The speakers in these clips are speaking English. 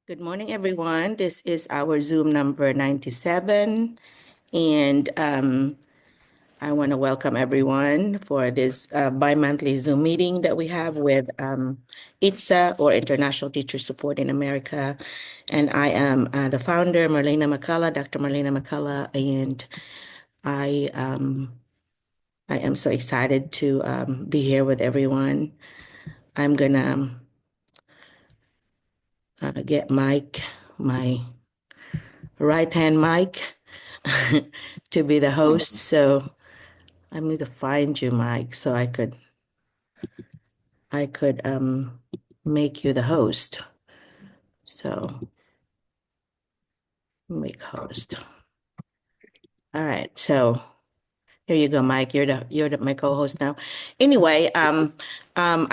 Good morning, everyone. This is our Zoom number 97, and I want to welcome everyone for this bi-monthly Zoom meeting that we have with ITSA, or International Teacher Support in America. And I am the founder, Merlina McCullough, Dr. Merlina McCullough, and I am so excited to be here with everyone. I'm gonna get Mike, my right-hand Mike, to be the host. So I need to find you, Mike, so I could make you the host. So make host. All right. So here you go, Mike. You're my co-host now. Anyway, I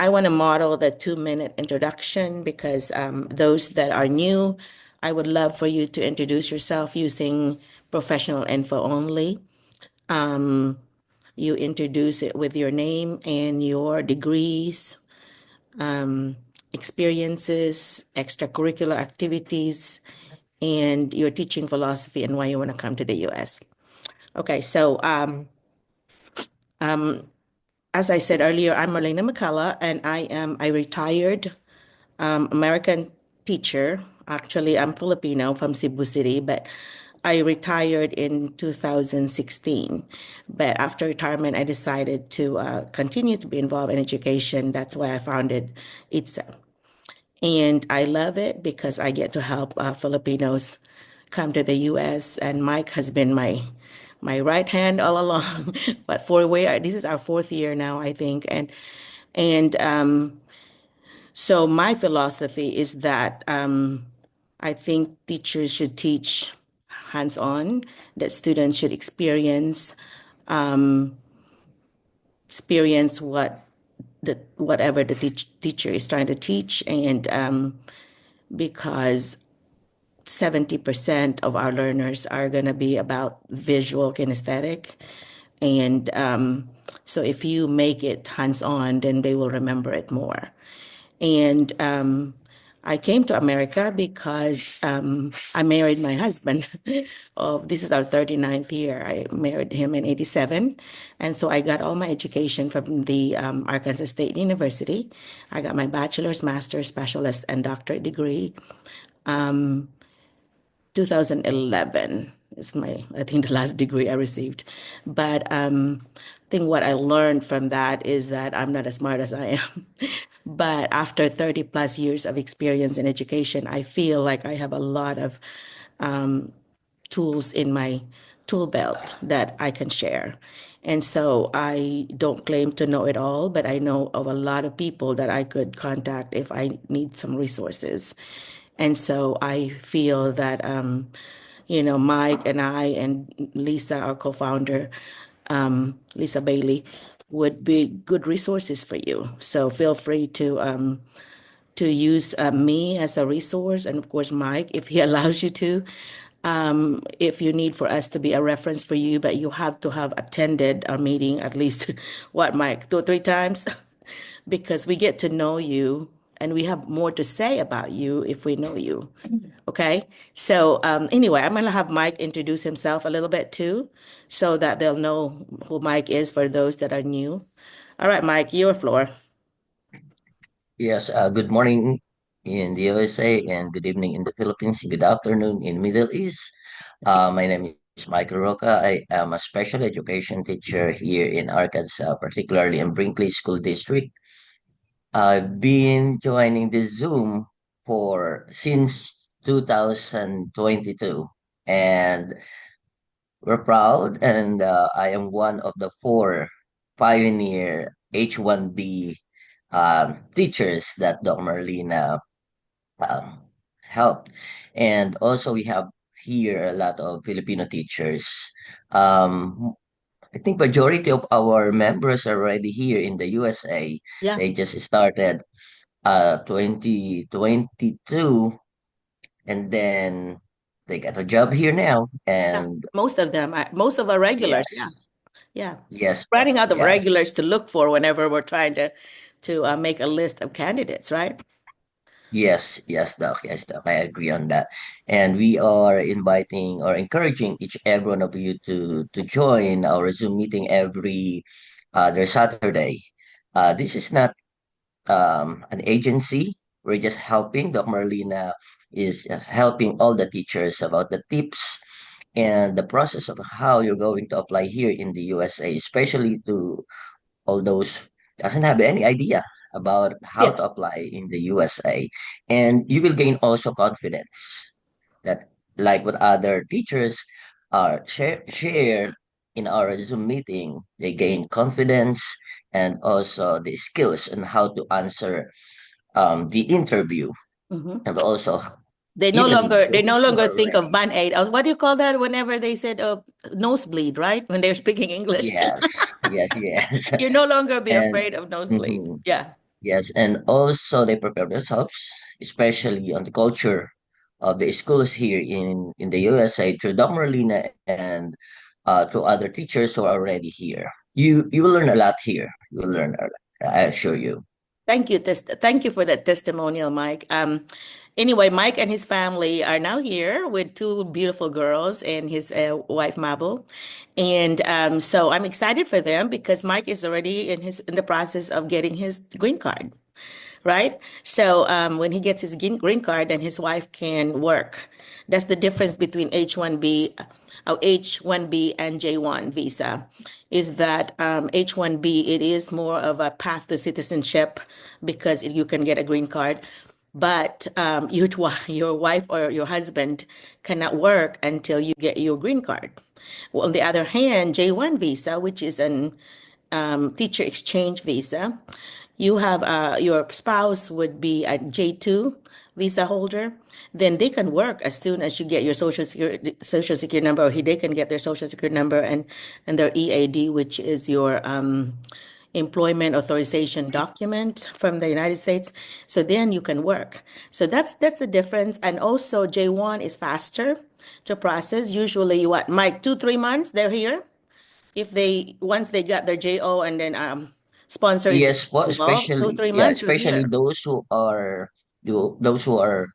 want to model the 2-minute introduction because those that are new, I would love for you to introduce yourself using professional info only. You introduce it with your name and your degrees, experiences, extracurricular activities, and your teaching philosophy and why you want to come to the US. Okay, so as I said earlier, I'm Merlina McCullough, and I am a retired American teacher. Actually, I'm Filipino from Cebu City, but I retired in 2016. But after retirement, I decided to continue to be involved in education. That's why I founded ITSA. And I love it because I get to help Filipinos come to the US. And Mike has been my right hand all along. But this is our 4th year now, I think. And so my philosophy is that I think teachers should teach hands-on, that students should experience whatever the teacher is trying to teach, and because 70% of our learners are going to be about visual kinesthetic. And so if you make it hands-on, then they will remember it more. And I came to America because I married my husband. This is our 39th year. I married him in 87. And so I got all my education from the Arkansas State University. I got my bachelor's, master's, specialist, and doctorate degree. 2011 is I think, the last degree I received. But I think what I learned from that is that I'm not as smart as I am. But after 30 plus years of experience in education, I feel like I have a lot of tools in my tool belt that I can share. And so I don't claim to know it all, but I know of a lot of people that I could contact if I need some resources. And so I feel that, Mike and I and Lisa, our co-founder, Lisa Bailey, would be good resources for you. So feel free to use me as a resource, and of course, Mike, if he allows you to. If you need for us to be a reference for you, but you have to have attended our meeting at least, what, Mike, 2 or 3 times? Because we get to know you and we have more to say about you if we know you. Okay. So anyway, I'm going to have Mike introduce himself a little bit too, so that they'll know who Mike is for those that are new. All right, Mike, your floor. Yes, good morning in the USA and good evening in the Philippines. Good afternoon in Middle East. My name is Michael Roca. I am a special education teacher here in Arkansas, particularly in Brinkley School District. I've been joining the Zoom for since 2022, and we're proud. And I am one of the 4 pioneer H1B teachers that Dr. Marlena um, help. And also we have here a lot of Filipino teachers. Um, I think majority of our members are already here in the USA. Yeah. They just started 2022 and then they got a job here now. Yeah. And Most of them, most of our regulars. Yeah. yes, Yeah. yes, Running out of yeah. regulars to look for whenever we're trying to make a list of candidates, right? Yes, Doc. Yes, Doc. I agree on that. And we are inviting or encouraging each every one of you to join our Zoom meeting every other Saturday. This is not an agency. We're just helping. Doc Marlena is helping all the teachers about the tips and the process of how you're going to apply here in the USA, especially to all those doesn't have any idea about how Yeah. to apply in the USA. And you will gain also confidence that like what other teachers share in our Zoom meeting, they gain confidence and also the skills on how to answer the interview Mhm. and also They no even longer they those no who longer are think of ready. Band-Aid. What do you call that whenever they said nosebleed, right? When they're speaking English. Yes. You no longer be And afraid of nosebleed. mhm. Yeah. Yes, and also they prepare themselves, especially on the culture of the schools here in the USA through Doc Merlina and through other teachers who are already here. You will learn a lot here. You will learn a lot, I assure you. Thank you for that testimonial, Mike. Anyway, Mike and his family are now here with two beautiful girls and his wife Mabel, and so I'm excited for them because Mike is already in the process of getting his green card, right? So when he gets his green card, then his wife can work. That's the difference between H1B and J1 visa, is that H1B, it is more of a path to citizenship because you can get a green card, but your wife or your husband cannot work until you get your green card. Well, on the other hand, J1 visa, which is an teacher exchange visa, you have your spouse would be a J2 visa holder, then they can work as soon as you get your social security number, or they can get their social security number and their EAD, which is your employment authorization document from the United States. So then you can work. So that's the difference. And also J1 is faster to process. Usually what, Mike, 2, 3 months they're here? If they once they got their JO and then sponsor is Yes, well, involved, two, especially three yeah, months you're especially here those who are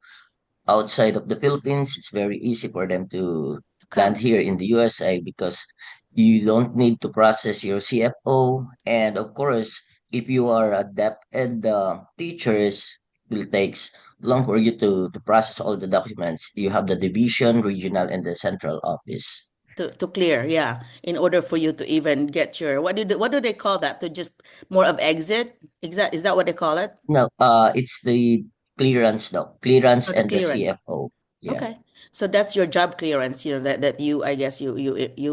outside of the Philippines, it's very easy for them to to land come here in the USA because you don't need to process your CFO. And of course, if you are adept at the teachers, it will takes long for you to process all the documents. You have the division, regional, and the central office. to clear, yeah, in order for you to even get your what do they call that? To just more of exit? Is that what they call it? No, it's the clearance though, clearance Or the and the clearance? CFO. Yeah. Okay. So that's your job clearance, that you, I guess you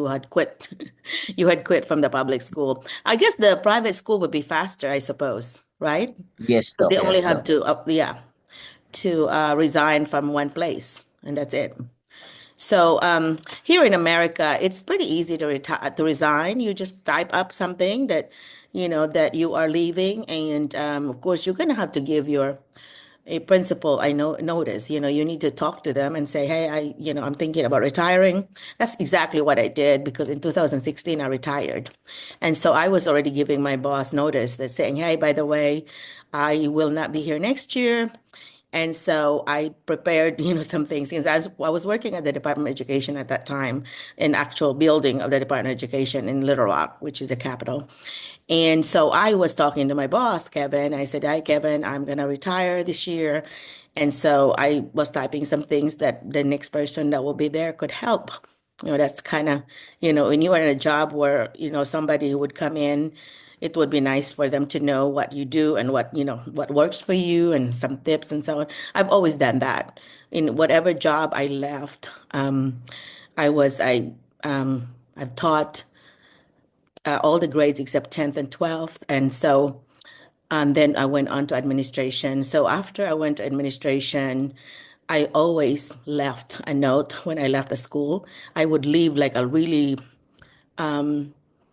had quit. You had quit from the public school. I guess the private school would be faster, I suppose, right? Yes, So though. they only Yes, have though. to resign from one place, and that's it. So here in America, it's pretty easy to resign. You just type up something that that you are leaving, and of course you're gonna have to give your a principal I know notice. You need to talk to them and say, hey, I'm thinking about retiring. That's exactly what I did, because in 2016 I retired, and so I was already giving my boss notice that saying, hey, by the way, I will not be here next year. And so I prepared, some things, since I was working at the Department of Education at that time, in actual building of the Department of Education in Little Rock, which is the capital. And so I was talking to my boss, Kevin. I said, hi, Kevin, I'm going to retire this year. And so I was typing some things that the next person that will be there could help. That's kind of, when you are in a job where, somebody would come in, it would be nice for them to know what you do and what works for you, and some tips and so on. I've always done that. In whatever job I left, I was, I, I've taught all the grades except 10th and 12th. And so then I went on to administration. So after I went to administration, I always left a note when I left the school. I would leave like a really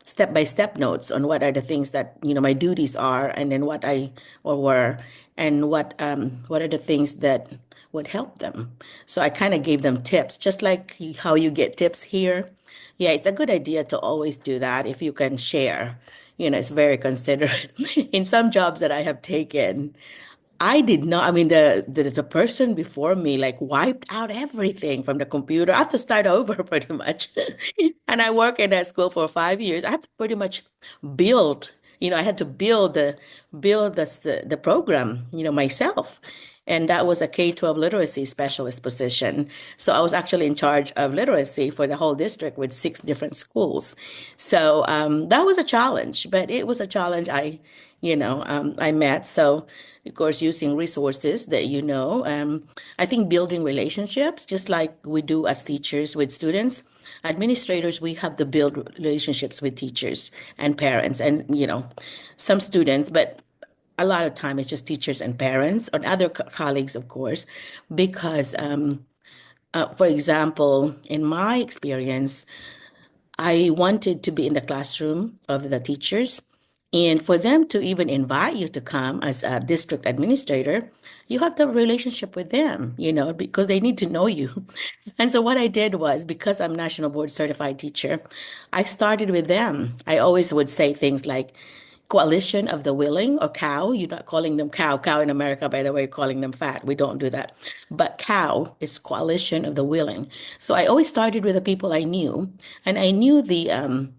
step by step notes on what are the things that my duties are, and then what I or were, and what are the things that would help them. So I kind of gave them tips, just like how you get tips here. Yeah, it's a good idea to always do that if you can share. It's very considerate. In some jobs that I have taken, I did not. I mean, the person before me like wiped out everything from the computer. I have to start over pretty much. And I work in that school for 5 years. I have to pretty much build. I had to build the program, myself. And that was a K-12 literacy specialist position. So I was actually in charge of literacy for the whole district with 6 different schools. So that was a challenge, but it was a challenge I met. So, of course, using resources that I think building relationships, just like we do as teachers with students, administrators, we have to build relationships with teachers and parents and, some students, but a lot of time it's just teachers and parents and other colleagues, of course, because, for example, in my experience, I wanted to be in the classroom of the teachers. And for them to even invite you to come as a district administrator, you have to have a relationship with them, because they need to know you. And so what I did was, because I'm National Board Certified Teacher, I started with them. I always would say things like, Coalition of the Willing or cow. You're not calling them cow. Cow in America, by the way, calling them fat. We don't do that. But cow is Coalition of the Willing. So I always started with the people I knew, and I knew the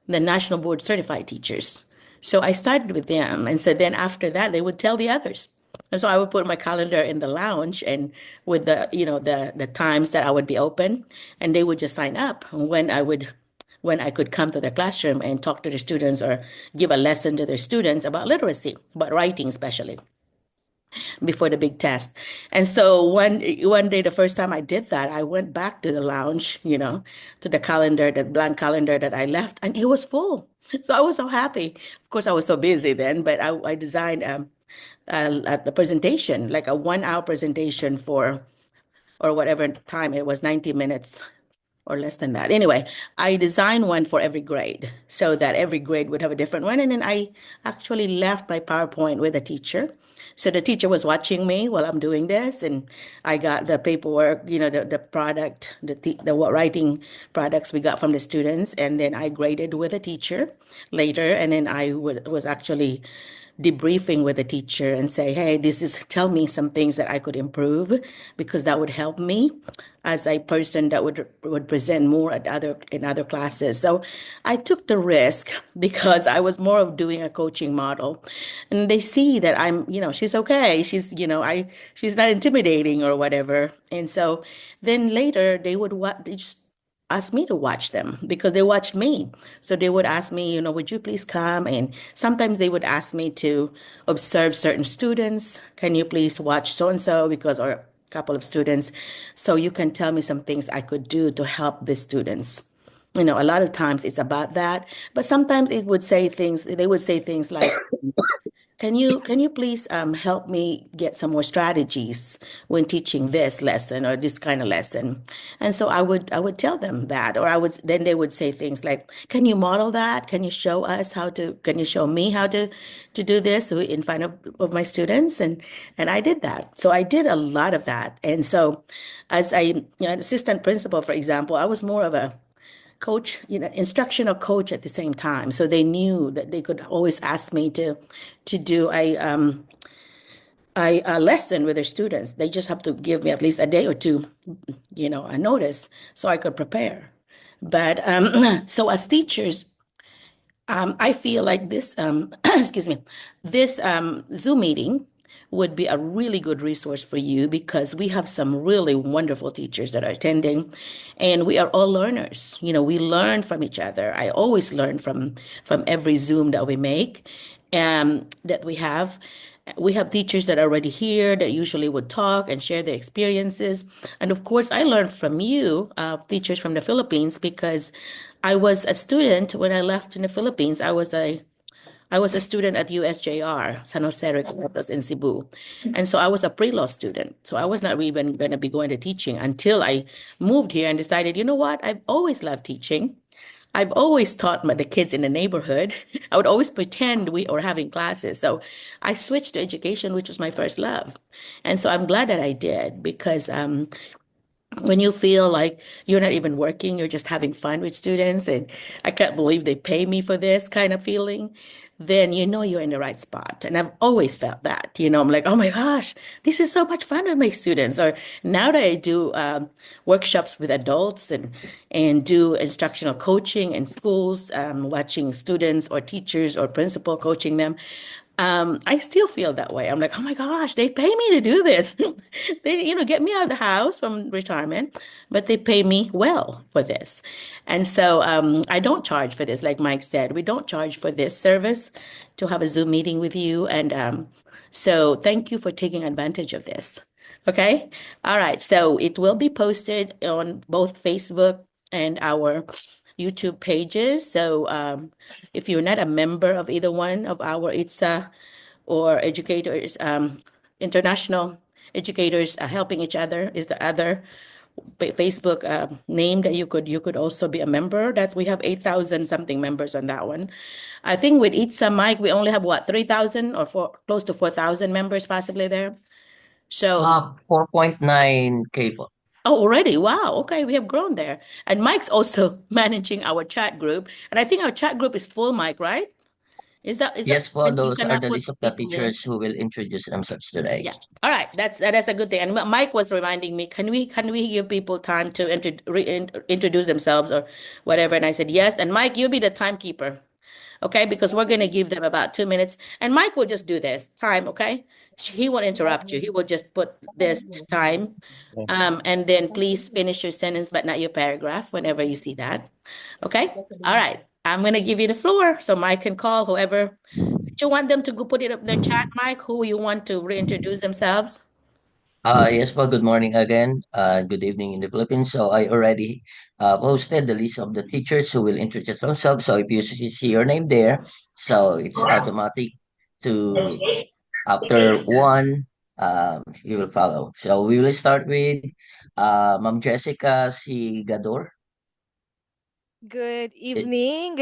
National Board Certified Teachers. So I started with them, and so then after that, they would tell the others. And so I would put my calendar in the lounge and with the times that I would be open, and they would just sign up when I could come to their classroom and talk to the students or give a lesson to their students about literacy, about writing especially before the big test. And so one day, the first time I did that, I went back to the lounge, to the calendar, that blank calendar that I left, and it was full. So I was so happy. Of course, I was so busy then, but I designed a presentation, like a 1 hour presentation or whatever time it was, 90 minutes or less than that. Anyway, I designed one for every grade so that every grade would have a different one. And then I actually left my PowerPoint with a teacher. So the teacher was watching me while I'm doing this, and I got the paperwork, the product, the what writing products we got from the students, and then I graded with a teacher later, and then was actually debriefing with the teacher and say, hey, tell me some things that I could improve because that would help me as a person that would present more in other classes. So I took the risk because I was more of doing a coaching model, and they see that she's okay. She's not intimidating or whatever. And so then later they just asked me to watch them because they watched me. So they would ask me, would you please come? And sometimes they would ask me to observe certain students. Can you please watch so and so or a couple of students so you can tell me some things I could do to help the students. A lot of times it's about that, but sometimes they would say things like, can you please help me get some more strategies when teaching this lesson or this kind of lesson? And so I would tell them that, or then they would say things like, can you model that? Can you show me how to do this in front of my students? And I did that. So I did a lot of that. And so as an assistant principal, for example, I was more of a coach, instructional coach at the same time. So they knew that they could always ask me to do a lesson with their students. They just have to give me at least a day or two, a notice so I could prepare. But so as teachers, I feel like this, excuse me, this Zoom meeting would be a really good resource for you because we have some really wonderful teachers that are attending, and we are all learners. We learn from each other. I always learn from every Zoom that we make, that we have. We have teachers that are already here that usually would talk and share their experiences. And of course, I learned from you, teachers from the Philippines, because I was a student when I left in the Philippines. I was a student at USJR, San Jose Records in Cebu. And so I was a pre-law student. So I was not even going to be going to teaching until I moved here and decided, you know what? I've always loved teaching. I've always taught the kids in the neighborhood. I would always pretend we were having classes. So I switched to education, which was my first love. And so I'm glad that I did because when you feel like you're not even working, you're just having fun with students, and I can't believe they pay me for this kind of feeling, then you know you're in the right spot. And I've always felt that, I'm like, oh my gosh, this is so much fun with my students. Or now that I do workshops with adults and do instructional coaching in schools, watching students or teachers or principal coaching them, I still feel that way. I'm like, oh my gosh, they pay me to do this. They, get me out of the house from retirement, but they pay me well for this. And so I don't charge for this. Like Mike said, we don't charge for this service to have a Zoom meeting with you. And so thank you for taking advantage of this. Okay. All right. So it will be posted on both Facebook and our YouTube pages. So if you're not a member of either one of our ITSA or educators, international educators helping each other is the other Facebook name that you could also be a member. That we have 8,000 something members on that one. I think with ITSA, Mike, we only have what, 3,000 or close to 4,000 members possibly there. So 4.9K po. oh, already. Wow. Okay, we have grown there. And Mike's also managing our chat group. And I think our chat group is full, Mike, right? Is that Yes po, you those are cannot the put list of the people there? teachers who will introduce themselves today. Yeah. All right. That's a good thing. And Mike was reminding me, can we give people time to introduce themselves or whatever? And I said yes. And Mike, you be the timekeeper, okay? Because we're gonna give them about 2 minutes, and Mike will just do this time, okay? He won't interrupt you. He will just put this time, and then please finish your sentence, but not your paragraph whenever you see that. Okay? All right. I'm gonna give you the floor so Mike can call whoever. Do you want them to go put it up in the chat, Mike? Who you want to reintroduce themselves? Yes po, good morning again. Good evening in the Philippines. So I already posted the list of the teachers who will introduce themselves. So if you see your name there, so it's automatic to after one, you will follow. So we will start with Ma'am Jessica Sigador. Good evening,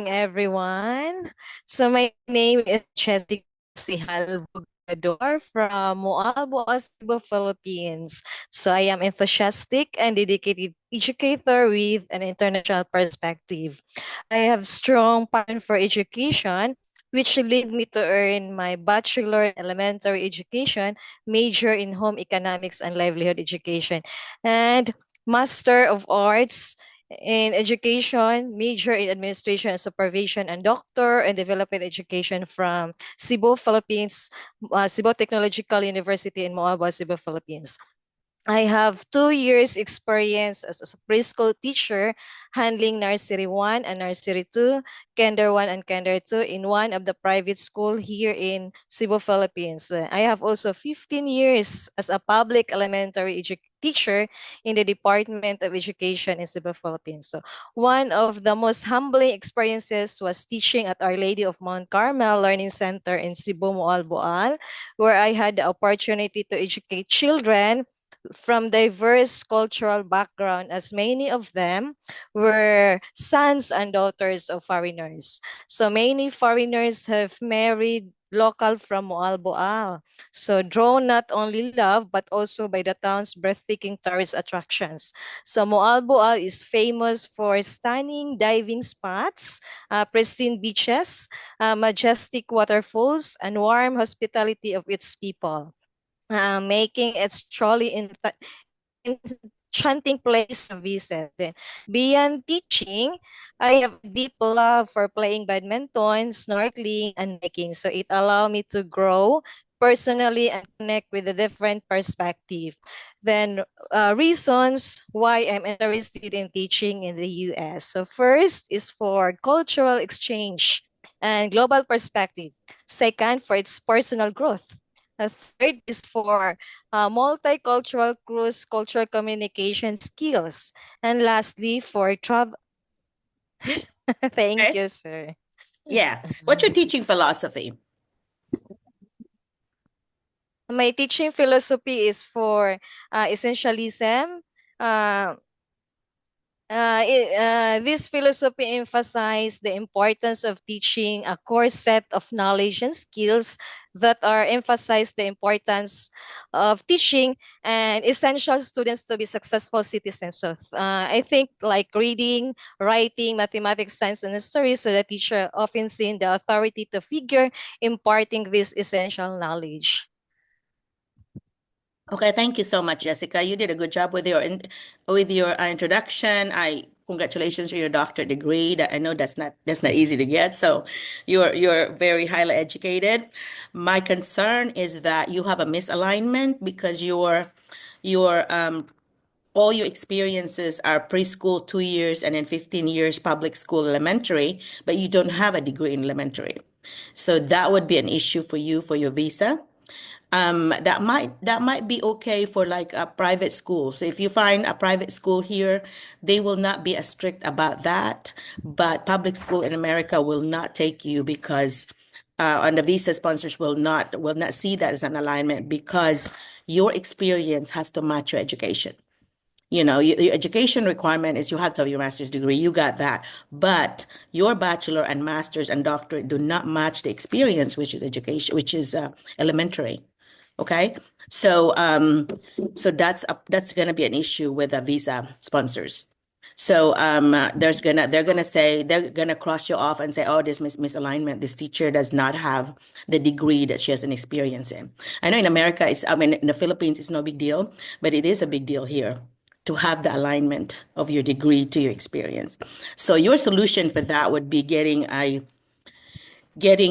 everyone. So my name is Jessica Sihal Bugador from Moalboal, Cebu, Philippines. So I am enthusiastic and dedicated educator with an international perspective. I have strong passion for education, which led me to earn my bachelor in elementary education, major in home economics and livelihood education, and Master of Arts in education, major in administration and supervision, and doctor in development education from Cebu, Philippines, Cebu Technological University in Moaba, Cebu, Philippines. I have 2 years experience as a preschool teacher handling nursery 1 and nursery 2, kinder 1 and kinder 2 in one of the private school here in Cebu, Philippines. I have also 15 years as a public elementary teacher in the Department of Education in Cebu, Philippines. So one of the most humbling experiences was teaching at Our Lady of Mount Carmel Learning Center in Cebu, Moalboal, where I had the opportunity to educate children from diverse cultural background, as many of them were sons and daughters of foreigners. So many foreigners have married local from Moalboal. So drawn not only love but also by the town's breathtaking tourist attractions. So Moalboal is famous for stunning diving spots, pristine beaches, majestic waterfalls, and warm hospitality of its people, making it truly enchanting place to visit. Then, beyond teaching, I have a deep love for playing badminton, snorkeling, and hiking. So it allowed me to grow personally and connect with a different perspective. Then reasons why I'm interested in teaching in the US. So first is for cultural exchange and global perspective. Second, for its personal growth. A third is for multicultural cross cultural communication skills. And lastly, for travel. Thank Okay. you, sir. Yeah. What's your teaching philosophy? My teaching philosophy is for essentialism. Uh, this philosophy emphasizes the importance of teaching a core set of knowledge and skills that are emphasize the importance of teaching and essential students to be successful citizens. So I think like reading, writing, mathematics, science, and history, so the teacher often seen the authority to figure imparting this essential knowledge. Okay, thank you so much, Jessica. You did a good job with your introduction. I congratulations on your doctorate degree. That I know that's not easy to get. So you're very highly educated. My concern is that you have a misalignment because your all your experiences are preschool 2 years and then 15 years public school elementary, but you don't have a degree in elementary. So that would be an issue for you for your visa. That might be okay for like a private school. So if you find a private school here, they will not be as strict about that. But public school in America will not take you because and the visa sponsors will not see that as an alignment because your experience has to match your education. Your education requirement is you have to have your master's degree. You got that. But your bachelor and master's and doctorate do not match the experience, which is education, which is elementary. Okay. So that's gonna be an issue with the visa sponsors. So they're gonna cross you off and say, oh, this misalignment. This teacher does not have the degree that she has an experience in. I know in America, in the Philippines, it's no big deal, but it is a big deal here to have the alignment of your degree to your experience. So your solution for that would be getting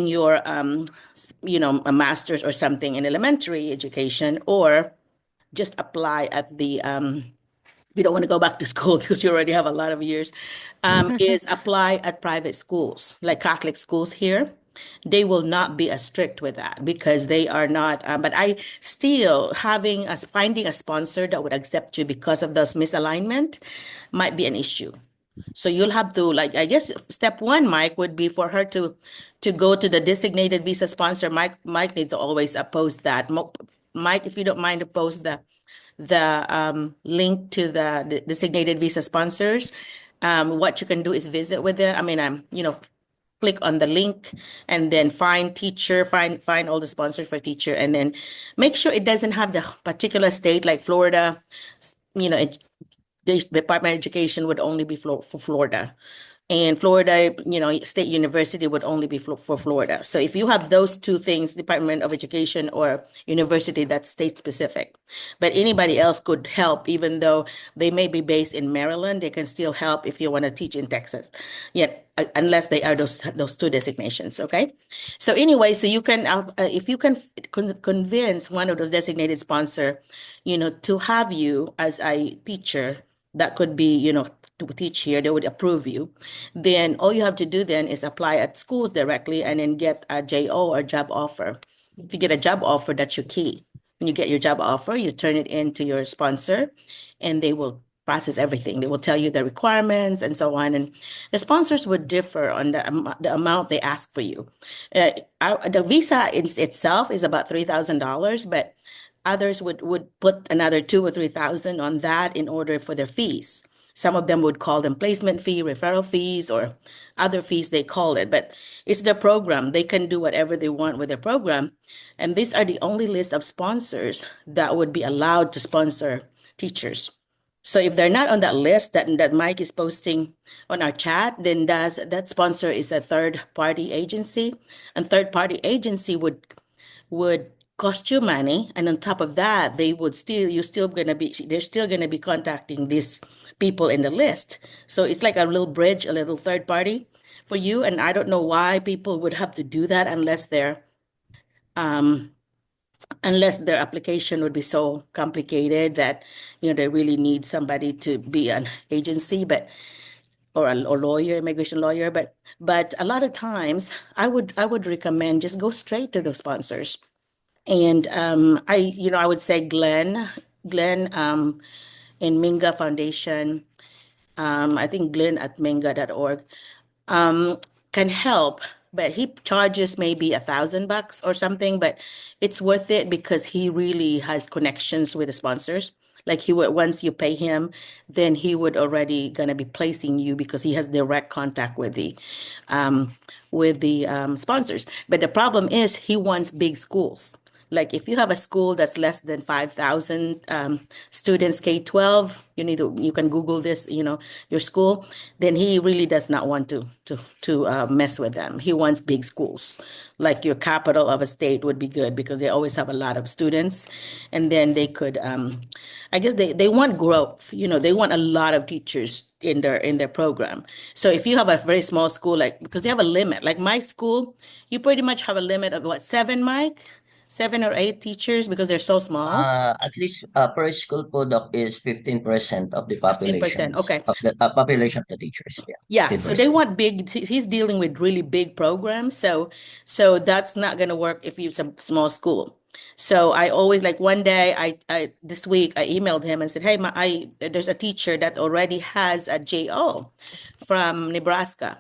your a master's or something in elementary education, or just apply at the you don't want to go back to school because you already have a lot of years, is apply at private schools, like Catholic schools here. They will not be as strict with that because they are not. But I still finding a sponsor that would accept you because of those misalignment might be an issue. So you'll have to, like, I guess step one, Mike, would be for her to go to the designated visa sponsor. Mike needs to always post that. Mike, if you don't mind to post the link to the designated visa sponsors. What you can do is visit with them. I mean, click on the link and then find teacher, find all the sponsors for teacher, and then make sure it doesn't have the particular state like Florida. The Department of Education would only be for Florida. And Florida, State University would only be for Florida. So if you have those two things, Department of Education or university, that's state specific. But anybody else could help, even though they may be based in Maryland, they can still help if you want to teach in Texas. Yet, unless they are those two designations, okay? So anyway, so you can, if you can convince one of those designated sponsor, to have you as a teacher, that could be, to teach here, they would approve you. Then all you have to do then is apply at schools directly and then get a JO or job offer. If you get a job offer, that's your key. When you get your job offer, you turn it in to your sponsor and they will process everything. They will tell you the requirements and so on. And the sponsors would differ on the amount they ask for you. The visa itself is about $3,000, but others would put another 2 or 3,000 on that in order for their fees. Some of them would call them placement fee, referral fees, or other fees they call it. But it's their program. They can do whatever they want with their program. And these are the only list of sponsors that would be allowed to sponsor teachers. So if they're not on that list that Mike is posting on our chat, then that sponsor is a third-party agency. And third-party agency would cost you money, and on top of that, they're still gonna be contacting these people in the list. So it's like a little bridge, a little third party for you. And I don't know why people would have to do that unless their application would be so complicated that they really need somebody to be an agency, or a lawyer, immigration lawyer. But a lot of times, I would recommend just go straight to the sponsors. And I would say Glenn in Minga Foundation, I think Glenn at minga.org, can help, but he charges maybe $1,000 or something, but it's worth it because he really has connections with the sponsors. Like he would, once you pay him, then he would already gonna be placing you because he has direct contact um, with the sponsors. But the problem is he wants big schools. Like if you have a school that's less than 5,000 students, K-12, you can Google this, your school, then he really does not want to mess with them. He wants big schools. Like your capital of a state would be good because they always have a lot of students, and then they could, I guess they want growth. They want a lot of teachers in their program. So if you have a very small school, like because they have a limit, like my school, you pretty much have a limit of what, seven, Mike? 7 or 8 teachers because they're so small. At least per school po, Doc, is 15% of the 15%. populations Okay. of the population of the teachers. Yeah, Yeah, so they 15%. want big, he's dealing with really big programs. So that's not going to work if you some small school. So I always like one day I this week I emailed him and said, "Hey, there's a teacher that already has a JO from Nebraska."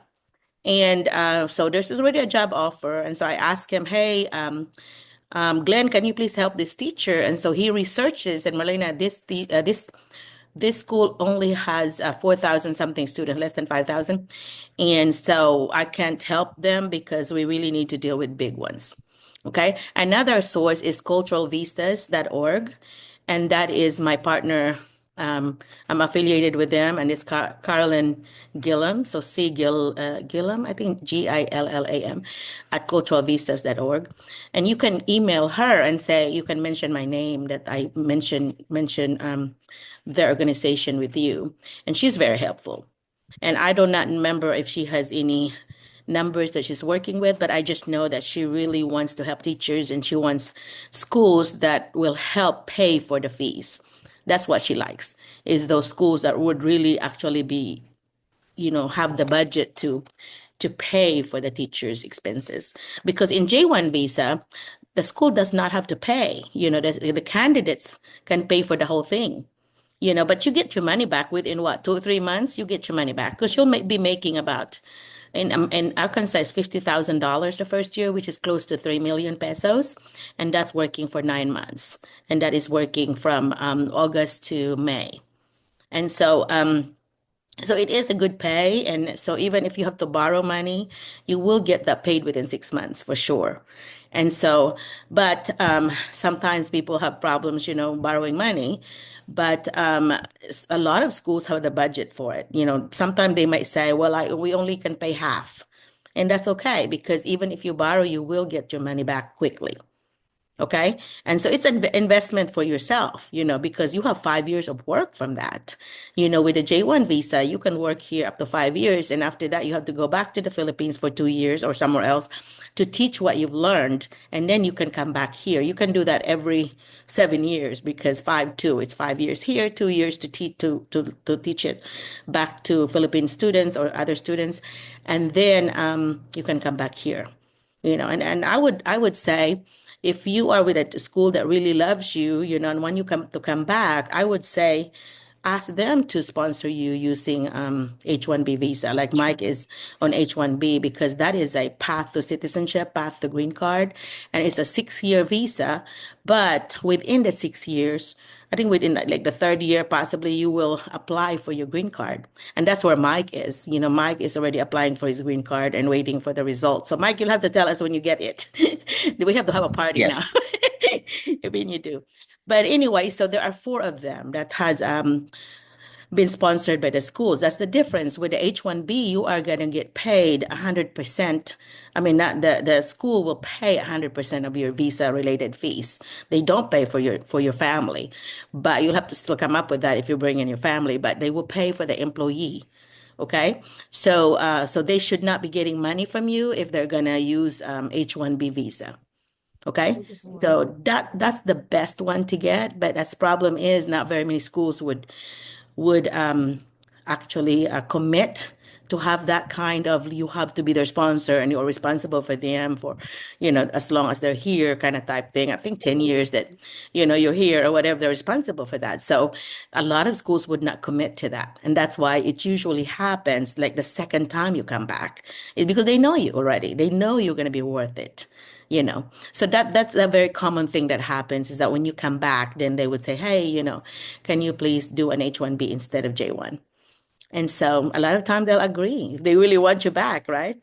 And so there's already a job offer. And so I asked him, "Hey, Glenn, can you please help this teacher?" And so he researches, and Merlina, this school only has 4,000 something students, less than 5,000. And so I can't help them because we really need to deal with big ones. Okay. Another source is culturalvistas.org. And that is my partner. I'm affiliated with them, and it's Carolyn Gillum. So Gillum, I think Gillam at culturalvistas.org. And you can email her and say, you can mention my name that I mention their organization with you. And she's very helpful. And I do not remember if she has any numbers that she's working with, but I just know that she really wants to help teachers and she wants schools that will help pay for the fees. That's what she likes, is those schools that would really actually be, have the budget to pay for the teachers' expenses. Because in J1 visa, the school does not have to pay. The candidates can pay for the whole thing. But you get your money back within what, 2 or 3 months, you get your money back because you'll be making about in Arkansas is $50,000 the first year, which is close to 3 million pesos, and that's working for 9 months, and that is working from August to May, and so it is a good pay. And so even if you have to borrow money, you will get that paid within 6 months for sure. And so, but sometimes people have problems, borrowing money. But a lot of schools have the budget for it. Sometimes they might say, well, we only can pay half. And that's okay because even if you borrow, you will get your money back quickly. Okay. And so it's an investment for yourself, because you have 5 years of work from that. With a J1 visa, you can work here up to 5 years. And after that, you have to go back to the Philippines for 2 years or somewhere else to teach what you've learned. And then you can come back here. You can do that every 7 years because 5-2, it's 5 years here, 2 years to teach it back to Philippine students or other students. And then you can come back here. And I would say if you are with a school that really loves you, and when you come back, I would say ask them to sponsor you using H-1B visa, like Mike is on H-1B, because that is a path to citizenship, path to green card, and it's a 6-year visa. But within the 6 years, I think within like the third year, possibly you will apply for your green card. And that's where Mike is. Mike is already applying for his green card and waiting for the results. So Mike, you'll have to tell us when you get it. We have to have a party Yes. now. I mean, you do. But anyway, so there are 4 of them that has been sponsored by the schools. That's the difference. With the H-1B, you are going to get paid 100%. I mean, not the school will pay 100% of your visa related fees. They don't pay for your family, but you'll have to still come up with that if you bring in your family, but they will pay for the employee. Okay. So they should not be getting money from you if they're going to use H-1B visa. Okay. So that's the best one to get, but that's problem is not very many schools would actually commit to have that kind of, you have to be their sponsor and you're responsible for them for, as long as they're here kind of type thing. I think 10 years that, you're here or whatever, they're responsible for that. So a lot of schools would not commit to that. And that's why it usually happens like the second time you come back. It's because they know you already. They know you're going to be worth it. So that's a very common thing that happens, is that when you come back, then they would say, hey, can you please do an H-1B instead of J-1? And so a lot of times they'll agree if they really want you back, right?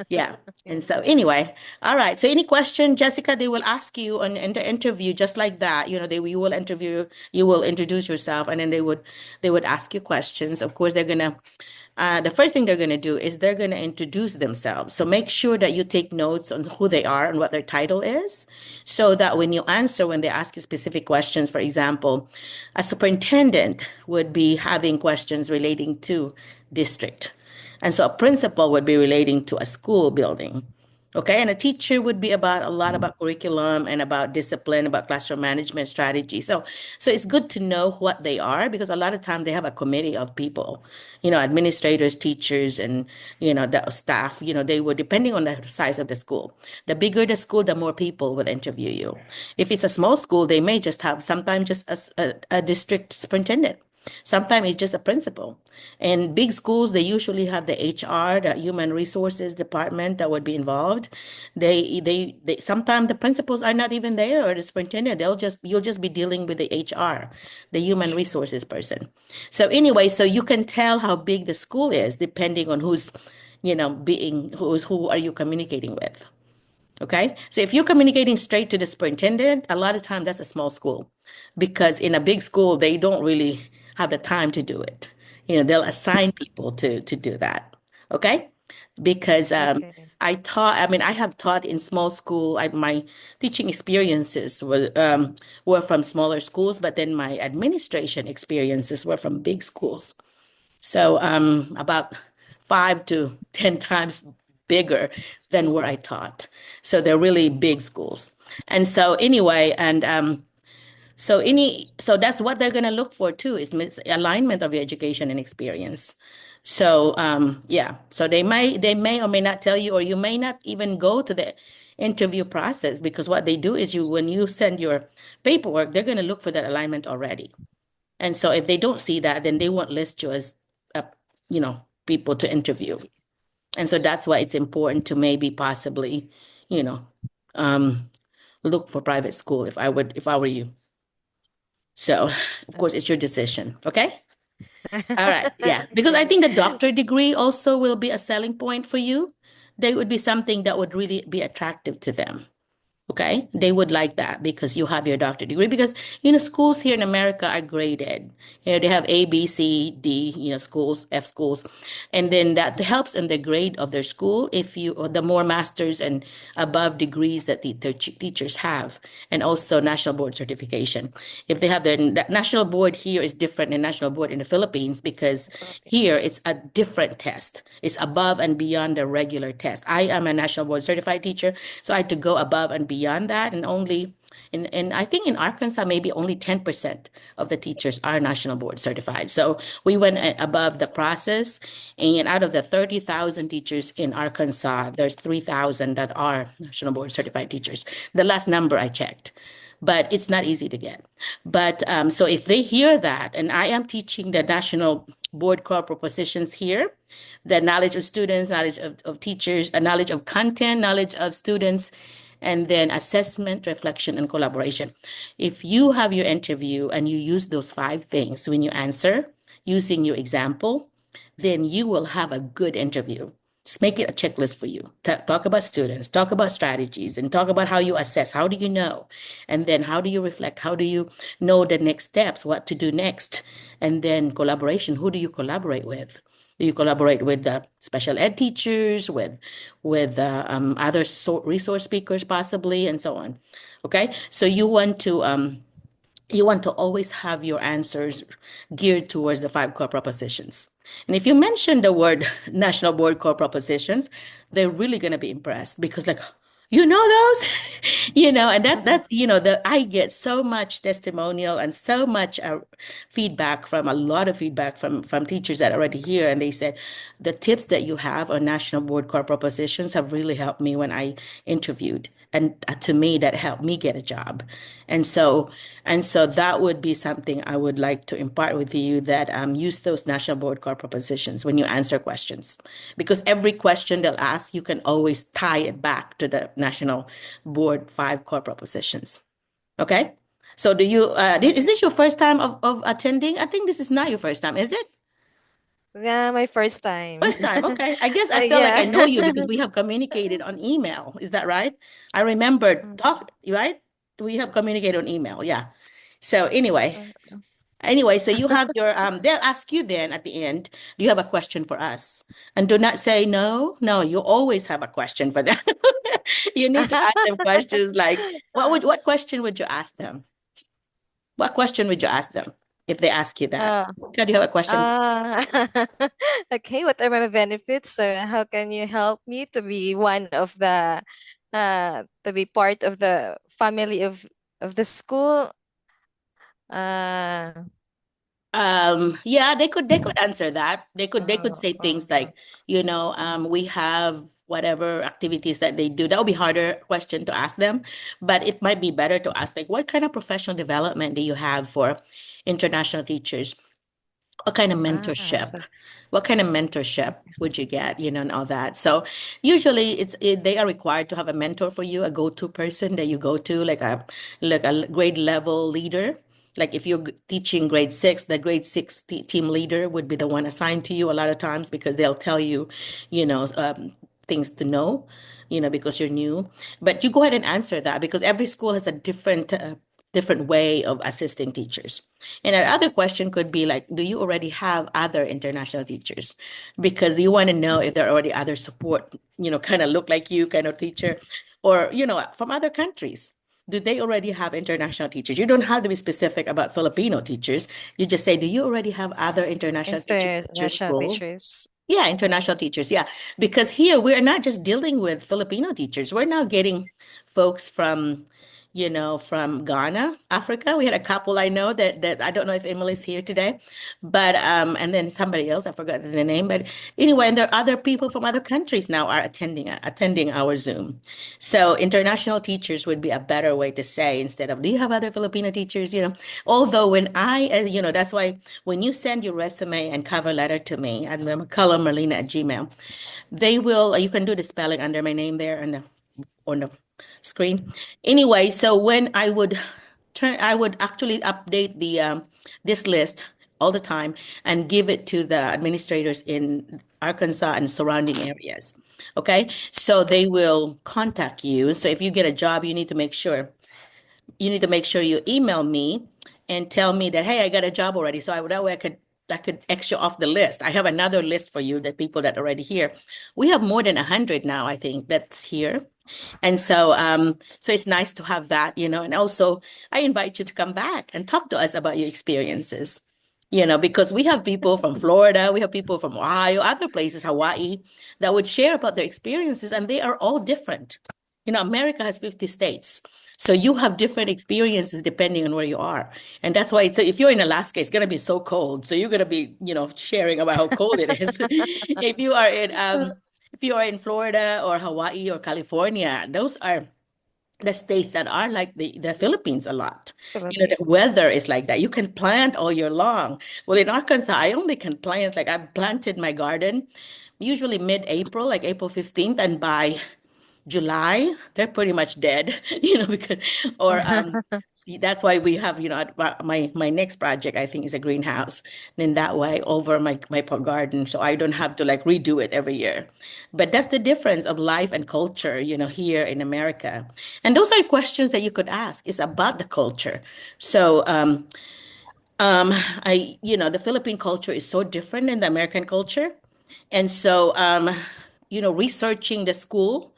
Yeah. And Yeah. so anyway, all right. So any question, Jessica, they will ask you in the interview just like that. You will interview, you will introduce yourself, and then they would ask you questions. Of course, the first thing they're gonna do is they're gonna introduce themselves. So make sure that you take notes on who they are and what their title is, so that when you answer, when they ask you specific questions, for example, a superintendent would be having questions relating to district. And so a principal would be relating to a school building. Okay, and a teacher would be about a lot about curriculum and about discipline, about classroom management strategy. So it's good to know what they are, because a lot of time they have a committee of people, administrators, teachers, and the staff. They would, depending on the size of the school. The bigger the school, the more people will interview you. If it's a small school, they may just have sometimes just a district superintendent. Sometimes it's just a principal. In big schools, they usually have the HR, the human resources department that would be involved. They sometimes the principals are not even there, or the superintendent. You'll just be dealing with the HR, the human resources person. So anyway, so you can tell how big the school is depending on who are you communicating with. Okay. So if you're communicating straight to the superintendent, a lot of time that's a small school, because in a big school, they don't really have the time to do it. They'll assign people to do that. Okay. Because Okay. I have taught in small school. My teaching experiences were from smaller schools, but then my administration experiences were from big schools. So about 5 to 10 times bigger than where I taught. So they're really big schools. And so anyway, and so that's what they're going to look for too, is alignment of your education and experience. So yeah, so they may or may not tell you, or you may not even go to the interview process, because what they do is when you send your paperwork, they're going to look for that alignment already. And so if they don't see that, then they won't list you as, people to interview. And so that's why it's important to maybe possibly, you know, um, look for private school if I were you. So of course it's your decision. Okay. All right. Yeah. Because I Okay. think the doctor degree also will be a selling point for you. They would be something that would really be attractive to them. Okay, they would like that because you have your doctorate degree. Because schools here in America are graded. They have A, B, C, D. Schools, F schools, and then that helps in the grade of their school. If you, or the more masters and above degrees that their teachers have, and also national board certification. If they have the national board here is different than national board in the Philippines, because here Philippines. it's a different test. It's above and beyond the regular test. I am a national board certified teacher, so I had to go above and beyond that. And only in I think in Arkansas, maybe only 10% of the teachers are national board certified. So we went above the process. And out of the 30,000 teachers in Arkansas, there's 3,000 that are national board certified teachers. The last number I checked. But it's not easy to get. But so if they hear that, and I am teaching the national board core propositions here, the knowledge of students, knowledge of teachers, a knowledge of content, knowledge of students, and then assessment, reflection, and collaboration. If you have your interview and you use those 5 things when you answer using your example, then you will have a good interview. Just make it a checklist for you. Talk about students, talk about strategies, and talk about how you assess. How do you know? And then how do you reflect? How do you know the next steps, what to do next? And then collaboration. Who do you collaborate with? Do you collaborate with the special ed teachers, with other resource speakers possibly, and so on? Okay, so you want to always have your answers geared towards the 5 core propositions. And if you mention the word national board core propositions, they're really going to be impressed, because like, those, and that I get so much testimonial and so much feedback, from a lot of feedback from teachers that are already here. And they said the tips that you have on national board core propositions have really helped me when I interviewed. and to me that helped me get a job. And so that would be something I would like to impart with you, that use those national board core propositions when you answer questions, because every question they'll ask you can always tie it back to the national board 5 core propositions. Okay. So do you is this your first time of attending? I think this is not your first time, is it? Yeah, my first time. First time. Okay. I guess I feel like I Yeah. know you because we have communicated on email. Is that right? I remember talk, right? We have communicated on email. Yeah. So anyway, so you have your they'll ask you then at the end, do you have a question for us? And do not say no. No, you always have a question for them. You need to ask them questions like what question would you ask them? What question would you ask them if they ask you that? Uh, Okay, do you have a question? uh, okay, what are my benefits? So how can you help me to be one of the to be part of the family of the school? Uh, Yeah, they could answer that. They could say uh, things like, we have whatever activities that they do. That would be harder question to ask them, but it might be better to ask like, what kind of professional development do you have for international teachers? What kind of mentorship? so What kind of mentorship would you get, and all that. So usually they are required to have a mentor for you, a go-to person that you go to, like a grade level leader. Like if you're teaching grade 6, the grade 6 team leader would be the one assigned to you a lot of times, because they'll tell you, things to know, because you're new. But you go ahead and answer that, because every school has a different way of assisting teachers. And another question could be like, do you already have other international teachers? Because you want to know if there are already other support, kind of look like you kind of teacher, or, from other countries. Do they already have international teachers? You don't have to be specific about Filipino teachers. You just say, do you already have other international teachers at your international school? teachers. Yeah, international teachers. Yeah, because here we're not just dealing with Filipino teachers. We're now getting folks from Ghana, Africa. We had a couple I know that I don't know if Emily's here today, but and then somebody else, I forgot the name. But anyway, and there are other people from other countries now are attending our Zoom. So international teachers would be a better way to say, instead of, do you have other Filipino teachers? Although that's why when you send your resume and cover letter to me at McCullough Merlina at Gmail, you can do the spelling under my name there on the screen. Anyway, so when I would actually update this list all the time and give it to the administrators in Arkansas and surrounding areas. Okay, so they will contact you. So if you get a job, you need to make sure you email me and tell me that, hey, I got a job already. So that way I could X you off the list. I have another list for you, the people that are already here. We have more than 100 now, I think, that's here. And so it's nice to have that, and also I invite you to come back and talk to us about your experiences, because we have people from Florida, we have people from Ohio, other places, Hawaii, that would share about their experiences, and they are all different. America has 50 states. So you have different experiences depending on where you are. And that's why if you're in Alaska, it's going to be so cold. So you're going to be, sharing about how cold it is. If you are in Florida or Hawaii or California, those are the states that are like the Philippines a lot. The Philippines. weather is like that. You can plant all year long. Well, in Arkansas, I only can plant, like I planted my garden usually mid-April, like April 15th, and by July, they're pretty much dead, because or that's why we have, my next project, I think, is a greenhouse. And in that way, over my garden, so I don't have to like redo it every year. But that's the difference of life and culture, here in America. And those are questions that you could ask. It's about the culture. So the Philippine culture is so different than the American culture. And so, researching the school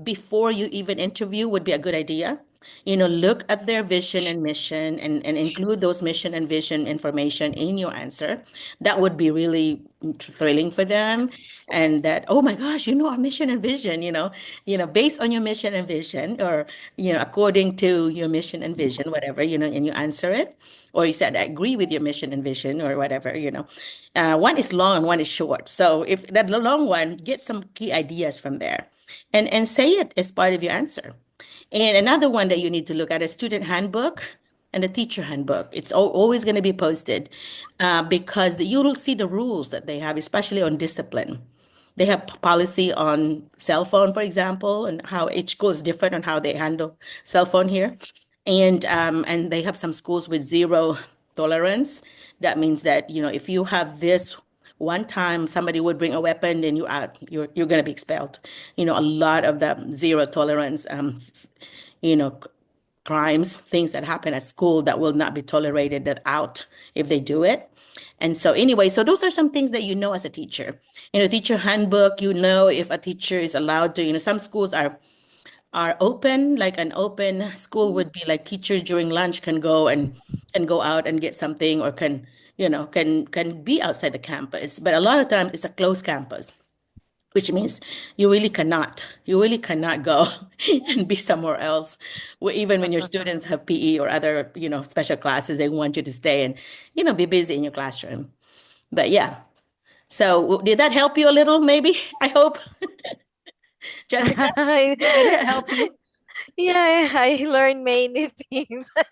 before you even interview would be a good idea. Look at their vision and mission, and include those mission and vision information in your answer. That would be really thrilling for them. And that, oh my gosh, our mission and vision, based on your mission and vision, or, according to your mission and vision, whatever, and you answer it. Or you said, I agree with your mission and vision, or whatever. One is long and one is short. So if that the long one, get some key ideas from there, and say it as part of your answer. And another one that you need to look at is student handbook and the teacher handbook. It's always going to be posted because you will see the rules that they have, especially on discipline. They have policy on cell phone, for example, and how each school is different on how they handle cell phone here. And they have some schools with zero tolerance. That means that, if you have this one time somebody would bring a weapon, then you're out. You're going to be expelled. A lot of the zero tolerance, you know, crimes, things that happen at school that will not be tolerated that out if they do it. And so anyway, so those are some things that as a teacher. Teacher handbook, if a teacher is allowed to, some schools are open, like an open school would be like teachers during lunch can go out and get something or can be outside the campus. But a lot of times it's a closed campus, which means you really cannot go and be somewhere else. Even when your students have PE or other, special classes, they want you to stay and, be busy in your classroom. But yeah. So did that help you a little, maybe? I hope. Jessica, did it help you? Yeah, I learned many things. So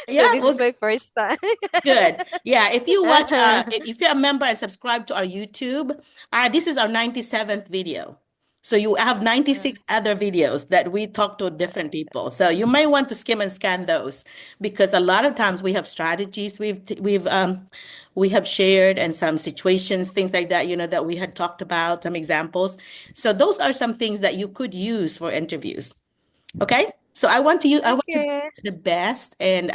Yeah, this is well, my first time. good. Yeah, if you're a member and subscribe to our YouTube, this is our 97th video. So you have 96 other videos that we talk to different people. So you may want to skim and scan those because a lot of times we have strategies we have shared and some situations, things like that, that we had talked about, some examples. So those are some things that you could use for interviews. Okay, so I want to be Okay. the best, and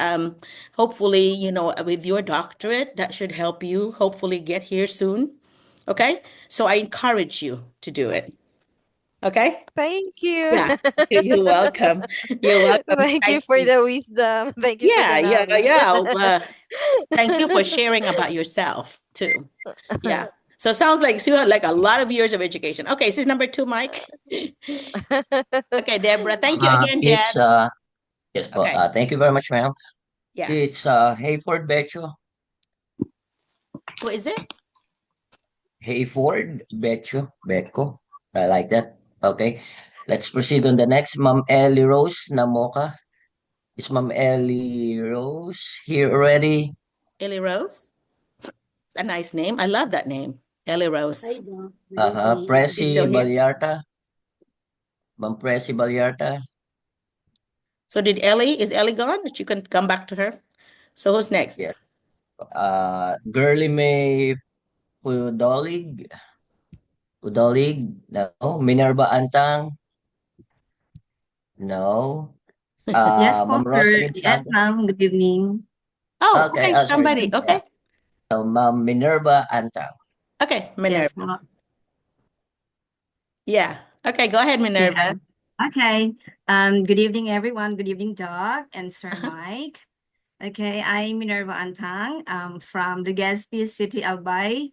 hopefully, with your doctorate, that should help you hopefully get here soon. Okay, so I encourage you to do it. Okay, Thank you. yeah, you're welcome. You're welcome. Thank you Thank for you. the wisdom. Thank you for the Yeah, yeah, knowledge. yeah. Thank you for sharing about yourself too. Yeah. So sounds like you had like a lot of years of education. Okay, this is number two, Mike. Okay, Deborah. Thank you again, It's Jess. yes po. Okay. Thank you very much, ma'am. Yeah. It's Hayford Becho. Who is it? Hayford Becho. Beco. I like that. Okay. Let's proceed on the next. Ma'am Ellie Rose Namoka. Is Ma'am Ellie Rose here already? Ellie Rose. It's a nice name. I love that name. Ellie Rose. She's Presi still here. Balyarta. Ma'am Presi Balyarta. So is Ellie gone? That you can come back to her. So who's next? Yes. Girly May Pudolig. Pudolig. No. Minerva Antang. No. Yes, Ma'am Foster. Rosalind Yes, Santos. ma'am. Good evening. Oh, Okay. okay. Oh, sorry. Somebody. Yeah. Okay. So, Ma'am Minerva Antang. Okay. Yes, Minerva. ma'am. Yeah. Okay. Go ahead, Minerva. Yeah. Okay. Good evening, everyone. Good evening, Doc and Sir Uh-huh. Mike. Okay, I'm Minerva Antang from the Legazpi City, Albay,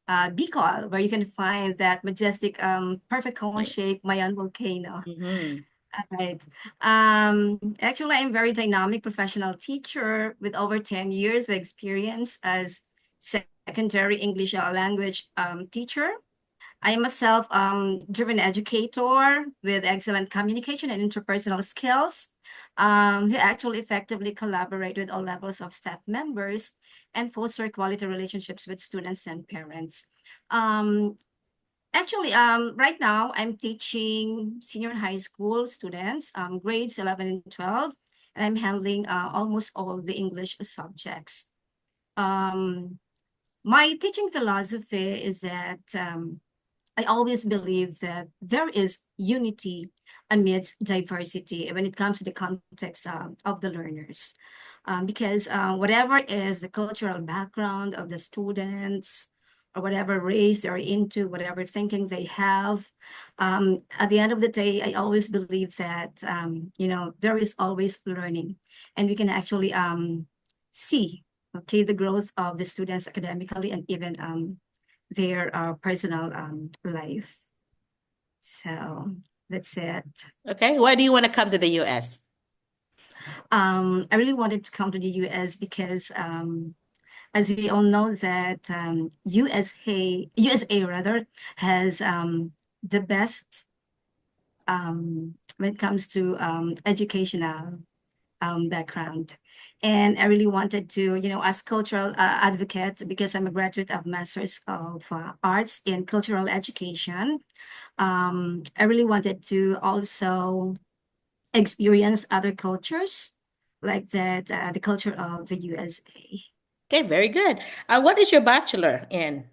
Bicol, where you can find that majestic, perfect cone-shaped Mayan volcano. Mm-hmm. All right. Actually, I'm very dynamic professional teacher with over 10 years of experience as secondary English language teacher. I am a self-driven educator with excellent communication and interpersonal skills, who actually effectively collaborate with all levels of staff members and foster quality relationships with students and parents. Um, right now I'm teaching senior high school students, grades 11 and 12, and I'm handling almost all the English subjects. Um, my teaching philosophy is that I always believe that there is unity amidst diversity when it comes to the context of the learners. Because whatever is the cultural background of the students, or whatever race they're into, whatever thinking they have, at the end of the day, I always believe that, there is always learning. And we can actually see, okay, the growth of the students academically and even their personal life. So that's it. Okay. Why do you want to come to the US? I really wanted to come to the US because, as we all know, that USA rather has the best when it comes to educational background. And I really wanted to, as cultural advocate, because I'm a graduate of Masters of Arts in Cultural Education, I really wanted to also experience other cultures like that, the culture of the USA. Okay, very good. What is your bachelor in?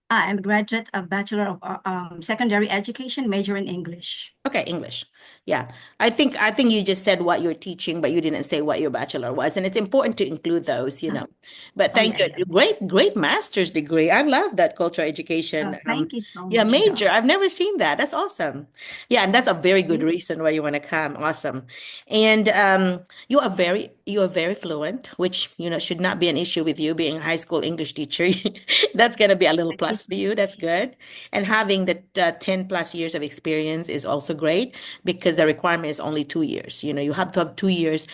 I'm a graduate of Bachelor of Secondary Education, major in English. Okay, English. Yeah. I think you just said what you're teaching, but you didn't say what your bachelor was. And it's important to include those. But Oh, thank yeah, you. yeah. Great master's degree. I love that cultural education. Thank you so Yeah, much, major. Dom. I've never seen that. That's awesome. Yeah, and that's a very good Mhm. reason why you want to come. Awesome. And you are very fluent, which should not be an issue with you being a high school English teacher. That's gonna be a little Thank you plus so for you. That's much. good. And having the 10 plus years of experience is also great because the requirement is only 2 years. You have to have 2 years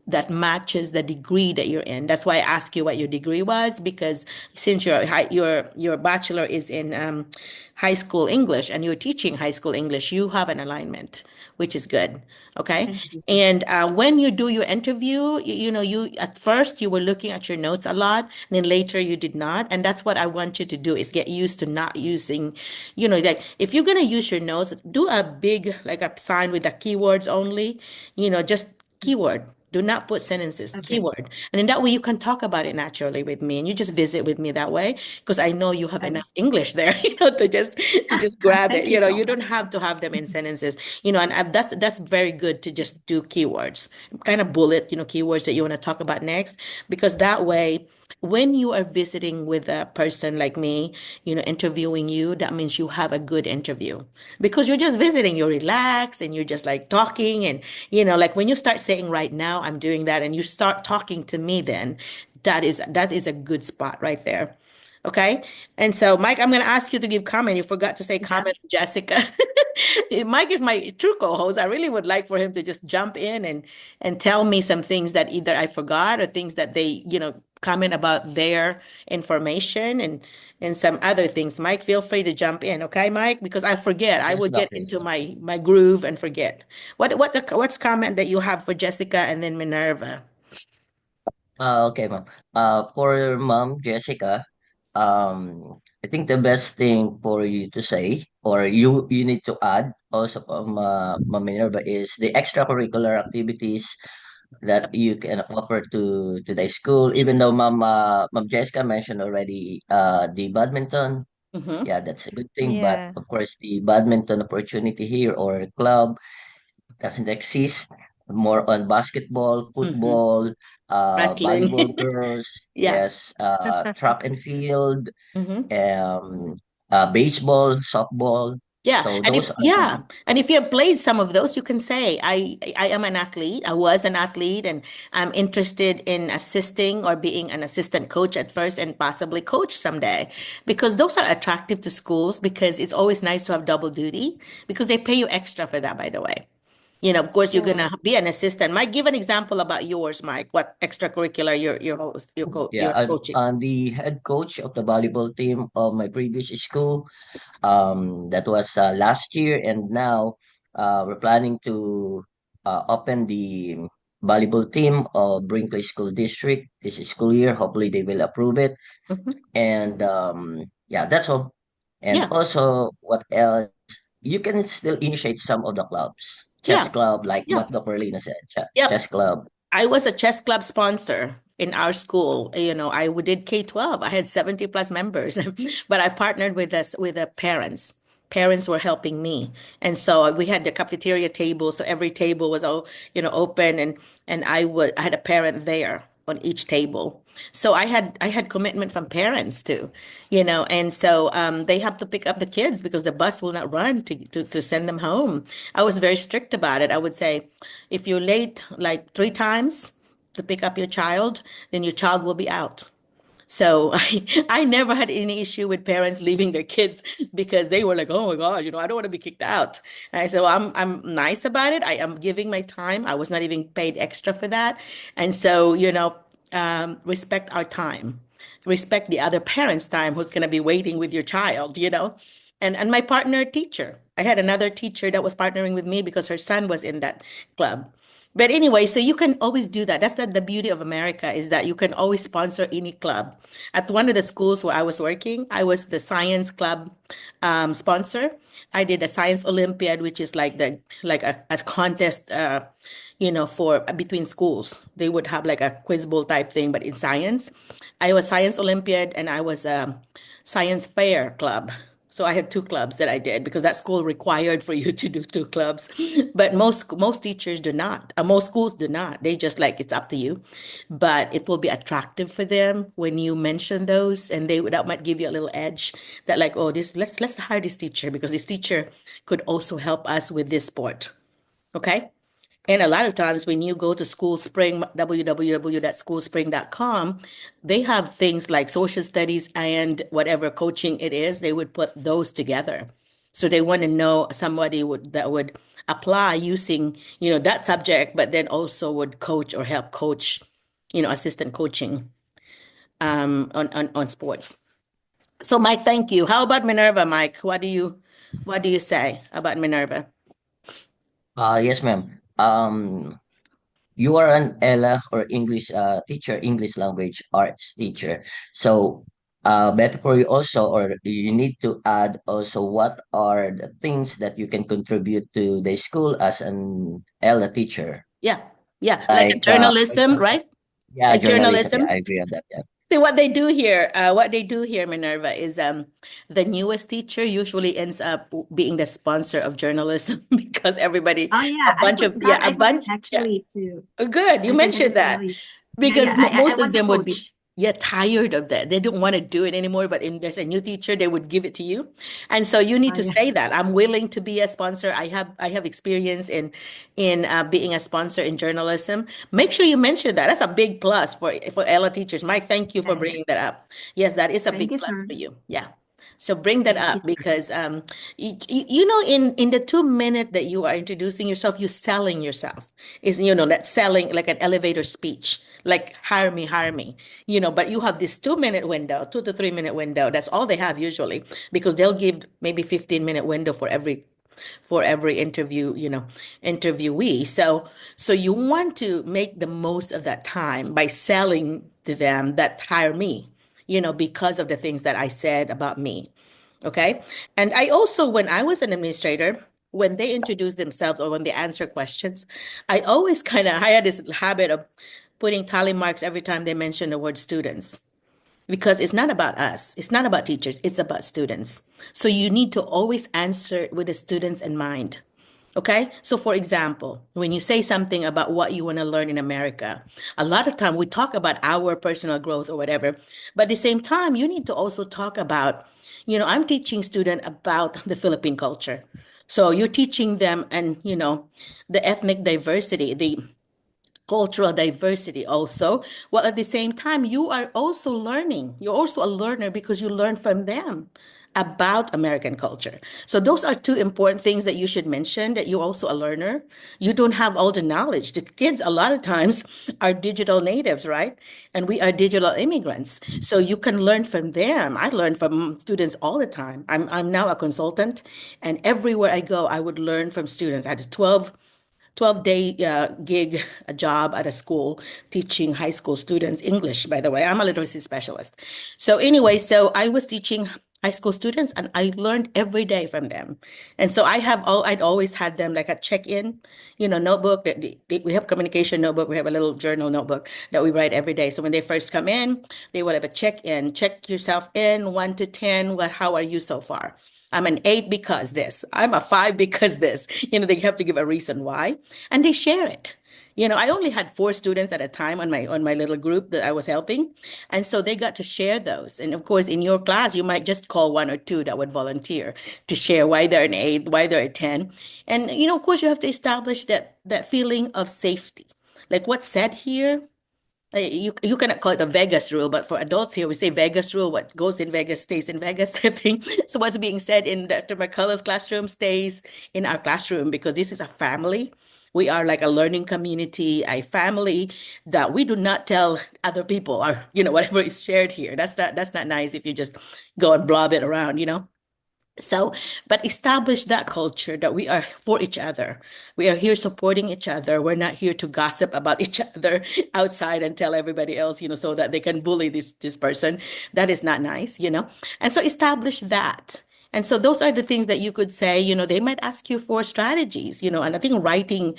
that matches the degree that you're in. That's why I asked you what your degree was, because since your bachelor is in high school English and you're teaching high school English, you have an alignment, which is good. Okay. Thank you. And when you do your interview, you at first you were looking at your notes a lot, and then later you did not. And that's what I want you to do is get used to not using, like if you're gonna use your notes, do a big like a sign with the keywords only, just keyword. Do not put sentences, Okay. keyword. And in that way, you can talk about it naturally with me and you just visit with me that way because I know you have Okay. enough English there, to just grab it. Thank you so You don't much. have to have them in sentences, and that's very good to just do keywords, kind of bullet, keywords that you want to talk about next, because that way when you are visiting with a person like me, interviewing you, that means you have a good interview because you're just visiting, you're relaxed and you're just like talking. And, like when you start saying right now, I'm doing that, and you start talking to me, then that is a good spot right there. Okay. And so, Mike, I'm going to ask you to give comment. You forgot to say Yeah. comment, Jessica. Mike is my true co-host. I really would like for him to just jump in and tell me some things that either I forgot or things that they, comment about their information and some other things. Mike, feel free to jump in, okay, Mike? Because I forget. I Yes, would get doctor. into my groove and forget. What's comment that you have for Jessica and then Minerva? Okay, ma'am. For Mom Jessica, I think the best thing for you to say, or you need to add also, Ma'am Minerva, is the extracurricular activities that you can offer to the school. Even though Ma'am Jessica mentioned already the badminton, Mm-hmm. yeah, that's a good thing. But Yeah. of course, the badminton opportunity here or club doesn't exist. More on basketball, Mm-hmm. football, volleyball Wrestling. girls, Yeah. yes, track and field, Mm-hmm. um, baseball, softball. Yeah, So and those if are yeah, the and if you have played some of those, you can say I am an athlete. I was an athlete, and I'm interested in assisting or being an assistant coach at first, and possibly coach someday, because those are attractive to schools because it's always nice to have double duty because they pay you extra for that. By the way, of course, you're Yes. gonna be an assistant. Mike, give an example about yours, Mike. What extracurricular yeah. you're coaching? I'm the head coach of the volleyball team of my previous school. That was last year, and now we're planning to open the volleyball team of Brinkley School District this school year. Hopefully, they will approve it. Mhm. And yeah, that's all. And Yeah, also, what else? You can still initiate some of the clubs, chess yeah, club, like yeah, what Dr. Lena said, yep. chess club. I was a chess club sponsor in our school. I did K-12. I had 70 plus members, but I partnered with the parents. Parents were helping me. And so we had the cafeteria table. So every table was all, open, and I had a parent there on each table. So I had commitment from parents too, and so they have to pick up the kids because the bus will not run to send them home. I was very strict about it. I would say, if you're late like 3 times to pick up your child, then your child will be out. So I never had any issue with parents leaving their kids because they were like, oh my God, I don't want to be kicked out. And I said, well, I'm nice about it. I am giving my time. I was not even paid extra for that. And so, respect our time. Respect the other parent's time who's going to be waiting with your child. and my partner teacher. I had another teacher that was partnering with me because her son was in that club. But anyway, so you can always do that. That's the beauty of America, is that you can always sponsor any club. At one of the schools where I was working, I was the science club sponsor. I did a science Olympiad, which is like a contest, for between schools. They would have like a quiz bowl type thing, but in science. I was science Olympiad and I was science fair club. So I had two clubs that I did because that school required for you to do two clubs. But most teachers do not. Most schools do not. They just like it's up to you. But it will be attractive for them when you mention those, and that might give you a little edge that like, oh, this let's hire this teacher because this teacher could also help us with this sport. Okay? And a lot of times when you go to School Spring, www.schoolspring.com, they have things like social studies and whatever coaching it is, they would put those together. So they want to know somebody that would apply using, that subject, but then also would coach or help coach, assistant coaching on sports. So Mike, thank you. How about Minerva, Mike? What do you say about Minerva? Yes, ma'am. You are an ELA or English teacher, English language arts teacher. So, better for you also, or you need to add also what are the things that you can contribute to the school as an ELA teacher. Yeah, yeah, like a Like, for journalism, example, right? yeah, Like journalism. Yeah, journalism. I agree on that. Yeah. See what they do here, Minerva, is the newest teacher usually ends up being the sponsor of journalism because everybody Oh a yeah, bunch of I a forgot bunch, yeah. actually to Oh, good, you I forgot to mentioned tell that you. Yeah, because yeah, I most of was a them would be, coach. yeah, tired of that. They don't want to do it anymore, but if there's a new teacher, they would give it to you. And so you need Oh to yeah. say that I'm willing to be a sponsor. I have experience in being a sponsor in journalism. Make sure you mention that. That's a big plus for Ella teachers. Mike, thank you for Yeah. bringing that up. Yes, that is a Thank big you, plus sir. for you. Yeah. So bring that Thank you, up sir. because in the 2 minute that you are introducing yourself, you're selling yourself. Is that selling like an elevator speech, like hire me. But you have this 2 minute window, 2 to 3 minute window. That's all they have usually because they'll give maybe 15-minute window for every interviewee. So you want to make the most of that time by selling to them that hire me, because of the things that I said about me. Okay. And I also, when I was an administrator, when they introduce themselves or when they answer questions, I had this habit of putting tally marks every time they mention the word students because it's not about us. It's not about teachers. It's about students. So you need to always answer with the students in mind. Okay. So for example, when you say something about what you want to learn in America, a lot of time we talk about our personal growth or whatever, but at the same time, you need to also talk about, I'm teaching student about the Philippine culture. So you're teaching them and, the ethnic diversity, the cultural diversity also, while at the same time you are also learning, you're also a learner because you learn from them about American culture. So those are two important things that you should mention, that you're also a learner. You don't have all the knowledge. The kids a lot of times are digital natives, right? And we are digital immigrants, so you can learn from them. I learn from students all the time. I'm now a consultant, and everywhere I go I would learn from students. I had 12-day gig, a job at a school teaching high school students English, by the way. I'm a literacy specialist. So anyway, so I was teaching high school students and I learned every day from them. And so I'd always had them like a check-in, notebook that we have communication notebook. We have a little journal notebook that we write every day. So when they first come in, they would have a check-in, check yourself in 1 to 10. How are you so far? I'm an 8 because this. I'm a 5 because this. They have to give a reason why, and they share it. I only had 4 students at a time on my little group that I was helping, and so they got to share those. And of course, in your class, you might just call 1 or 2 that would volunteer to share why they're an 8, why they're a 10, and of course, you have to establish that feeling of safety. Like what's said here, you cannot call it the Vegas rule, but for adults here, we say Vegas rule. What goes in Vegas stays in Vegas type thing. So what's being said in Dr. McCullough's classroom stays in our classroom because this is a family. We are like a learning community, a family that we do not tell other people or, whatever is shared here. That's not nice if you just go and blob it around. So, but establish that culture that we are for each other. We are here supporting each other. We're not here to gossip about each other outside and tell everybody else, so that they can bully this person. That is not nice. And so establish that. And so those are the things that you could say, they might ask you for strategies, and I think writing,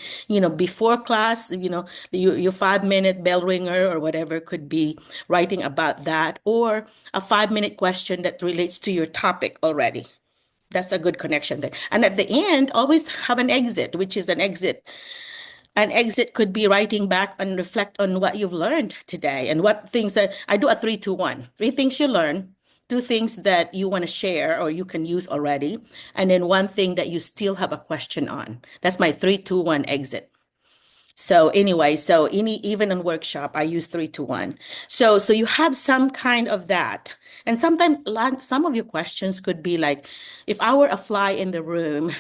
before class, your 5 minute bell ringer or whatever could be writing about that, or a 5 minute question that relates to your topic already. That's a good connection there. And at the end, always have an exit, which is an exit. An exit could be writing back and reflect on what you've learned today and what things that I do a 3-2-1. 3 things you learn, 2 things that you want to share or you can use already, and then 1 thing that you still have a question on. That's my 3-2-1 exit. So anyway, even in workshop, I use 3-2-1. So you have some kind of that. And sometimes some of your questions could be like, if I were a fly in the room,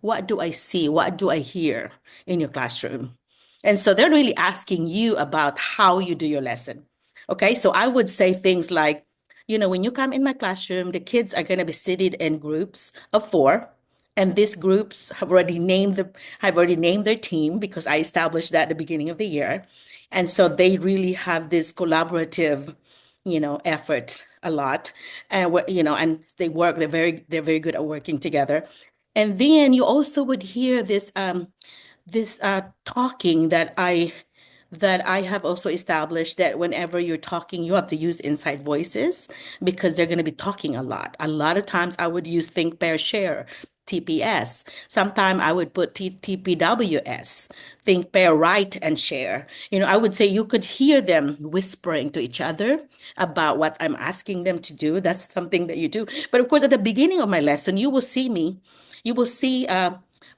what do I see? What do I hear in your classroom? And so they're really asking you about how you do your lesson. Okay, so I would say things like, when you come in my classroom, the kids are going to be seated in groups of 4. And these groups have already named their team because I established that at the beginning of the year. And so they really have this collaborative, effort a lot. And they're very good at working together. And then you also would hear this talking that I have also established, that whenever you're talking, you have to use inside voices because they're going to be talking a lot. A lot of times I would use think, pair, share, TPS. Sometimes I would put TPWS, think, pair, write, and share. I would say you could hear them whispering to each other about what I'm asking them to do. That's something that you do. But of course, at the beginning of my lesson, you will see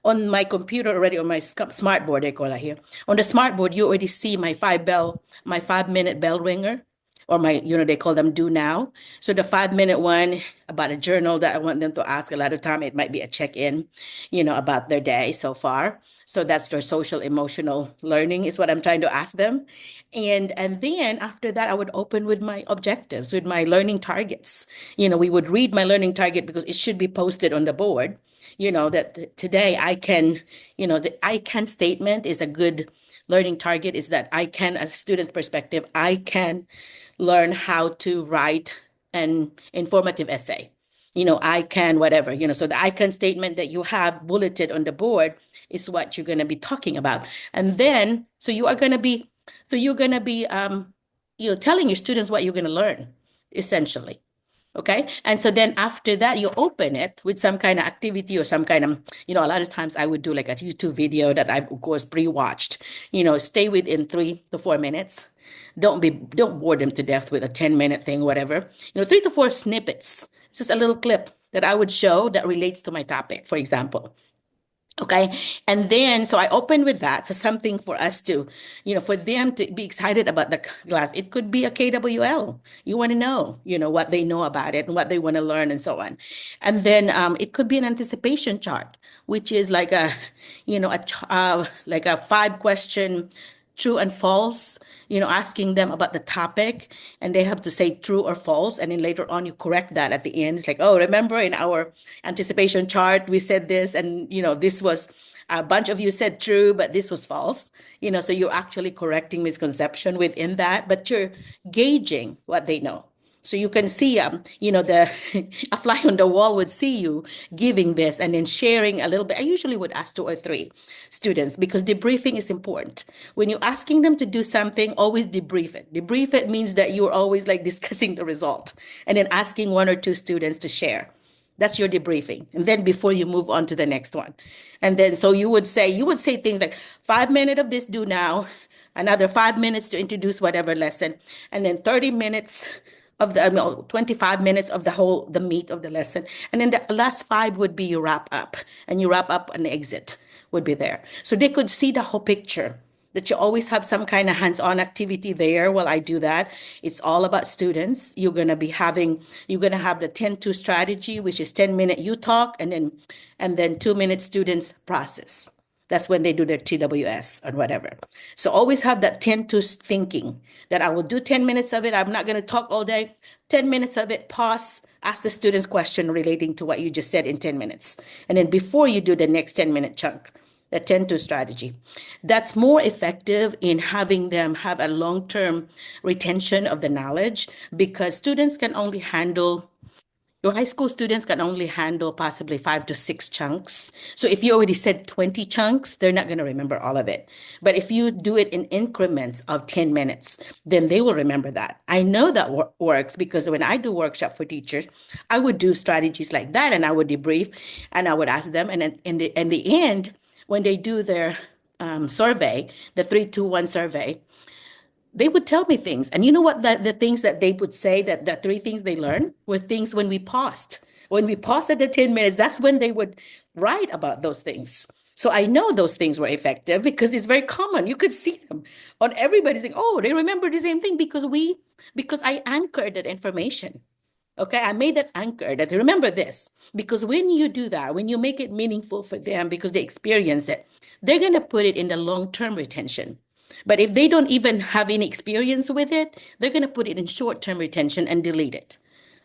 on my computer already, on my smart board, they call it here. On the smart board, you already see my 5-minute bell ringer, or they call them do now. So the 5-minute one about a journal that I want them to ask. A lot of time it might be a check-in, about their day so far. So that's their social emotional learning is what I'm trying to ask them. And then after that, I would open with my objectives, with my learning targets. We would read my learning target because it should be posted on the board. That today I can, the I can statement is a good learning target, is that I can, as a student's perspective, I can learn how to write an informative essay. I can, whatever, so the I can statement that you have bulleted on the board is what you're going to be talking about. And then, you're going to be telling your students what you're going to learn, essentially. Okay. And so then after that, you open it with some kind of activity or some kind of, a lot of times I would do like a YouTube video that I've, of course, pre-watched, stay within 3 to 4 minutes. Don't bore them to death with a 10-minute thing, whatever. 3 to 4 snippets. It's just a little clip that I would show that relates to my topic, for example. Okay. And then, so I open with that. So something for us to, for them to be excited about the class. It could be a KWL. You want to know, what they know about it and what they want to learn and so on. And then it could be an anticipation chart, which is like like a 5-question true and false, asking them about the topic, and they have to say true or false. And then later on, you correct that at the end. It's like, oh, remember in our anticipation chart, we said this, and, this was a bunch of you said true, but this was false. So you're actually correcting misconception within that, but you're gauging what they know. So you can see, a fly on the wall would see you giving this and then sharing a little bit. I usually would ask 2 or 3 students because debriefing is important. When you're asking them to do something, always debrief it. Debrief it means that you're always like discussing the result and then asking 1 or 2 students to share. That's your debriefing. And then before you move on to the next one. And then, so you would say things like 5 minutes of this do now, another 5 minutes to introduce whatever lesson, and then 30 minutes of 25 minutes of the meat of the lesson. And then the last 5 would be your wrap up, and you wrap up and exit would be there. So they could see the whole picture, that you always have some kind of hands-on activity there while I do that. It's all about students. You're going to have the 10-2 strategy, which is 10-minute you talk, and then 2-minute students process. That's when they do their TWS or whatever. So always have that 10-2 thinking that I will do 10 minutes of it. I'm not going to talk all day. 10 minutes of it, pause, ask the students question relating to what you just said in 10 minutes. And then before you do the next 10-minute chunk, the 10-2 strategy. That's more effective in having them have a long-term retention of the knowledge, because students can only handle your high school students can only handle possibly 5 to 6 chunks. So if you already said 20 chunks, they're not going to remember all of it. But if you do it in increments of 10 minutes, then they will remember that. I know that works, because when I do workshop for teachers, I would do strategies like that, and I would debrief and I would ask them. And in the end, when they do their survey, the 3-2-1 survey, they would tell me things. And you know what, the things that they would say, that the 3 things they learned were things when we paused. When we paused at the 10 minutes, that's when they would write about those things. So I know those things were effective, because it's very common. You could see them on everybody saying, oh, they remember the same thing, because I anchored that information. Okay, I made that anchor that remember this, because when you do that, when you make it meaningful for them because they experience it, they're going to put it in the long-term retention. But if they don't even have any experience with it, they're going to put it in short-term retention and delete it.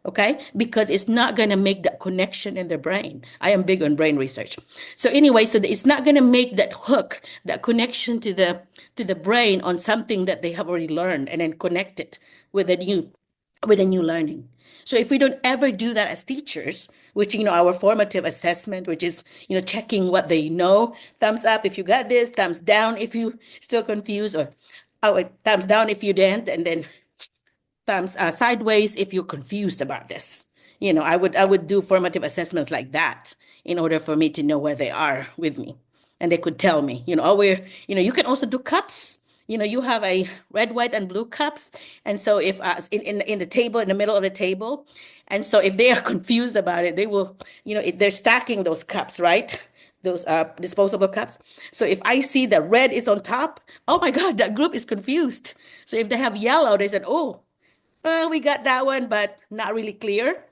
Okay, because it's not going to make that connection in their brain. I am big on brain research. So anyway, so it's not going to make that hook, that connection to the brain on something that they have already learned, and then connect it with a new learning. So if we don't ever do that as teachers, which, our formative assessment, which is, checking what they know, thumbs up if you got this, thumbs down if you still confused, or thumbs down if you didn't, and then thumbs sideways if you're confused about this. I would do formative assessments like that in order for me to know where they are with me. And they could tell me, you can also do cups. You have a red, white, and blue cups. And so if in the table, in the middle of the table, and so if they are confused about it, they will, they're stacking those cups, right? Those disposable cups. So if I see the red is on top, oh my God, that group is confused. So if they have yellow, they said, oh, well, we got that one, but not really clear,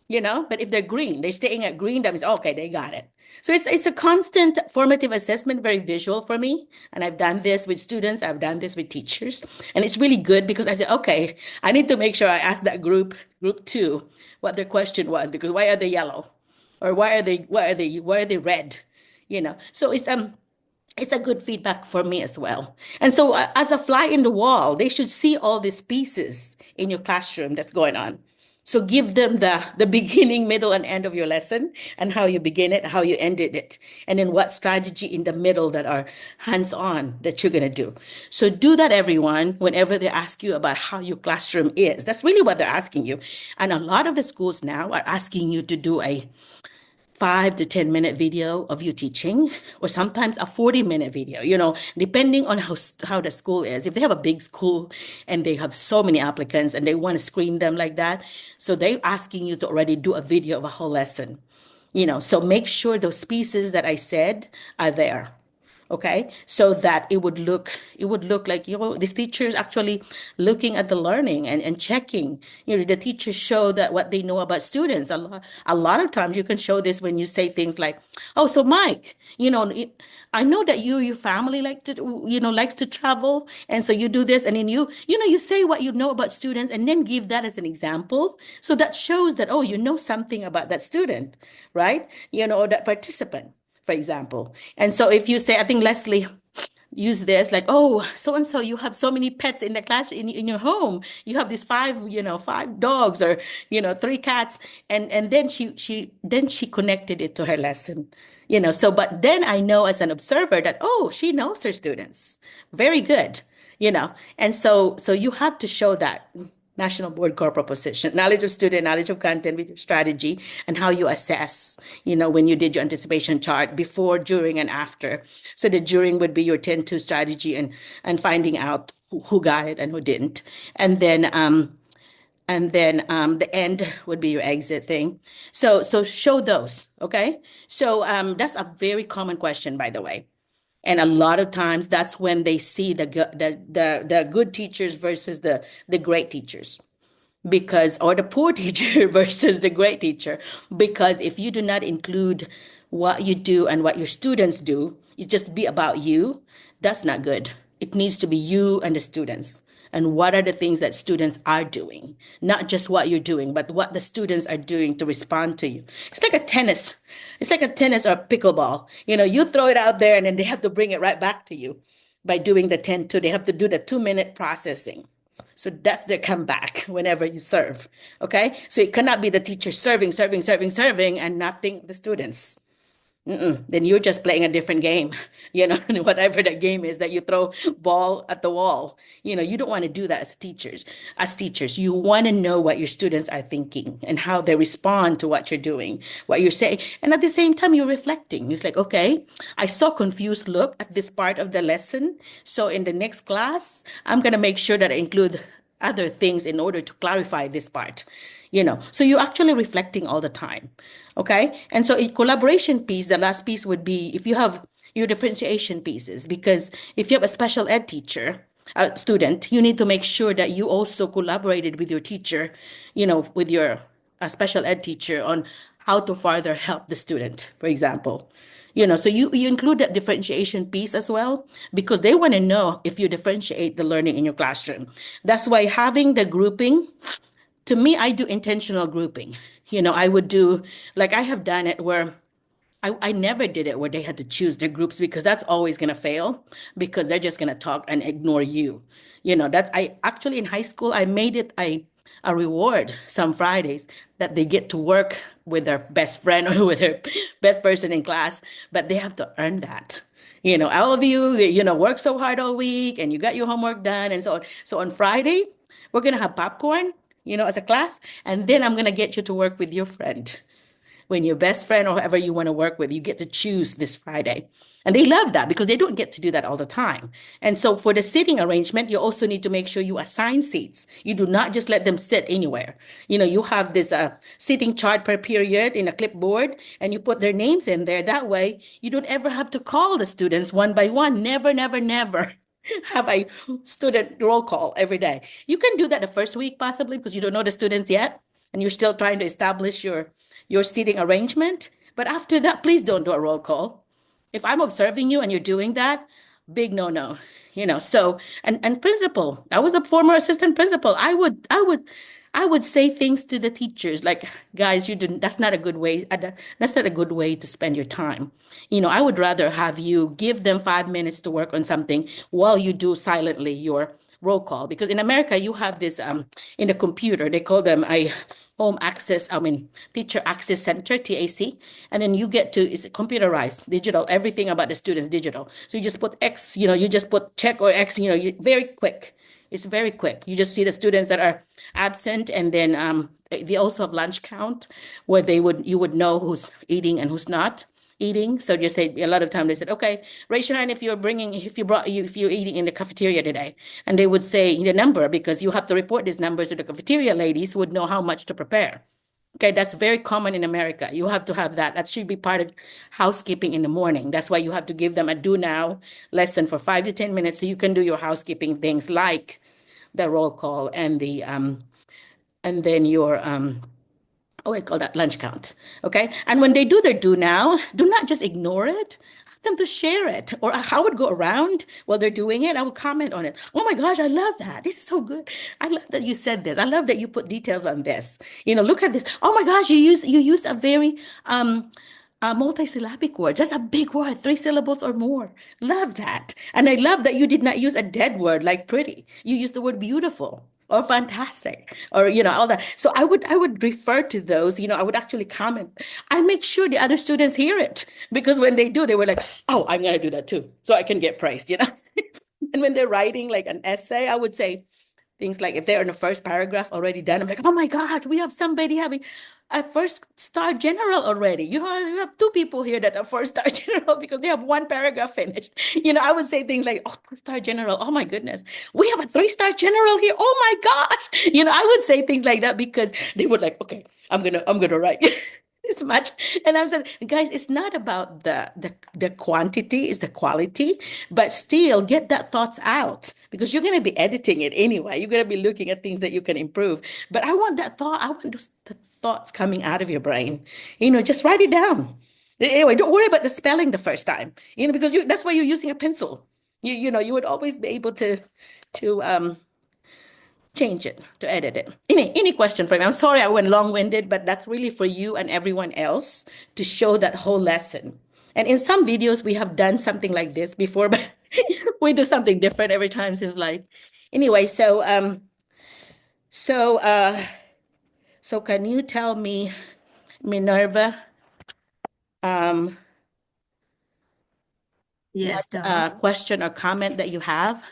But if they're green, they're staying at green, that means, okay, they got it. So it's a constant formative assessment, very visual for me. And I've done this with students, I've done this with teachers. And it's really good, because I said, okay, I need to make sure I ask that group 2, what their question was, because why are they yellow? Or why are they red? So it's a good feedback for me as well. And so as a fly in the wall, they should see all these pieces in your classroom that's going on. So give them the beginning, middle, and end of your lesson, and how you begin it, how you ended it, and then what strategy in the middle that are hands-on that you're going to do. So do that, everyone, whenever they ask you about how your classroom is. That's really what they're asking you. And a lot of the schools now are asking you to do a 5 to 10 minute video of you teaching, or sometimes a 40-minute video, depending on how the school is. If they have a big school and they have so many applicants and they want to screen them like that, so they're asking you to already do a video of a whole lesson. So make sure those pieces that I said are there. Okay, so that it would look like, this teacher is actually looking at the learning and checking. The teachers show that what they know about students. A lot of times you can show this when you say things like, oh, so Mike, I know that your family likes to travel, and so you do this, and then you say what you know about students, and then give that as an example. So that shows that, oh, you know something about that student, right? Or that participant, for example. And so if you say, I think Leslie use this, like, oh, so and so, you have so many pets in the class, in your home, you have these 5 dogs, or 3 cats, and then she connected it to her lesson. So, but then I know as an observer that, oh, she knows her students very good. And so you have to show that National Board core proposition, knowledge of student, knowledge of content with your strategy, and how you assess, when you did your anticipation chart before, during, and after. So the during would be your 10-2 strategy, and finding out who got it and who didn't. And then the end would be your exit thing. So show those, okay? So that's a very common question, by the way. And a lot of times that's when they see the good teachers versus the great teachers, or the poor teacher versus the great teacher. Because if you do not include what you do and what your students do, it just be about you, that's not good. It needs to be you and the students. and what are the things that students are doing, not just what you're doing, but what the students are doing to respond to you. It's like a tennis. It's like a tennis or pickleball. You throw it out there and then they have to bring it right back to you by doing the 10-2. They have to do the 2-minute processing. So that's their comeback whenever you serve. Okay. So it cannot be the teacher serving, serving, serving, serving, and not think the students. Then you're just playing a different game, whatever that game is that you throw ball at the wall. You don't want to do that as teachers. As teachers, you want to know what your students are thinking and how they respond to what you're doing, what you're saying. And at the same time, you're reflecting. It's like, okay, I saw confused look at this part of the lesson. So in the next class, I'm going to make sure that I include other things in order to clarify this part. So you're actually reflecting all the time. Okay. And so in collaboration piece, the last piece would be if you have your differentiation pieces, because if you have a special ed teacher, a student, you need to make sure that you also collaborated with your teacher, with your special ed teacher on how to further help the student, for example. So you include that differentiation piece as well, because they want to know if you differentiate the learning in your classroom. That's why having the grouping, to me, I do intentional grouping. I would do, like I have done it where I never did it where they had to choose their groups, because that's always going to fail, because they're just going to talk and ignore you. That's, I actually in high school, I made it a reward some Fridays that they get to work with their best friend or with their best person in class, but they have to earn that. All of you, work so hard all week and you got your homework done and so on. So on Friday, we're going to have popcorn, as a class, and then I'm going to get you to work with your friend. When your best friend or whoever you want to work with, you get to choose this Friday. And they love that because they don't get to do that all the time. And so for the seating arrangement, you also need to make sure you assign seats. You do not just let them sit anywhere. You have this seating chart per period in a clipboard, and you put their names in there. That way, you don't ever have to call the students one by one. Never, never, never have a student roll call every day. You can do that the first week possibly because you don't know the students yet, and you're still trying to establish your seating arrangement. But after that, please don't do a roll call. If I'm observing you and you're doing that, big no. So and principal, I was a former assistant principal. I would say things to the teachers like, guys, that's not a good way. That's not a good way to spend your time. I would rather have you give them 5 minutes to work on something while you do silently your roll call, because in America you have this in the computer, they call them a teacher access center, TAC, and then you get to, it's computerized, digital, everything about the students digital. So you just put X, you just put check or X, very quick. It's very quick. You just see the students that are absent, and then they also have lunch count where you would know who's eating and who's not eating. So you say a lot of time they said, okay, raise your hand if you're eating in the cafeteria today. And they would say the number, because you have to report these numbers so the cafeteria ladies would know how much to prepare. Okay, that's very common in America. You have to have that. That should be part of housekeeping in the morning. That's why you have to give them a do now lesson for 5 to 10 minutes so you can do your housekeeping things like the roll call and then your I call that lunch count. Okay. And when they do their do now, do not just ignore it. Ask them to share it. Or I would go around while they're doing it. I would comment on it. Oh my gosh, I love that. This is so good. I love that you said this. I love that you put details on this. Look at this. Oh my gosh, you use a very multisyllabic word, just a big word, 3 syllables or more. Love that. And I love that you did not use a dead word like pretty. You used the word beautiful or fantastic or all that. So I would refer to those. I would actually comment. I make sure the other students hear it, because when they do, they were like, oh, I'm gonna do that too, so I can get praised. And when they're writing like an essay, I would say things like, if they're in the first paragraph already done, I'm like, oh my God, we have somebody having a first star general already. You have 2 people here that are first star general because they have 1 paragraph finished. I would say things like, oh, 2-star general. Oh my goodness. We have a 3-star general here. Oh my gosh. I would say things like that because they would like, okay, I'm gonna write this much. And I'm saying, guys, it's not about the quantity, it's the quality, but still get that thoughts out, because you're going to be editing it anyway. You're going to be looking at things that you can improve. But I want the thoughts coming out of your brain. Just write it down. Anyway, don't worry about the spelling the first time, because that's why you're using a pencil. You would always be able to change it, to edit it. Any question for me? I'm sorry I went long-winded, but that's really for you and everyone else to show that whole lesson. And in some videos, we have done something like this before, but we do something different every time. Seems like. Anyway, so so can you tell me, Minerva, um, Yes, what Doc. question or comment that you have?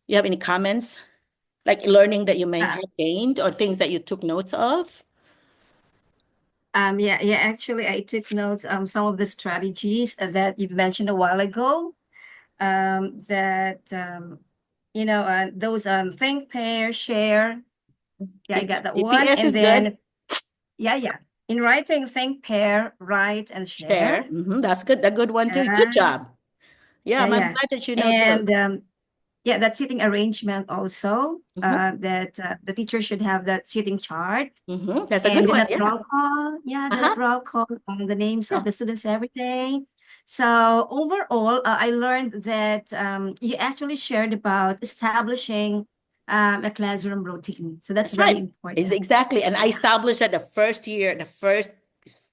You have any comments, like learning that you may Uh, have gained or things that you took notes of? yeah, actually, I took notes some of the strategies that you've mentioned a while ago. That those think, pair, share. Yeah, I got that one. EPS And is good. then yeah. In writing, think, pair, write, and share. Share. That's good. A good one too. Good Uh, job. Yeah, yeah, I'm yeah. glad that you know those. And yeah, that seating arrangement also. That the teacher should have that seating chart. That's a good And one. do not Yeah. roll call. Yeah, do Uh-huh. not roll call on the names Yeah. of the students every day. So overall, I learned that you actually shared about establishing a classroom routine. So that's That's very right. Is important. exactly. And I Yeah. established that the first year, the first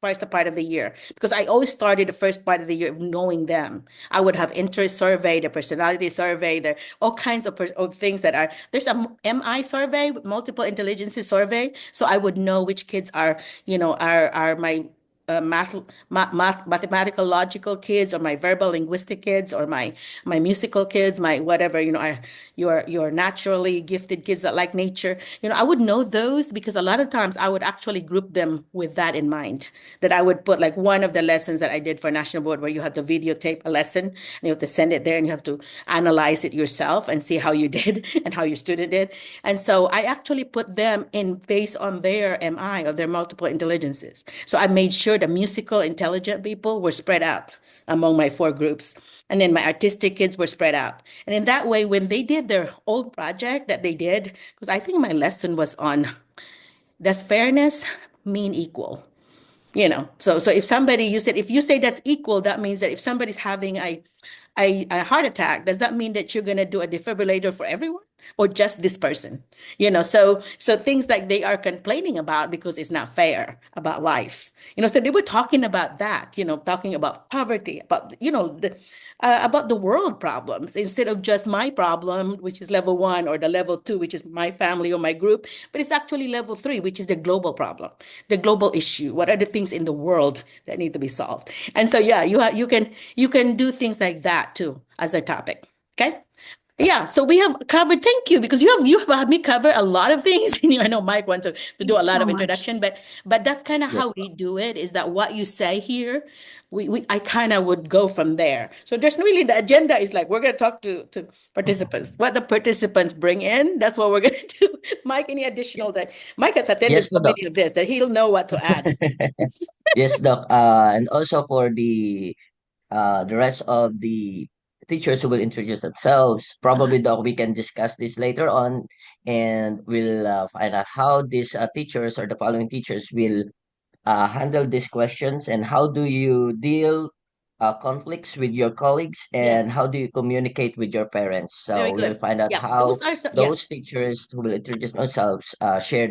part of the year, because I always started the first part of the year of knowing them. I would have interest survey, the personality survey, the all kinds of things that are there's a MI survey, multiple intelligences survey. So I would know which kids are, are my mathematical logical kids, or my verbal linguistic kids, or my musical kids, my whatever, your naturally gifted kids that like nature. I would know those because a lot of times I would actually group them with that in mind, that I would put like one of the lessons that I did for national board, where you have to videotape a lesson and you have to send it there and you have to analyze it yourself and see how you did and how your student did. And so I actually put them in based on their MI, or their multiple intelligences. So I made sure the musical intelligent people were spread out among my four groups. And then my artistic kids were spread out. And in that way, when they did their own project that they did, because I think my lesson was on, does fairness mean equal? So if somebody, you said, if you say that's equal, that means that if somebody's having a heart attack, does that mean that you're going to do a defibrillator for everyone, or just this person? So things like they are complaining about because it's not fair about life. So they were talking about that, talking about poverty, about the world problems, instead of just my problem, which is level 1, or the level 2, which is my family or my group, but it's actually level 3, which is the global problem, the global issue. What are the things in the world that need to be solved? And so, yeah, you can do things like that too as a topic. Okay. Yeah, so we have covered. Thank you, because you have had me cover a lot of things. I know Mike wants to Thank do you a lot so of much. introduction, but that's kind of Yes, how we do it. Is that what you say here? I kind of would go from there. So there's really, the agenda is like we're going to talk to participants. What the participants bring in, that's what we're going to do. Mike, any additional that Mike has attended yes, so Doc. many of this that he'll know what to add. Yes, Doc. And also for the rest of the teachers who will introduce themselves. Probably, Doc, we can discuss this later on, and we'll find out how these teachers or the following teachers will handle these questions, and how do you deal conflicts with your colleagues, and Yes, how do you communicate with your parents. very So we will good. find out Yeah, how those are yeah. those teachers who will introduce themselves share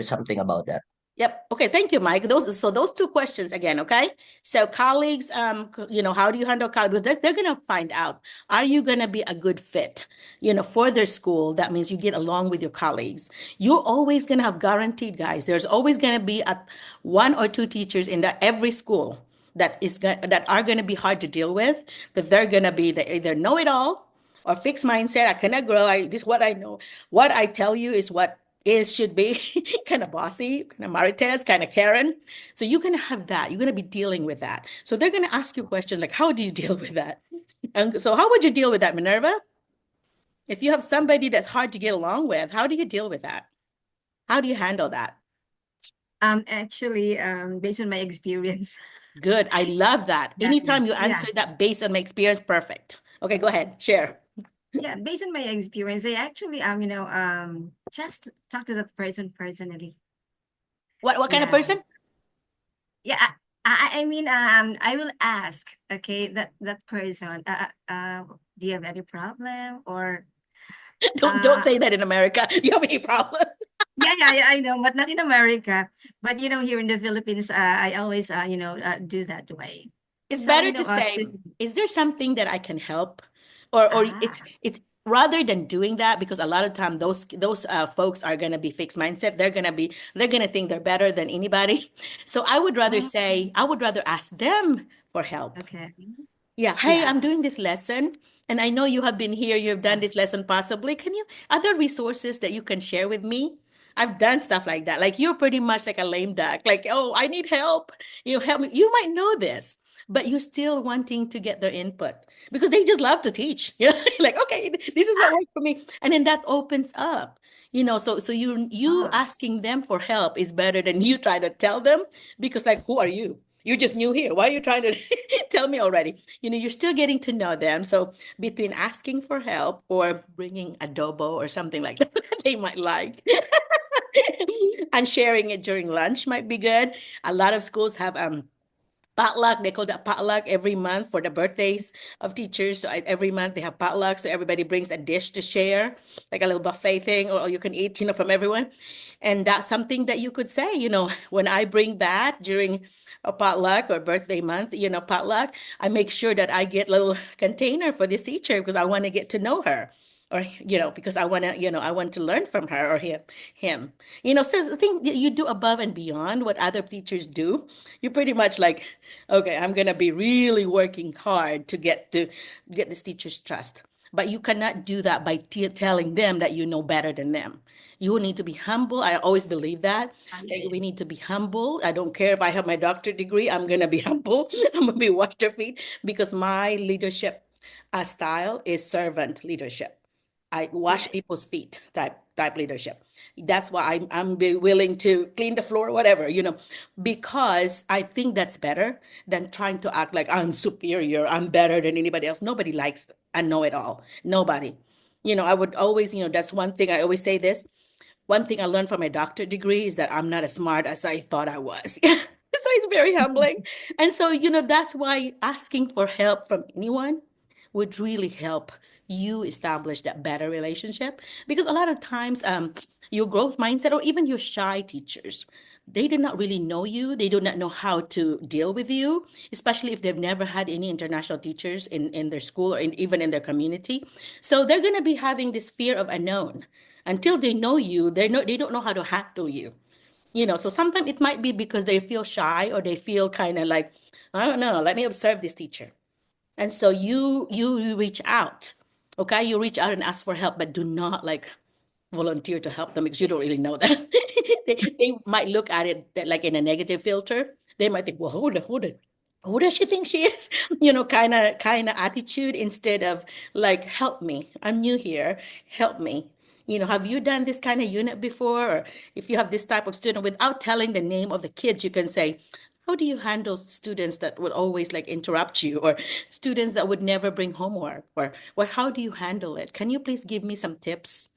something about that. Yep. Okay. Thank you, Mike. Those two questions again. Okay. So colleagues, how do you handle colleagues? Because they're going to find out, are you going to be a good fit, for their school? That means you get along with your colleagues. You're always going to have guaranteed, guys. There's always going to be one or two teachers in every school that are going to be hard to deal with. That they're going to be the either know it all or fixed mindset. I cannot grow. This what I know. What I tell you is what is should be kind of bossy, kind of Marites, kind of Karen. So you're gonna have that. You're gonna be dealing with that. So they're gonna ask you questions like, how do you deal with that? And so how would you deal with that, Minerva? If you have somebody that's hard to get along with, how do you deal with that? How do you handle that? Actually, based on my experience, Good. I love that. Anytime you yeah, answer that based on my experience, perfect. Okay, go ahead. Share. yeah, based on my experience, I actually just talk to that person personally. What kind of Yeah, person? yeah. I mean, I will ask, okay, that person, do you have any problem, or Don't say that in America. You have any problem? Yeah, I know, but not in America. But here in the Philippines, I always do that way. It's So better to say, is there something that I can help? Or ah it's rather than doing that, because a lot of time those folks are gonna be fixed mindset. They're gonna think they're better than anybody. So I would rather mm, say, I would rather ask them for help. okay, Yeah, hey, yeah, I'm doing this lesson, and I know you have been here, you've done yeah. this lesson possibly. Other resources that you can share with me? I've done stuff like that. Like you're pretty much like a lame duck. Like, oh, I need help. You help me. You might know this, but you're still wanting to get their input because they just love to teach. You know, like, okay, this is what worked for me. And then that opens up. So you Ah, asking them for help is better than you try to tell them because like, who are you? You're just new here. Why are you trying to tell me already? You're still getting to know them. So between asking for help or bringing adobo or something like that, they might like, and sharing it during lunch might be good. A lot of schools have potluck. They call that potluck every month for the birthdays of teachers. So every month they have potluck. So everybody brings a dish to share, like a little buffet thing, or you can eat, from everyone. And that's something that you could say, when I bring that during a potluck or birthday month, potluck, I make sure that I get a little container for this teacher because I want to get to know her. Or because I want to learn from her or him. So I think that you do above and beyond what other teachers do. You're pretty much like, okay, I'm gonna be really working hard to get this teacher's trust. But you cannot do that by telling them that you know better than them. You need to be humble. I always believe that. Like yeah, we need to be humble. I don't care if I have my doctorate degree. I'm gonna be humble. I'm gonna be wash their feet because my leadership style is servant leadership. I yeah, wash people's feet type leadership. That's why I'm be willing to clean the floor, whatever, because I think that's better than trying to act like I'm superior, I'm better than anybody else. Nobody likes a know-it-all. Nobody. I would always, that's one thing I always say this. One thing I learned from my doctorate degree is that I'm not as smart as I thought I was. So it's very humbling. And so, that's why asking for help from anyone would really help you establish that better relationship. Because a lot of times, your growth mindset or even your shy teachers, they did not really know you. They do not know how to deal with you, especially if they've never had any international teachers in their school or even in their community. So they're going to be having this fear of unknown. Until they know you, they don't know how to handle you. So sometimes it might be because they feel shy or they feel kind of like, I don't know, let me observe this teacher. And so you reach out. Okay, you reach out and ask for help, but do not like volunteer to help them because you don't really know them. They might look at it like in a negative filter. They might think, well, who does she think she is? Kind of attitude instead of like, help me. I'm new here. Help me. Have you done this kind of unit before? Or if you have this type of student, without telling the name of the kids, you can say, how do you handle students that would always like interrupt you or students that would never bring homework or how do you handle it? Can you please give me some tips?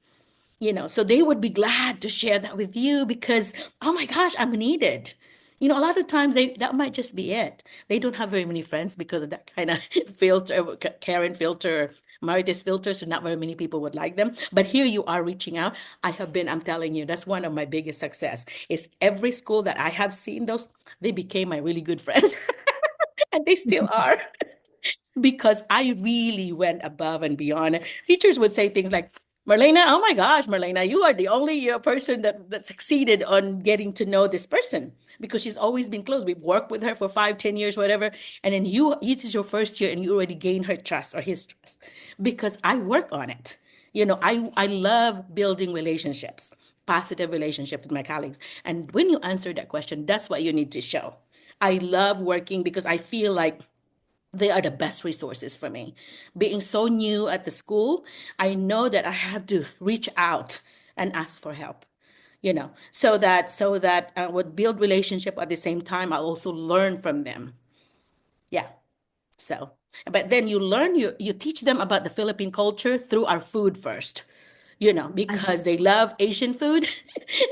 So they would be glad to share that with you because, oh my gosh, I'm needed. A lot of times that might just be it. They don't have very many friends because of that kind of filter, Karen filter, Maritis filter, so not very many people would like them. But here you are reaching out. I'm telling you, that's one of my biggest success is every school that I have seen they became my really good friends and they still are because I really went above and beyond. Teachers would say things like, Merlina, oh my gosh, Merlina, you are the only person that succeeded on getting to know this person because she's always been close. We've worked with her for 5, 10 years, whatever. And then this is your first year and you already gained her trust or his trust because I work on it. I love building relationships, positive relationships with my colleagues. And when you answer that question, that's what you need to show. I love working because I feel like they are the best resources for me. Being so new at the school, I know that I have to reach out and ask for help, so that I would build relationship at the same time. I'll also learn from them. Yeah. So, but then you teach them about the Philippine culture through our food first, okay, because they love Asian food.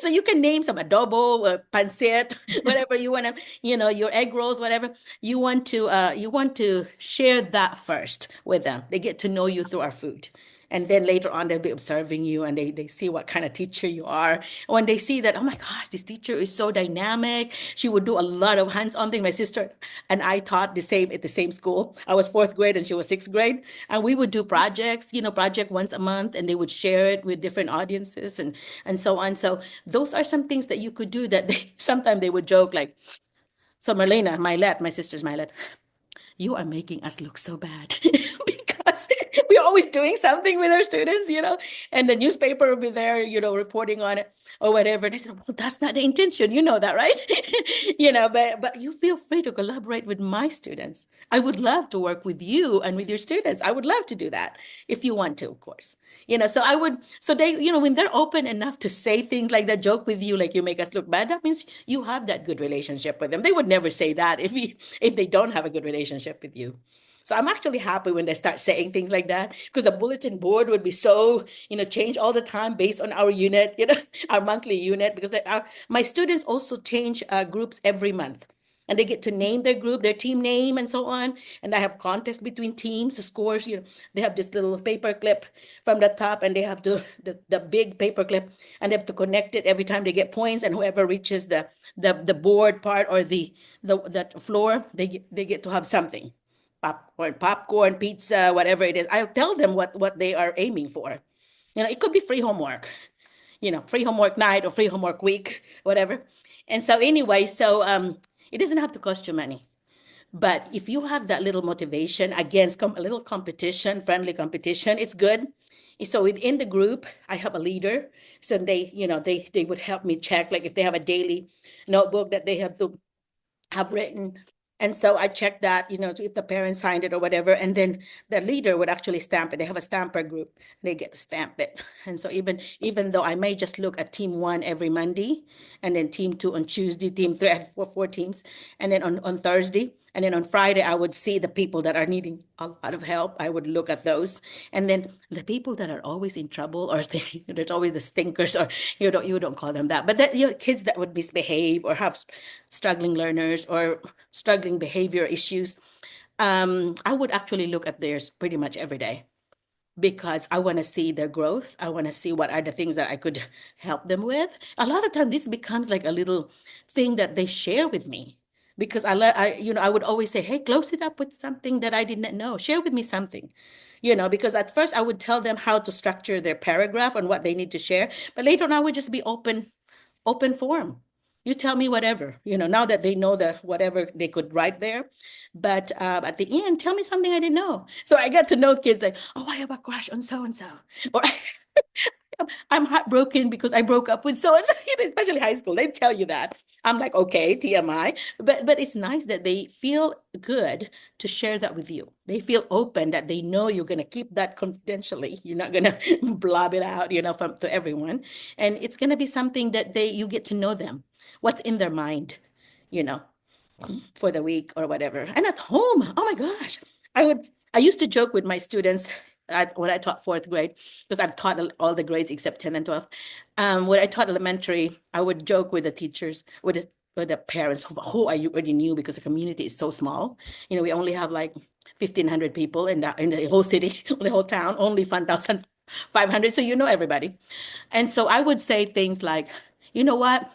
So you can name some adobo, pancit, whatever you want to, your egg rolls, whatever. You want to share that first with them. They get to know you through our food. And then later on, they'll be observing you and they see what kind of teacher you are. When they see that, oh my gosh, this teacher is so dynamic. She would do a lot of hands-on things. My sister and I taught the same at the same school. I was fourth grade and she was sixth grade. And we would do projects, project once a month, and they would share it with different audiences and so on. So those are some things that you could do that sometimes they would joke like, so Merlina, my sister's Milet, you are making us look so bad because we're always doing something with our students, and the newspaper will be there, reporting on it or whatever. And I said, well, that's not the intention. You know that, right? But you feel free to collaborate with my students. I would love to work with you and with your students. I would love to do that if you want to, of course. So they, when they're open enough to say things like that, joke with you, like you make us look bad, that means you have that good relationship with them. They would never say that if they don't have a good relationship with you. So I'm actually happy when they start saying things like that, because the bulletin board would be so, change all the time based on our unit, our monthly unit, because my students also change groups every month. And they get to name their group, their team name, and so on. And I have contests between teams, the scores. They have this little paper clip from the top, and they have the big paper clip, and they have to connect it every time they get points. And whoever reaches the board part or the floor, they get to have something, popcorn, pizza, whatever it is. I'll tell them what they are aiming for. It could be free homework, free homework night or free homework week, whatever. And so anyway, it doesn't have to cost you money. But if you have that little motivation against a little competition, friendly competition, it's good. So within the group, I have a leader. So they would help me check, like if they have a daily notebook that they have to have written. And so I checked that, if the parents signed it or whatever, and then the leader would actually stamp it. They have a stamper group, they get to stamp it. And so even though I may just look at team 1 every Monday, and then team 2 on Tuesday, team 3, I had four teams, and then on Thursday, and then on Friday, I would see the people that are needing a lot of help. I would look at those. And then the people that are always in trouble, or there's always the stinkers, or you don't call them that, but kids that would misbehave or have struggling learners or struggling behavior issues, I would actually look at theirs pretty much every day, because I want to see their growth. I want to see what are the things that I could help them with. A lot of times this becomes like a little thing that they share with me, because I would always say, hey, close it up with something that I didn't know. Share with me something, because at first I would tell them how to structure their paragraph and what they need to share. But later on, I would just be open form. You tell me whatever, now that they know the whatever they could write there. But at the end, tell me something I didn't know. So I got to know kids like, oh, I have a crush on so-and-so. Or I'm heartbroken because I broke up with so-and-so, especially high school. They tell you that. I'm like, okay, TMI. But it's nice that they feel good to share that with you. They feel open, that they know you're going to keep that confidentially. You're not going to blob it out, to everyone. And it's going to be something that you get to know them, what's in their mind, for the week or whatever. And at home, oh my gosh, I used to joke with my students when I taught fourth grade, because I've taught all the grades except 10 and 12. When I taught elementary, I would joke with the teachers, with the parents who I already knew, because the community is so small. We only have like 1,500 people in the whole city, the whole town, only 1,500. So everybody. And so I would say things like, you know what?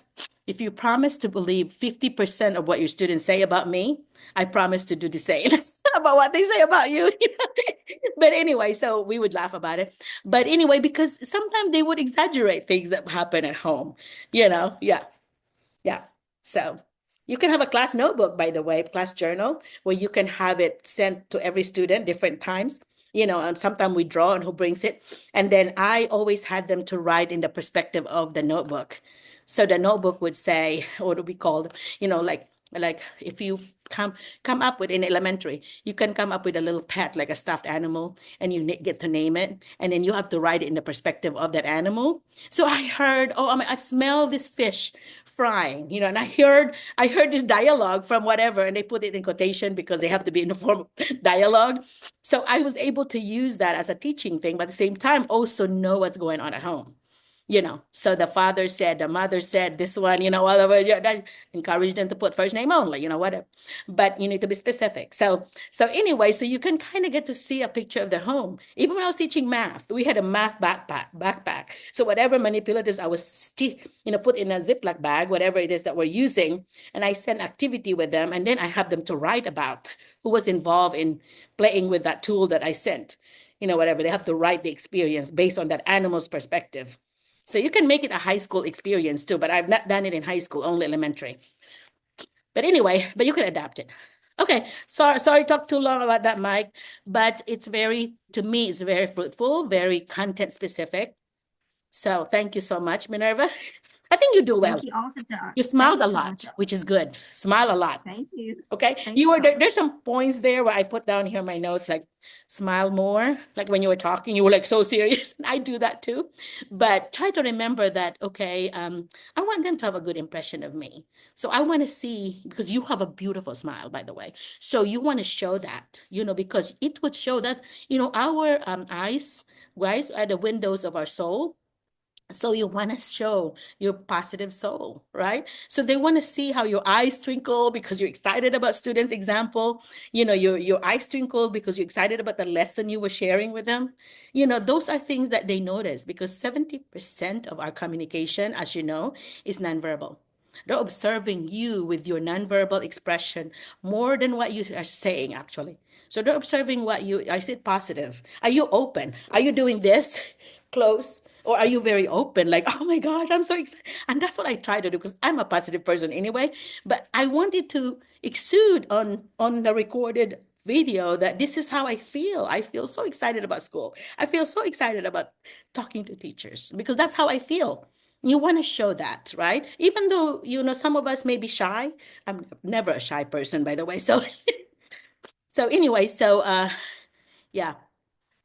If you promise to believe 50% of what your students say about me, I promise to do the same about what they say about you. But anyway, so we would laugh about it. But anyway, because sometimes they would exaggerate things that happen at home, yeah. Yeah. So you can have a class notebook, by the way, class journal, where you can have it sent to every student different times, and sometimes we draw on who brings it. And then I always had them to write in the perspective of the notebook. So the notebook would say, what do we call, like if you come up with in elementary, you can come up with a little pet, like a stuffed animal, and you get to name it, and then you have to write it in the perspective of that animal. So I heard, I smell this fish frying, and I heard this dialogue from whatever, and they put it in quotation because they have to be in the form of dialogue. So I was able to use that as a teaching thing, but at the same time also know what's going on at home. So the father said, the mother said, this one, all of it. I encourage them to put first name only, whatever. But you need to be specific. So anyway, so you can kind of get to see a picture of their home. Even when I was teaching math, we had a math backpack. So whatever manipulatives I was, put in a Ziploc bag, whatever it is that we're using, and I send activity with them, and then I have them to write about who was involved in playing with that tool that I sent. Whatever, they have to write the experience based on that animal's perspective. So you can make it a high school experience too, but I've not done it in high school, only elementary. But anyway, but you can adapt it. Okay, sorry, talk too long about that, Mike, but to me, it's very fruitful, very content specific. So thank you so much, Minerva. I think you do well. Thank you also, Doc. You smiled Thank a you so lot, much. which is good. Smile a lot. Thank you. Okay. Thank you so There's much. some points there where I put down here my notes, like smile more. Like when you were talking, you were like so serious. And I do that too. But try to remember that, okay, I want them to have a good impression of me. So I want to see, because you have a beautiful smile, by the way. So you want to show that, because it would show that, our eyes, guys, are the windows of our soul. So you want to show your positive soul, right? So they want to see how your eyes twinkle because you're excited about students' example. Your eyes twinkle because you're excited about the lesson you were sharing with them. Those are things that they notice because 70% of our communication, as you know, is nonverbal. They're observing you with your nonverbal expression more than what you are saying, actually. So they're observing I said positive. Are you open? Are you doing this close? Or are you very open? Like, oh my gosh, I'm so excited. And that's what I try to do because I'm a positive person anyway. But I wanted to exude on the recorded video that this is how I feel. I feel so excited about school. I feel so excited about talking to teachers because that's how I feel. You want to show that, right? Even though, some of us may be shy. I'm never a shy person, by the way. So, so anyway, yeah.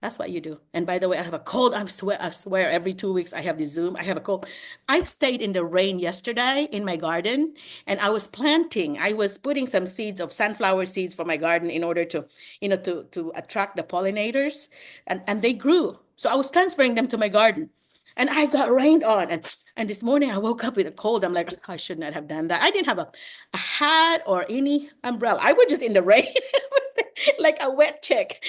That's what you do. And by the way, I have a cold. I swear every 2 weeks I have the Zoom. I have a cold. I stayed in the rain yesterday in my garden and I was planting. I was putting some seeds of sunflower seeds for my garden in order to, to attract the pollinators and they grew. So I was transferring them to my garden and I got rained on. And this morning I woke up with a cold. I'm like, I should not have done that. I didn't have a hat or any umbrella. I was just in the rain like a wet chick,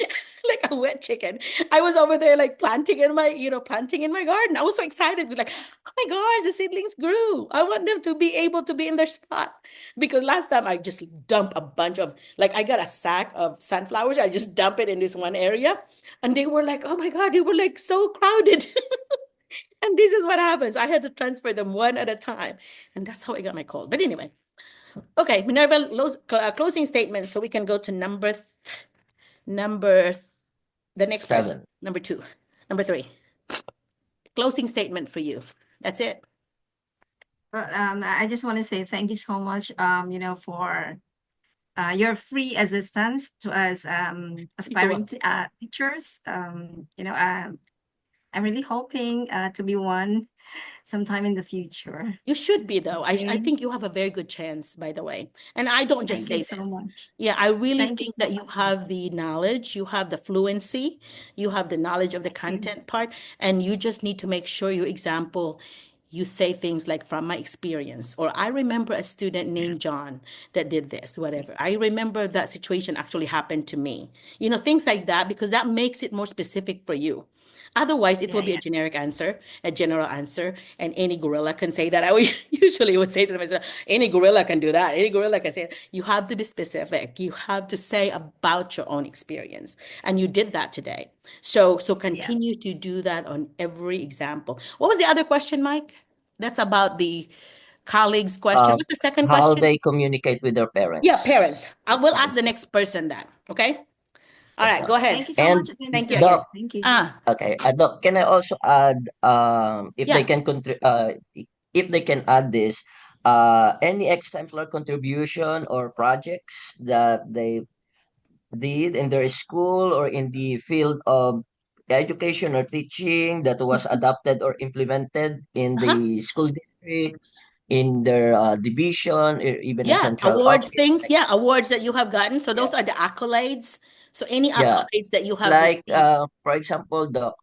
like a wet chicken. I was over there like planting in my garden. I was so excited. Like, oh my gosh, the seedlings grew. I want them to be able to be in their spot. Because last time I just dumped a bunch of, like I got a sack of sunflowers. I just dump it in this one area. And they were like, oh my God, they were like so crowded. And this is what happens. I had to transfer them one at a time. And that's how I got my cold. But anyway. Okay, Minerva, closing statement. So we can go to the next person, 7. number 2, number 3. Closing statement for you. That's it. Well, I just want to say thank you so much, for your free assistance to us aspiring teachers. I'm really hoping to be one sometime in the future. You should be, though. I Okay. think you have a very good chance, by the way. And I don't just Thank you say so this. much. Yeah, I really Thank you think so that you much. have the knowledge, you have the fluency, you have the knowledge of the content part, and you just need to make sure your example, you say things like from my experience, or I remember a student named John that did this, whatever. I remember that situation actually happened to me. Things like that, because that makes it more specific for you. Otherwise, it will be a generic answer, a general answer, and any gorilla can say that. I usually would say to myself, any gorilla can do that. Any gorilla can say it. You have to be specific. You have to say about your own experience. And you did that today. So continue to do that on every example. What was the other question, Mike? That's about the colleagues question. Uh, What's the second how question? they communicate with their Yeah, parents. parents. I will ask the next person that. Okay? All Yes, right, ma'am. go ahead. Thank you so And much again, Thank you teacher. again. Doc, Thank you. okay, Doc, can I also add if they Yeah. can if they can add this any exemplar contribution or projects that they did in their school or in the field of education or teaching that was adopted or implemented in Uh-huh. the school district, in their division, or even a Yeah, central awards office. things. Yeah, awards that you have gotten. So Yeah. those are the accolades So any Yeah, accolades that you it's have like received. for example, the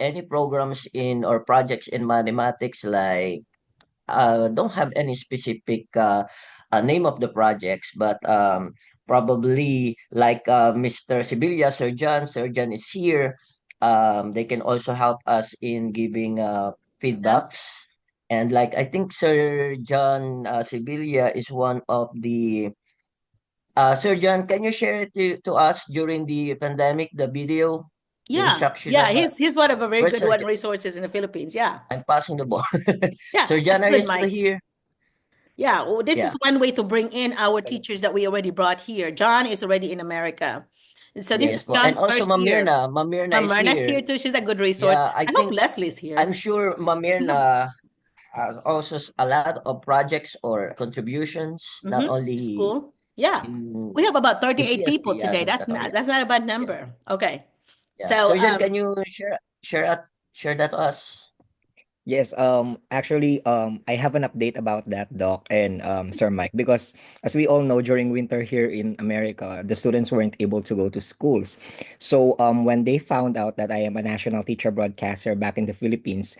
any programs in or projects in mathematics, like don't have any specific name of the projects, but probably like Mr. Sibilia, Sir John is here. They can also help us in giving So, feedbacks. And like I think Sir John Sibilia is one of the Sir John, can you share it to us during the pandemic, the video, the yeah, instructional? yeah, he's one of a very Where's good Sir one John? resources in the Philippines. Yeah, I'm passing the ball. yeah, Sir that's John, are you good, still Mike. here? Yeah, well, this Yeah. is one way to bring in our teachers that we already brought here. John is already in America. And so this is Yes po. And John's also first year. Ma'am Mirna is Myrna's here. here too. She's a good resource. Yeah, I I hope think Leslie's I'm here. sure Ma'am Mirna has also a lot of projects or contributions, not only School. Yeah. in We have about 38 PCSD, people yeah, today. not only That's not a bad yeah, number. Okay. yeah. So Sir John, can you share that to us? Yes, actually, I have an update about that, Doc and Sir Mike, because as we all know, during winter here in America, the students weren't able to go to schools. So, when they found out that I am a national teacher broadcaster back in the Philippines,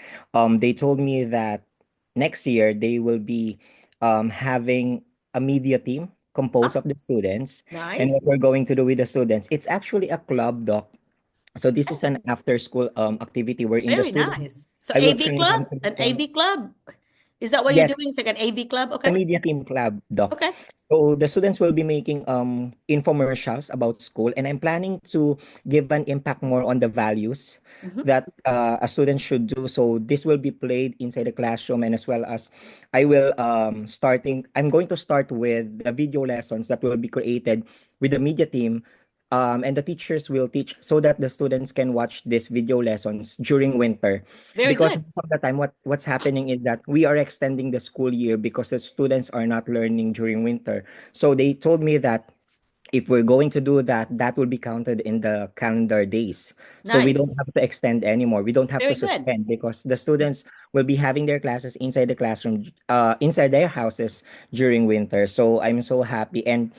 they told me that next year they will be having a media team composed ah, of the students. And nice. what we're going to do with the students, it's actually a club, Doc. So this is Oh, an after school activity wherein the very students, nice. So I will AV train them club, to an become, AV club. Is that what you're yes, doing? It's like an AV club? a Okay. media team club, Doc. Okay. So the students will be making infomercials about school, and I'm planning to give an impact more on the values Mm-hmm. that a student should do. So this will be played inside the classroom, and as well as I'm going to start with the video lessons that will be created with the media team. And the teachers will teach so that the students can watch these video lessons during winter, Very because good. most of the time what's happening is that we are extending the school year because the students are not learning during winter. So they told me that if we're going to do that, that will be counted in the calendar days. So we don't Nice. have to extend anymore. We don't have to Very good. suspend because the students will be having their classes inside the classroom, inside their houses during winter. So I'm so happy. And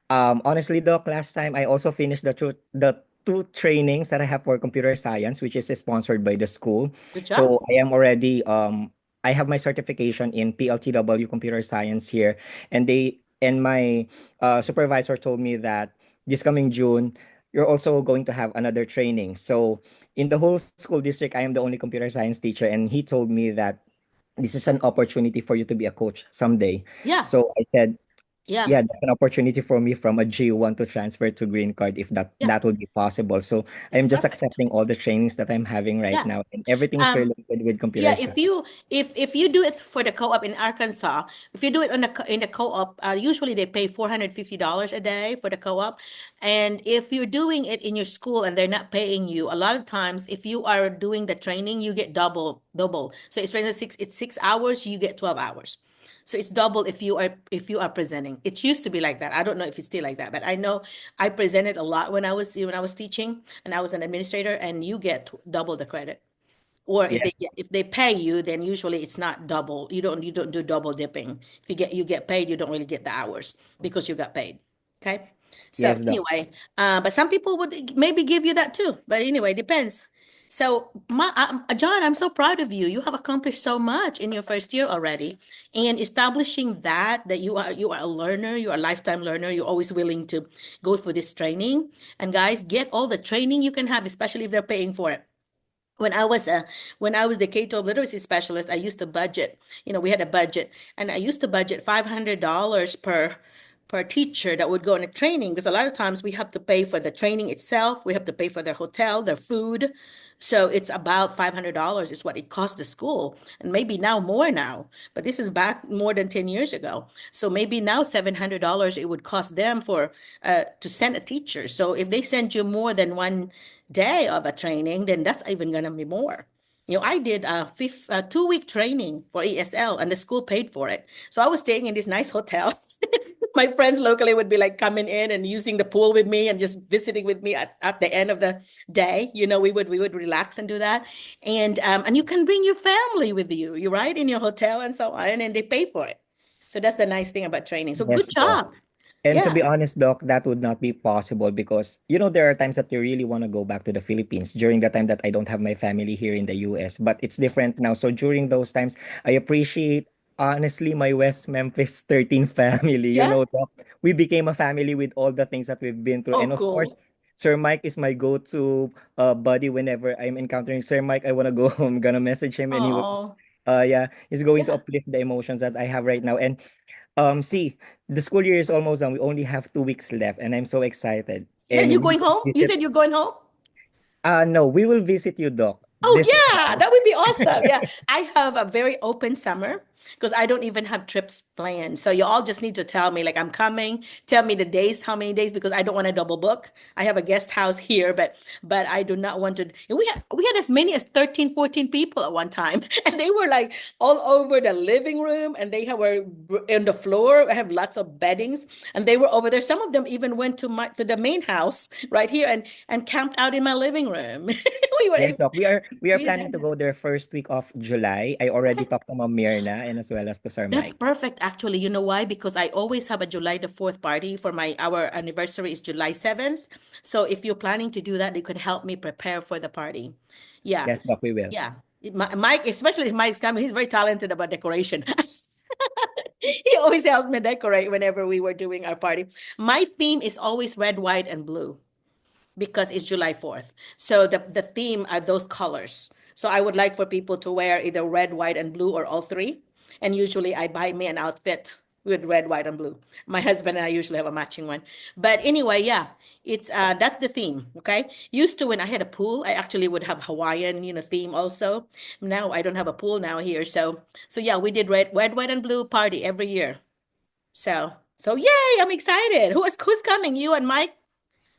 honestly, Doc, last time I also finished the two trainings that I have for computer science, which is sponsored by the school. Good job. So I am already I have my certification in PLTW computer science here, and my supervisor told me that this coming June you're also going to have another training. So in the whole school district, I am the only computer science teacher, and he told me that this is an opportunity for you to be a coach someday. Yeah. So I said, Yeah. yeah, that's an opportunity for me from a J1 to transfer to green card if Yeah. that would be possible. So It's I'm just perfect. accepting all the trainings that I'm having right Yeah. now, and everything is Um, related with computer Yeah, if science. you if you do it for the co-op in Arkansas, if you do it on in the co-op, usually they pay $450 a day for the co-op. And if you're doing it in your school and they're not paying you, a lot of times if you are doing the training, you get double. So it's for instance, it's 6 hours, you get 12 hours. So it's double if you are presenting. It used to be like that. I don't know if it's still like that, but I know I presented a lot when I was teaching and I was an administrator, and you get double the credit. Or Yeah, if they pay you, then usually it's not double. You don't do double dipping. If you get paid, you don't really get the hours because you got paid. Okay. So yes, doc. anyway, but some people would maybe give you that too. But anyway, depends. So John, I'm so proud of you. You have accomplished so much in your first year already, and establishing that you are a learner, you are a lifetime learner. You're always willing to go for this training. And guys, get all the training you can have, especially if they're paying for it. when I was a when I was the K-12 literacy specialist, I used to budget. We had a budget, and I used to budget $500 per teacher that would go on a training, because a lot of times we have to pay for the training itself, we have to pay for their hotel, their food. So it's about $500 is what it cost the school, and maybe now more now. But this is back more than 10 years ago. So maybe now $700 it would cost them for to send a teacher. So if they send you more than one day of a training, then that's even gonna be more. I did a 2-week training for ESL, and the school paid for it. So I was staying in this nice hotel. My friends locally would be like coming in and using the pool with me and just visiting with me at the end of the day. We would relax and do that. And you can bring your family with you, you right, in your hotel and so on, and they pay for it. So that's the nice thing about training. So good Yes, doc. job. And to be Yeah. honest, Doc, that would not be possible because, there are times that you really want to go back to the Philippines during the time that I don't have my family here in the US. But it's different now. So during those times, I appreciate, honestly, my West Memphis 13 family. Yeah. Doc, we became a family with all the things that we've been through. Oh, And of course, cool. Sir Mike is my go-to buddy whenever I'm encountering Sir Mike. I want to go home. I'm going to message him and he will, Oh, yeah, he's going to yeah. uplift the emotions that I have right now. And see, the school year is almost done. We only have 2 weeks left, and I'm so excited. Yeah, And you we going will home? You visit. said you're going home? No, we will visit you, Doc. Oh, This yeah, that would be awesome. Yeah, I have a very open summer because I don't even have trips planned. So you all just need to tell me, like, I'm coming. Tell me the days, how many days, because I don't want to double book. I have a guest house here, but I do not want to. And we had as many as 13, 14 people at one time, and they were like all over the living room, and they were in the floor. I have lots of beddings, and they were over there. Some of them even went to the main house right here and camped out in my living room. We were Yes, able. Doc. We are We had planning done to that. go there first week of July. I already Okay. talked to Ma'am Mirna and as well as to Sir That's Mike. perfect, actually. You know why? Because I always have a July the 4th party for our anniversary is July 7th. So if you're planning to do that, you could help me prepare for the party. Yeah. Yes, Doc, we will. Yeah. Mike, especially if Mike's coming, he's very talented about decoration. He always helps me decorate whenever we were doing our party. My theme is always red, white, and blue because it's July 4th. So the theme are those colors. So I would like for people to wear either red, white, and blue or all three. And usually I buy me an outfit with red, white, and blue. My husband and I usually have a matching one. But anyway, yeah, it's that's the theme. Okay. Used to when I had a pool, I actually would have Hawaiian, theme also. Now I don't have a pool now here. So yeah, we did red, white, and blue party every year. So yay, I'm excited. Who's coming? You and Mike?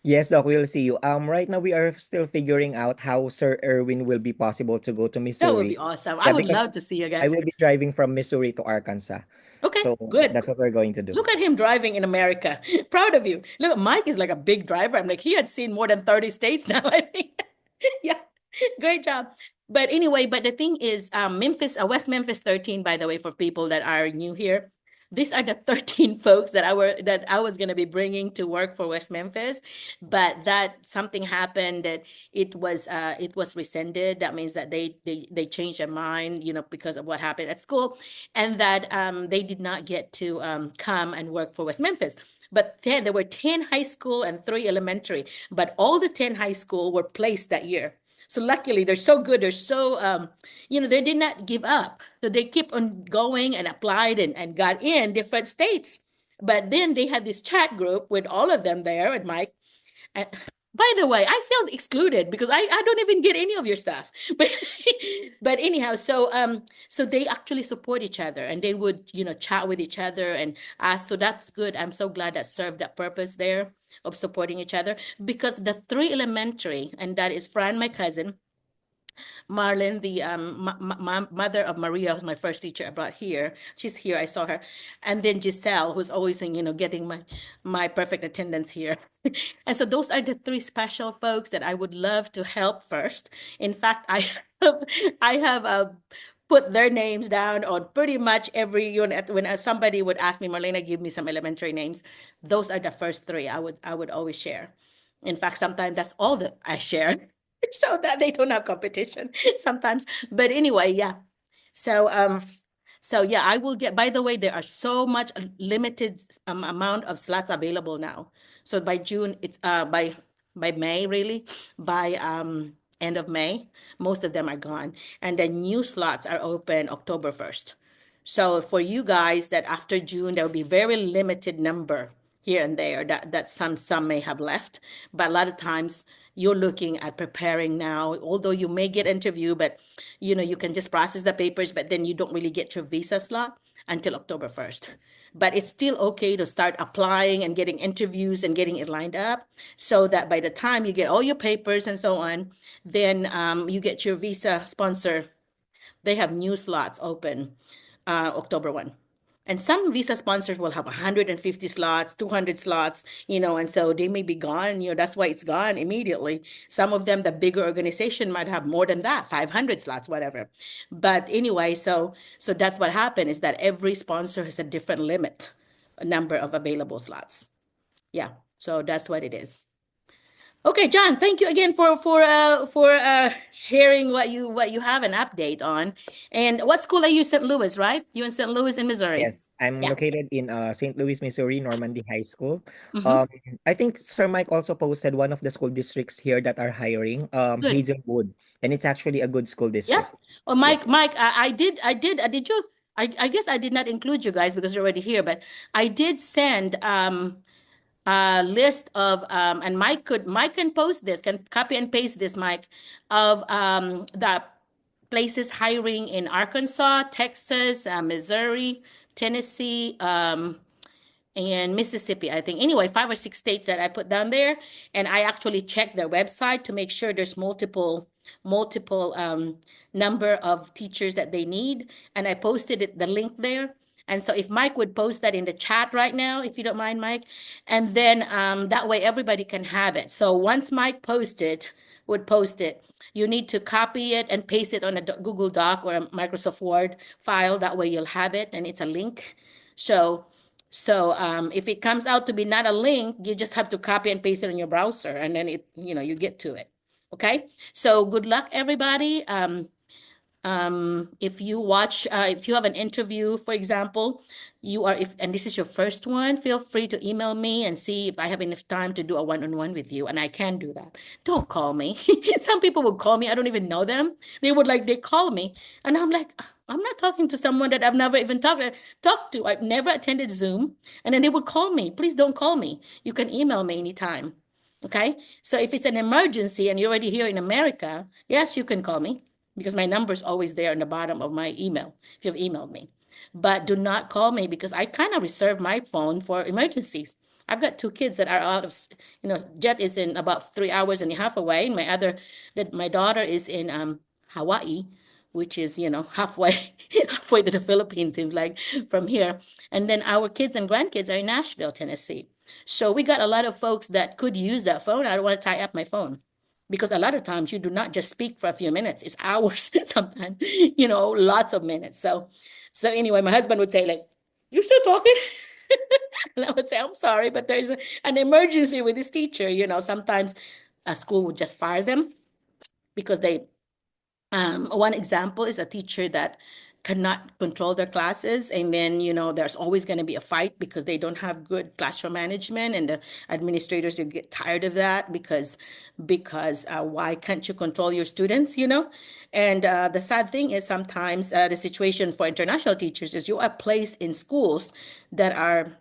Yes, Doc, we'll see you. Right now we are still figuring out how Sir Erwin will be possible to go to That would Missouri. be awesome. I Yeah, would because love to see you I again. will be driving from Missouri to Arkansas. Okay, So good. that's what we're going to do. Look at him driving in America. Proud of you. Look, Mike is like a big driver. I'm like, he had seen more than 30 states now, I think. Yeah, great job. But anyway, but the thing is, West Memphis 13, by the way, for people that are new here, these are the 13 folks that I was going to be bringing to work for West Memphis, but that something happened that it was rescinded. That means that they changed their mind, because of what happened at school, and that they did not get to come and work for West Memphis. But then there were 10 high school and 3 elementary, but all the 10 high school were placed that year. So luckily, they're so good. They're so, they did not give up. So they keep on going and applied and got in different states. But then they had this chat group with all of them there and Mike. And by the way, I felt excluded because I don't even get any of your stuff. But anyhow, so they actually support each other and they would, chat with each other and ask. So that's good. I'm so glad that served that purpose there of supporting each other because the 3 elementary, and that is Fran, my cousin, Marlon, the mother of Maria, who's my first teacher I brought here. She's here. I saw her. And then Giselle, who's always, getting my perfect attendance here. And so those are the 3 special folks that I would love to help first. In fact, have, I have put their names down on pretty much every unit. When somebody would ask me, Marlena, give me some elementary names. Those are the first 3 I would always share. In fact, sometimes that's all that I share. So that they don't have competition sometimes. But anyway, yeah. So yeah, I will get, by the way, there are so much limited amount of slots available now. So by June, it's by May, really, by end of May, most of them are gone. And the new slots are open October 1st. So for you guys that after June, there will be very limited number here and there that some may have left. But a lot of times you're looking at preparing now, although you may get interview, but you can just process the papers, but then you don't really get your visa slot until October 1st. But it's still okay to start applying and getting interviews and getting it lined up so that by the time you get all your papers and so on, then you get your visa sponsor. They have new slots open October 1. And some visa sponsors will have 150 slots, 200 slots, and so they may be gone. That's why it's gone immediately. Some of them, the bigger organization might have more than that, 500 slots, whatever. But anyway, so that's what happened is that every sponsor has a different limit number of available slots. Yeah, so that's what it is. Okay, John, thank you again for sharing what you have an update on. And what school are you? St. Louis, right? You in St. Louis in Missouri? Yes, I'm Yeah. located in St. Louis, Missouri, Normandy High School. Mm-hmm. I think Sir Mike also posted one of the school districts here that are hiring, Good. Hazelwood, and it's actually a good school Yeah. district. Oh, Yeah. Mike, did you? I guess I did not include you guys because you're already here, but I did send a list of and Mike can post this, can copy and paste this, Mike, of the places hiring in Arkansas, Texas, Missouri, Tennessee, and Mississippi, I think. Anyway, 5 or 6 states that I put down there, and I actually checked their website to make sure there's multiple number of teachers that they need, and I posted the link there. And so if Mike would post that in the chat right now, if you don't mind, Mike, and then that way everybody can have it. So once Mike would post it, you need to copy it and paste it on a Google Doc or a Microsoft Word file. That way you'll have it, and it's a link. So if it comes out to be not a link, you just have to copy and paste it in your browser, and then you get to it. Okay. So good luck, everybody. If you have an interview, for example, and this is your first one, feel free to email me and see if I have enough time to do a one-on-one with you, and I can do that. Don't call me. Some people would call me. I don't even know them. They call me, and I'm like, I'm not talking to someone that I've never even talked to. I've never attended Zoom, and then they would call me. Please don't call me. You can email me anytime. Okay. So if it's an emergency and you're already here in America, yes, you can call me because my number is always there on the bottom of my email if you've emailed me. But do not call me because I kind of reserve my phone for emergencies. I've got 2 kids that are out of, Jet is in about 3 hours and a half away. My daughter is in Hawaii, which is, halfway, halfway to the Philippines, seems like from here. And then our kids and grandkids are in Nashville, Tennessee. So we got a lot of folks that could use that phone. I don't want to tie up my phone because a lot of times you do not just speak for a few minutes, it's hours sometimes, lots of minutes. So anyway, my husband would say, like, you still talking? And I would say, I'm sorry, but there's an emergency with this teacher. Sometimes a school would just fire them because one example is a teacher that cannot control their classes, and then there's always going to be a fight because they don't have good classroom management, and the administrators, you get tired of that because why can't you control your students? And the sad thing is sometimes the situation for international teachers is you are placed in schools that are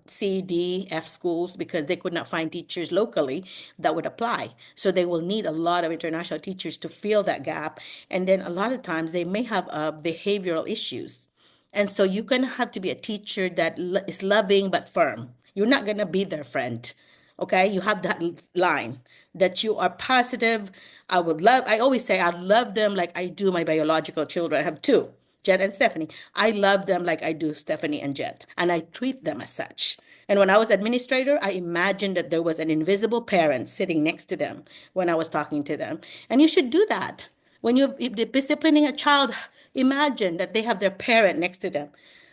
C, D, F schools because they could not find teachers locally that would apply. So they will need a lot of international teachers to fill that gap. And then a lot of times they may have behavioral issues. And so you're going to have to be a teacher that is loving but firm. You're not going to be their friend. Okay, you have that line that you are positive. I always say I love them like I do my biological children. I have 2, Jet and Stephanie. I love them like I do Stephanie and Jet, and I treat them as such. And when I was administrator, I imagined that there was an invisible parent sitting next to them when I was talking to them. And you should do that. When you're disciplining a child, imagine that they have their parent next to them.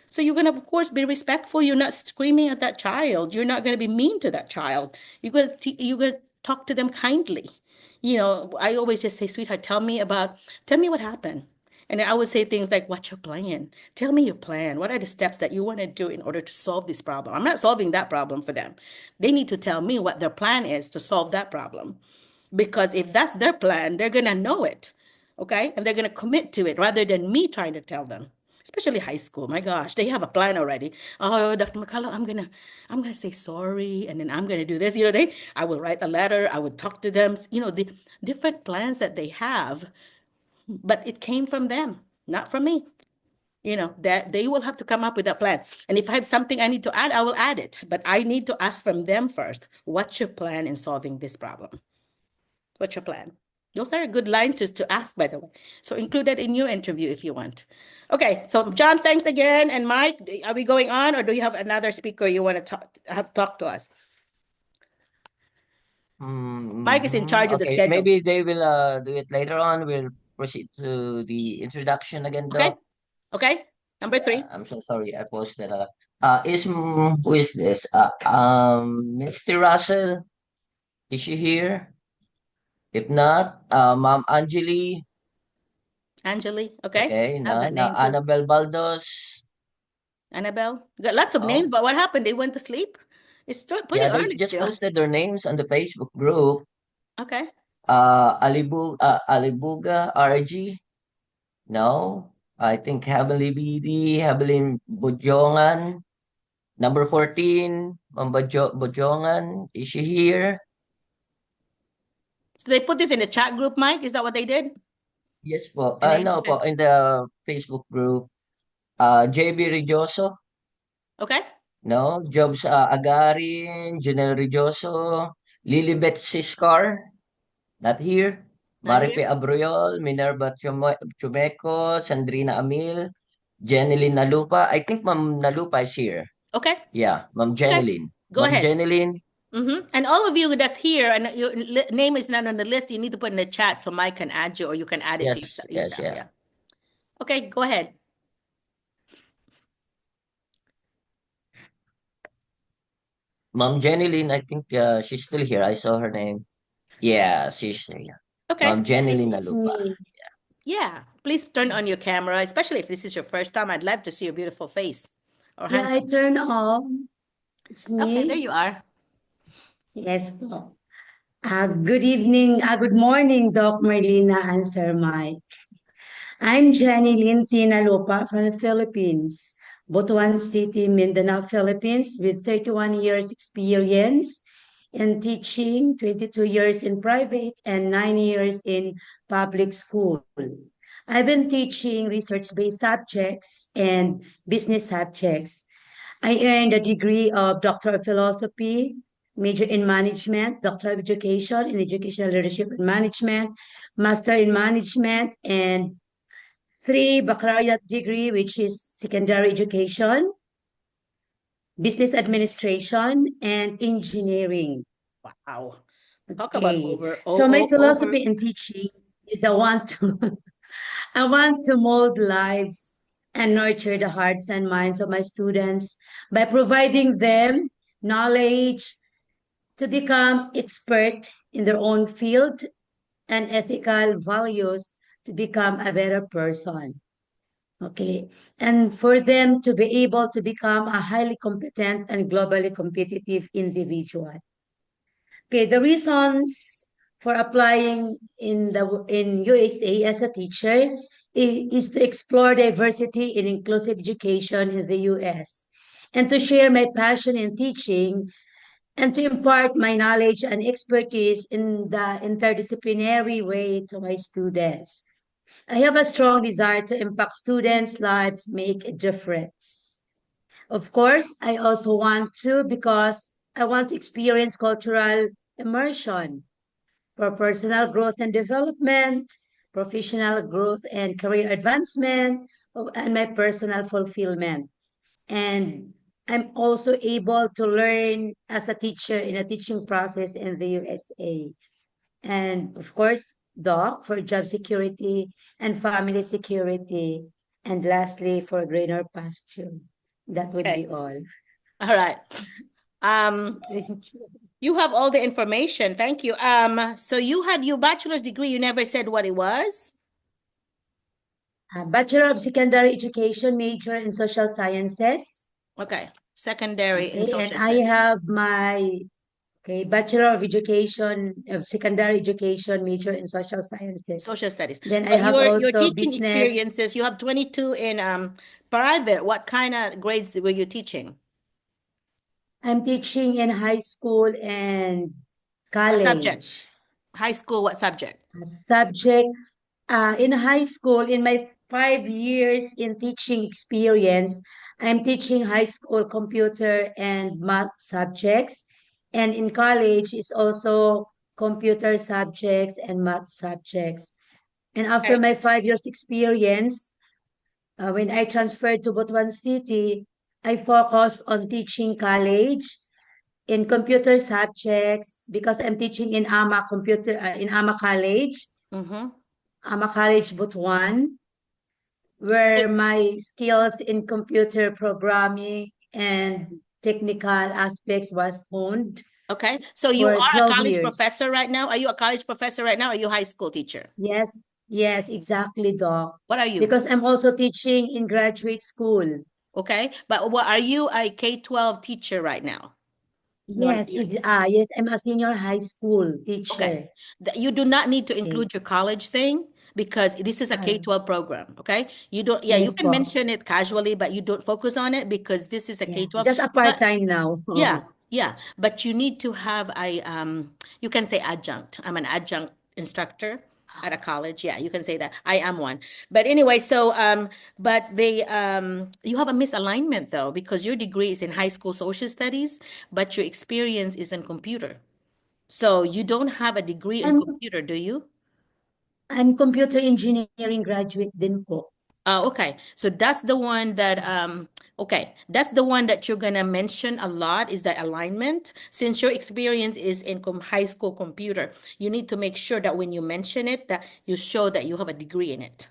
So you're going to, of course, be respectful. You're not screaming at that child. You're not going to be mean to that child. You're going to talk to them kindly. I always just say, sweetheart, tell me what happened. And I would say things like, what's your plan? Tell me your plan. What are the steps that you want to do in order to solve this problem? I'm not solving that problem for them. They need to tell me what their plan is to solve that problem. Because if that's their plan, they're going to know it. Okay. And they're going to commit to it rather than me trying to tell them. Especially high school. My gosh, they have a plan already. Oh, Dr. McCullough, I'm gonna say sorry, and then I'm gonna do this. I will write a letter. I would talk to them. The different plans that they have, but it came from them, not from me. That they will have to come up with a plan. And if I have something I need to add, I will add it. But I need to ask from them first. What's your plan in solving this problem? What's your plan? Those are good lines to ask, by the way. So include that in your interview if you want. Okay, so John, thanks again. And Mike, are we going on, or do you have another speaker you want to talk to us? Mike is in charge of the Okay, schedule. maybe they will do it later on. We'll proceed to the introduction again, Okay. Doc. Okay. Number 3. I'm so sorry. I posted Who is this? Mr. Russell, is she here? If not, Ma'am Anjali, Angeli, okay. okay, I have that na name too. Annabelle Baldos. Annabelle. You got lots of names, Oh, but what happened? They went to sleep? It's still pretty yeah, they early just still. posted their names on the Facebook group. Okay. Alibuga RG. No, I think Heavenly BD, Heavenly Bujongan, number 14, Bujongan. Is she here? So they put this in the chat group, Mike. Is that what they did? Yes po. The name? No Okay. po, in the Facebook group. JB Rejoso. Okay. No, Jobs Agarin, Janelle Rejoso, Lilibet Siscar, not here. Not Maripe here. Abroyol, Minerva Chumeco, Sandrina Amil, Jeneline Nalupa. I think Ma'am Nalupa is here. Okay. Yeah, Ma'am Okay. Jeneline. Go Ma'am ahead. Jeneline, And all of you that's here and your name is not on the list, you need to put in the chat so Mike can add you or you can add it to yes, yes, yourself. yeah. Yeah. Okay, go ahead. Ma'am Jeneline, I think she's still here. I saw her name. Yeah, she's here. Okay. Ma'am Yeah, Jeneline it's Nalupa. me. Yeah. Please turn on your camera, especially if this is your first time. I'd love to see your beautiful face or Yeah, I handsome. turn off. It's Okay, there me. you are. Yes po. Good evening, good morning, Doc Merlina and Sir Mike. I'm Jenny Lynn Tinalopa from the Philippines, Butuan City, Mindanao, Philippines, with 31 years experience in teaching, 22 years in private, and 9 years in public school. I've been teaching research-based subjects and business subjects. I earned a degree of Doctor of Philosophy, major in management, Doctor of Education in Educational Leadership and Management, Master in Management, and 3 baccalaureate degree, which is secondary education, business administration, and engineering. Wow. Talk about Okay, so my philosophy in teaching is I want to I want to mold lives and nurture the hearts and minds of my students by providing them knowledge to become expert in their own field and ethical values to become a better person. Okay. And for them to be able to become a highly competent and globally competitive individual. Okay, the reasons for applying in USA as a teacher is to explore diversity in inclusive education in the US and to share my passion in teaching and to impart my knowledge and expertise in the interdisciplinary way to my students. I have a strong desire to impact students' lives, make a difference. Of course, I also want to because I want to experience cultural immersion for personal growth and development, professional growth and career advancement, and my personal fulfillment. And I'm also able to learn as a teacher in a teaching process in the USA. And of course, doc for job security and family security. And lastly, for greener pasture. That would Okay. be all. All right. Thank you. You have all the information. Thank you. So you had your bachelor's degree. You never said what it was? Bachelor of Secondary Education, major in Social Sciences. Okay. Secondary in Okay, and social I studies. have my Bachelor of Education of Secondary Education, major in Social Sciences. Social studies. Then I But have your also teaching business. experiences, you have 22 in private. What kind of grades were you teaching? I'm teaching in high school and What subject? college. High school, what subject? Subject in high school, in my 5 years in teaching experience, I'm teaching high school computer and math subjects. And in college, it's also computer subjects and math subjects. And after Okay. my 5 years experience, when I transferred to Butuan City, I focused on teaching college in computer subjects because I'm teaching in AMA College, Mm-hmm. AMA College Butuan, where my skills in computer programming and technical aspects was honed Okay, so you for are a 12 college years. professor right now? Are you a college professor right now? Or are you a high school teacher? Yes, yes, exactly, Doc. What are you? Because I'm also teaching in graduate school. Okay, but what are you a K-12 teacher right now? No, Yes, yes, I'm a senior high school teacher. okay. You do not need to Okay. include your college thing because this is a K-12 program, okay? You don't, yeah, you Yes can po. mention it casually, but you don't focus on it because this is a Yeah, K-12. just a But part-time now. yeah, yeah, but you need to have you can say adjunct. I'm an adjunct instructor at a college. Yeah, you can say that. I am one. But anyway, so but you have a misalignment though because your degree is in high school social studies, but your experience is in computer. So you don't have a degree in I'm computer, do you? I'm computer engineering graduate din po. Oh, okay. So that's the one that okay, that's the one that you're gonna mention a lot is that alignment. Since your experience is in high school computer, you need to make sure that when you mention it, that you show that you have a degree in it.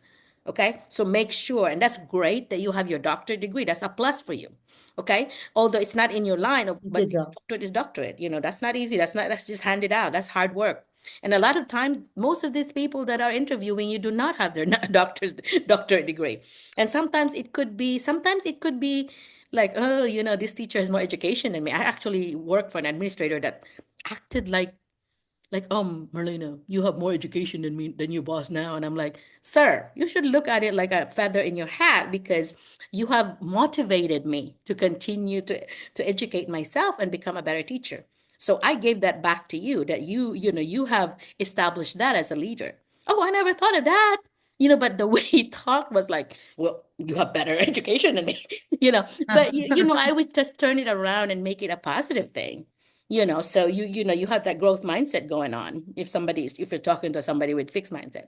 Okay, so make sure, and that's great that you have your doctorate degree. That's a plus for you. Okay, although it's not in your line of, Thank you, but it's Doc. doctorate is doctorate. You know, that's not easy. That's just handed out. That's hard work. And a lot of times, most of these people that are interviewing you do not have their doctorate degree. And sometimes it could be like, oh, you know, this teacher has more education than me. I actually work for an administrator that acted like, Merlina, you have more education than me, than your boss now. And I'm like, sir, you should look at it like a feather in your hat because you have motivated me to continue to educate myself and become a better teacher. So I gave that back to you that you know, you have established that as a leader. Oh, I never thought of that. You know, but the way he talked was like, well, you have better education than me, you know. But you know, I would just turn it around and make it a positive thing. You know, so you know, you have that growth mindset going on if you're talking to somebody with fixed mindset.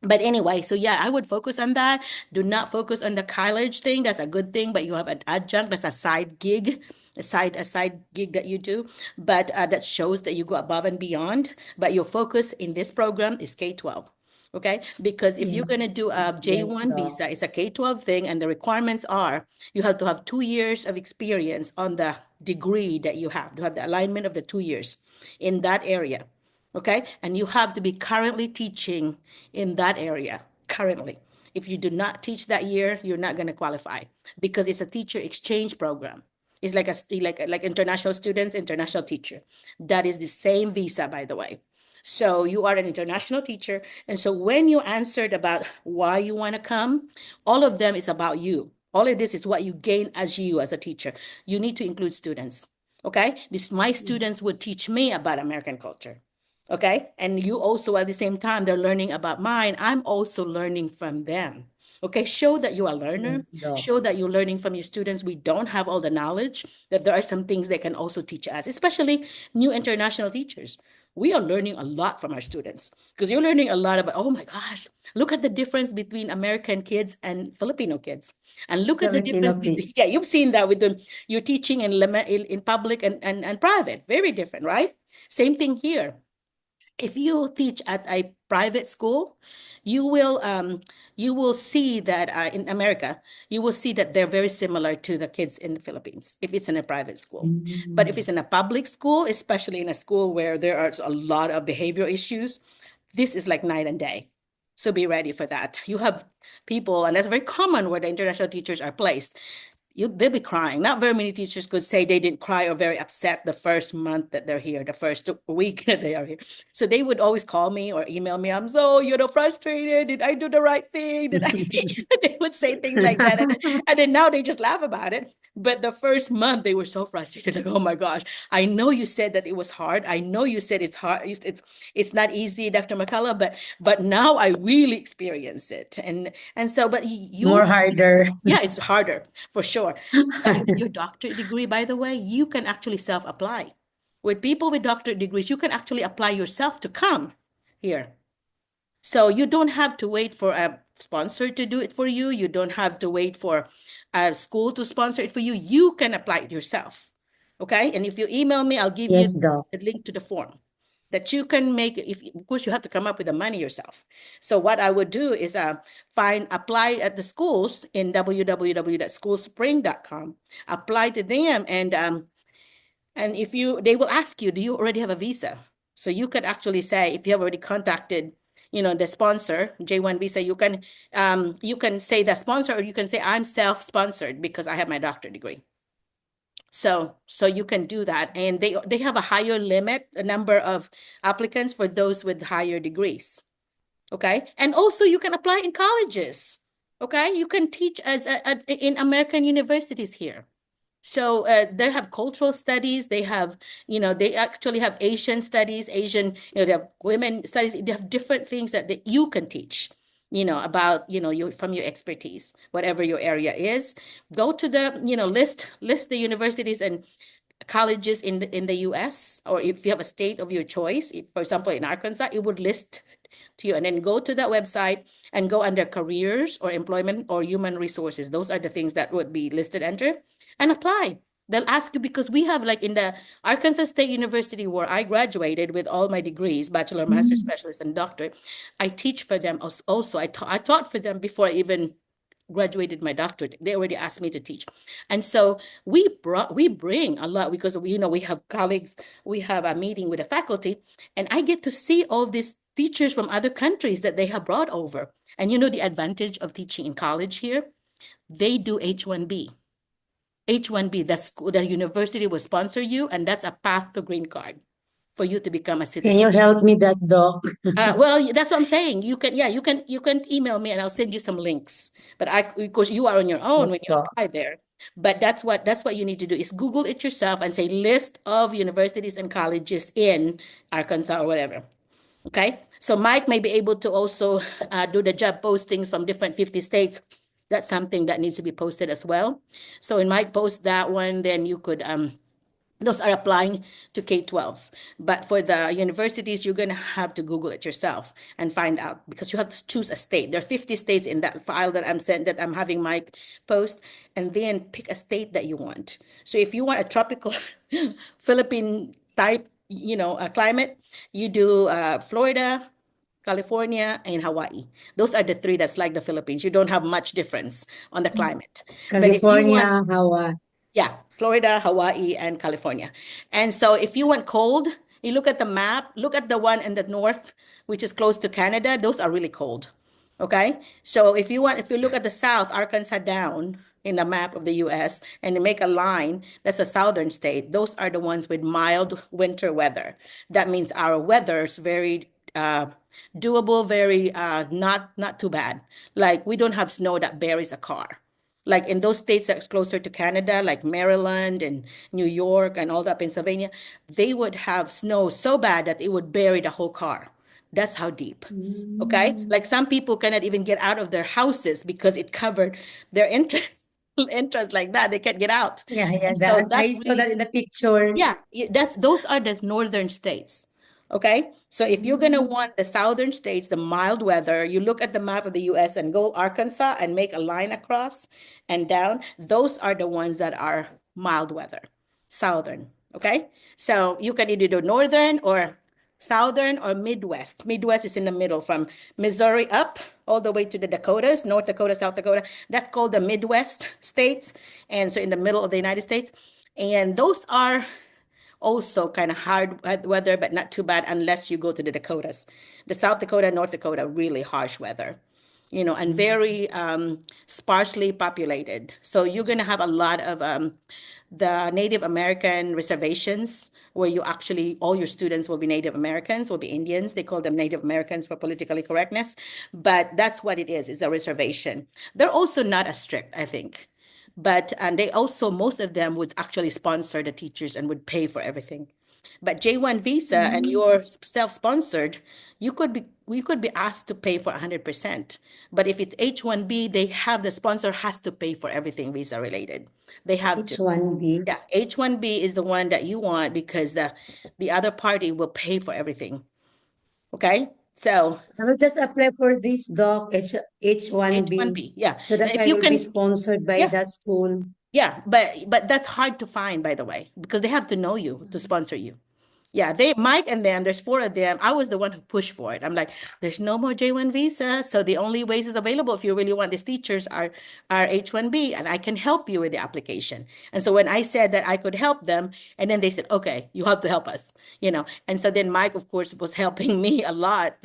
But anyway, so yeah, I would focus on that. Do not focus on the college thing. That's a good thing, but you have an adjunct. That's a side gig, a side gig that you do, but that shows that you go above and beyond. But your focus in this program is K-12. Okay, because if you're Yes. going to do a Yes, J1 Doc. visa, it's a K-12 thing, and the requirements are you have to have 2 years of experience on the degree that you have to have the alignment of the 2 years in that area. Okay, and you have to be currently teaching in that area currently. If you do not teach that year, you're not going to qualify because it's a teacher exchange program. It's like like international students, international teacher. That is the same visa, by the way. So you are an international teacher. And so when you answered about why you want to come, all of them is about you. All of this is what you gain as you as a teacher. You need to include students. Okay. My Yes. students would teach me about American culture. Okay. And you also at the same time, they're learning about mine. I'm also learning from them. Okay. Show that you are a learner. Yes, Doc. Show that you're learning from your students. We don't have all the knowledge, that there are some things they can also teach us, especially new international teachers. We are learning a lot from our students because you're learning a lot about, oh my gosh, look at the difference between American kids and Filipino kids. And look at the Filipino difference between, kids. yeah, you've seen that with them. You're teaching in public and private, very different, right? Same thing here. If you teach at a private school, you will see that in America, you will see that they're very similar to the kids in the Philippines if it's in a private school. But if it's in a public school, especially in a school where there are a lot of behavioral issues, this is like night and day. So be ready for that. You have people, and that's very common where the international teachers are placed. They'll be crying. Not very many teachers could say they didn't cry or very upset the first month that they're here, the first week that they are here. So they would always call me or email me. I'm so, frustrated. Did I do the right thing? Did I? They would say things like that. And then now they just laugh about it. But the first month they were so frustrated. Like, oh my gosh, I know you said that it was hard. I know you said it's hard. It's not easy, Dr. McCullough, but now I really experience it. And so, but More harder. yeah, it's harder for sure. But with your doctorate degree, by the way, you can actually self-apply. With people with doctorate degrees, you can actually apply yourself to come here. So you don't have to wait for a sponsor to do it for you. You don't have to wait for a school to sponsor it for you. You can apply it yourself. Okay. And if you email me, I'll give you Yes, Doc. the link to the form. that you can make. If of course you have to come up with the money yourself. So what I would do is apply at the schools in www.schoolspring.com, apply to them, and if they will ask you, do you already have a visa? So you could actually say, if you have already contacted, the sponsor, J1 visa, you can say the sponsor, or you can say I'm self-sponsored because I have my doctorate degree. So you can do that, and they have a higher limit, a number of applicants for those with higher degrees. Okay, and also you can apply in colleges. Okay, you can teach in American universities here. So they have cultural studies. They have, they actually have Asian studies, they have women studies. They have different things that you can teach, about, from your expertise, whatever your area is. Go to the, list the universities and colleges in the US, or if you have a state of your choice. For example, in Arkansas, it would list to you, and then go to that website and go under careers or employment or human resources. Those are the things that would be listed under, and apply. They'll ask you, because we have, like in the Arkansas State University where I graduated with all my degrees, bachelor, master, specialist, and doctor, I teach for them also. I taught for them before I even graduated my doctorate. They already asked me to teach. And so we bring a lot, because we have colleagues, we have a meeting with the faculty, and I get to see all these teachers from other countries that they have brought over. And the advantage of teaching in college here, they do H-1B. H-1B, the university will sponsor you, and that's a path to green card for you to become a Can citizen. you help me that, Doc? Well, that's what I'm saying. You can email me and I'll send you some links. But because you are on your own when Yes, you Doc. apply there. But that's what you need to do, is Google it yourself and say list of universities and colleges in Arkansas or whatever. Okay. So Mike may be able to also do the job postings from different 50 states. That's something that needs to be posted as well. So when Mike posts that one, then you could those are applying to K-12. But for the universities, you're going to have to Google it yourself and find out, because you have to choose a state. There are 50 states in that file that I'm having Mike post, and then pick a state that you want. So if you want a tropical Philippine type, climate, you do Florida, California, and Hawaii. Those are the three that's like the Philippines. You don't have much difference on the climate. But if you want, California, Hawaii. yeah, Florida, Hawaii, and California. And so if you want cold, you look at the map, look at the one in the north, which is close to Canada. Those are really cold. Okay. So if you look at the south, Arkansas down in the map of the US, and you make a line, that's a southern state. Those are the ones with mild winter weather. That means our weather is very doable, very not too bad. Like we don't have snow that buries a car. Like in those states that's closer to Canada, like Maryland and New York and all that, Pennsylvania, they would have snow so bad that it would bury the whole car. That's how deep. Okay. Like some people cannot even get out of their houses because it covered their entrance, entrance like that. They can't get out. Yeah, And so I that's saw really, that in the picture. yeah, those are the northern states. Okay. So if you're gonna want the southern states, the mild weather, you look at the map of the US and go Arkansas and make a line across and down. Those are the ones that are mild weather, southern. Okay. So you can either do northern or southern or Midwest. Midwest is in the middle, from Missouri up all the way to the Dakotas, North Dakota, South Dakota. That's called the Midwest states. And so in the middle of the United States. And those are also kind of hard weather, but not too bad unless you go to the Dakotas. The South Dakota, North Dakota, really harsh weather, and very sparsely populated. So you're going to have a lot of the Native American reservations, where all your students will be Native Americans, will be Indians. They call them Native Americans for politically correctness, but that's what it is. It's a reservation. They're also not as strict, I think. And they also, most of them would actually sponsor the teachers and would pay for everything. But J1 visa and you're self-sponsored, we could be asked to pay for 100%. But if it's H1B, the sponsor has to pay for everything visa related. They have to. H1B. Yeah, H1B is the one that you want, because the other party will pay for everything. Okay, so I will just apply for this, Doc, H1B, H1B, yeah. so that If I you will be can, sponsored by yeah, that school. yeah, but that's hard to find, by the way, because they have to know you to sponsor you. Yeah, Mike and them, there's four of them. I was the one who pushed for it. I'm like, there's no more J1 visa. So the only ways is available if you really want these teachers are H1B, and I can help you with the application. And so when I said that I could help them, and then they said, okay, you have to help us, And so then Mike, of course, was helping me a lot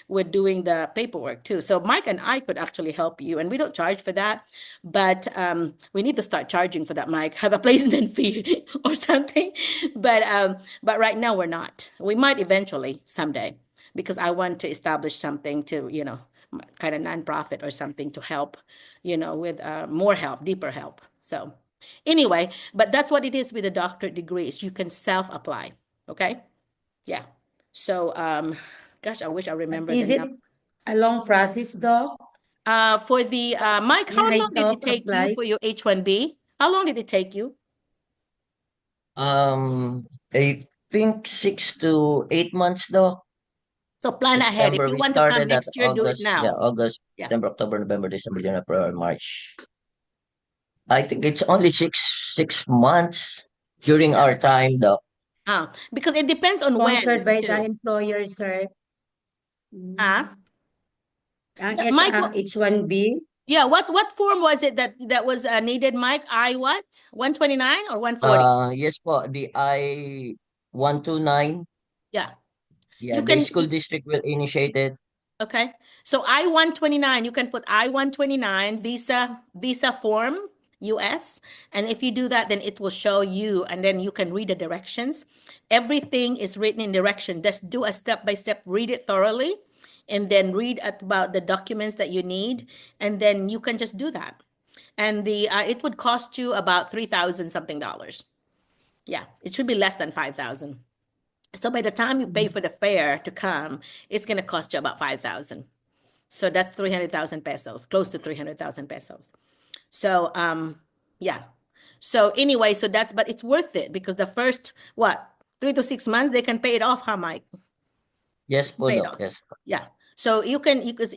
with doing the paperwork too. So Mike and I could actually help you, and we don't charge for that, but we need to start charging for that, Mike. Have a placement fee or something. But right now we're not. We might eventually someday, because I want to establish something to, kind of nonprofit or something to help, with more help, deeper help. So anyway, but that's what it is with a doctorate degree, is you can self-apply. Okay. Yeah. So, gosh, I wish I But remember the is it number. a long process, Doc? For the Mike, Can how I long did it take you self-apply? for your H1B? How long did it take you? I think 6 to 8 months though. So plan ahead. If September you we want to come started at next year, do it August. Yeah, now. August, Yeah. September, October, November, December, January, February, March. I think it's only six months during Yeah. our time though. Because it depends on when Sponsored by the too. employer, sir. Ah, Ang Mike, H1B, yeah, what form was it that was needed, Mike? I what? 129 or 140? Yes po, the I-129. Yeah. Yeah, You the can school district will initiate it. Okay. So I-129, you can put I-129 visa form US. And if you do that, then it will show you, and then you can read the directions. Everything is written in direction. Just do a step by step, read it thoroughly, and then read about the documents that you need. And then you can just do that. And it would cost you about 3,000 something dollars. Yeah, it should be less than 5,000. So by the time you pay for the fare to come, it's going to cost you about 5,000. So that's 300,000 pesos, close to 300,000 pesos. So, yeah. So anyway, but it's worth it, because the first, 3 to 6 months, they can pay it off, huh, Mike? Yes po, Pay it Doc. off. Yes. Yeah. So because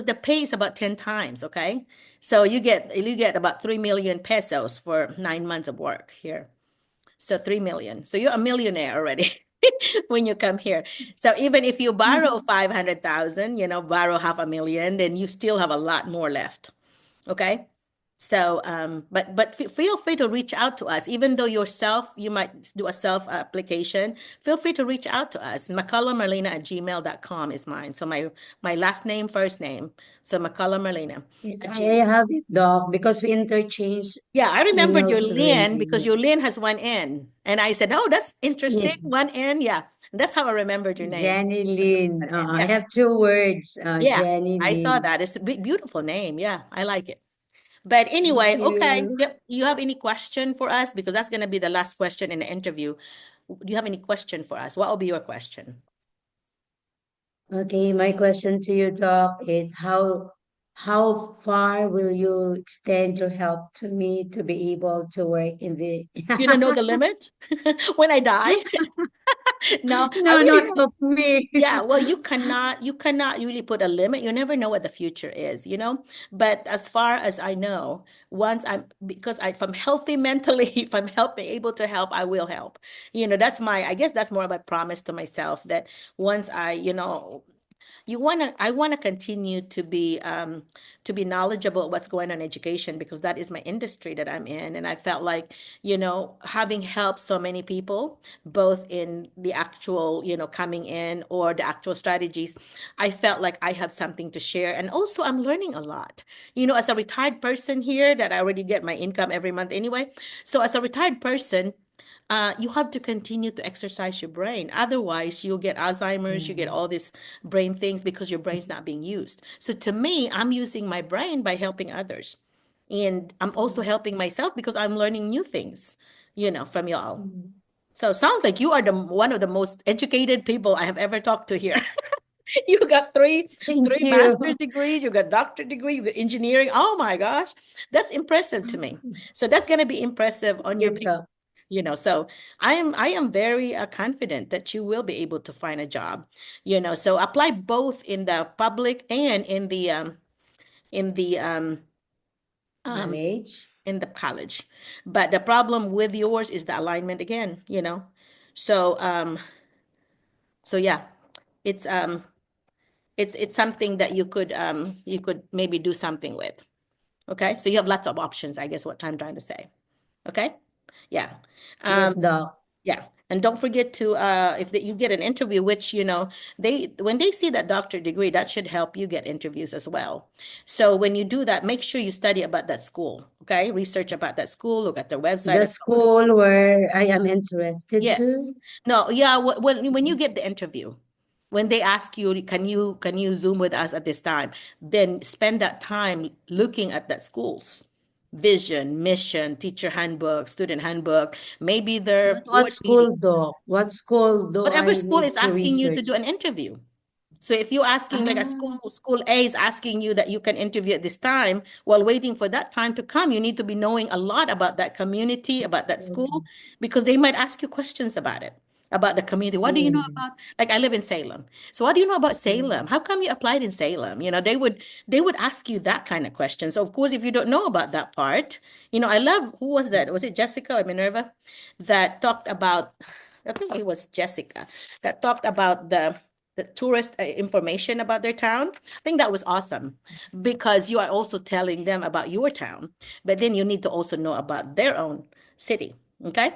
the pay is about 10 times, okay? So you get about 3 million pesos for 9 months of work here. So 3 million. So you're a millionaire already when you come here. So even if you borrow 500,000, borrow 500,000, then you still have a lot more left. Okay. So, but feel free to reach out to us, even though you might do a self application. Feel free to reach out to us. McCulloughMerlina@gmail.com is mine. So my last name, first name. So McCullough Merlina yes, at I Gmail. have it, Doc, because we interchanged Yeah, I remembered your emails Lynn, already. because your Lynn has one N. And I said, oh, that's interesting. Yes, One N. Yeah. That's how I remembered your name. Jenny Just the Lynn. one N. I Yeah. have two words, Yeah. Jenny I saw Lynn. that. It's a beautiful name. Yeah. I like it. But Thank anyway, okay. you. Yep. You have any question for us? Because that's going to be the last question in the interview. Do you have any question for us? What will be your question? Okay, my question to you, Doc, is how far will you extend your help to me to be able to work in the You don't know the limit when I die? No, I No, not really help me. Yeah, well, you cannot really put a limit. You never know what the future is. But as far as I know, if I'm healthy mentally, if I'm able to help, I will help. I guess that's more of a promise to myself, that once I want to continue to be knowledgeable of what's going on in education, because that is my industry that I'm in. And I felt like, having helped so many people, both in the actual, coming in, or the actual strategies, I felt like I have something to share. And also I'm learning a lot, as a retired person here, that I already get my income every month anyway. So as a retired person, you have to continue to exercise your brain. Otherwise, you'll get Alzheimer's, you get all these brain things, because your brain's not being used. So to me, I'm using my brain by helping others. And I'm also helping myself, because I'm learning new things, from y'all. So sounds like you are one of the most educated people I have ever talked to here. You got three Thank three master's you. degrees, you got doctorate degree, you got engineering. Oh my gosh, that's impressive to me. So that's going to be impressive on your Good paper. talk. So I am very confident that you will be able to find a job. So apply both in the public and in the um College. in the college. But the problem with yours is the alignment again. So So yeah, it's it's something that you could maybe do something with. Okay, so you have lots of options, I guess what I'm trying to say. Okay, yeah. Yes, Doc. Yeah, and don't forget to if you get an interview, which they when they see that doctor degree, that should help you get interviews as well. So when you do that, make sure you study about that school. Okay, research about that school, look at their website. The school where I am interested Yes. to. No, yeah, when you get the interview, when they ask you, can you Zoom with us at this time? Then spend that time looking at that school's vision, mission, teacher handbook, student handbook, maybe their But what board meeting, school, Doc? What school do whatever I school need is to asking you to research? do an interview. So if you're asking like a Ah, school A is asking you that you can interview at this time, while waiting for that time to come, you need to be knowing a lot about that community, about that school, because they might ask you questions about it, about the community. What do you know about, yes. like I live in Salem. So what do you know about Salem? How come you applied in Salem? They would ask you that kind of question. So of course, if you don't know about that part, I love, who was that? Was it Jessica or Minerva that talked about, I think it was Jessica that talked about the tourist information about their town. I think that was awesome because you are also telling them about your town, but then you need to also know about their own city. Okay.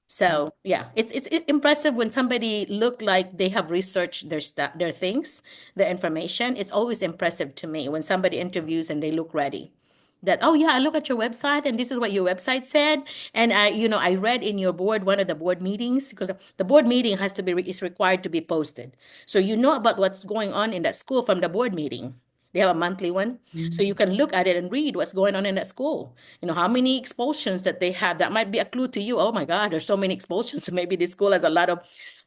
So yeah, it's impressive when somebody look like they have researched their stuff, their things, their information. It's always impressive to me when somebody interviews and they look ready. That, oh yeah, I look at your website and this is what your website said. And I read in your board, one of the board meetings, because the board meeting has to be is required to be posted. So you know about what's going on in that school from the board meeting. They have a monthly one. So you can look at it and read what's going on in that school. How many expulsions that they have. That might be a clue to you. Oh my God, there's so many expulsions. So maybe this school has a lot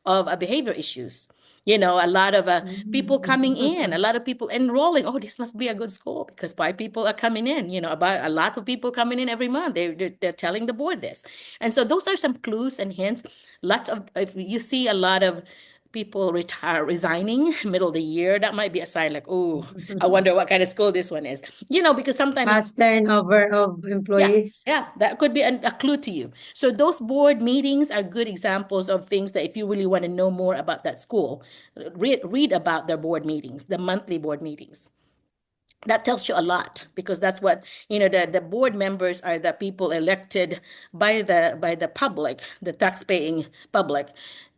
of behavior issues. A lot of people coming in, a lot of people enrolling. Oh, this must be a good school because why people are coming in, about a lot of people coming in every month. They're telling the board this. And so those are some clues and hints. Lots of, if you see a lot of people resigning middle of the year, that might be a sign like, oh, I wonder what kind of school this one is. Because sometimes Mass turnover of yeah, employees. yeah, that could be a clue to you. So those board meetings are good examples of things that if you really want to know more about that school, read about their board meetings, the monthly board meetings. That tells you a lot because that's what the board members are the people elected by the public, the tax-paying public,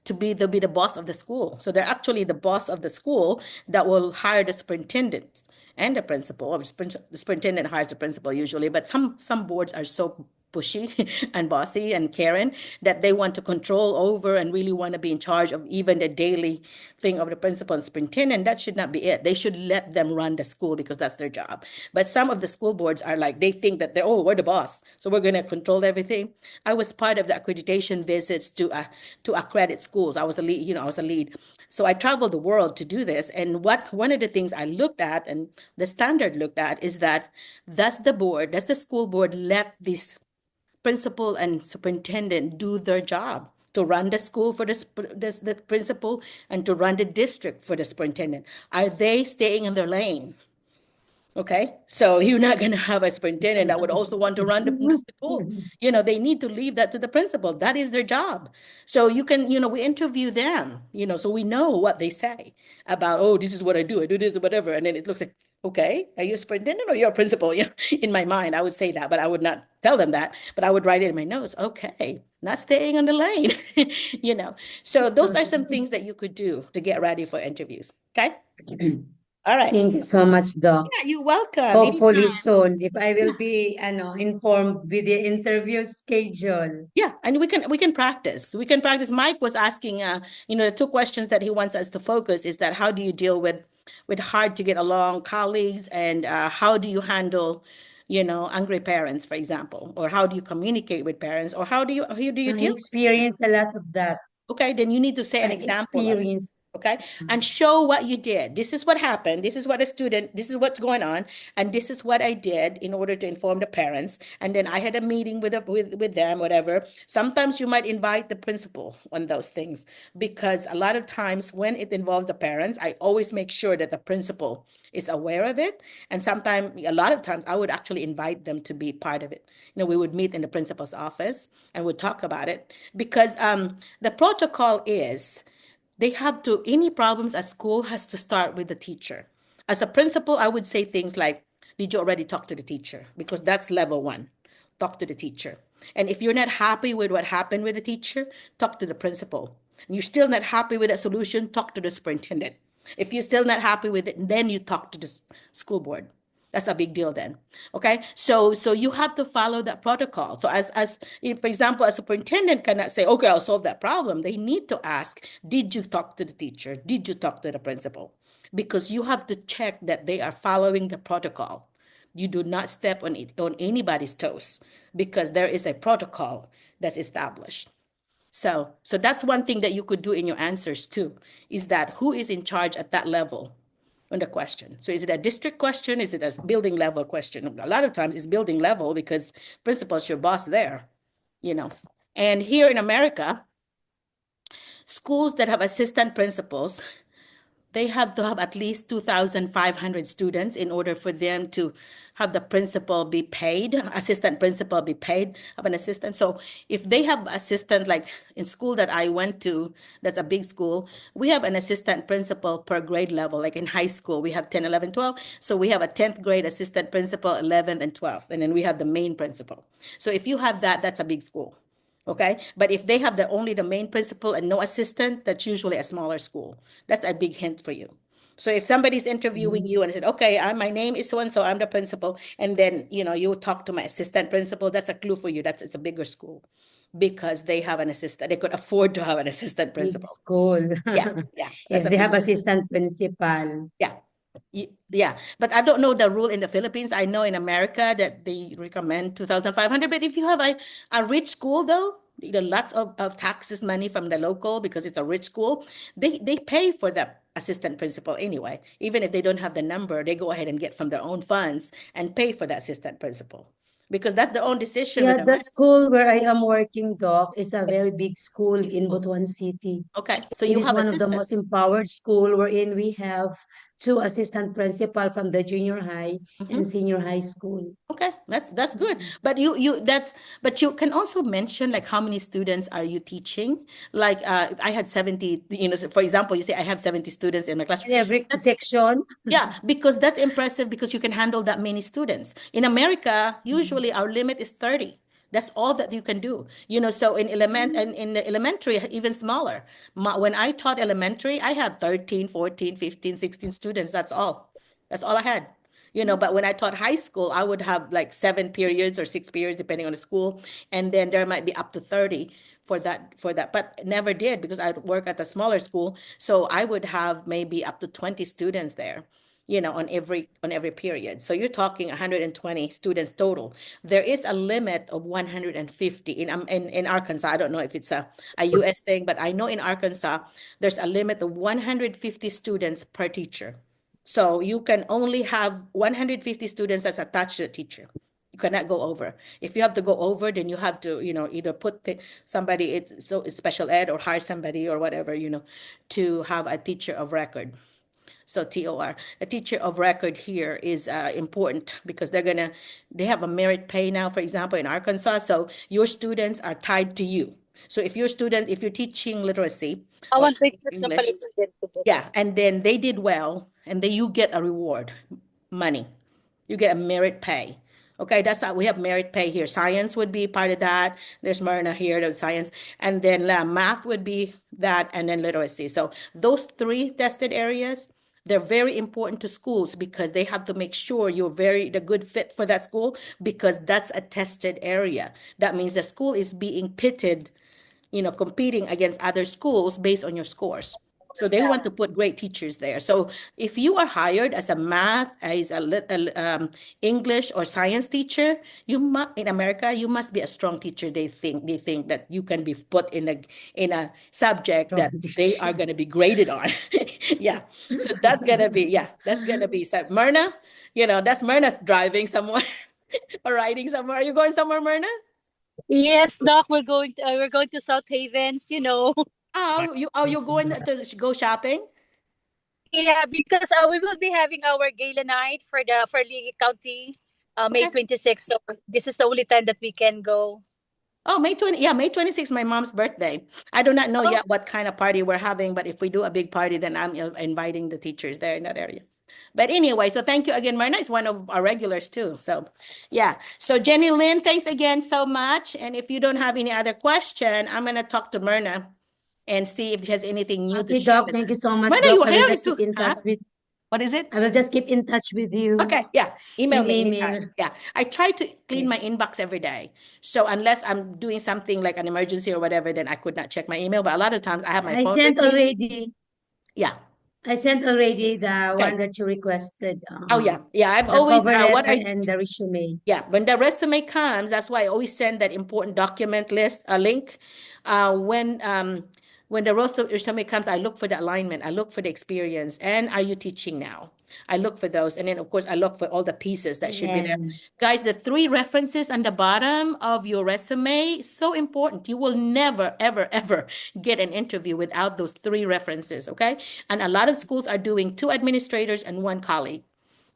to be the boss of the school. So they're actually the boss of the school that will hire the superintendent and the principal. Or the superintendent hires the principal usually, but some boards are so pushy and bossy and Karen that they want to control over and really want to be in charge of even the daily thing of the principal and superintendent. That should not be it. They should let them run the school because that's their job. But some of the school boards are like, they think that we're the boss, so we're going to control everything. I was part of the accreditation visits to accredit schools. I was a lead, I was a lead. So I traveled the world to do this. And one of the things I looked at and the standard looked at is that does the school board let these principal and superintendent do their job to run the school for the principal and to run the district for the superintendent? Are they staying in their lane? Okay, so you're not going to have a superintendent that would also want to run the school. They need to leave that to the principal. That is their job. So you can, we interview them, so we know what they say about, oh, this is what I do this or whatever. And then it looks like, okay, are you a superintendent or you're a principal? In my mind, I would say that, but I would not tell them that. But I would write it in my notes. Okay, not staying on the lane, So those are some things that you could do to get ready for interviews. Okay. All right. Thank you so much, Doc. Yeah, you're welcome. Hopefully Anytime. soon, if I will be informed with the interview schedule. Yeah, and we can practice. We can practice. Mike was asking, the two questions that he wants us to focus is that how do you deal with hard to get along colleagues, and how do you handle, angry parents, for example, or how do you communicate with parents, or how do you I deal? experienced a lot of that. Okay, then you need to say an I example of it. experienced. Okay, and show what you did. This is what happened. This is what a student, this is what's going on, and this is what I did in order to inform the parents. And then I had a meeting with them, whatever. Sometimes you might invite the principal on those things because a lot of times when it involves the parents, I always make sure that the principal is aware of it. And sometimes, a lot of times, I would actually invite them to be part of it. We would meet in the principal's office and would talk about it because the protocol is they have to, any problems at school has to start with the teacher. As a principal, I would say things like, did you already talk to the teacher? Because that's level one. Talk to the teacher. And if you're not happy with what happened with the teacher, talk to the principal. And you're still not happy with that solution, talk to the superintendent. If you're still not happy with it, then you talk to the school board. That's a big deal then. Okay. So you have to follow that protocol. So as if, for example, a superintendent cannot say, okay, I'll solve that problem. They need to ask, did you talk to the teacher? Did you talk to the principal? Because you have to check that they are following the protocol. You do not step on it, on anybody's toes, because there is a protocol that's established. So that's one thing that you could do in your answers too, is that who is in charge at that level on the question. So is it a district question? Is it a building level question? A lot of times it's building level because principal's your boss there, you know. And here in America, schools that have assistant principals, they have to have at least 2,500 students in order for them to have the principal be paid, assistant principal be paid, have an assistant. So if they have assistant, like in school that I went to, that's a big school, we have an assistant principal per grade level. Like in high school, we have 10, 11, 12. So we have a 10th grade assistant principal, 11th and 12th. And then we have the main principal. So if you have that, that's a big school. Okay, but if they have only the main principal and no assistant, that's usually a smaller school. That's a big hint for you. So if somebody's interviewing you and said, okay, my name is so and so, I'm the principal, and then you talk to my assistant principal, that's a clue for you. It's a bigger school because they have an assistant. They could afford to have an assistant Big principal. school. Yeah, yeah, that's Yes, a they have big. assistant principal. Yeah. Yeah, but I don't know the rule in the Philippines. I know in America that they recommend 2,500. But if you have a rich school, though, lots of taxes money from the local because it's a rich school, they pay for the assistant principal anyway. Even if they don't have the number, they go ahead and get from their own funds and pay for the assistant principal because that's their own decision Yeah, with the America. school where I am working, Doc, is a very big school Big in school. Butuan City. Okay, so It you is have one of the assistant. most empowered school wherein we have two assistant principal from the junior high and Mhm. senior high school. Okay, that's good. Mhm. But you can also mention like how many students are you teaching? Like I had 70, so for example, you say I have 70 students in my classroom. In every That's section. yeah, because that's impressive because you can handle that many students. In America, usually our limit is 30. That's all that you can do. So in the elementary, even smaller. When I taught elementary, I had 13, 14, 15, 16 students. That's all. That's all I had. But when I taught high school, I would have like 7 periods or 6 periods, depending on the school. And then there might be up to 30 for that, but never did because I work at a smaller school. So I would have maybe up to 20 students there, on every period. So you're talking 120 students total. There is a limit of 150 in Arkansas. I don't know if it's a US thing, but I know in Arkansas, there's a limit of 150 students per teacher. So you can only have 150 students that's attached to the teacher. You cannot go over. If you have to go over, then you have to, either put somebody, it's special ed or hire somebody or whatever, to have a teacher of record. So TOR, a teacher of record here is important because they have a merit pay now, for example, in Arkansas. So your students are tied to you. So if you're teaching literacy I or want to example English, student to yeah, books. and then they did well, and then you get a reward, money. You get a merit pay. Okay, that's how we have merit pay here. Science would be part of that. There's Myrna here, the science, and then math would be that, and then literacy. So those three tested areas, they're very important to schools because they have to make sure you're the good fit for that school because that's a tested area. That means the school is being pitted, competing against other schools based on your scores. So they want to put great teachers there. So if you are hired as a math, as English or science teacher, in America you must be a strong teacher. They think that you can be put in a subject Strong that they are teacher. going to be graded on. Yeah. So that's gonna be so Myrna. That's Myrna's driving somewhere or riding somewhere. Are you going somewhere, Myrna? Yes, Doc, we're going to South Havens, you know. You're going to go shopping? Yeah, because we will be having our gala night for Lee County, May Okay. 26th. So this is the only time that we can go. Oh, May 20, yeah, May 26th, my mom's birthday. I do not know Oh, yet what kind of party we're having, but if we do a big party, then I'm inviting the teachers there in that area. But anyway, so thank you again, Myrna. Is one of our regulars too. So yeah. So Jenny Lynn, thanks again so much. And if you don't have any other question, I'm gonna talk to Myrna and see if she has anything new to okay, share Doc. with Thank you us. so much, Myrna, Doc. your I will hair just is keep so, in touch huh? with. What is it? I will just keep in touch with you Okay, yeah. Email in me email. anytime. Yeah. I try to clean Yeah. my inbox every day. So unless I'm doing something like an emergency or whatever, then I could not check my email. But a lot of times I have my I phone with sent me. already. Yeah. I sent already the one Okay. that you requested. Oh yeah. Yeah. I've The always cover what letter I and the resume. yeah, when the resume comes, that's why I always send that important document list, a link. When the resume comes, I look for the alignment, I look for the experience, and are you teaching now? I look for those, and then of course I look for all the pieces that should be there. Yeah. Guys, the 3 references on the bottom of your resume, so important. You will never, ever, ever get an interview without those 3 references, okay? And a lot of schools are doing 2 administrators and 1 colleague.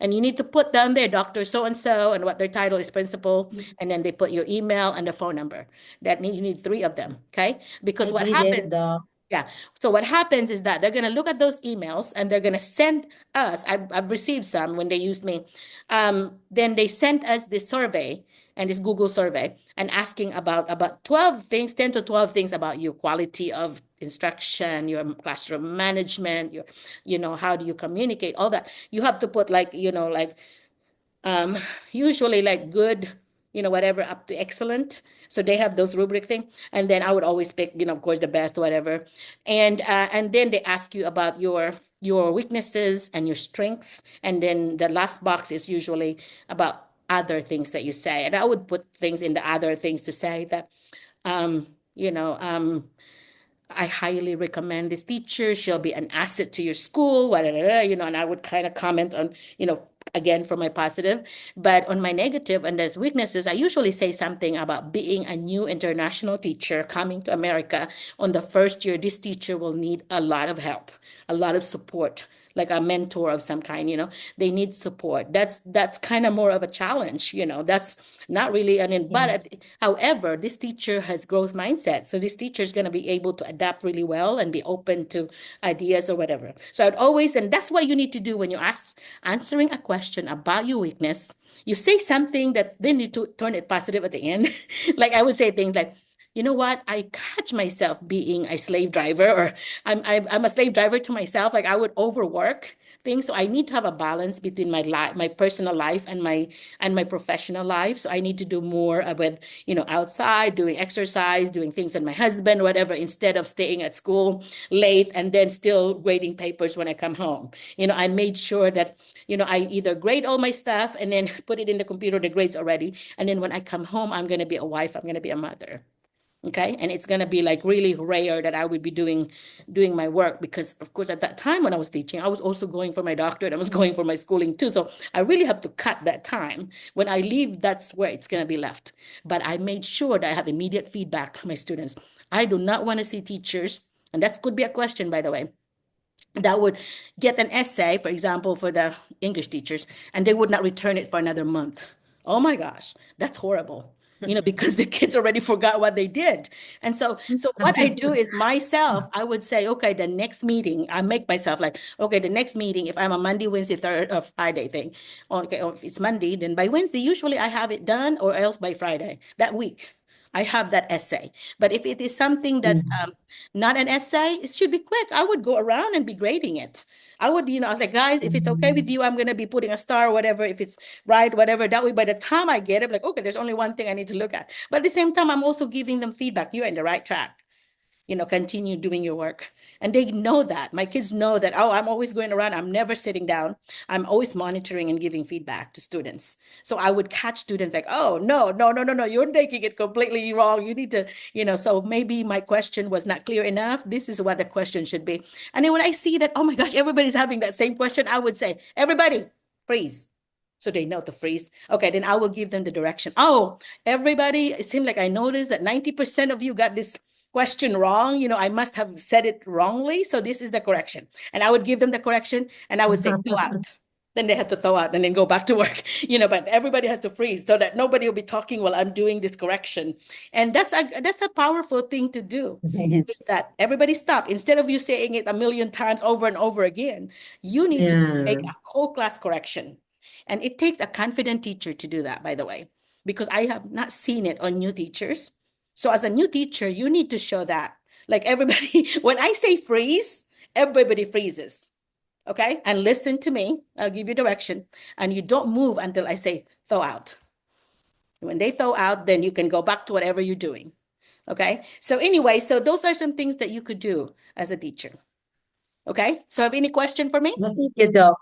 And you need to put down there Dr. So and so and what their title is principal. And then they put your email and the phone number. You need 3 of them. Okay. I Because what did it, happens, Doc. yeah. So what happens is that they're going to look at those emails and they're going to send us, I've received some when they used me. Then they sent us this survey and this Google survey and asking about 12 things, 10 to 12 things about your quality of instruction, your classroom management, how do you communicate, all that. You have to put um, usually like good, whatever, up to excellent. So they have those rubric thing. And then I would always pick, of course, the best, whatever. And then they ask you about your weaknesses and your strengths. And then the last box is usually about other things that you say. And I would put things in the other things to say that, um, you know, um, I highly recommend this teacher. She'll be an asset to your school, whatever, and I would kind of comment on, again, for my positive. But on my negative and there's weaknesses, I usually say something about being a new international teacher coming to America. On the first year, this teacher will need a lot of help, a lot of support, like a mentor of some kind. They need support. That's kind of more of a challenge. That's not really Yes. however, this teacher has growth mindset, so this teacher is going to be able to adapt really well and be open to ideas or whatever. So I'd always, and that's what you need to do when you're answering a question about your weakness. You say something that then you turn it positive at the end. Like I would say things like, you know what? I catch myself being a slave driver, or I'm a slave driver to myself. Like I would overwork things, so I need to have a balance between my life, my personal life, and my professional life. So I need to do more with outside, doing exercise, doing things with my husband, whatever, instead of staying at school late and then still grading papers when I come home. I made sure that I either grade all my stuff and then put it in the computer, the grades already, and then when I come home, I'm going to be a wife, I'm going to be a mother. Okay. And it's going to be like really rare that I would be doing my work, because of course at that time when I was teaching, I was also going for my doctorate, I was going for my schooling too. So I really have to cut that time. When I leave, that's where it's going to be left. But I made sure that I have immediate feedback from my students. I do not want to see teachers, and that could be a question, by the way, that would get an essay, for example, for the English teachers, and they would not return it for another month. Oh my gosh, that's horrible. Because the kids already forgot what they did. And so what I do is myself, I would say, okay, the next meeting, I make myself like, okay, the next meeting, if I'm a Monday, Wednesday, third, or Friday thing, okay, or if it's Monday, then by Wednesday, usually I have it done, or else by Friday that week. I have that essay. But if it is something that's Mm. not an essay, it should be quick. I would go around and be grading it. I would, I was like, guys, if it's okay with Mm. you, I'm going to be putting a star, whatever, if it's right, whatever. That way, by the time I get it, I'm like, okay, there's only one thing I need to look at. But at the same time, I'm also giving them feedback. You're in the right track. Continue doing your work. And they know that. My kids know that, oh, I'm always going around. I'm never sitting down. I'm always monitoring and giving feedback to students. So I would catch students like, oh, no, no, no, no, no, you're taking it completely wrong. You need to, so maybe my question was not clear enough. This is what the question should be. And then when I see that, oh my gosh, everybody's having that same question, I would say, everybody, freeze. So they know to freeze. Okay, then I will give them the direction. Oh, everybody, it seemed like I noticed that 90% of you got this question wrong. I must have said it wrongly. So this is the correction. And I would give them the correction and I would say, go out. Then they have to thaw out and then go back to work, but everybody has to freeze so that nobody will be talking while I'm doing this correction. And that's a powerful thing to do. Yes. Is that everybody stop. Instead of you saying it a million times over and over again, you need to just Yeah. make a whole class correction. And it takes a confident teacher to do that, by the way, because I have not seen it on new teachers. So as a new teacher, you need to show that. Like everybody, when I say freeze, everybody freezes. Okay? And listen to me. I'll give you direction. And you don't move until I say thaw out. When they thaw out, then you can go back to whatever you're doing. Okay? So anyway, so those are some things that you could do as a teacher. Okay? So have any question for me? Thank you, Doc.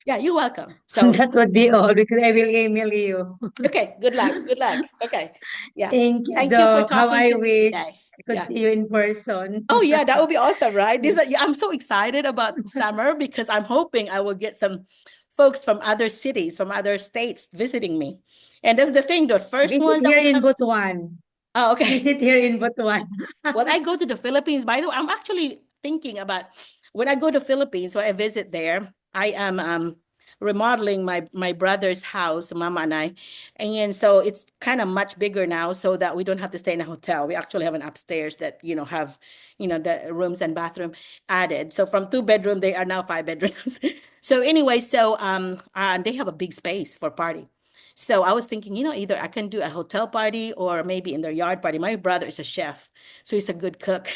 Yeah, you're welcome. So That would be all because I will email you. okay, good luck. Good luck. Okay. Yeah. Thank you, Thank you for Doc. How talking I to me wish today. I could Yeah. see you in person. Oh yeah, that would be awesome, right? Yeah, I'm so excited about summer because I'm hoping I will get some folks from other cities, from other states visiting me. And that's the thing, the first Visit ones that here we in have. Butuan. Oh, okay. Visit here in Butuan. When I go to the Philippines, by the way, I'm actually thinking about when I go to Philippines, when I visit there, I am remodeling my brother's house, Mama and I. And so it's kind of much bigger now so that we don't have to stay in a hotel. We actually have an upstairs that, have, the rooms and bathroom added. So from 2 bedroom, they are now 5 bedrooms. So anyway, so they have a big space for party. So I was thinking, either I can do a hotel party or maybe in their yard party. My brother is a chef, so he's a good cook.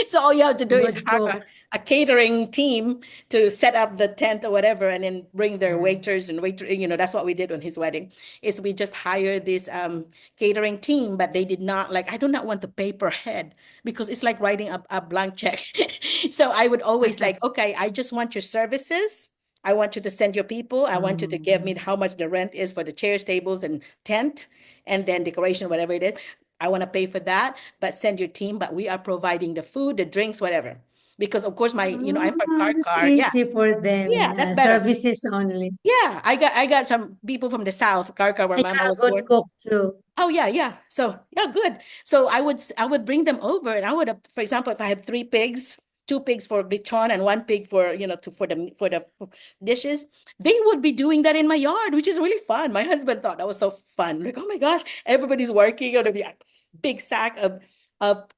So all you have to do is Good hire cook. a catering team to set up the tent or whatever, and then bring their waiters and waiter. That's what we did on his wedding. Is we just hired this catering team, but they did not like. I do not want to pay per head because it's like writing a blank check. So I would always like, okay, I just want your services. I want you to send your people. I want you to give me how much the rent is for the chairs, tables, and tent, and then decoration, whatever it is. I want to pay for that, but send your team. But we are providing the food, the drinks, whatever. Because of course, I'm from That's Car. Yeah, easy for them. yeah, that's Yeah, better. services only. Yeah, I got some people from the South, Car, where And Mama you're a was good born. cook too. Oh yeah, yeah. So yeah, good. So I would bring them over, and I would, for example, if I have 3 pigs, 2 pigs for lechon and 1 pig for for the dishes, they would be doing that in my yard, which is really fun. My husband thought that was so fun. Like, oh my gosh, everybody's working. It'll be a big sack of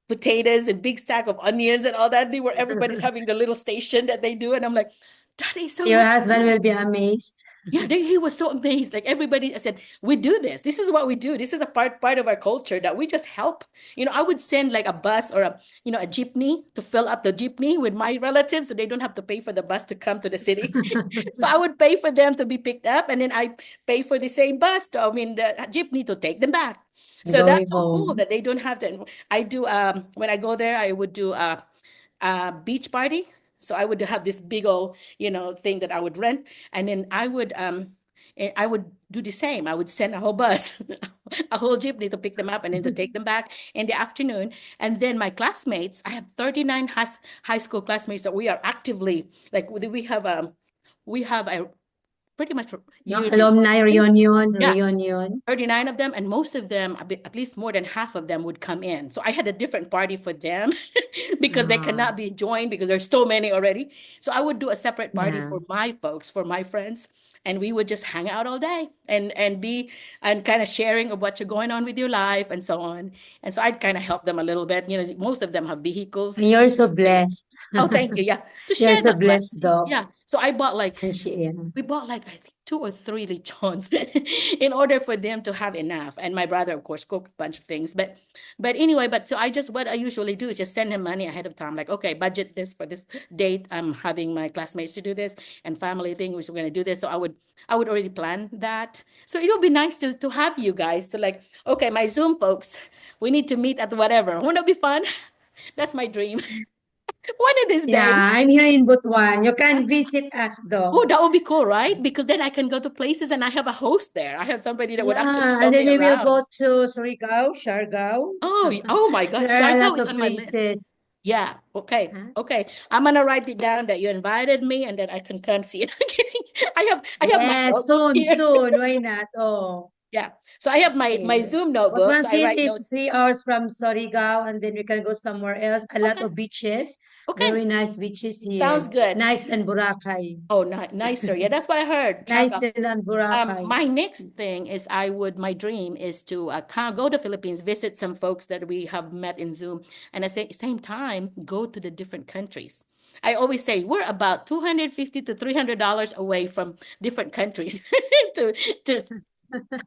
potatoes and big sack of onions and all that. Everybody's having the little station that they do, and I'm like, that is so Your much husband fun. will be amazed. Yeah, he was so amazed. Like everybody said, we do this. This is what we do. This is a part of our culture that we just help. I would send like a bus or a jeepney to fill up the jeepney with my relatives so they don't have to pay for the bus to come to the city. So I would pay for them to be picked up, and then I pay for the same bus the jeepney to take them back. So Going that's so cool home. that they don't have to. I do when I go there, I would do a beach party. So I would have this big old, thing that I would rent, and then I would do the same. I would send a whole bus, a whole jeepney to pick them up and then to take them back in the afternoon. And then my classmates, I have 39 high school classmates that we are actively like we have a pretty much Yung yearly. alumni reunion, Yeah, reunion. 39 of them, and most of them, at least more than half of them would come in. So I had a different party for them because they Ah, cannot be joined because there's so many already. So I would do a separate party yeah. for my folks, for my friends, and we would just hang out all day and be and kind of sharing of what's going on with your life and so on. And so I'd kind of help them a little bit. Most of them have vehicles. And you're so blessed. Oh, thank you. Yeah, to You're share so that blessed, blessing. Doc. Yeah. So I bought like And she, yeah. we bought like I think 2 or 3 lechons in order for them to have enough. And my brother, of course, cooked a bunch of things. But anyway, so what I usually do is just send him money ahead of time. Like, okay, budget this for this date. I'm having my classmates to do this and family thing, which we're gonna do this. So I would already plan that. So it'll be nice to have you guys to like, okay, my Zoom folks, we need to meet at whatever. Won't that be fun? That's my dream. One of these Yeah, days. I'm here in Butuan. You can visit us, Doc. Oh, that would be cool, right? Because then I can go to places and I have a host there. I have somebody that would actually Yeah, show and then me we will go around. to Surigao, Siargao. Oh my God, There are a Siargao lot is of on my list. places. Yeah, okay, Huh? okay. I'm gonna write it down that you invited me and then I can come see it. I have my Yes, notebook soon, here. soon. Why not? Oh, Yeah. So I have my Okay. Zoom Well, notebook. So I Francine write is notes. 3 hours from Surigao, and then we can go somewhere else. A lot Okay. of beaches. Okay. Very nice beaches Sounds here. good. Nice than Boracay. Oh, nicer. Yeah, that's what I heard. Travel. Nicer than Boracay. My next thing is my dream is to kind of go to Philippines, visit some folks that we have met in Zoom, and at the same time, go to the different countries. I always say we're about $250 to $300 away from different countries to to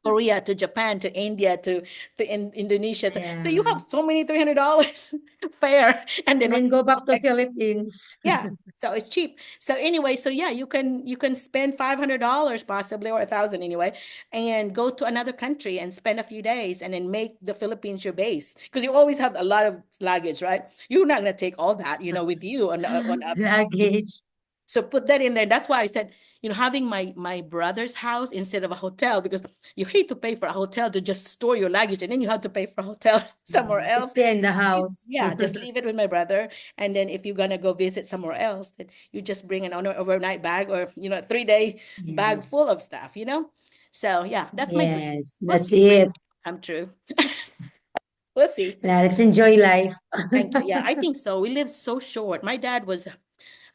Korea to Japan to India to Indonesia. So you Yeah. have so many $300 fare, and And then then go back to Philippines. yeah, so it's cheap. So anyway, so yeah, you can spend $500 possibly or 1,000 anyway, and go to another country and spend a few days, and then make the Philippines your base because you always have a lot of luggage, right? You're not gonna take all that, with you on a Luggage. so put that in there. That's why I said, having my brother's house instead of a hotel, because you hate to pay for a hotel to just store your luggage, and then you have to pay for a hotel somewhere To else. stay in the house. Yeah, just leave it with my brother. And then if you're gonna go visit somewhere else, then you just bring an overnight bag, or, a 3-day Yeah. bag full of stuff. So yeah, that's my dream. Yes, We'll that's see if it it. come true. We'll see. Let's enjoy life. Thank you. Yeah, I think so. We live so short. My dad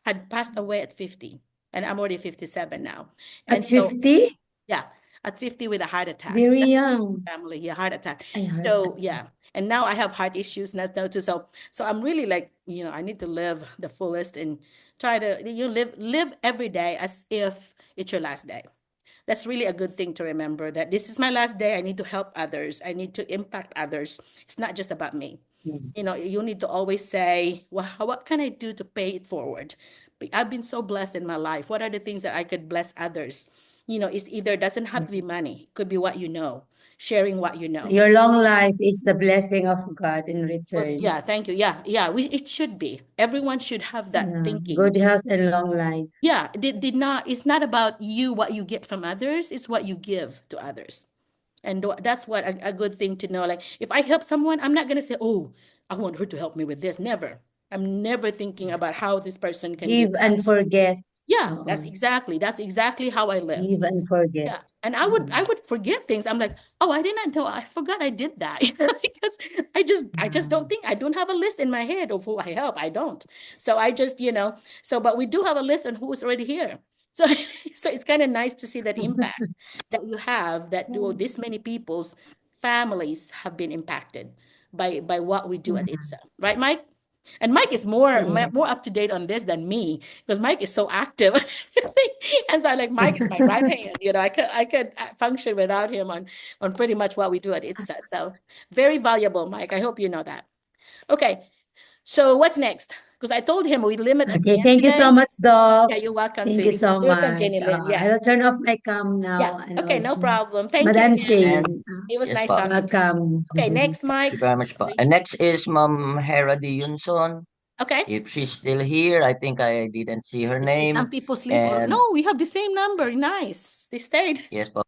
had passed away at 50, and I'm already 57 now. At And so, 50? yeah, at 50 with a heart attack. So Very that's young. family, yeah, heart attack. I heard So, that. yeah. And now I have heart issues now too. So I'm really like, I need to live the fullest and try to live every day as if it's your last day. That's really a good thing to remember, that this is my last day. I need to help others. I need to impact others. It's not just about me. Yeah. You need to always say, well, what can I do to pay it forward? I've been so blessed in my life. What are the things that I could bless others? It's either doesn't have to be money, it could be what you know, sharing what you know. Your long life is the blessing of God in Well, return. yeah, thank you. Yeah, yeah. It should be. Everyone should have that Yeah. thinking. Good health and long life. Yeah, did not. It's not about you what you get from others. It's what you give to others. And that's what a good thing to know. Like if I help someone, I'm not gonna say, "Oh, I want her to help me with this." Never. I'm never thinking about how this person can give Give back. and forget. Yeah, Oo. that's exactly how I live. Give and forget. Yeah. And I would forget things. I'm like, oh, I didn't know. I forgot I did that. Because I just don't think, I don't have a list in my head of who I help. I don't. So I just, but we do have a list on who's already here. So so it's kind of nice to see that impact that you have, that this many people's families have been impacted by what we do at Yeah. ITSA. Right, Mike? And Mike is more Yeah. more up to date on this than me, because Mike is so active. And so I like, Mike is my right hand. I could function without him on pretty much what we do at ITSA. So very valuable, Mike. I hope you know that. Okay, so what's next? Because I told him we limit at Okay, 10 thank you so today. much, Doc. Yeah, you're welcome, Thank you sweetie. so You're welcome, much. Jenny Lynn. I Yeah, will turn off my cam yeah. now, and Okay, no OG. problem. Thank you Madam again. And Stain, It was yes nice po. talking to you. welcome. Okay, next, Thank you Mike. very much po. And next is Ma'am Hera D. Yunson. Okay. If she's still here, I think I didn't see her Some name. people sleep. Or And no, we have the same number. Nice. They stayed. yes po.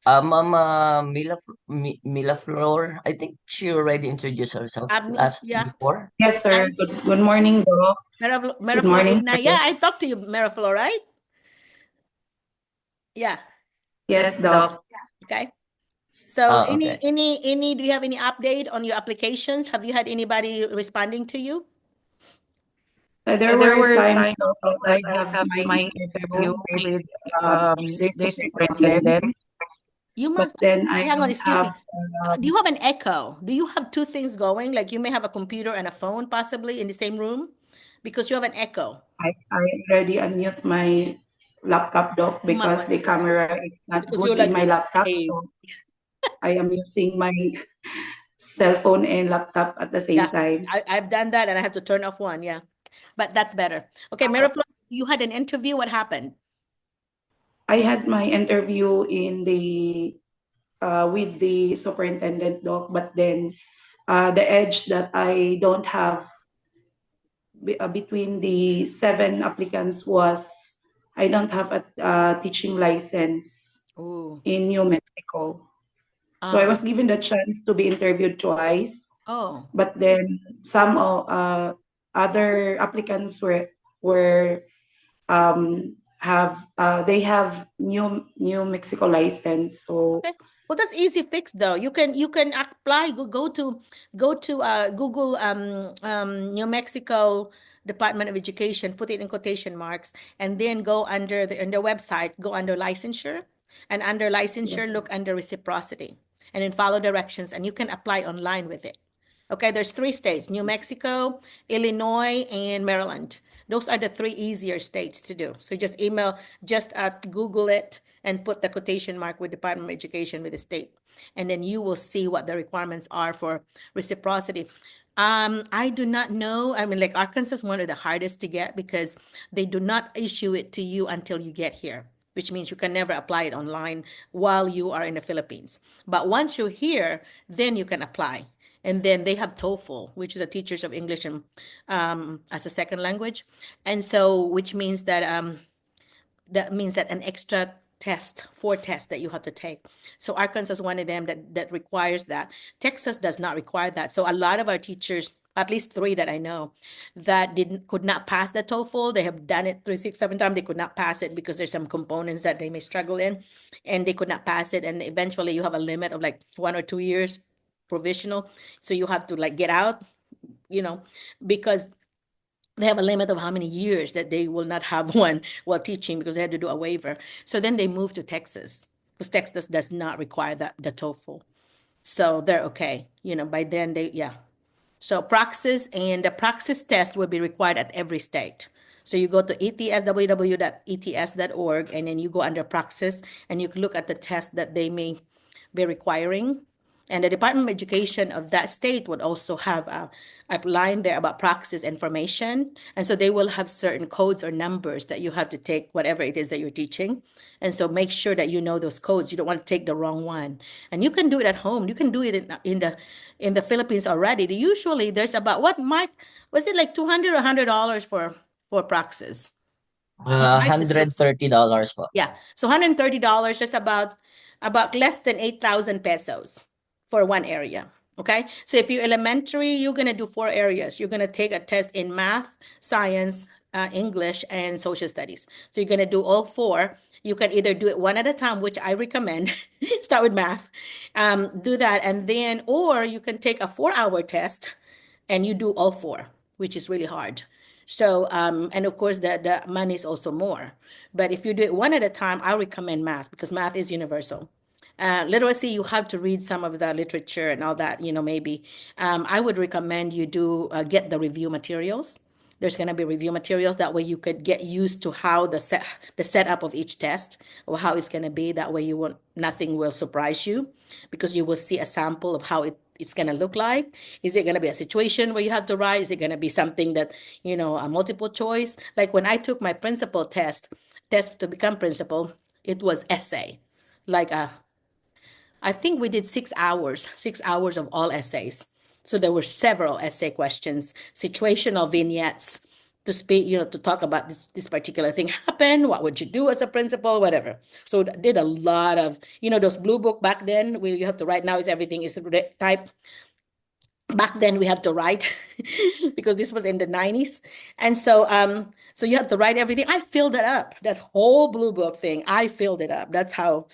Ma'am Mila Flor, I think she already introduced herself last Yeah. before. Yes, sir. Hi. Good morning, Doc. Good Meraflor, morning, good night. sir. Yeah, I talked to you, Meraflor, right? Yeah. Yes, Doc. Okay. So Okay. do you have any update on your applications? Have you had anybody responding to you? There were times, Doc, that I have my interview with the superintendent, You but must, then I hang on, don't excuse me. have. Do you have an echo? Do you have two things going? Like you may have a computer and a phone possibly in the same room because you have an echo. I already unmute my laptop, Doc, Oh my because word. the camera is not Because you're good in like, my laptop. hey, So I am using my cell phone and laptop at the same yeah, time. I've done that and I have to turn off one. Yeah, but that's better. Okay, Meraflor, you had an interview. What happened? I had my interview in the with the superintendent, Doc, but then the edge that I don't have between the 7 applicants was I don't have a teaching license Ooh. in New Mexico. So I was given the chance to be interviewed twice, Oh, but then some other applicants were have they have New Mexico license, so okay. Well, that's easy fix though. You can apply. Go to Google New Mexico Department of Education. Put it in quotation marks, and then go under in their website. Go under licensure, and under licensure, look under reciprocity, and then follow directions, and you can apply online with it. Okay, there's three states: New Mexico, Illinois, and Maryland. Those are the three easier states to do. So just Google it and put the quotation mark with Department of Education with the state. And then you will see what the requirements are for reciprocity. I do not know. I mean, like Arkansas is one of the hardest to get because they do not issue it to you until you get here, which means you can never apply it online while you are in the Philippines. But once you're here, then you can apply. And then they have TOEFL, which is the Teachers of English and as a second language, and so which means that an extra test, 4 tests that you have to take. So Arkansas is one of them that requires that. Texas does not require that. So a lot of our teachers, at least 3 that I know, that could not pass the TOEFL. They have done it 3, 6, 7 times. They could not pass it because there's some components that they may struggle in, and they could not pass it. And eventually, you have a limit of like 1 or 2 years provisional. So you have to like get out, because they have a limit of how many years that they will not have one while teaching because they had to do a waiver. So then they moved to Texas because Texas does not require the TOEFL. So they're okay. By then So praxis and the praxis test will be required at every state. So you go to www.ets.org, and then you go under praxis, and you can look at the test that they may be requiring. And the Department of Education of that state would also have a line there about praxis information. And so they will have certain codes or numbers that you have to take, whatever it is that you're teaching. And so make sure that you know those codes. You don't want to take the wrong one. And you can do it at home. You can do it in the Philippines already. Usually there's about what, Mike, was it like $200 or $100 for praxis? $130 po. Yeah. So $130, that's about less than 8,000 pesos for one area. Okay. So if you're elementary, you're going to do 4 areas. You're going to take a test in math, science, English, and social studies. So you're going to do all 4. You can either do it one at a time, which I recommend. Start with math, do that, and then, or you can take a 4-hour test and you do all 4, which is really hard. So, and of course, the money is also more. But if you do it one at a time, I recommend math because math is universal. Literacy, you have to read some of the literature and all that, maybe. I would recommend you do get the review materials. There's going to be review materials. That way you could get used to how the setup of each test or how it's going to be. That way nothing will surprise you because you will see a sample of how it's going to look like. Is it going to be a situation where you have to write? Is it going to be something that, a multiple choice? Like when I took my principal test to become principal, it was essay. Like I think we did 6 hours of all essays. So there were several essay questions, situational vignettes to speak, to talk about this particular thing happened. What would you do as a principal, whatever. So did a lot of, those blue book back then where you have to write. Now everything is typed. Back then we have to write because this was in the 90s. And so you have to write everything. I filled it up. That whole blue book thing, I filled it up. That's how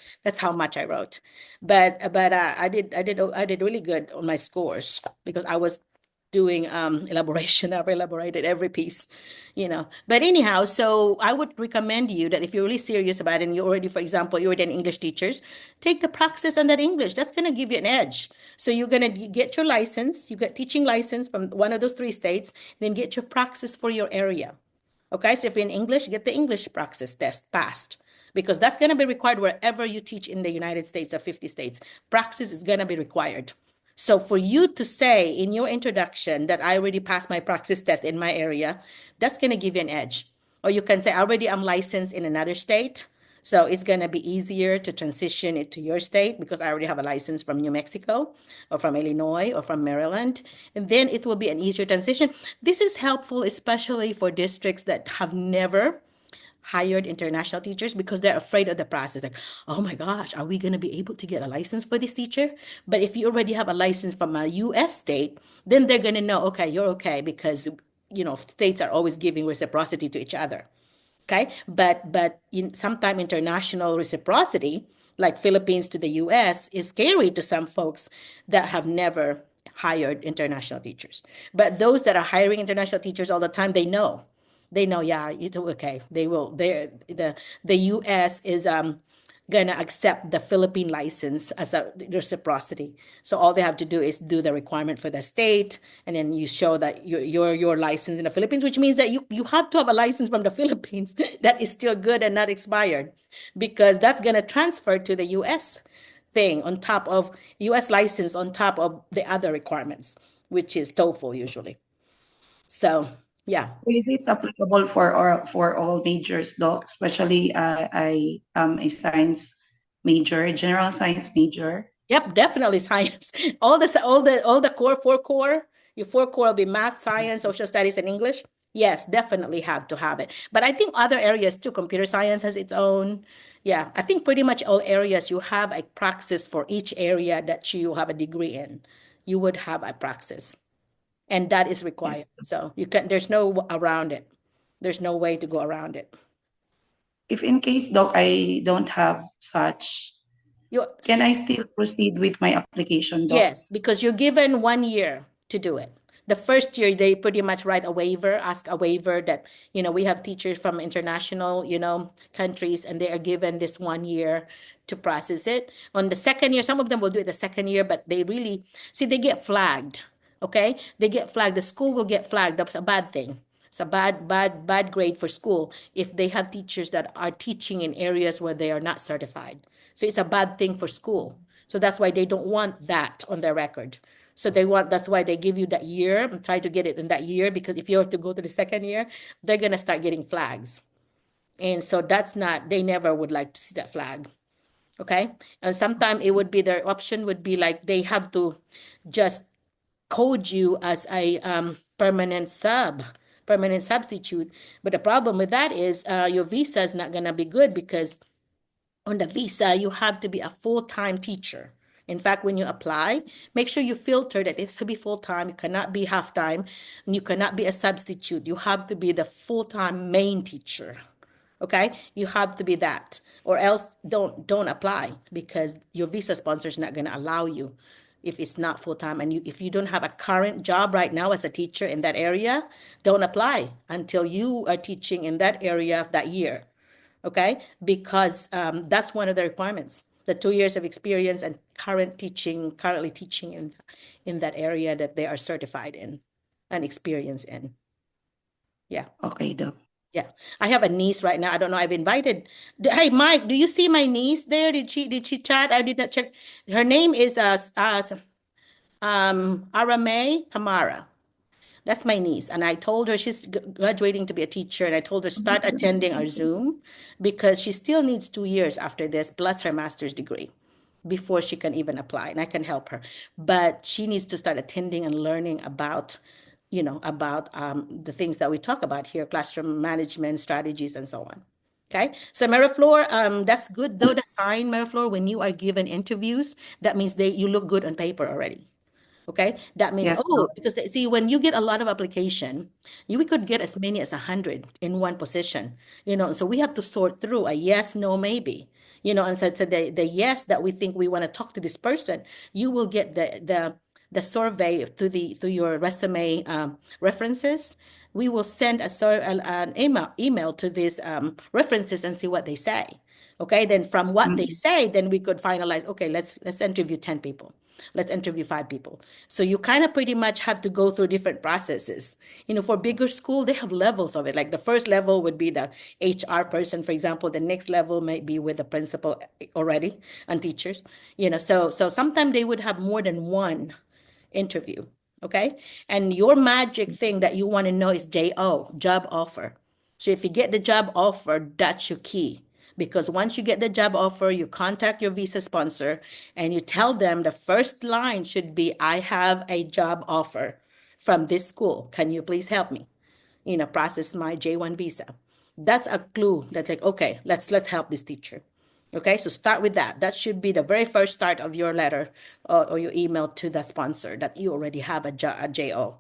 much I wrote. But I did really good on my scores because I was doing elaboration. I've elaborated every piece, But anyhow, so I would recommend you that if you're really serious about it and you're already, for example, you're already an English teachers, take the praxis on that English. That's going to give you an edge. So you're going to get your license, you get teaching license from one of those 3 states, then get your praxis for your area. Okay, so if you're in English, get the English praxis test passed because that's going to be required wherever you teach in the United States or 50 states. Praxis is going to be required. So for you to say in your introduction that I already passed my praxis test in my area, that's going to give you an edge. Or you can say, already I'm licensed in another state. So it's going to be easier to transition it to your state because I already have a license from New Mexico or from Illinois or from Maryland. And then it will be an easier transition. This is helpful, especially for districts that have never hired international teachers because they're afraid of the process. Like, oh my gosh, are we going to be able to get a license for this teacher? But if you already have a license from a U.S. state, then they're going to know, okay, you're okay because, states are always giving reciprocity to each other. Okay, but in sometime international reciprocity like Philippines to the US is scary to some folks that have never hired international teachers. But those that are hiring international teachers all the time, they know. They know, yeah, it's okay. They will. The US is gonna accept the Philippine license as a reciprocity. So all they have to do is do the requirement for the state, and then you show that you're licensed in the Philippines, which means that you have to have a license from the Philippines that is still good and not expired, because that's gonna transfer to the US thing on top of US license on top of the other requirements, which is TOEFL usually. So yeah. Is it applicable for all majors, Doc? Especially I am a science major, general science major. Yep, definitely science. All the core, your four core will be math, science, social studies, and English. Yes, definitely have to have it. But I think other areas too, computer science has its own. Yeah, I think pretty much all areas you have a praxis for each area that you have a degree in. You would have a praxis, and that is required. Yes. So there's no around it. There's no way to go around it. If in case, Doc, I don't have such, You can I still proceed with my application, Doc? Yes, because you're given 1 year to do it. The first year, they pretty much write a waiver, ask a waiver that, we have teachers from international, countries, and they are given this 1 year to process it. On the second year, some of them will do it the second year, but they really, see, they get flagged, okay? They get flagged. The school will get flagged. That's a bad thing. It's a bad grade for school if they have teachers that are teaching in areas where they are not certified. So it's a bad thing for school. So that's why they don't want that on their record. So that's why they give you that year and try to get it in that year, because if you have to go to the second year, they're gonna start getting flags. And so they never would like to see that flag. Okay. And sometimes it would be their option would be like they have to just code you as a permanent substitute. But the problem with that is your visa is not gonna be good, because on the visa, you have to be a full-time teacher. In fact, when you apply, make sure you filter that it has to be full-time. You cannot be half-time, and you cannot be a substitute. You have to be the full-time main teacher. Okay, you have to be that, or else don't apply, because your visa sponsor is not going to allow you if it's not full-time. And if you don't have a current job right now as a teacher in that area, don't apply until you are teaching in that area that year. Okay, because that's one of the requirements, the 2 years of experience and currently teaching in that area that they are certified in and experienced in. Yeah. Okay, Doc. Yeah, I have a niece right now. I don't know. I've invited. Hey, Mike, do you see my niece there? Did she chat? I did not check. Her name is Aramay Tamara. That's my niece. And I told her she's graduating to be a teacher. And I told her start attending our Zoom, because she still needs 2 years after this, plus her master's degree, before she can even apply. And I can help her. But she needs to start attending and learning about, the things that we talk about here, classroom management strategies and so on. Okay, so Mariflor, that's good though. The sign, Mariflor, when you are given interviews, that means you look good on paper already. Okay, that means, Yes, Doc. because see, when you get a lot of application, we could get as many as 100 in one position, so we have to sort through a yes, no, maybe, and so the yes that we think we want to talk to this person, you will get the survey through your resume references. We will send an email to these references and see what they say. Okay, then from what they say, then we could finalize, okay, let's interview 10 people. Let's interview 5 people. So you kind of pretty much have to go through different processes. For bigger school, they have levels of it. Like the first level would be the HR person, for example. The next level might be with the principal already and teachers. So sometimes they would have more than one interview. Okay. And your magic thing that you want to know is JO, job offer. So if you get the job offer, that's your key. Because once you get the job offer, you contact your visa sponsor and you tell them the first line should be, I have a job offer from this school. Can you please help me, process my J1 visa? That's a clue that's like, okay, let's help this teacher. Okay, so start with that. That should be the very first start of your letter or your email to the sponsor, that you already have a JO,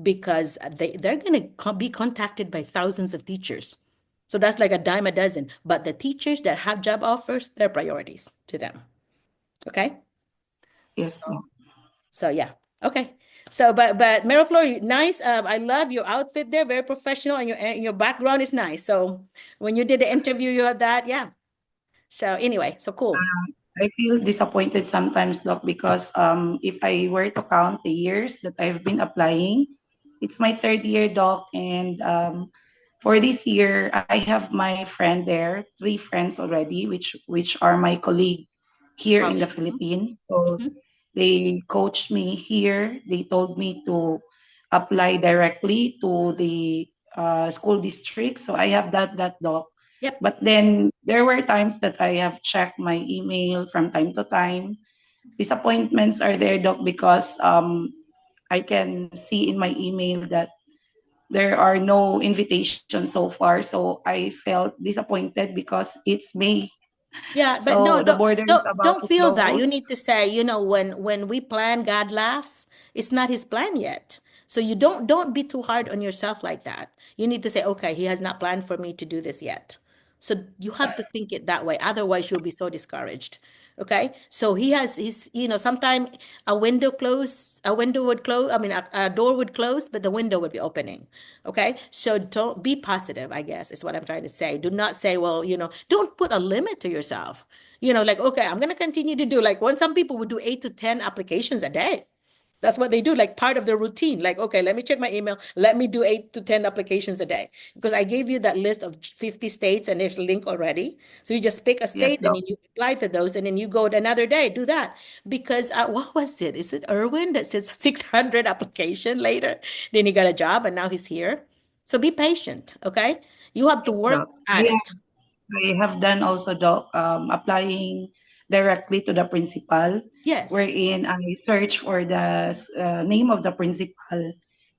because they're going to be contacted by thousands of teachers. So that's like a dime a dozen. But the teachers that have job offers, they're priorities to them. Okay. Yes, So, Doc. so yeah. Okay. So, but Miraflor, nice. I love your outfit there, very professional, and your background is nice. So when you did the interview, you had that, yeah. So anyway, so cool. I feel disappointed sometimes, Doc, because if I were to count the years that I've been applying, it's my third year, Doc, and for this year, I have my friend there, three friends already, which are my colleague here in the Colleague. Philippines. So Mhm. they coached me here. They told me to apply directly to the school district. So I have that, Doc. Yep. But then there were times that I have checked my email from time to time. Disappointments are there, Doc, because I can see in my email that there are no invitations so far. So I felt disappointed because it's May. Yeah, but So no, the border is about don't to feel that. close. You need to say, when we plan, God laughs. It's not his plan yet. So you don't be too hard on yourself like that. You need to say, okay, he has not planned for me to do this yet. So you have to think it that way. Otherwise, you'll be so discouraged. Okay. So he has his, sometime a window would close. I mean, a door would close, but the window would be opening. Okay. So don't be positive, I guess, is what I'm trying to say. Do not say, well, don't put a limit to yourself. Like, okay, I'm going to continue to do, like, when some people would do 8 to 10 applications a day. That's what they do, like part of their routine. Like, okay, let me check my email. Let me do 8 to 10 applications a day. Because I gave you that list of 50 states and there's a link already. So you just pick a Yes, state and Doc. then you apply to those and then you go another day, do that. Because what was it? Is it Irwin that says 600 application later? Then he got a job and now he's here. So be patient, okay? You have to Yes, work Doc. at it. I have done also, Doc, applying directly to the principal, Yes. wherein I search for the name of the principal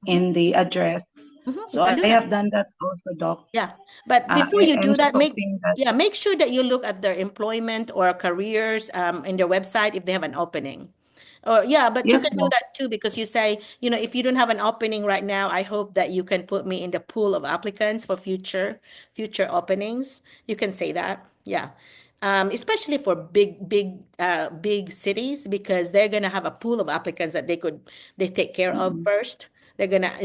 and the address. You So can I do have that. done that also, Doc. Yeah. But before you I'm do just that, hoping that, make sure that you look at their employment or careers in their website if they have an opening. Or yeah, but you yes, can do Doc. that too because you say, if you don't have an opening right now, I hope that you can put me in the pool of applicants for future openings. You can say that. Yeah. Especially for big cities because they're gonna have a pool of applicants that they take care of Mm-mm. first. They're gonna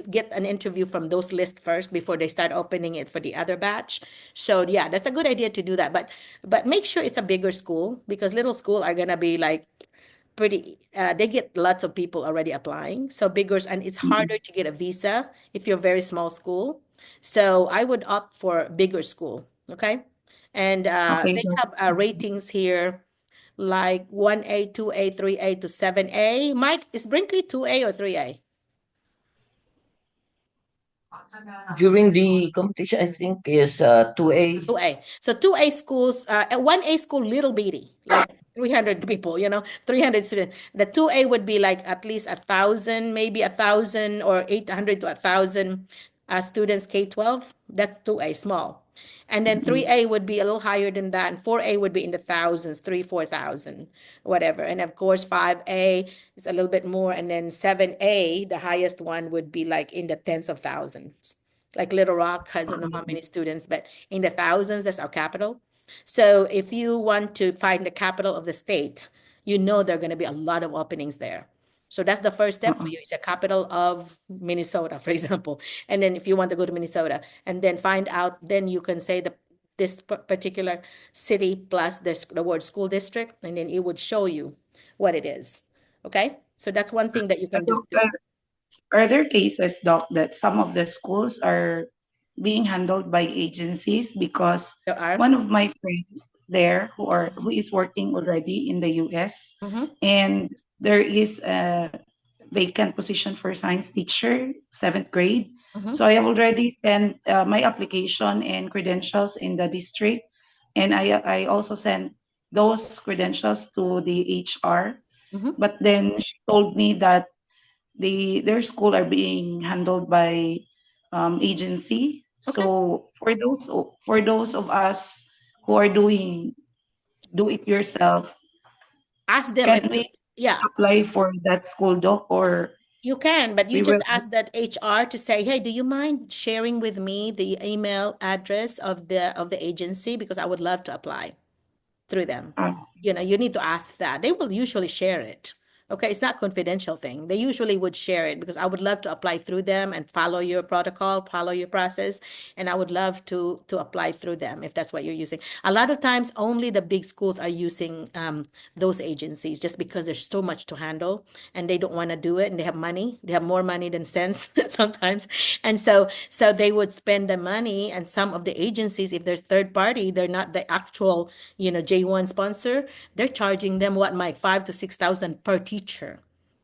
get an interview from those lists first before they start opening it for the other batch. So yeah, that's a good idea to do that. But make sure it's a bigger school because little school are gonna be like they get lots of people already applying. So bigger and it's Mm-mm. harder to get a visa if you're a very small school. So I would opt for bigger school. Okay. And Okay, they Doc. have ratings here like 1A, 2A, 3A to 7A. Mike, is Brinkley 2A or 3A? During the competition, I think is 2A. 2A. So 2A schools, 1A school, little bitty, like 300 people, 300 students. The 2A would be like at least 1,000, maybe 1,000 or 800 to 1,000 students K-12. That's 2A, small. And then Mm-mm. 3A would be a little higher than that, and 4A would be in the thousands, 4,000, whatever. And of course, 5A is a little bit more, and then 7A, the highest one, would be like in the tens of thousands. Like Little Rock, I don't know how many students, but in the thousands, that's our capital. So if you want to find the capital of the state, there are going to be a lot of openings there. So that's the first step for Uh-uh. you. It's a capital of Minnesota, for example. And then if you want to go to Minnesota and then find out, then you can say this particular city plus the word school district, and then it would show you what it is. Okay? So that's one thing that you can do Doc, too. are there cases, Doc, that some of the schools are being handled by agencies? Because There are. one of my friends there who is working already in the US, Mhm, and there is a vacant position for science teacher, seventh grade. mhm, So I have already sent my application and credentials in the district, and I also sent those credentials to the HR. mhm. But then she told me that their school are being handled by agency. Okay. So for those of us who are doing do it yourself, Ask them can if we yeah. apply for that school, Doc, or You can, but you We just will. ask that HR to say, hey, do you mind sharing with me the email address of the agency? Because I would love to apply through them. Uh, You need to ask that. They will usually share it. Okay, it's not confidential thing. They usually would share it because I would love to apply through them and follow your protocol, follow your process, and I would love to apply through them if that's what you're using. A lot of times, only the big schools are using those agencies just because there's so much to handle and they don't want to do it and they have money. They have more money than sense sometimes, and so they would spend the money. And some of the agencies, if there's third party, they're not the actual J1 sponsor. They're charging them what, Mike, 5 to 6 thousand per teacher.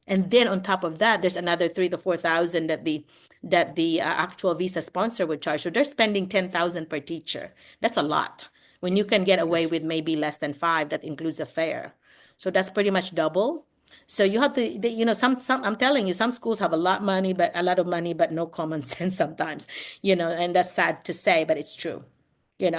And then on top of that, there's another 3 to 4 thousand that the actual visa sponsor would charge. So they're spending 10,000 per teacher. That's a lot. When you can get away with maybe less than five, that includes a fare. So that's pretty much double. So you have to, some I'm telling you, some schools have a lot of money, but no common sense sometimes, and that's sad to say, but it's true.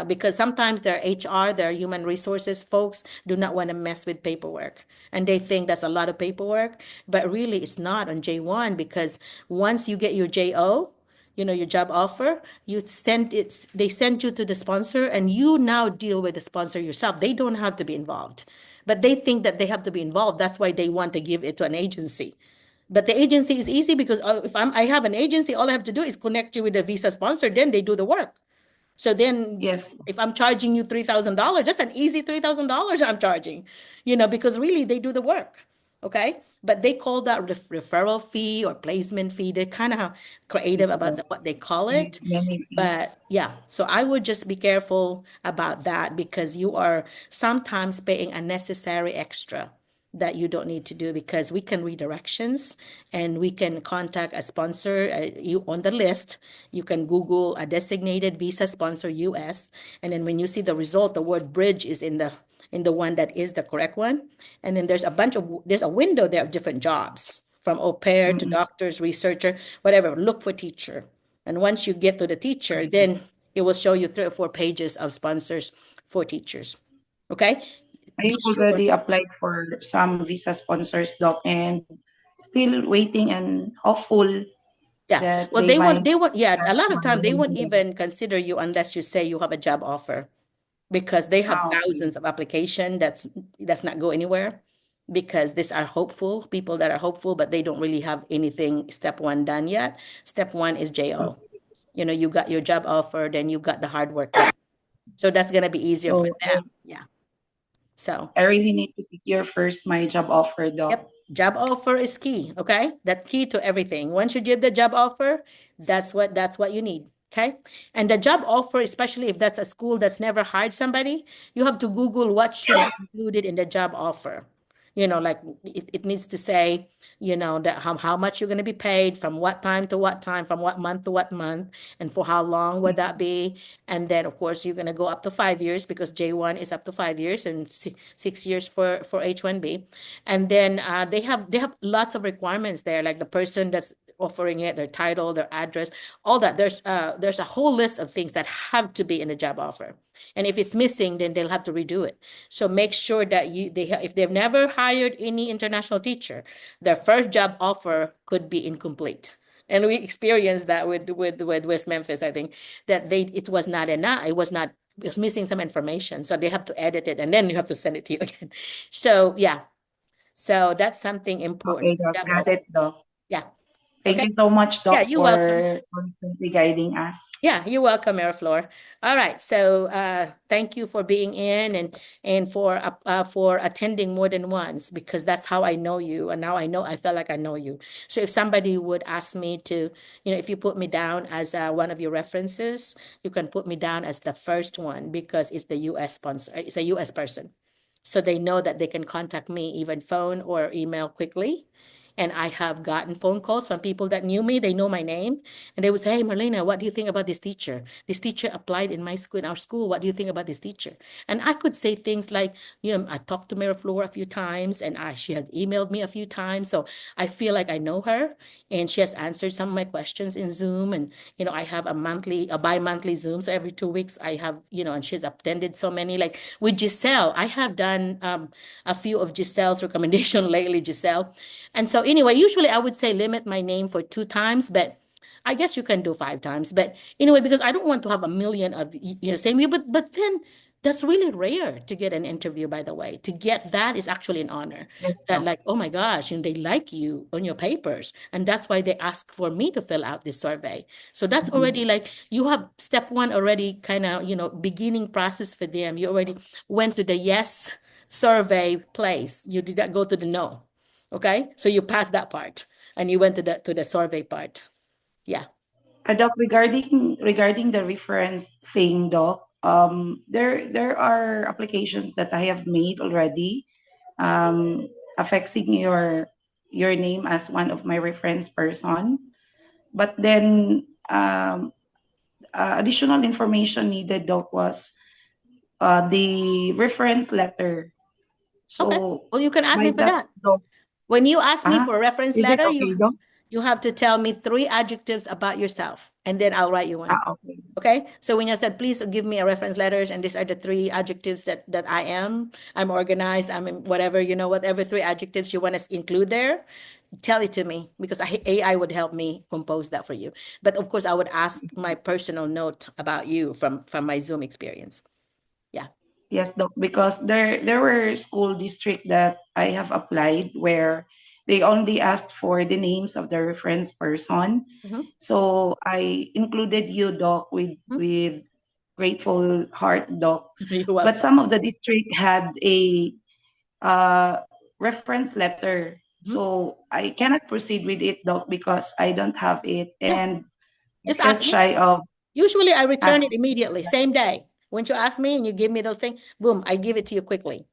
Because sometimes their HR, their human resources folks do not want to mess with paperwork. And they think that's a lot of paperwork, but really it's not on J1 because once you get your JO, your job offer, they send you to the sponsor and you now deal with the sponsor yourself. They don't have to be involved, but they think that they have to be involved. That's why they want to give it to an agency. But the agency is easy because if I have an agency, all I have to do is connect you with the visa sponsor, then they do the work. So then yes. if I'm charging you $3,000, just an easy $3,000 I'm charging, because really they do the work. Okay. But they call that referral fee or placement fee. They're kind of creative about what they call it. Many fees. But yeah, so I would just be careful about that because you are sometimes paying unnecessary extra that you don't need to do because we can read directions and we can contact a sponsor you on the list. You can Google a designated visa sponsor US, and then when you see the result, the word bridge is in the one that is the correct one. And then there's a window there of different jobs from au pair to doctors, researcher, whatever. Look for teacher. And once you get to the teacher, then it will show you 3 or 4 pages of sponsors for teachers. Okay? I Be have sure. already applied for some visa sponsors, Doc, and still waiting and hopeful Yeah. that Well, they might yeah, a catch lot of my time they won't resume. even consider you unless you say you have a job offer because they have Okay. thousands of application that's not go anywhere because these are hopeful people that are hopeful, but they don't really have anything step one done yet. Step one is JO. You got your job offer, then you got the hard work done. So that's gonna be easier for So them. Yeah. So I really need to secure first my job offer, Doc. yep. Job offer is key, okay? That's key to everything. Once you give the job offer, that's what you need, okay? And the job offer, especially if that's a school that's never hired somebody, you have to Google what should be included in the job offer. Like it needs to say, that how much you're going to be paid from what time to what time, from what month to what month, and for how long would that be? And then of course you're going to go up to 5 years because J1 is up to 5 years and 6 years for H1B. And then they have lots of requirements there, like the person that's offering it, their title, their address, all that. There's a whole list of things that have to be in the job offer. And if it's missing, then they'll have to redo it. So make sure that if they've never hired any international teacher, their first job offer could be incomplete. And we experienced that with West Memphis. I think that it was not enough. It was missing some information. So they have to edit it and then you have to send it to you again. So yeah. So that's something important. Okay, Doc. Job Got offer. it, Doc. Yeah. Thank Okay. you so much, Yeah, Doc, you're welcome. for constantly guiding us. Yeah, you're welcome, Airfloor. All right, so thank you for being in and for attending more than once because that's how I know you, and now I feel like I know you. So if somebody would ask me to, if you put me down as one of your references, you can put me down as the first one because it's the U.S. sponsor, it's a U.S. person, so they know that they can contact me even phone or email quickly. And I have gotten phone calls from people that knew me. They know my name. And they would say, hey, Merlina, what do you think about this teacher? This teacher applied in my school, in our school. What do you think about this teacher? And I could say things like, I talked to Mary Flora a few times and she had emailed me a few times. So I feel like I know her and she has answered some of my questions in Zoom. And, I have a bi-monthly Zoom. So every 2 weeks I have, and she's attended so many. Like with Giselle, I have done a few of Giselle's recommendation lately, Giselle. And so anyway, usually I would say limit my name for 2 times, but I guess you can do 5 times. But anyway, because I don't want to have a million of same you, but then that's really rare to get an interview, by the way. To get that is actually an honor. Yes, That Doc. like, oh my gosh, and they like you on your papers. And that's why they ask for me to fill out this survey. So that's already like you have step one already kind of, beginning process for them. You already went to the yes survey place. You did not go to the no. Okay? So you passed that part and you went to the survey part. Yeah. Doc, regarding the reference thing, Doc, there are applications that I have made already, um, affixing your name as one of my reference person. But then additional information needed, Doc, was the reference letter. Okay. So Well, you can ask by me for that, that. Doc, When you ask me ah, for a reference is it letter, okay, Doc? you have to tell me 3 adjectives about yourself, and then I'll write you one. Okay. Okay? So when you said, please give me a reference letters, and these are the 3 adjectives that I am. I'm organized, whatever, whatever 3 adjectives you want to include there, tell it to me because AI would help me compose that for you. But of course, I would ask my personal note about you from my Zoom experience. Yeah. Yes, Doc, because there were school district that I have applied where they only asked for the names of the reference person. Mhm. So I included you, Doc, with Mhm. with grateful heart, Doc. You're But welcome. some of the district had a uh, reference letter. Mhm. So I cannot proceed with it, Doc, because I don't have it, Yeah. and I Just felt ask me. shy of Usually I return it asking. immediately, same day. When you ask me and you give me those things, boom, I give it to you quickly.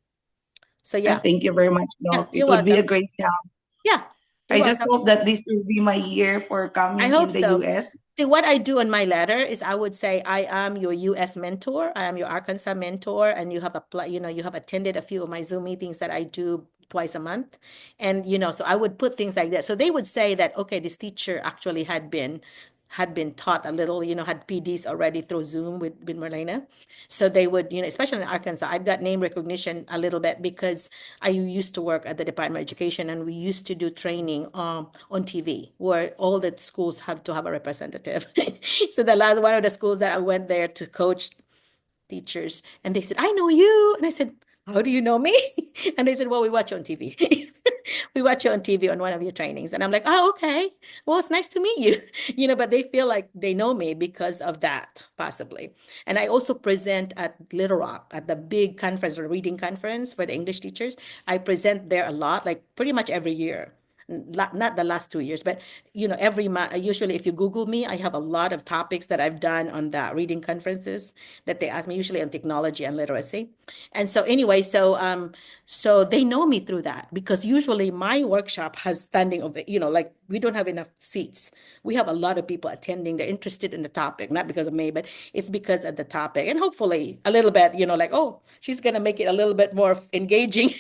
So yeah, Thank you very much, yeah, Doc. you're It would be a welcome. great help. Yeah, you're I just welcome. hope that this will be my year for I coming hope in the so. US. See, what I do in my letter is I would say I am your US mentor, I am your Arkansas mentor, and you have you have attended a few of my Zoom meetings that I do twice a month. And so I would put things like that. So they would say that, okay, this teacher actually had been taught a little, had PDs already through Zoom with Merlina. So they would, especially in Arkansas, I've got name recognition a little bit because I used to work at the Department of Education and we used to do training on TV where all the schools have to have a representative. So the last one of the schools that I went there to coach teachers, and they said, I know you. And I said, how do you know me? And they said, well, we watch you on TV. We watch you on TV on one of your trainings. And I'm like, oh, okay. Well, it's nice to meet you. But they feel like they know me because of that, possibly. And I also present at Little Rock at the big conference or reading conference for the English teachers. I present there a lot, like pretty much every year. Not the last 2 years, but every month. Usually, if you Google me, I have a lot of topics that I've done on the reading conferences that they ask me, usually on technology and literacy. And so anyway, so they know me through that because usually my workshop has standing of like we don't have enough seats. We have a lot of people attending. They're interested in the topic, not because of me, but it's because of the topic. And hopefully a little bit, like, oh, she's gonna make it a little bit more engaging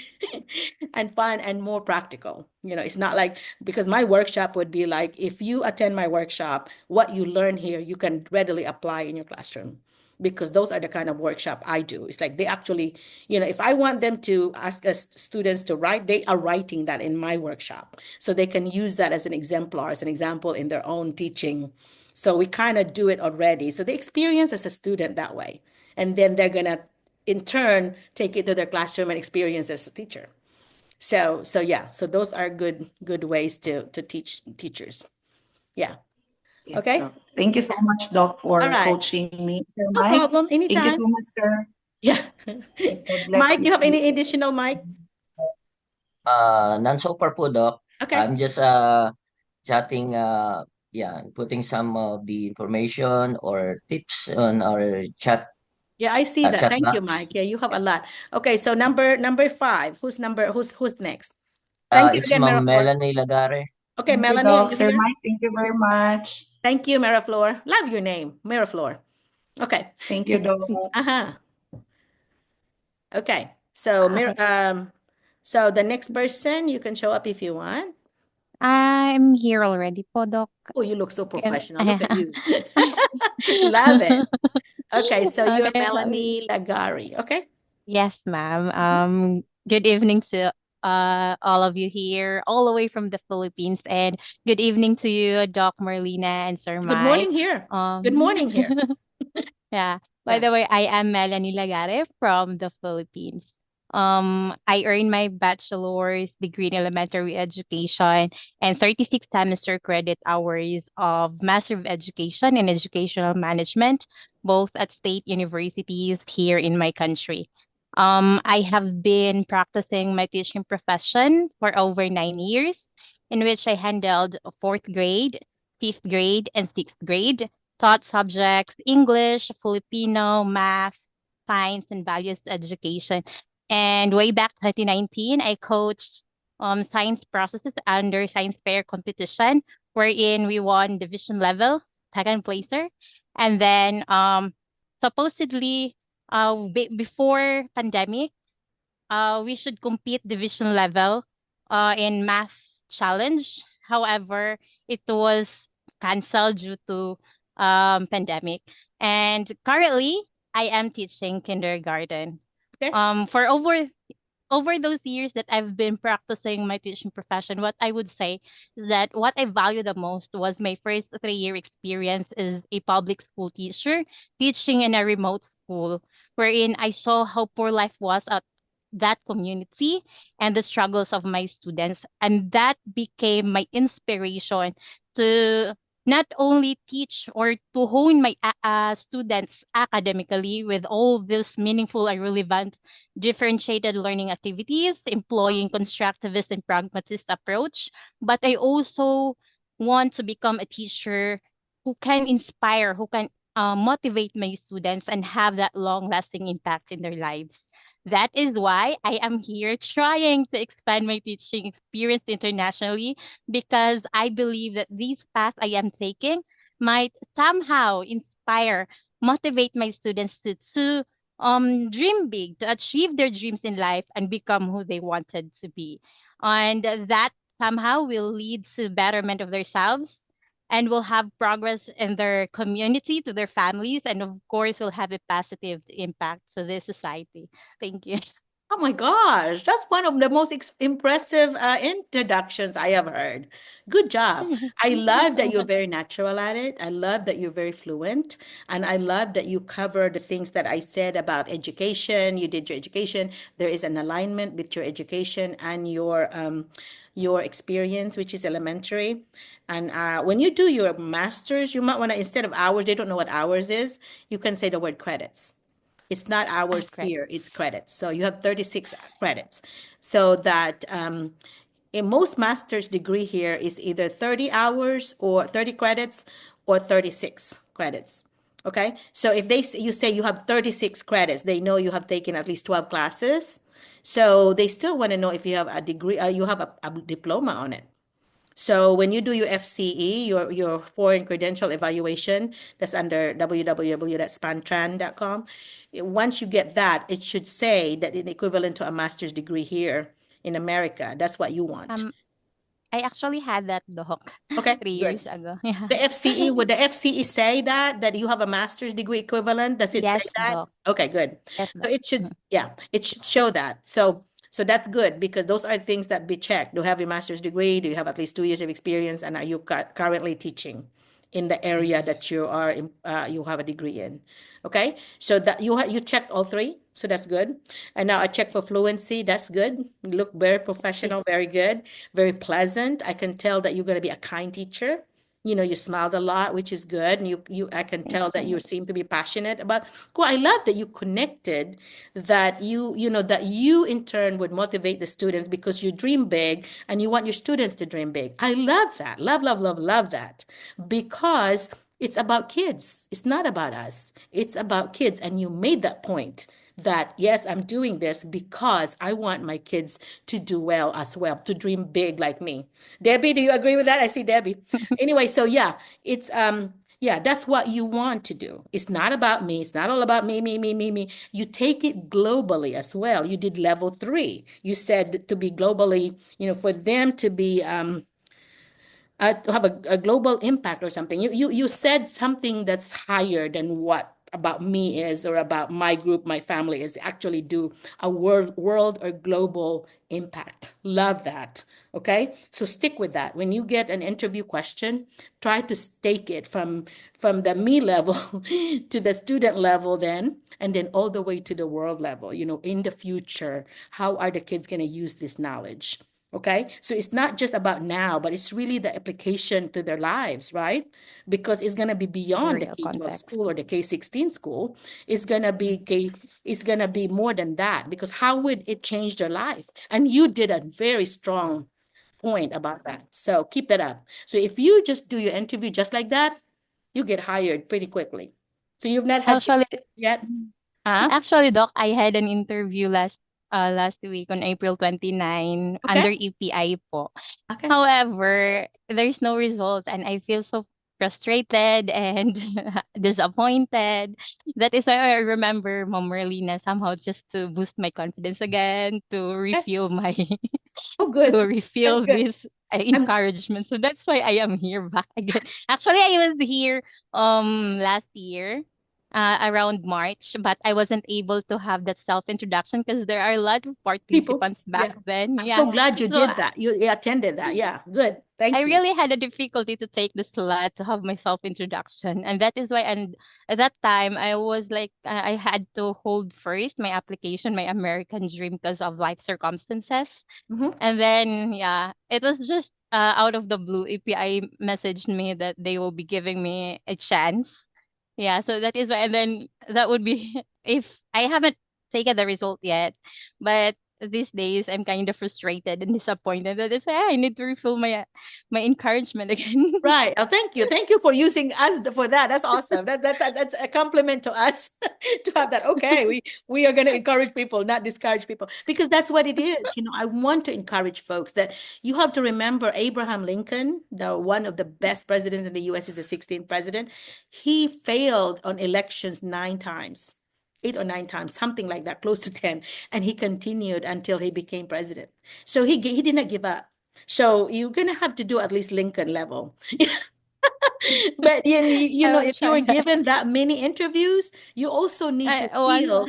and fun and more practical. It's not like because my workshop would be like if you attend my workshop, what you learn here, you can readily apply in your classroom because those are the kind of workshop I do. It's like they actually, if I want them to ask us students to write, they are writing that in my workshop. So they can use that as an exemplar, as an example in their own teaching. So we kind of do it already. So they experience as a student that way. And then they're going to, in turn, take it to their classroom and experience as a teacher. So yeah, so those are good ways to teach teachers. Yeah. Yes, Okay. Doc. Thank you so much, Doc, All for right. coaching me, Sir No Mike. problem. Thank you so Anytime. much, sir. Yeah. God bless Mike, you. you have any additional, Mike? None so far po, Doc. Okay. I'm just chatting, yeah, putting some of the information or tips on our Yeah, I see that. chat Thank you, Mike. box. Yeah, you have a lot. Okay, so number 5. Who's next? Thank you It's again, Ma'am Miraflor. Melanie Lagare. Okay, Thank you, Melanie, are Doc. you Sir here? Mike, thank you very much. Thank you, Miraflor. Love your name, Miraflor. Okay. Thank you, Doc. Uh-huh. Okay. So so the next person, you can show up if you want. I'm here already po, Doc. Oh, you look so Can professional. Look at you. Love it. Okay, so you're Okay. Melanie Lagari. Okay. Yes, ma'am. Good evening to all of you here, all the way from the Philippines. And good evening to you, Doc Merlina and Sir Good Mike. morning here. Good morning here. Yeah. By Yeah. the way, I am Melanie Lagare from the Philippines. I earned my bachelor's degree in elementary education and 36 semester credit hours of Master of Education in Educational Management, both at state universities here in my country. I have been practicing my teaching profession for over 9 years, in which I handled fourth grade, fifth grade, and sixth grade, taught subjects English, Filipino, math, science, and values education. And way back 2019, I coached science processes under science fair competition, wherein we won division level, second placer. And then supposedly before pandemic, we should compete division level in math challenge. However, it was canceled due to pandemic. And currently, I am teaching kindergarten. Okay. For over those years that I've been practicing my teaching profession, what I would say is that what I value the most was my first 3 year experience as a public school teacher, teaching in a remote school, wherein I saw how poor life was at that community and the struggles of my students. And that became my inspiration to not only teach or to hone my students academically with all these meaningful and relevant differentiated learning activities, employing constructivist and pragmatist approach, but I also want to become a teacher who can inspire, who can motivate my students and have that long-lasting impact in their lives. That is why I am here trying to expand my teaching experience internationally because I believe that these paths I am taking might somehow inspire, motivate my students to dream big, to achieve their dreams in life and become who they wanted to be. And that somehow will lead to betterment of themselves and will have progress in their community, to their families, and of course will have a positive impact to the society. Thank you. Oh my gosh, that's one of the most impressive introductions I have heard. Good job. I Thank you love so that you're much. very natural at it. I love that you're very fluent. And I love that you cover the things that I said about education. You did your education. There is an alignment with your education and your experience, which is elementary. And when you do your master's, you might want to, instead of hours, they don't know what hours is, you can say the word credits. It's not hours Correct. here, it's credits. So you have 36 credits. So that in most master's degree here is either 30 hours or 30 credits or 36 credits. Okay. So if you say you have 36 credits, they know you have taken at least 12 classes. So they still want to know if you have a degree, you have a diploma on it. So when you do your FCE, your foreign credential evaluation, that's under www.spantran.com. Once you get that, it should say that it's equivalent to a master's degree here in America. That's what you want. Um, I actually had that doc Okay, 3 years good. ago. Yeah. The FCE, would the FCE say that you have a master's degree equivalent? Does it say Yes, that? doc. Okay, good. Yes, So doc. it should, yeah, it should show that. So that's good because those are things that be checked. Do you have a master's degree? Do you have at least 2 years of experience? And are you currently teaching in the area that you are in, you have a degree in? Okay, so that you checked all three, so that's good. And now I check for fluency. That's good. You look very professional, very good, very pleasant. I can tell that you're going to be a kind teacher. You smiled a lot, which is good. And I can Thank you tell so that you much. seem to be passionate about. Cool. I love that you connected, that that you in turn would motivate the students because you dream big and you want your students to dream big. I love that. Love, love, love, love that because it's about kids. It's not about us. It's about kids. And you made that point that, yes, I'm doing this because I want my kids to do well as well, to dream big like me. Debbie, do you agree with that? I see Debbie. Anyway, so yeah, it's yeah, that's what you want to do. It's not about me. It's not all about me, me, me, me, me. You take it globally as well. You did level 3. You said to be globally, for them to be to have a global impact or something. You said something that's higher than what about me is, or about my group, my family is, actually do a world or global impact. Love that. Okay, so stick with that. When you get an interview question, try to stake it from the me level to the student level, then, and then all the way to the world level. In the future, how are the kids going to use this knowledge? Okay, so it's not just about now, but it's really the application to their lives, right? Because it's going to be beyond the Real K-12 context. school or the K-16 school. It's going to be it's going to be more than that, because how would it change their life? And you did a very strong point about that. So keep that up. So if you just do your interview just like that, you get hired pretty quickly. So you've not had Actually, yet? Huh? actually, Doc, I had an interview last week on April 29 Okay. under EPI po. Okay. However, there's no result and I feel so frustrated and disappointed. That is why I remember Mom Merlina somehow just to boost my confidence again, to Okay. refuel my Oh, good. to That's refill good. this I'm encouragement. So that's why I am here back again. Actually, I was here last year around March, but I wasn't able to have that self introduction because there are a lot of people. participants back Yeah. then. I'm Yeah. so glad you So did that. You attended that. Yeah. Good. I Thank you. really had a difficulty to take the slot to have my self introduction, and that is why. And at that time, I was like, I had to hold first my application, my American dream, because of life circumstances. Mhm. And then, yeah, it was just out of the blue. API messaged me that they will be giving me a chance. Yeah, so that is why. And then that would be if I haven't taken the result yet, but these days I'm kind of frustrated and disappointed that it's I need to refill my encouragement again. Right. Oh, thank you. Thank you for using us for that. That's awesome. That's a compliment to us to have that. Okay, we are going to encourage people, not discourage people, because that's what it is. I want to encourage folks that you have to remember Abraham Lincoln, the one of the best presidents in the U.S. is the 16th president. He failed on elections 9 times. 8 or 9 times, something like that, close to 10. And he continued until he became president. So he did not give up. So you're going to have to do at least Lincoln level. But I will if you were try. given that many interviews, you also need to I once. feel,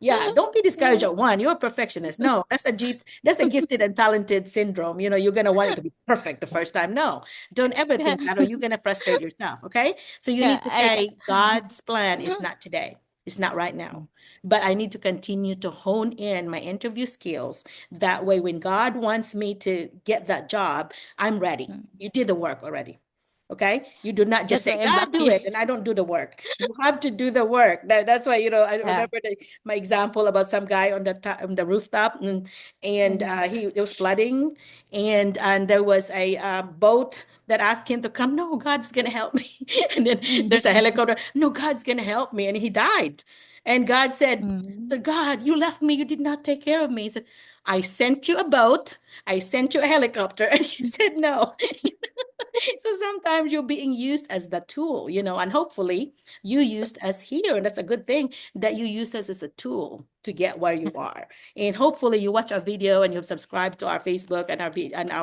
yeah. Don't be discouraged at one. You're a perfectionist. No, that's a gifted and talented syndrome. You're gonna want it to be perfect the first time. No, don't ever Yeah, think that, or you're gonna frustrate yourself. Okay, so you yeah, need to say God's plan is not today. It's not right now. But I need to continue to hone in my interview skills. That way, when God wants me to get that job, I'm ready. You did the work already. Okay. You do not just that's say, why I'm God, back do here. it, and I don't do the work. You have to do the work. That's why, I Yeah. remember my example about some guy on the rooftop, and Mhm. it was flooding, and there was a boat that asked him to come. No, God's gonna help me. And then there's a helicopter. No, God's gonna help me, and he died. And God said, Mhm. "So God, you left me. You did not take care of me." He said, "I sent you a boat. I sent you a helicopter," and he said no. So sometimes you're being used as the tool, and hopefully you used us here. And that's a good thing that you use us as a tool to get where you are. And hopefully you watch our video and you've subscribed to our Facebook and our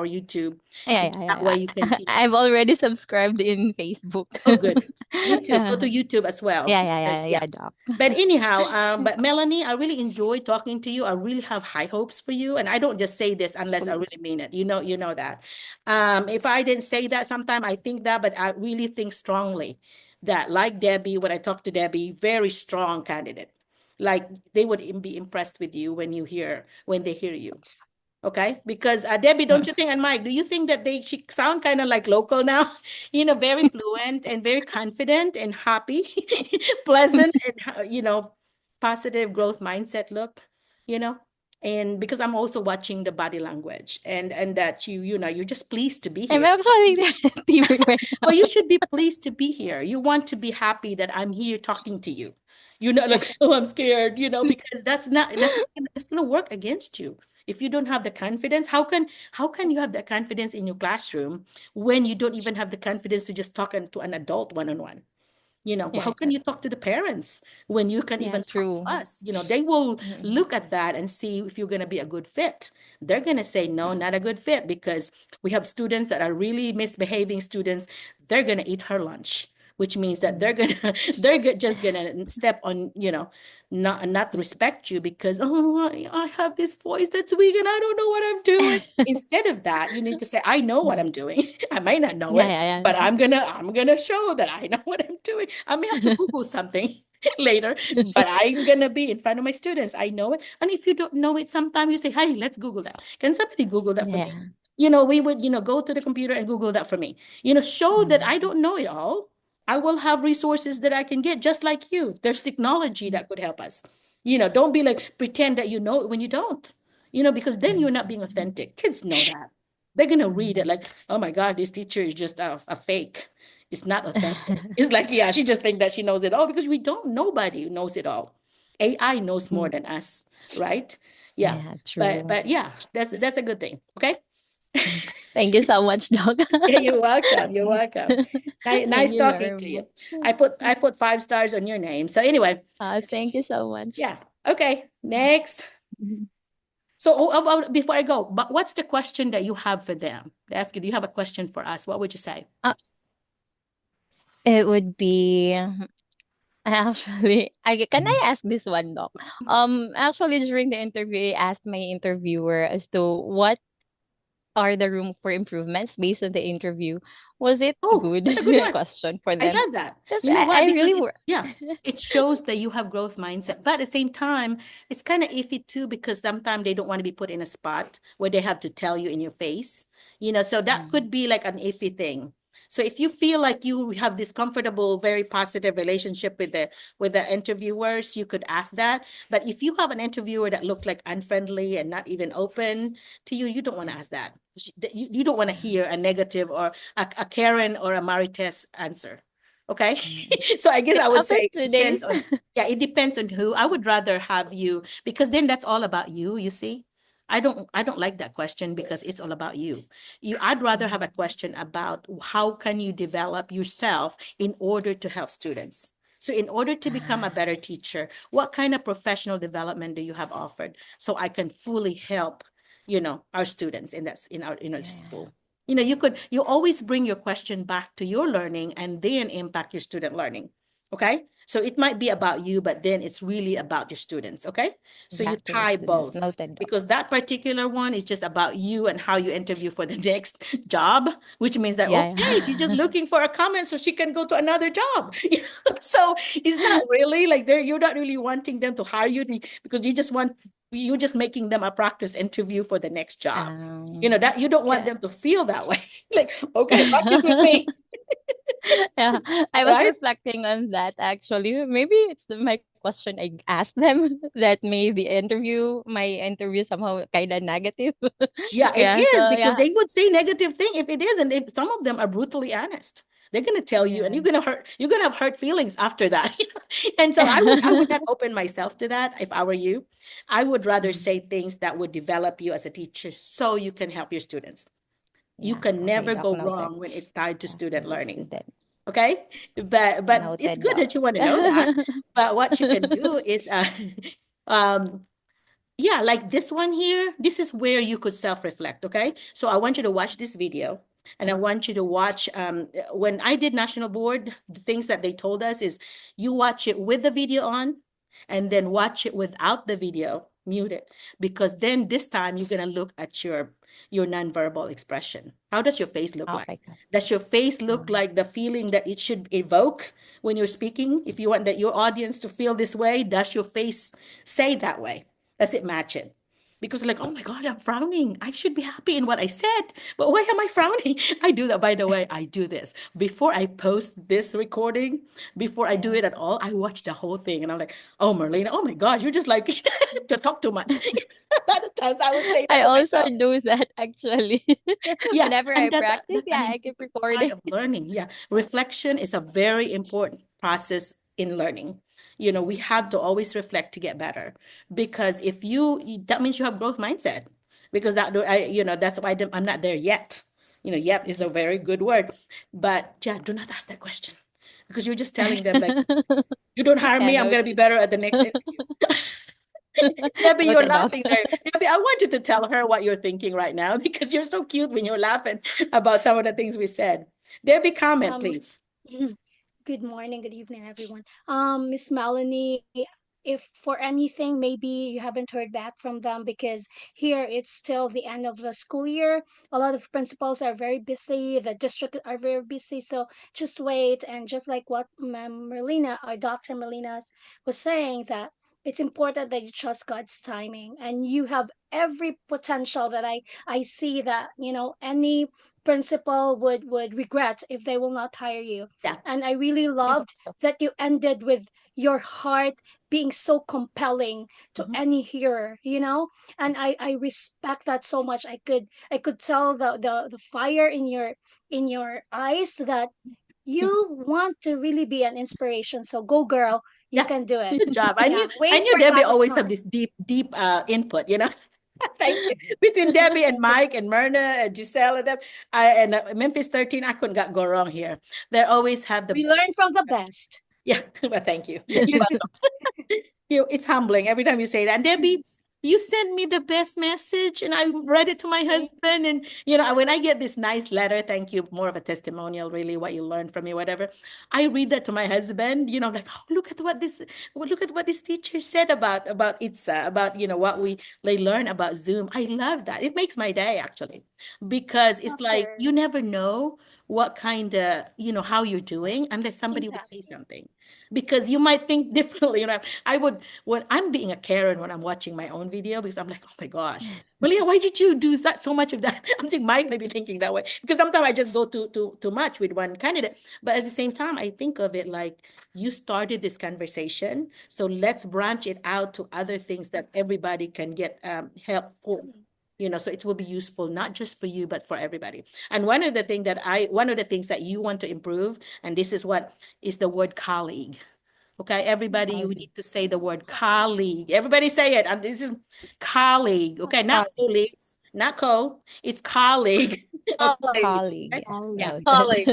YouTube. Yeah, And yeah, that yeah. way you continue. I've already subscribed in Facebook. Oh, good. YouTube. Go Yeah, to YouTube as well. yeah, yeah, Because, yeah, yeah. yeah, Doc. But anyhow, but Melanie, I really enjoyed talking to you. I really have high hopes for you. And I don't just say this unless I really mean it. You know that. If I didn't say that sometime, I think that, but I really think strongly that, like Debbie, when I talked to Debbie, very strong candidate. Like they would be impressed with you when they hear you. Okay, because Debbie, don't you think, and Mike, do you think that she sound kind of like local now? Very fluent and very confident and happy, pleasant, and positive growth mindset look, you know. And because I'm also watching the body language, and that you're just pleased to be I'm here. actually teaming right Well, now. you should be pleased to be here. You want to be happy that I'm here talking to you. You're not like, oh, I'm scared, because that's gonna work against you. If you don't have the confidence, how can you have the confidence in your classroom when you don't even have the confidence to just talk to an adult one-on-one? How Yeah, can you talk to the parents when you can yeah, even talk to true. us? They will Mhm. look at that and see if you're going to be a good fit. They're going to say, no, not a good fit, because we have students that are really misbehaving students. They're going to eat her lunch. which means that just gonna step on, not respect you because, oh, I have this voice that's weak and I don't know what I'm doing. Instead of that, you need to say, I know what I'm doing. I might not know Yeah, it, yeah, but yeah. I'm gonna show that I know what I'm doing. I may have to Google something later, but I'm gonna be in front of my students. I know it. And if you don't know it, sometimes you say, hey, let's Google that. Can somebody Google that for me? Yeah. We would, go to the computer and Google that for me. Show that I don't know it all. I will have resources that I can get just like you. There's technology that could help us. Don't be like, pretend that you know it when you don't, because then you're not being authentic. Kids know that. They're going to read it like, oh my God, this teacher is just a fake. It's not authentic. It's like, yeah, she just think that she knows it all because nobody knows it all. AI knows more than us, right? Yeah. Yeah, But true. yeah, that's a good thing. Okay. Thank you so much, Doc. Yeah, you're welcome. You're welcome. Thank Nice you talking very to you. much. I put 5 stars on your name. So anyway, Thank you so much. yeah. Okay. Next. So before I go, but what's the question that you have for them? They ask you, do you have a question for us? What would you say? Uh, it would be actually, can I ask this one, Doc? Actually, during the interview, I asked my interviewer as to what are the room for improvements based on the interview. Was it Oh, good that's a good one. question for I them? love that. Because You know what? I Because really were. it shows that you have growth mindset. But at the same time, it's kind of iffy too because sometimes they don't want to be put in a spot where they have to tell you in your face. So that could be like an iffy thing. So if you feel like you have this comfortable, very positive relationship with the interviewers, you could ask that. But if you have an interviewer that looks like unfriendly and not even open to you, you don't want to ask that. You don't want to hear a negative or a Karen or a Marites answer. Okay. So I guess It I would say happens it depends today. on, yeah, it depends on who. I would rather have you because then that's all about you, you see. I don't like that question because it's all about you. I'd rather have a question about how can you develop yourself in order to help students. So in order to become a better teacher, what kind of professional development do you have offered so I can fully help, our students in our Yeah. school? You always bring your question back to your learning and then impact your student learning. Okay. So it might be about you, but then it's really about your students. Okay. So you Back to the tie students. both Noted, Doc. because that particular one is just about you and how you interview for the next job, which means that, Yeah, okay, she's just yeah. looking for a comment so she can go to another job. So it's not really like you're not really wanting them to hire you because you're just making them a practice interview for the next job. That you don't want Yeah. them to feel that way. Like, okay, practice with me, Yeah, I was right? reflecting on that actually. Maybe it's my question I asked them that made my interview somehow kind of negative. Yeah, it Yeah, is so because yeah. they would say negative thing if it is, and if some of them are brutally honest, they're gonna tell you, and Yeah. you're gonna have hurt feelings after that. And so I would not open myself to that if I were you. I would rather Mhm. say things that would develop you as a teacher so you can help your students. You Yeah. can Okay, never Doc, go noted. wrong when it's tied to Yeah, student learning. student. Okay, but it's Noted, good Doc. that you want to know that. But what you can do is, um, yeah, like this one here, this is where you could self-reflect, okay? So I want you to watch this video and I want you to watch, when I did national board, the things that they told us is you watch it with the video on and then watch it without the video, mute it, because then this time you're gonna look at your nonverbal expression. How does your face look like? Okay, Doc. Does your face look like the feeling that it should evoke when you're speaking? If you want that your audience to feel this way, does your face say that way? Does it match it? Because like, oh my God, I'm frowning. I should be happy in what I said, but why am I frowning? I do that, by the way. I do this before I post this recording. Before I do Yeah. it at all, I watch the whole thing, and I'm like, oh Merlina, oh my God, you're just like to talk too much. A lot of times I would say that I to also myself. do that actually. Yeah, Whenever I and practice, that's yeah, an I keep important part recording. of learning. Yeah, reflection is a very important process in learning. We have to always reflect to get better because if that means you have growth mindset because that's why I'm not there yet. Yet is a very good word, but yeah, do not ask that question because you're just telling them like, you don't hire Yeah, me, I'm gonna be noted. better at the next interview. Debbie, you're Noted, Doc. laughing there. Debbie, I want you to tell her what you're thinking right now because you're so cute when you're laughing about some of the things we said. Debbie, comment, Um, please. Good morning, good evening, everyone. Miss Melanie, if for anything, maybe you haven't heard back from them because here it's still the end of the school year. A lot of principals are very busy, the district are very busy. So just wait. And just like what Merlina or Dr. Merlina was saying, that it's important that you trust God's timing and you have every potential that I see that, any principal would regret if they will not hire you. Yeah. And I really loved that you ended with your heart being so compelling to Mhm. any hearer. And I respect that so much. I could tell the fire in your eyes that you want to really be an inspiration. So go girl, you Yeah. can do it. Good job. I knew Yeah, I wait knew for Debbie God's always have time. this deep input, you know. Thank you. Between Debbie and Mike and Myrna and Giselle and them, Memphis 13, I couldn't go wrong here. They always have We the learn from the best. yeah. Well, thank you. You're welcome. It's humbling every time you say that. And Debbie, you sent me the best message, and I read it to my husband. And when I get this nice letter, thank you, more of a testimonial, really, what you learned from me, whatever. I read that to my husband. I'm like, oh, look at what this teacher said about ITSA, about what they learn about Zoom. I love that. It makes my day actually, because it's like Doctor, you never know what kind of how you're doing unless somebody would say exactly. something, because you might think differently. I would, when I'm being a Karen when I'm watching my own video, because I'm like, oh my gosh, Malia, why did you do that so much of that? I'm thinking Mike may be thinking that way, because sometimes I just go too much with one candidate. But at the same time, I think of it like, you started this conversation, so let's branch it out to other things that everybody can get help for. So it will be useful not just for you, but for everybody. And one of the things that you want to improve, and this is what is the word colleague. Okay, everybody, you need to say the word colleague. Everybody say it. And this is colleague. Okay, not colleagues, not co. It's colleague. Colleague. Okay? Yeah, Okay. Colleague.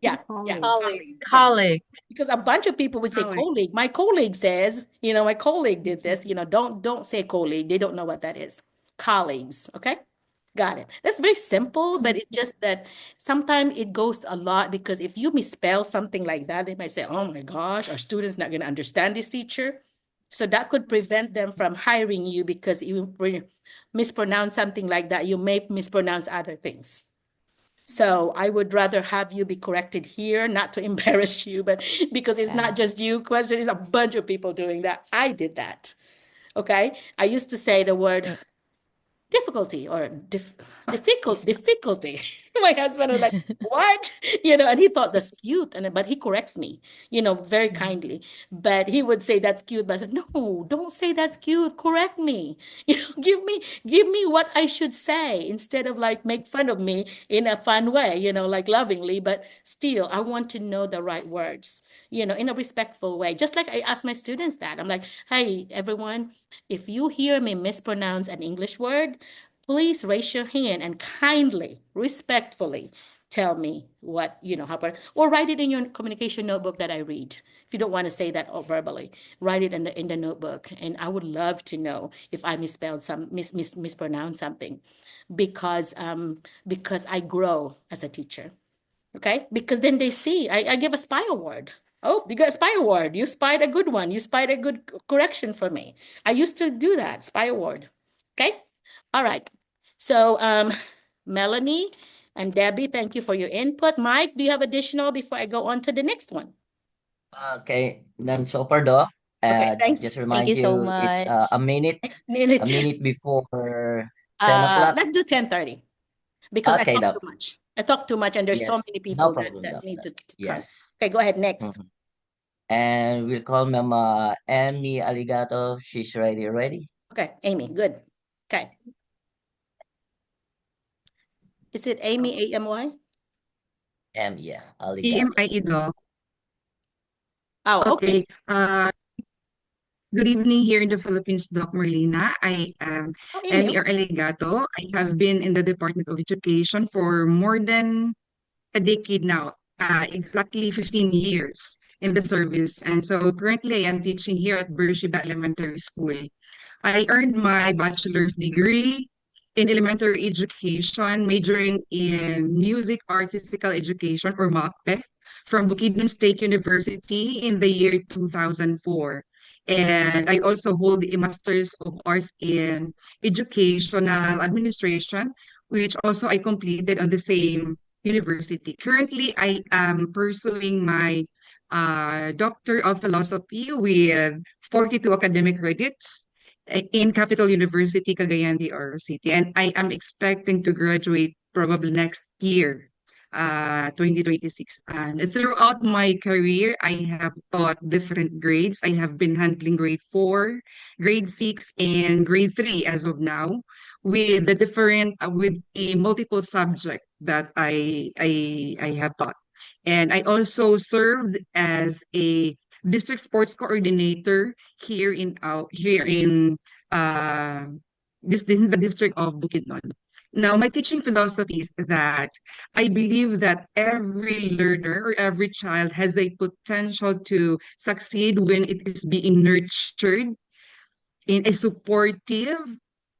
yeah, yeah, Colleague. Colleague. colleague. Okay. Colleague. Because a bunch of people would say Colleague. colleague. My colleague says, my colleague did this. Don't say colleague. They don't know what that is. Colleagues. Okay. Got it. That's very simple, but it's just that sometimes it goes a lot, because if you misspell something like that, they might say, oh my gosh, our student's not going to understand this teacher. So that could prevent them from hiring you, because you mispronounce something like that, you may mispronounce other things. So I would rather have you be corrected here, not to embarrass you, but because it's not just you question, it's a bunch of people doing that. I did that. Okay. I used to say the word difficulty or difficulty. My husband was like, what? And he thought that's cute. But he corrects me, very kindly. But he would say that's cute. But I said, no, don't say that's cute. Correct me. Give me what I should say, instead of like make fun of me in a fun way, like lovingly. But still, I want to know the right words, in a respectful way. Just like I ask my students that. I'm like, hey, everyone, if you hear me mispronounce an English word, please raise your hand and kindly, respectfully tell me what, or write it in your communication notebook that I read. If you don't want to say that verbally, write it in the notebook. And I would love to know if I misspelled mispronounced something, because I grow as a teacher. Okay, because then they see I give a spy award. Oh, you got a spy award. You spied a good one. You spied a good correction for me. I used to do that, spy award. Okay. All right. So Melanie and Debbie, thank you for your input. Mike, do you have additional before I go on to the next one? Okay, none so far, Doc. Okay, thanks. Just Thank remind you so you, it's much. a minute, Minute. a minute before 10 o'clock. Let's do 10:30, because I Okay, talk Doc. too much. I talk too much, and there's so Yes, many no people that, problem, that Doc. need to come. Yes. Okay, go ahead. Next. Mhm. And we'll call Mama Amy Aligato. She's ready. Okay, Amy, good. Okay. Is it Amy, AMY? Amy, yeah, Aligato. EMIE, Doc. Oh, okay. Okay. Good evening here in the Philippines, Doc Merlina. I am Oh, Amy, Emmy or Aligato. I have been in the Department of Education for more than a decade now, exactly 15 years in the service. And so currently I am teaching here at Beersheba Elementary School. I earned my bachelor's degree in elementary education, majoring in music, art, physical education or MAPE from Bukidnon State University in the year 2004. And I also hold a Master's of Arts in Educational Administration, which also I completed on the same university. Currently, I am pursuing my Doctor of Philosophy with 42 academic credits in Capital University, Cagayan de Oro City. And I am expecting to graduate probably next year, 2026. And throughout my career, I have taught different grades. I have been handling grade 4, grade 6, and grade 3 as of now, with the different, with a multiple subject that I have taught. And I also served as a district sports coordinator here in uh this in the district of Bukidnon. Now, my teaching philosophy is that I believe that every learner or every child has a potential to succeed when it is being nurtured in a supportive,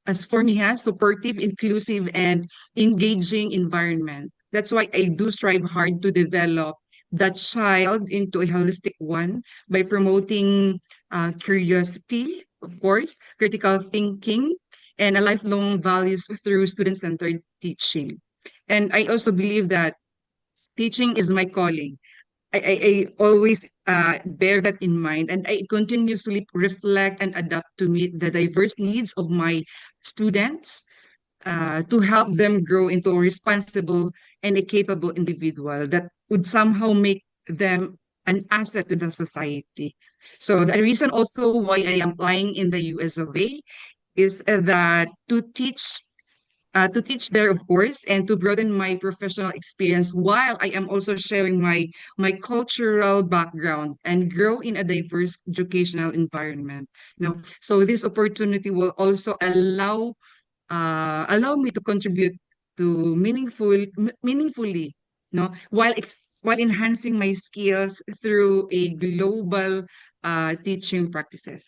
as for me, has supportive, inclusive, and engaging environment. That's why I do strive hard to develop that child into a holistic one by promoting curiosity, of course, critical thinking, and a lifelong values through student-centered teaching. And I also believe that teaching is my calling. I always bear that in mind, and I continuously reflect and adapt to meet the diverse needs of my students, to help them grow into a responsible and a capable individual that would somehow make them an asset to the society. So the reason also why I am applying in the US of A is that to teach there, of course, and to broaden my professional experience while I am also sharing my cultural background and grow in a diverse educational environment. So this opportunity will also allow me to contribute to meaningfully, while enhancing my skills through a global teaching practices.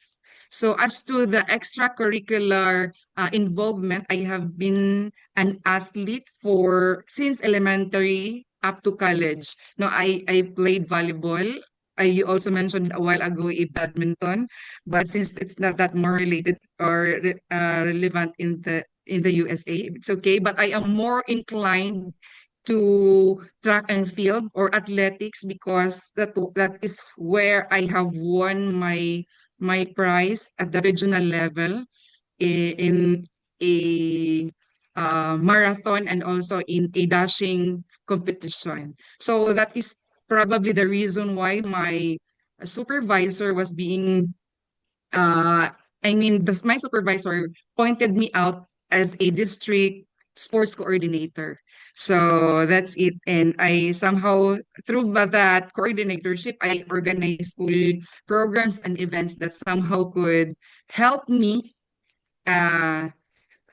So as to the extracurricular involvement, I have been an athlete for since elementary up to college. No, I played volleyball. You also mentioned a while ago a badminton, but since it's not that more related or relevant in the USA, it's okay. But I am more inclined to track and field or athletics because that is where I have won my prize at the regional level in a marathon and also in a dashing competition. So that is probably the reason why my supervisor was being uh, my supervisor pointed me out as a district sports coordinator. So that's it. And I somehow, through that coordinatorship, I organize school programs and events that somehow could help me, uh,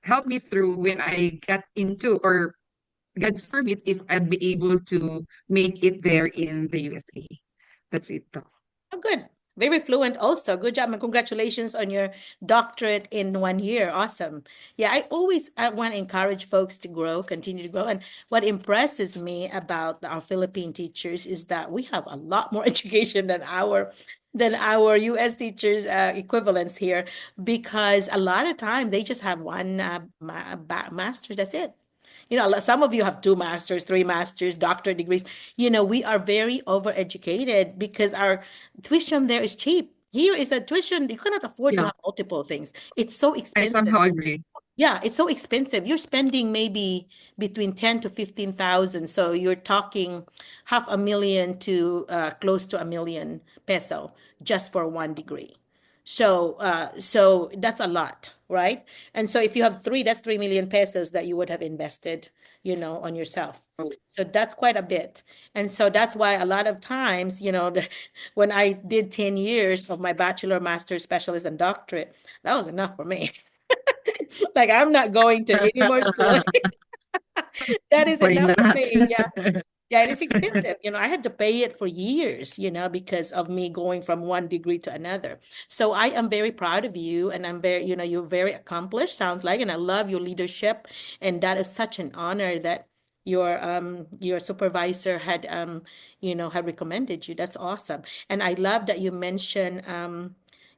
help me through when I get into, or God's permit, if I'd be able to make it there in the USA. That's it. Oh, good. Very fluent also. Good job and congratulations on your doctorate in 1 year. Awesome. Yeah, I want to encourage folks to grow, continue to grow. And what impresses me about our Philippine teachers is that we have a lot more education than our US teachers equivalents here, because a lot of time they just have one master's. That's it. Some of you have 2 masters, 3 masters, doctorate degrees. We are very overeducated because our tuition there is cheap. Here is a tuition, you cannot afford to Yeah, have multiple things. It's so I expensive. somehow agree. Yeah, it's so expensive. You're spending maybe between 10 to 15,000. So you're talking half a million to close to a million peso just for 1 degree. So that's a lot, right? And so if you have three, that's 3 million pesos that you would have invested, on yourself. So that's quite a bit. And so that's why a lot of times, when I did 10 years of my bachelor, master's, specialist, and doctorate, that was enough for me. Like, I'm not going to any more schooling. That is Why enough for not? me. Yeah. Yeah, it is expensive. I had to pay it for years, because of me going from one degree to another. So I am very proud of you, and I'm very, you're very accomplished, sounds like, and I love your leadership. And that is such an honor that your supervisor had had recommended you. That's awesome. And I love that you mentioned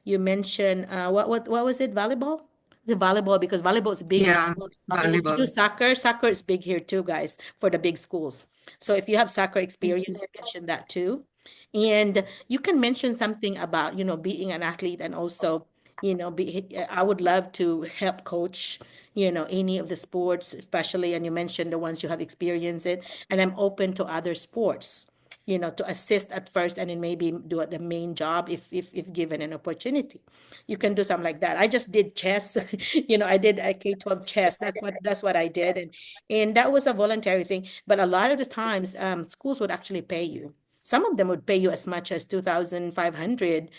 what was it, volleyball? The volleyball, because volleyball is big. Yeah, And if you do valuable. soccer is big here too, guys, for the big schools. So if you have soccer experience, you mention that too. And you can mention something about, being an athlete, and also, I would love to help coach, any of the sports, especially, and you mentioned the ones you have experienced it, and I'm open to other sports, to assist at first and then maybe do the main job if given an opportunity. You can do something like that. I just did chess, I did a K-12 chess. That's what I did. And that was a voluntary thing. But a lot of the times, schools would actually pay you. Some of them would pay you as much as 2,500,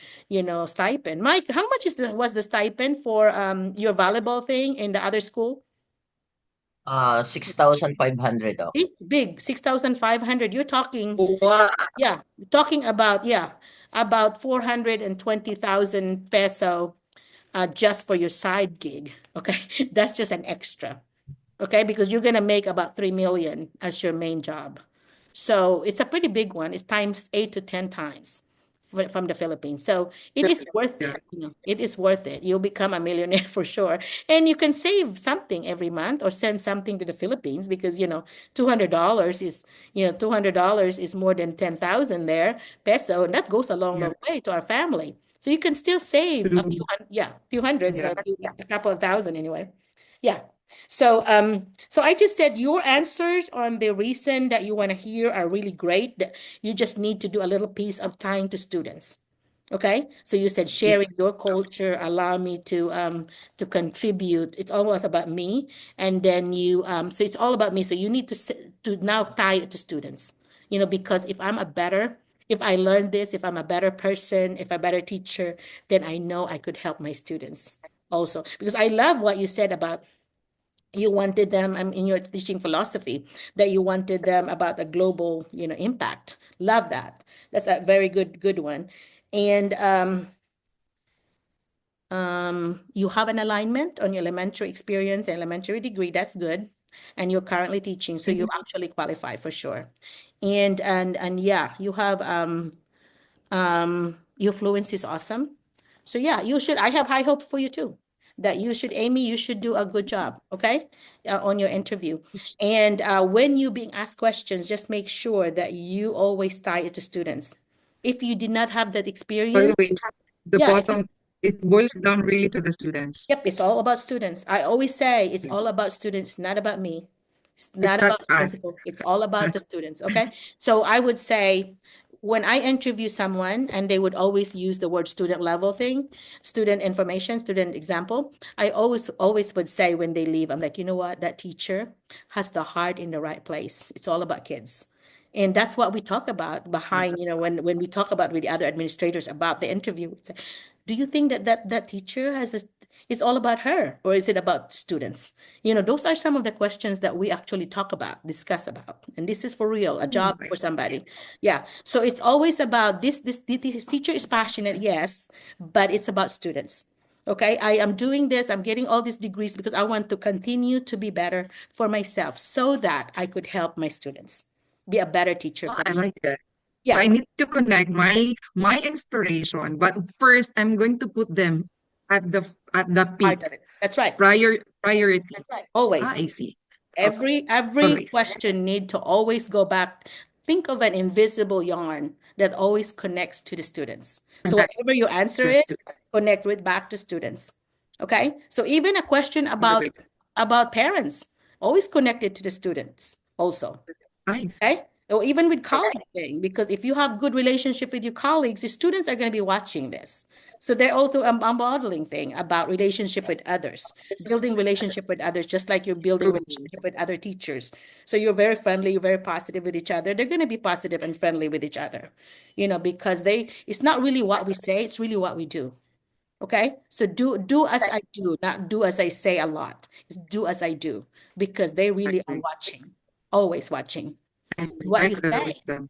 stipend. Mike, how much was the stipend for your volleyball thing in the other school? 6,500 daw. Big, 6,500. You're talking, Wow. yeah, talking about, about 420,000 peso just for your side gig. Okay. That's just an extra. Okay. Because you're going to make about 3 million as your main job. So it's a pretty big one. It's times 8 to 10 times from the Philippines. So it is worth Yeah. it. It is worth it. You'll become a millionaire for sure. And you can save something every month or send something to the Philippines because, $200 is more than 10,000 there peso. And that goes a long, Yeah. long way to our family. So you can still save a few, True. few hundreds, Yeah. a couple of thousand anyway. Yeah. So I just said your answers on the reason that you want to hear are really great. That you just need to do a little piece of tying to students. Okay. So you said Yeah. sharing your culture, allow me to contribute. It's almost about me. And then so it's all about me. So you need to now tie it to students, because if I learn this, if I'm a better person, if I'm a better teacher, then I know I could help my students also. Because I love what you said about you wanted them in your teaching philosophy, that you wanted them about a global impact. Love that. That's a very good one. And you have an alignment on your elementary experience and elementary degree. That's good. And you're currently teaching, so you actually qualify for sure. And yeah, you have your fluency is awesome. So yeah, I have high hopes for you too. That Amy, you should do a good job, okay, on your interview. And when you being asked questions, just make sure that you always tie it to students. If you did not have that experience, Always the yeah, bottom, it boils down really to the students. yep, it's all about students. I always say it's Yeah. all about students, not about me. It's It's not not about the us. principal. It's all about the students. Okay. So I would say when I interview someone and they would always use the word student level thing, student information, student example, I always would say when they leave, I'm like, you know what? That teacher has the heart in the right place. It's all about kids. And that's what we talk about behind, when we talk about with the other administrators about the interview. We say, do you think that teacher has this? It's all about her, or is it about students? Those are some of the questions that we actually talk about, discuss about, and this is for real, a job for somebody. Yeah. So it's always about this teacher is passionate, yes, but it's about students. Okay, I am doing this, I'm getting all these degrees because I want to continue to be better for myself so that I could help my students be a better teacher Oh, for I me. like that. So Yeah, I need to connect my inspiration, but first I'm going to put them at the peak part of it. That's right. priority. Ah, Always. I see. Okay. Every Always. question need to always go back. Think of an invisible yarn that always connects to the students. So Connect whatever your answer the is, student. connect with back to students. Okay? So even a question about Great. parents, always connected to the students also. Nice. Okay? Or even with colleague thing, because if you have good relationship with your colleagues, your students are going to be watching this. So they're also a modeling thing about relationship with others, building relationship with others, just like you're building True. relationship with other teachers. So you're very friendly, you're very positive with each other. They're going to be positive and friendly with each other, because it's not really what we say, it's really what we do. Okay? So do as I do, not do as I say a lot. It's do as I do, because they I really are agree. watching, always watching I what you like the say. wisdom.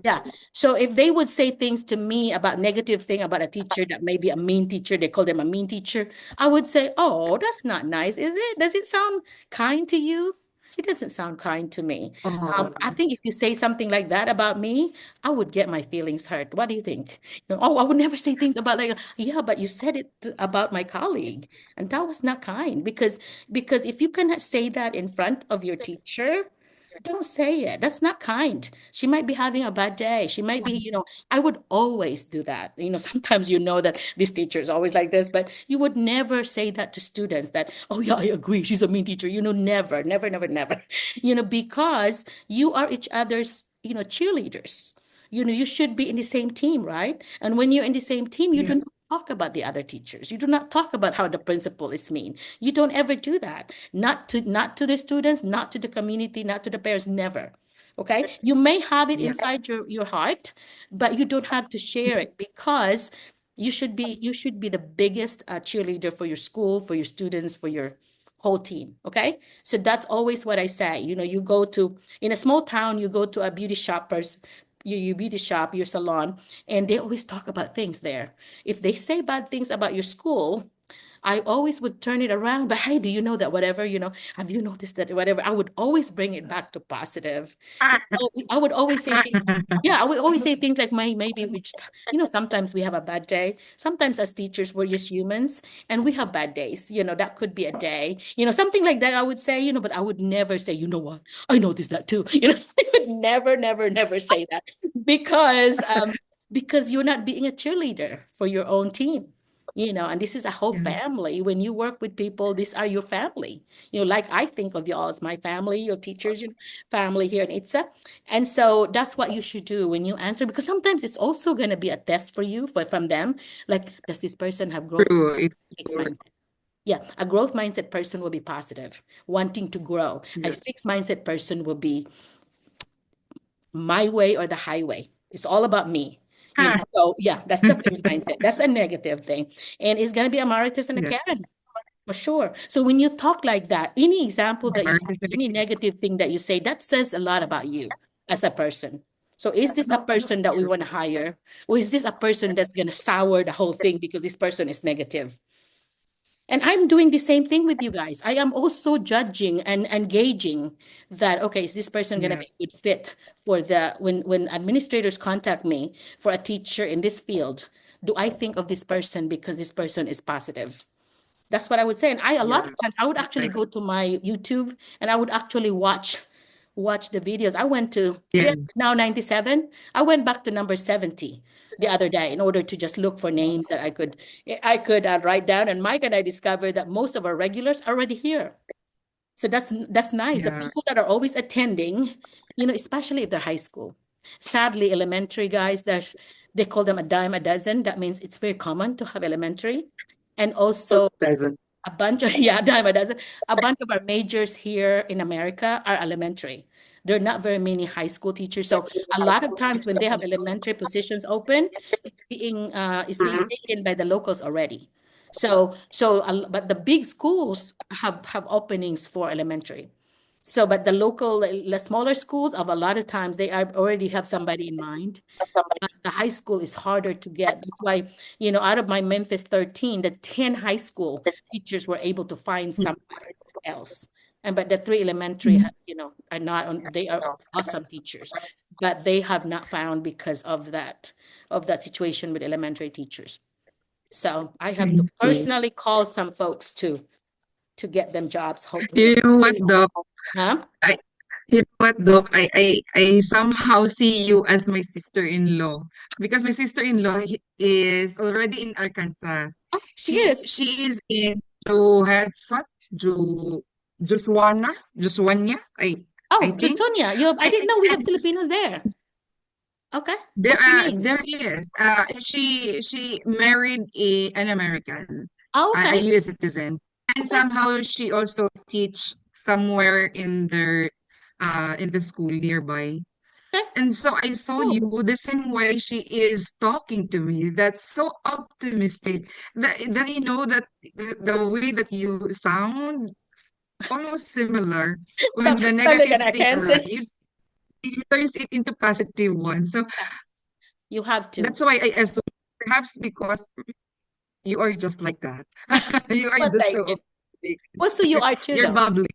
Yeah. So if they would say things to me about negative thing about a teacher that may be a mean teacher, they call them a mean teacher, I would say, oh, that's not nice, is it? Does it sound kind to you? It doesn't sound kind to me. Oh, I think if you say something like that about me, I would get my feelings hurt. What do you think? Oh, I would never say things about like, yeah, but you said it about my colleague, and that was not kind because if you cannot say that in front of your teacher, don't say it. That's not kind. She might be having a bad day. She might be, I would always do that. Sometimes that this teacher is always like this, but you would never say that to students that, oh yeah, I agree. She's a mean teacher. Never, never, never, never. Because you are each other's, cheerleaders. You should be in the same team, right? And when you're in the same team, you do yes. not talk about the other teachers. You do not talk about how the principal is mean. You don't ever do that. Not to the students, not to the community, not to the parents, never. Okay? You may have it Yeah. inside your heart, but you don't have to share it because you should be the biggest cheerleader for your school, for your students, for your whole team. Okay? So that's always what I say. You go to in a small town, you go to a beauty shoppers, your beauty shop, your salon, and they always talk about things there. If they say bad things about your school, I always would turn it around. But hey, do you know that whatever, have you noticed that whatever? I would always bring it back to positive. I would always say things, yeah, I would always say things like maybe we just, sometimes we have a bad day. Sometimes as teachers, we're just humans and we have bad days. That could be a day, something like that I would say, but I would never say, you know what, I noticed that too. I would never, never, never say that because because you're not being a cheerleader for your own team. And this is a whole Yeah. family. When you work with people, these are your family. Like I think of y'all as my family, your teachers, family here in ITSA. And so that's what you should do when you answer, because sometimes it's also going to be a test for you from them. Like, does this person have growth True. It's fixed true. mindset? Yeah, a growth mindset person will be positive, wanting to grow. A Yeah. fixed mindset person will be my way or the highway. It's all about me. So yeah, that's the fixed mindset. That's a negative thing. And it's gonna be a Maritus and a Yeah. Karen, for sure. So when you talk like that, any example that you Very have, specific. any negative thing that you say, that says a lot about you as a person. So is this a person that we want to hire? Or is this a person that's gonna sour the whole thing because this person is negative? And I'm doing the same thing with you guys. I am also judging and engaging that, okay, is this person going to Yeah. be a good fit for when administrators contact me for a teacher in this field, do I think of this person because this person is positive? That's what I would say. And a lot Yeah. of times I would actually Right. go to my YouTube and I would actually watch the videos. We Yeah. are now 97. I went back to number 70 the other day in order to just look for names that I could write down. And Mike and I discovered that most of our regulars are already here. So that's nice. The Yeah. people that are always attending, especially if they're high school. Sadly, elementary guys, they call them a dime a dozen. That means it's very common to have elementary. And also Doesn't. a bunch of yeah, dime a dozen. A bunch of our majors here in America are elementary. There are not very many high school teachers. So a lot of times when they have elementary positions open, it's being Mhm. taken by the locals already. But the big schools have openings for elementary. So, but the smaller schools of a lot of times they already have somebody in mind. The high school is harder to get. That's why, out of my Memphis 13, the 10 high school teachers were able to find somewhere else. But the three elementary, are not on, they are awesome teachers, but they have not found because of that situation with elementary teachers. So I have I to see. personally call some folks to get them jobs, hopefully. You know what, Doc? Huh? I You know what, Doc? I somehow see you as my sister-in-law because my sister-in-law is already in Arkansas. Oh, She yes. she is in Johansson, Jo Joswania, I Oh, think. Jutsunia, I didn't know we have Filipinos there. Okay. What's the name? There is. She married an American, Oh, a okay. US citizen, and Okay. somehow she also teach somewhere in the school nearby. Okay. And so I saw you Cool. the same way she is talking to me. That's so optimistic. That you know that the way that you sound almost similar when the Sound like an negativity Arkansan. arrives, it turns it into positive one. So You have to. that's why I assume perhaps because you are just like that. You are Well, just thank so you. optimistic. Well, so you are too, You're though. bubbly.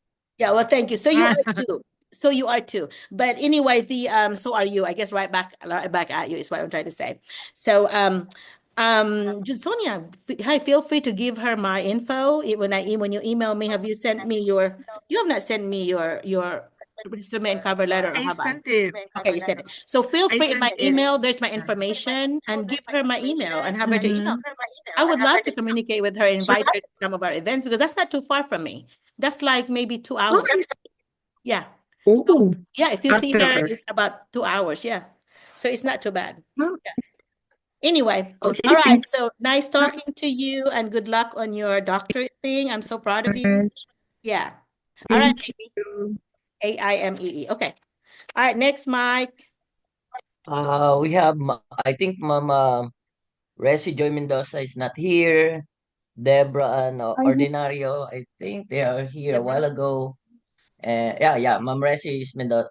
Yeah, well, thank you. So you are too. So you are too. But anyway, so are you. I guess right back at you is what I'm trying to say. So Sonia, hi, feel free to give her my info. When you email me, have you sent me you have not sent me your resume and cover letter, or I have I? sent it. Okay, you sent it. So feel I free in sent my it. email, there's my Yeah. information, and give her my email and have her to email. Mm-hmm. I would love to communicate with her, Sure. invite her to some of our events because that's not too far from me. That's like maybe 2 hours. Okay. Yeah. So Oh, yeah, if you I'll see tell her, her. it's about 2 hours. Yeah. So it's not too bad. Oh, Yeah. Anyway, okay, all right. thank So nice talking to you and good luck on your doctorate thing. I'm so proud of you you. much. Yeah. All right, Thank baby. you. AIMEE. Okay. All right, next, Mike. We have, I think Mama Resi Joy Mendoza is not here. Debra and Ordinario, I think they are here a while Deborah. ago. Yeah, Ma'am Resi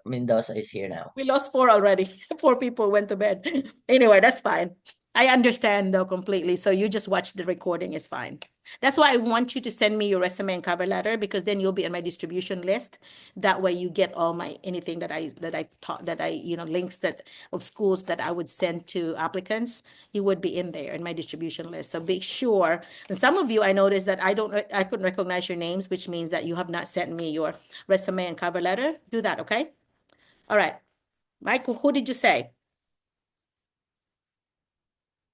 Mendoza is here now. We lost four already. Four people went to bed. Anyway, that's fine. I understand though completely. So you just watch the recording is fine. That's why I want you to send me your resume and cover letter because then you'll be on my distribution list. That way you get all my anything that I taught that I links that of schools that I would send to applicants. You would be in there in my distribution list. So be sure. And some of you I noticed that I couldn't recognize your names, which means that you have not sent me your resume and cover letter. Do that, okay? All right. Michael, who did you say?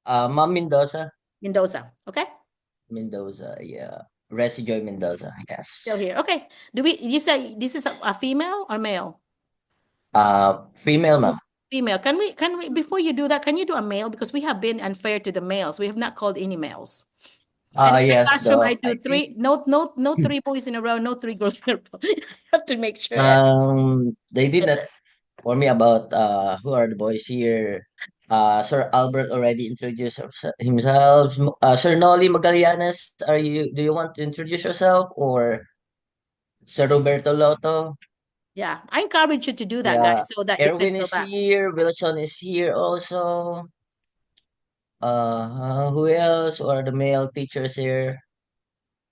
Ma'am Mendoza. Mendoza. Okay. Mendoza, yeah. Resi Joy Mendoza, Still yes. here. Okay. You say this is a female or male? Female, ma'am. Female. Can we, before you do that, can you do a male? Because we have been unfair to the males. We have not called any males. And in the Yes, classroom, I Doc. do I think three, no three boys in a row, no three girls in a row. I have to make sure. they did not for me about who are the boys here. Sir Albert already introduced himself. Sir Noli Magallanes, do you want to introduce yourself, or Sir Roberto Lotto? Yeah, I encourage you to do that, Yeah, guys, so that you can Erwin go is back. here. Wilson is here also. Who else? Who are the male teachers here?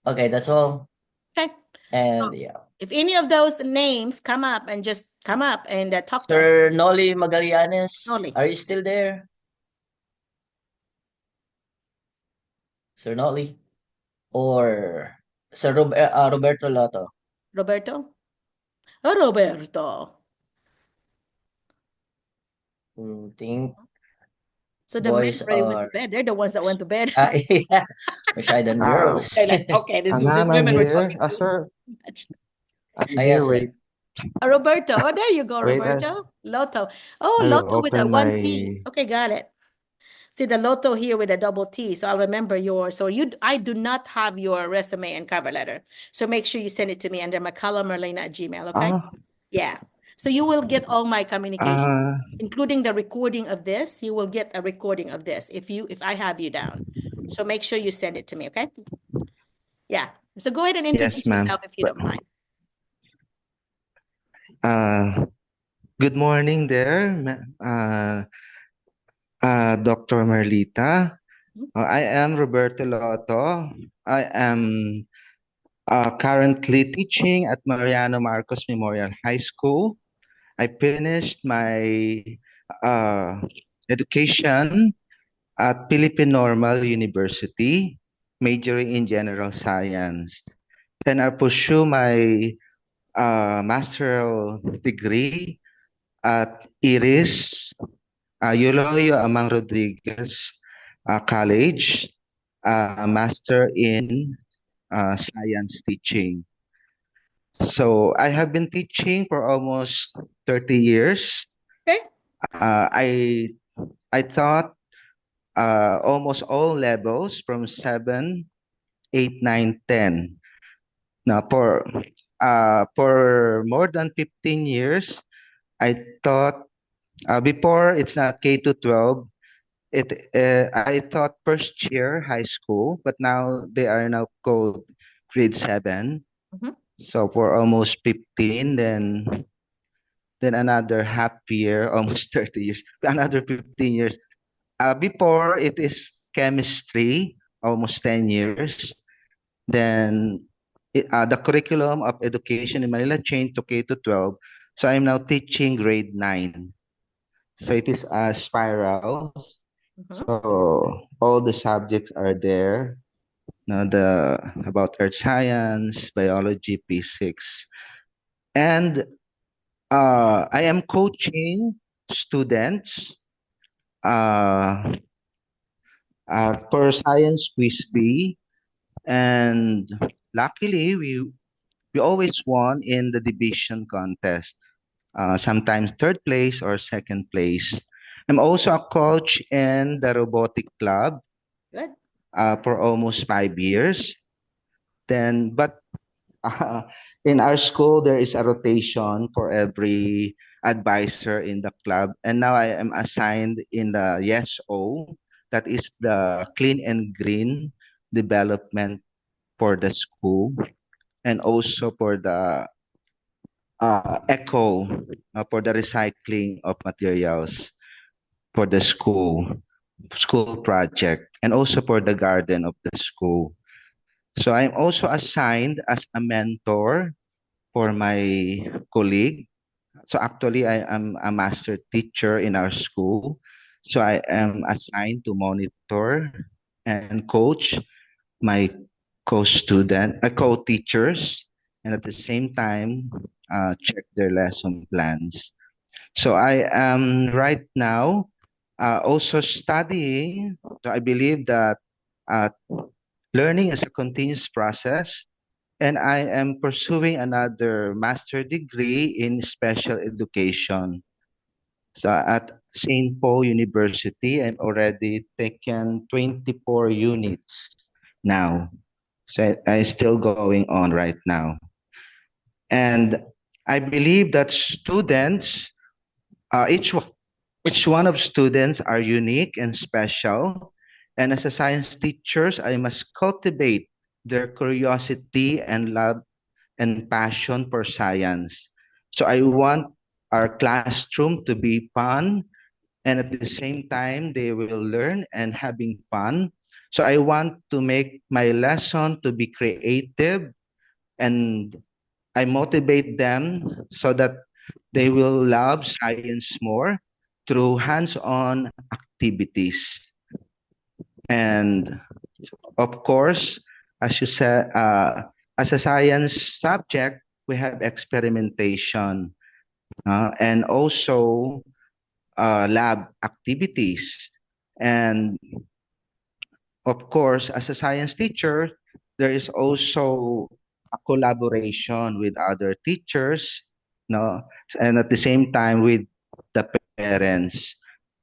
Okay, that's all. Okay. And So yeah, if any of those names come up and just come up and talk to us. Sir Noli Magallanes, Noli. are you still there? Sir Noli? Or Sir Roberto Lotto? Roberto? Oh, Roberto. Think So the men boys already went to are bed. They're the ones that went to bed. yeah, more shy than Oh, girls. They're like, okay, these Anana women were here. talking too Sir, much. I'm Yes, here. sir. Wait, Roberto. Oh, there you go, wait. Roberto. Lotto. Oh, I will Lotto with a open one my. T. Okay, got it. See the Lotto here with a double T. So I'll remember yours. So I do not have your resume and cover letter. So make sure you send it to me under McCullough@gmail. Okay. Ah, Yeah. So you will get all my communication, uh, including the recording of this. You will get a recording of this if I have you down. So make sure you send it to me, okay? Yeah. So go ahead and yes, introduce ma'am. yourself if you don't mind. Uh, Good morning there, Dr. Merlita. Mhm. I am Roberto Lotto. I am currently teaching at Mariano Marcos Memorial High School. I finished my uh, education at Philippine Normal University, majoring in general science. Then I pursue my master's degree at IRIS, Euloio Amang Rodriguez College, master in science teaching. So I have been teaching for almost 30 years. Okay. I taught almost all levels from 7, 8, 9, 10. Now for more than 15 years, I taught before it's not K to 12. I taught first year high school, but now they are now called grade 7. Mhm. So for almost 15, then another half year, almost 30 years, another 15 years. Before it is chemistry, almost 10 years. Then the curriculum of education in Manila changed to K to 12. So I'm now teaching grade 9. So it is a spiral. So all the subjects are there. Now the about earth science, biology, physics, and I am coaching students uh, for science quiz B, and luckily we always won in the division contest. Sometimes third place or second place. I'm also a coach in the robotic club Good. for almost 5 years. Then, but uh, in our school, there is a rotation for every advisor in the club. And now I am assigned in the YesO, that is the clean and green development for the school, and also for the ECHO, for the recycling of materials for the school project, and also for the garden of the school. So I'm also assigned as a mentor for my colleague. So actually, I am a master teacher in our school. So I am assigned to monitor and coach my co-teachers, and at the same time, check their lesson plans. So I am right now also studying. So I believe that uh, learning is a continuous process, and I am pursuing another master degree in special education. So at St. Paul University, I've already taken 24 units now. So I still going on right now. And I believe that students, each one of students are unique and special. And as a science teachers, I must cultivate their curiosity and love and passion for science. So I want our classroom to be fun, and at the same time they will learn and having fun. So I want to make my lesson to be creative, and I motivate them so that they will love science more through hands-on activities. And of course, as you said, as a science subject, we have experimentation and also lab activities. And of course, as a science teacher, there is also a collaboration with other teachers, no, and at the same time with the parents.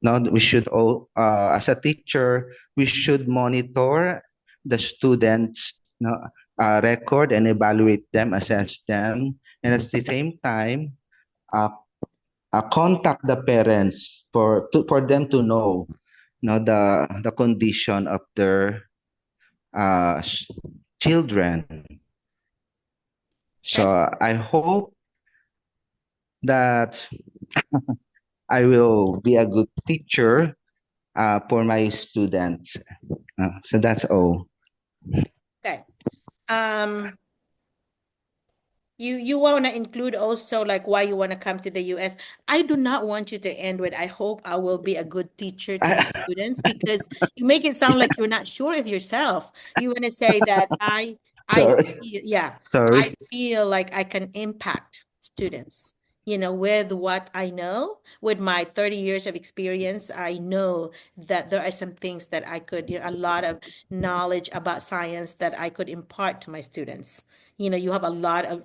No, we should all, as a teacher, we should monitor the students, no, record and evaluate them, assess them, and at the same time, uh, contact the parents for them to know, the condition of their children. Okay. So I hope that I will be a good teacher for my students. So that's all. Okay. Um, you want to include also like why you want to come to the US. I do not want you to end with I hope I will be a good teacher to my students, because you make it sound like you're not sure of yourself. You want to say that I Sorry. feel, yeah, I Sorry. feel like I can impact students. With what I know, with my 30 years of experience, I know that there are some things that I could, a lot of knowledge about science that I could impart to my students. You have a lot of,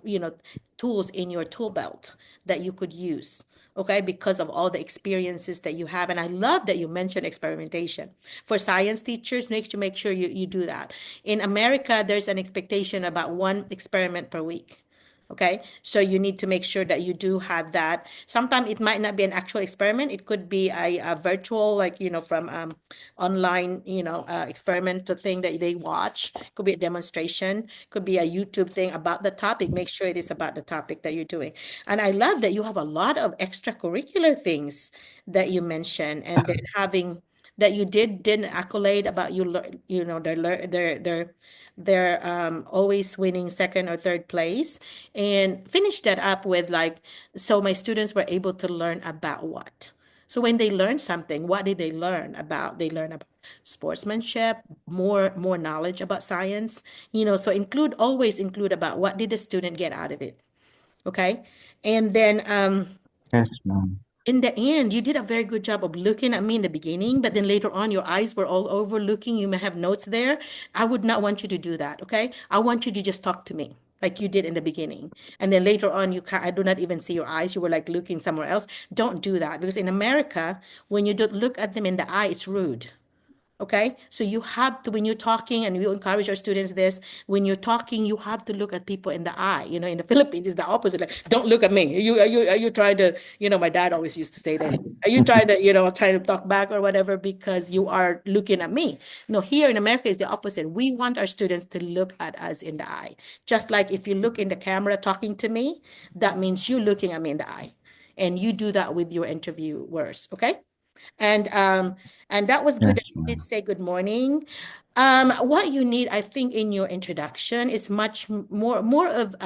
tools in your tool belt that you could use, okay, because of all the experiences that you have. And I love that you mentioned experimentation. For science teachers, make sure you do that. In America, there's an expectation about one experiment per week. Okay, so you need to make sure that you do have that. Sometimes it might not be an actual experiment. It could be a virtual, like, from online, experimental thing that they watch. Could be a demonstration, could be a YouTube thing about the topic. Make sure it is about the topic that you're doing. And I love that you have a lot of extracurricular things that you mentioned, and then having that you didn't accolade about you know, they're always winning second or third place, and finish that up with like, so my students were able to learn about what? So when they learn something, what did they learn about? They learn about sportsmanship, more knowledge about science, you know, so always include about what did the student get out of it. Okay. And then Yes, ma'am. in the end, you did a very good job of looking at me in the beginning, but then later on, your eyes were all over looking. You may have notes there. I would not want you to do that. Okay. I want you to just talk to me like you did in the beginning. And then later on, I do not even see your eyes. You were like looking somewhere else. Don't do that, because in America, when you don't look at them in the eye, it's rude. Okay, so you have to, when you're talking, and we encourage our students this, when you're talking, you have to look at people in the eye. You know, in the Philippines, it's the opposite. Like, don't look at me. Are you trying to, you know, my dad always used to say this. Are you trying to, you know, trying to talk back or whatever because you are looking at me? No, here in America is the opposite. We want our students to look at us in the eye. Just like if you look in the camera talking to me, that means you looking at me in the eye. And you do that with your interviewers, okay? And that was good Yes, that you did ma'am. say good morning. What you need, I think, in your introduction is much more of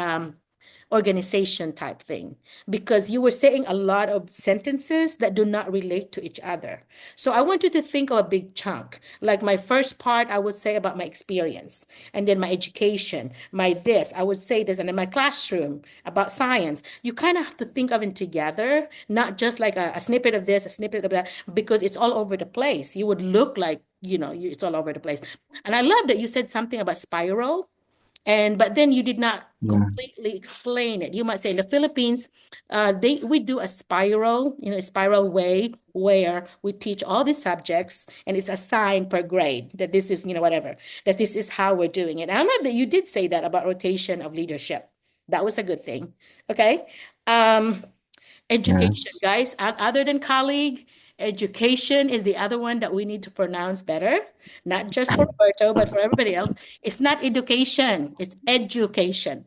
organization type thing, because you were saying a lot of sentences that do not relate to each other. So I want you to think of a big chunk. Like my first part, I would say about my experience, and then my education, my this, I would say this, and then my classroom about science. You kind of have to think of it together, not just like a snippet of this, a snippet of that, because it's all over the place. You would look like, you know, it's all over the place. And I love that you said something about spiral. And but then you did not Yeah. completely explain it. You might say in the Philippines, we do a spiral, you know, a spiral way where we teach all the subjects and it's assigned per grade that this is, you know, whatever, that this is how we're doing it. And I love that you did say that about rotation of leadership. That was a good thing. Okay. Um, Education, Yes. guys, other than colleague, education is the other one that we need to pronounce better, not just for Roberto, but for everybody else. It's not education, it's education.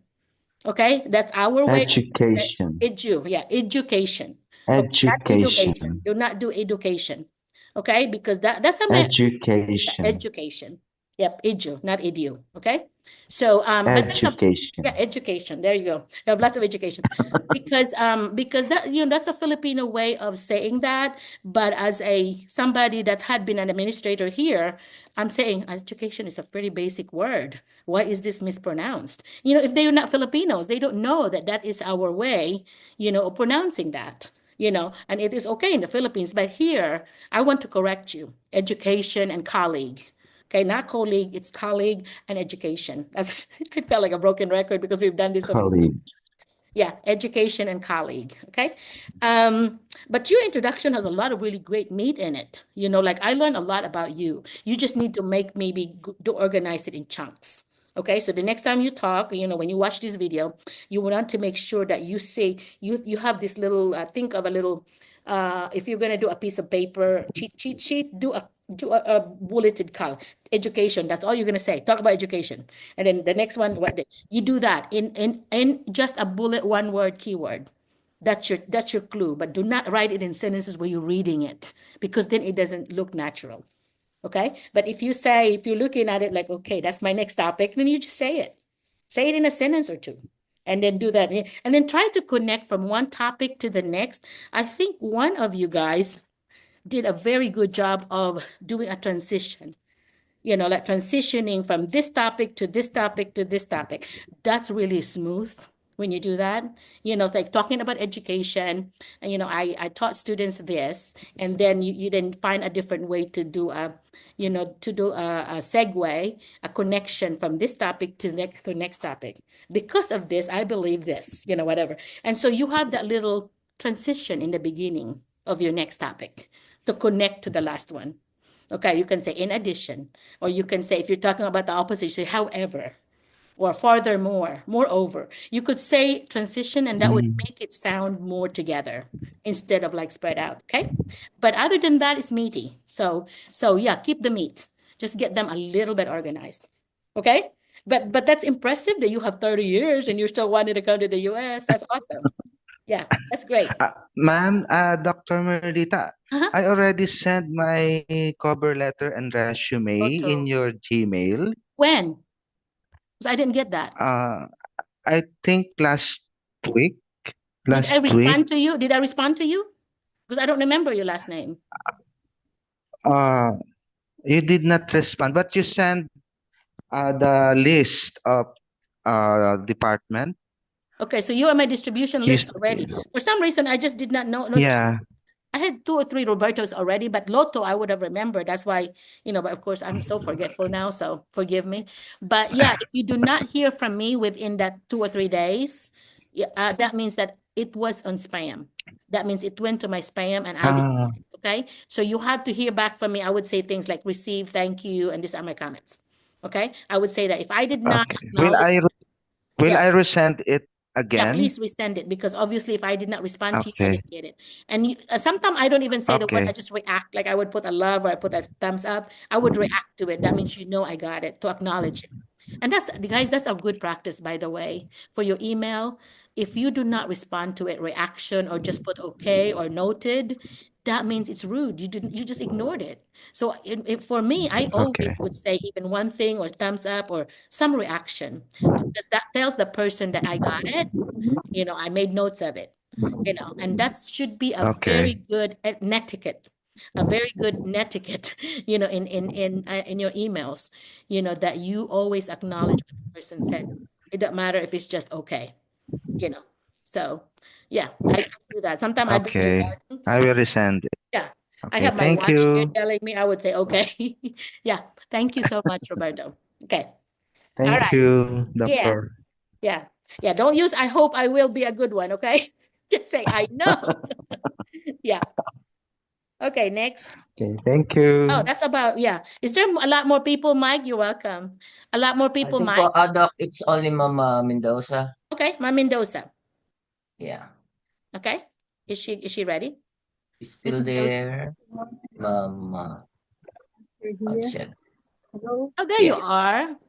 Okay, that's our way of saying that. Education. Yeah, education. Okay, not education. Education. Do not do education. Okay, because that's a Education. education. Yep, edu, not edu. Okay. So, but that's a, yeah, Education. education. There you go. You have lots of education. Because that, you know, that's a Filipino way of saying that. But as a somebody that had been an administrator here, I'm saying education is a pretty basic word. Why is this mispronounced? You know, if they're not Filipinos, they don't know that that is our way, you know, of pronouncing that. You know, and it is okay in the Philippines, but here I want to correct you. Education and colleague. Okay, not colleague, it's colleague and education. That's I felt like a broken record because we've done this so many times. Colleague. Yeah, education and colleague. Okay. But your introduction has a lot of really great meat in it. You know, like I learned a lot about you. You just need to make maybe to organize it in chunks. Okay, so the next time you talk, you know, when you watch this video, you want to make sure that you say you have this little think of a little if you're gonna do a piece of paper cheat sheet, do a bulleted column. Education. That's all you're gonna say. Talk about education, and then the next one, you do that in just a bullet, one word keyword. That's your clue. But do not write it in sentences where you're reading it, because then it doesn't look natural. Okay. But if you're looking at it like, okay, that's my next topic, then you just say it. Say it in a sentence or two. And then do that. And then try to connect from one topic to the next. I think one of you guys did a very good job of doing a transition, you know, like transitioning from this topic to this topic to this topic. That's really smooth when you do that. You know, it's like talking about education. And, you know, I taught students this, and then you then find a different way to do a segue, a connection from this topic to next topic. Because of this, I believe this, you know, whatever. And so you have that little transition in the beginning of your next topic to connect to the last one. Okay, you can say in addition, or you can say, if you're talking about the opposite, say however, or furthermore, moreover. You could say transition, and that would Mm. make it sound more together instead of like spread out. Okay, but other than that, it's meaty. So yeah, keep the meat. Just get them a little bit organized. Okay, but that's impressive that you have 30 years and you're still wanting to come to the U.S. That's awesome. Yeah, that's great. Ma'am, Dr. Merlita, Uh-huh. I already sent my cover letter and resume in Photo. your Gmail. When? Because I didn't get that. Uh, I think week, Did I last respond week. to you? Did I respond to you? Because I don't remember your last name. Uh, you did not respond, but you sent the list of department. Okay, so you are my distribution You, list already. For some reason, I just did not know. yeah. I had 2 or 3 Robertos already, but Lotto I would have remembered. That's why, but of course I'm so forgetful now, so forgive me. But yeah, if you do not hear from me within that 2 or 3 days, yeah, that means that it was on spam. That means it went to my spam and I didn't Ah, get it. Okay. So you have to hear back from me. I would say things like receive, thank you, and these are my comments. Okay. I would say that if I did not okay. acknowledge, Will yeah, I resend it yeah, again? please resend it because obviously if I did not respond to you, I Okay. didn't get it. And sometimes I don't even say the word, I Okay. just react. Like I would put a love or I put a thumbs up. I would react to it. That means I got it, to acknowledge it. And guys, that's a good practice, by the way, for your email. If you do not respond to it, reaction, or just put okay or noted, that means it's rude. You just ignored it. So for me, I Okay. always would say even one thing or thumbs up or some reaction because that tells the person that I got it. I made notes of it, and that should be a very Okay. good netiquette, a very good netiquette, in your emails, that you always acknowledge what the person said. It doesn't matter if it's just okay, you know. So, yeah, I do that. Sometimes I'd be in the Okay. garden. I will resend it. Yeah, I Okay. have my Thank watch here you. telling me. I would say okay. Yeah, thank you so much, Roberto. Okay, all Thank right. you, Yeah, doctor. yeah, yeah. Don't use I hope I will be a good one, okay? Just say I know. Yeah. Okay, next. Okay. Thank Oh, you. that's about, yeah. Is there a lot more people, Mike? You're welcome. A lot more I people, think po, Mike? Doc, it's only Ma'am Mendoza. Okay, Ma Mendoza. Yeah. Okay. Is she ready? Is Miss still Mendoza. there, Ma'am You're here. Alched. Hello. Oh, there you Yes. are.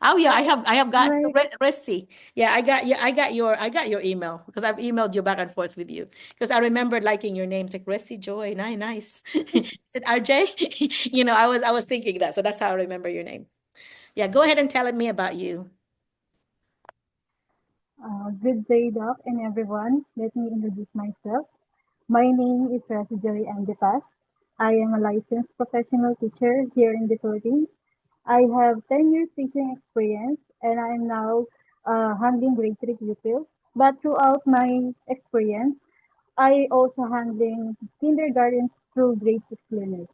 Oh yeah, I have All got right. Resi. Yeah, I got your email because I've emailed you back and forth with you because I remember liking your names like Resi Joy. Nice. Is it RJ? I was thinking that. So that's how I remember your name. Yeah, go ahead and tell me about you. Good day, Doc, and everyone. Let me introduce myself. My name is Rasijoy Andipas. I am a licensed professional teacher here in the Philippines. I have 10 years teaching experience, and I am now handling grade 3 pupils. But throughout my experience, I also handling kindergarten through grade 6 learners.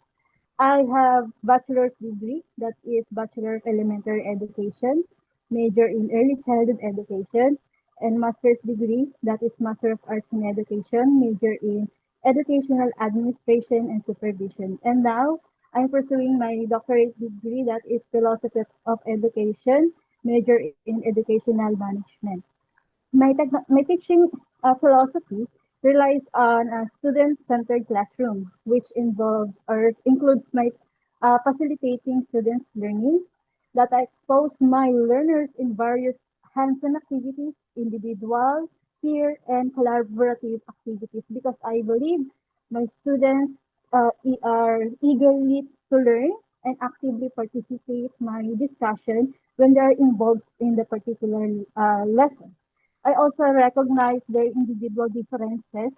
I have bachelor's degree, that is Bachelor of Elementary Education, major in Early Childhood Education, and master's degree, that is Master of Arts in Education, major in Educational Administration and Supervision. And now I'm pursuing my doctorate degree, that is Philosophy of Education, major in Educational Management. My teaching philosophy relies on a student-centered classroom, which involves or includes my facilitating students' learning, that I expose my learners in various hands-on activities, individual, peer, and collaborative activities, because I believe my students are eagerly to learn and actively participate my discussion when they are involved in the particular lesson. I also recognize their individual differences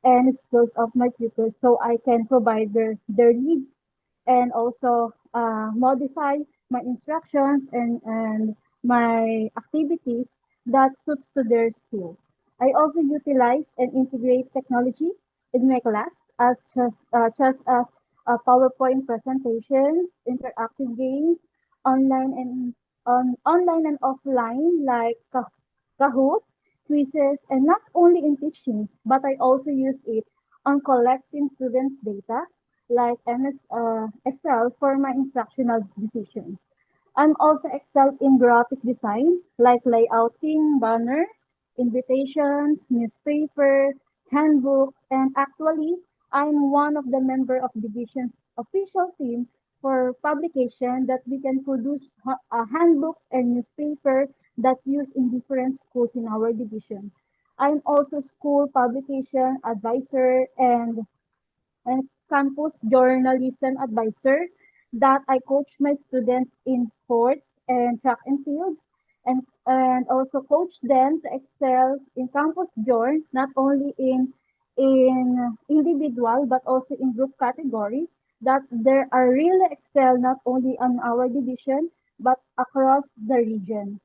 and skills of my pupils so I can provide their needs and also modify my instructions and my activities that suits to their skills. I also utilize and integrate technology in my class just as PowerPoint presentations, interactive games, online and online and offline like Kahoot, quizzes, and not only in teaching, but I also use it on collecting students' data like Excel for my instructional decisions. I'm also excelled in graphic design like layouting, banner, invitations, newspaper, handbook, and actually, I'm one of the member of division's official team for publication that we can produce handbooks and newspaper that used in different schools in our division. I'm also school publication advisor and campus journalism advisor that I coach my students in sports and track and field and also coach them to excel in campus journ, not only in individual but also in group category, that there are really excel not only on our division but across the region.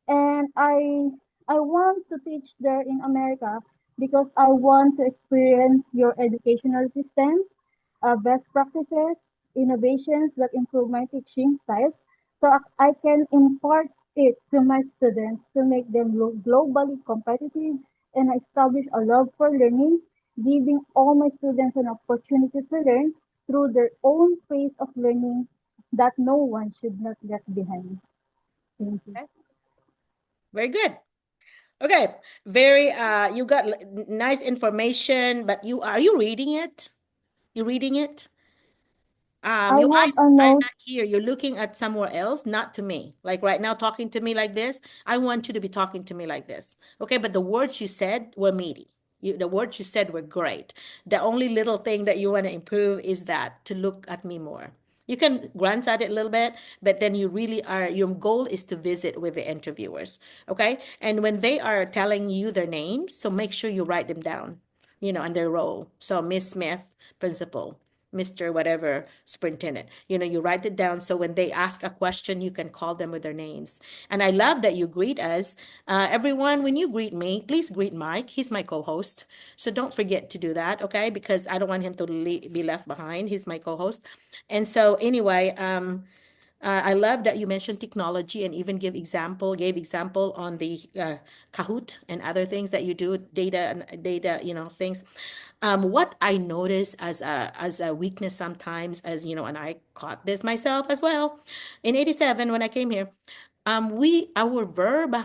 And I want to teach there in America because I want to experience your educational system, best practices, innovations that improve my teaching styles, so I can impart it to my students to make them globally competitive and establish a love for learning, giving all my students an opportunity to learn through their own pace of learning that no one should not get behind. Thank you. Okay. Very good. Okay, very you got nice information, but are you reading it? You reading it? I Your have eyes a are note. not here. You're looking at somewhere else, not to me. Like right now, talking to me like this. I want you to be talking to me like this. Okay, but the words you said were meaty. The words you said were great. The only little thing that you want to improve is that to look at me more. You can glance at it a little bit, but then you really are, your goal is to visit with the interviewers. Okay, and when they are telling you their names, so make sure you write them down, and their role. So Miss Smith, principal. Mr. whatever, superintendent. You write it down so when they ask a question, you can call them with their names. And I love that you greet us. Everyone, when you greet me, please greet Mike. He's my co-host. So don't forget to do that, okay? Because I don't want him to be left behind. He's my co-host. And so anyway, I love that you mentioned technology and even gave example on the Kahoot and other things that you do, data, things. What I notice as a weakness sometimes, and I caught this myself as well, in '87 when I came here, our verb,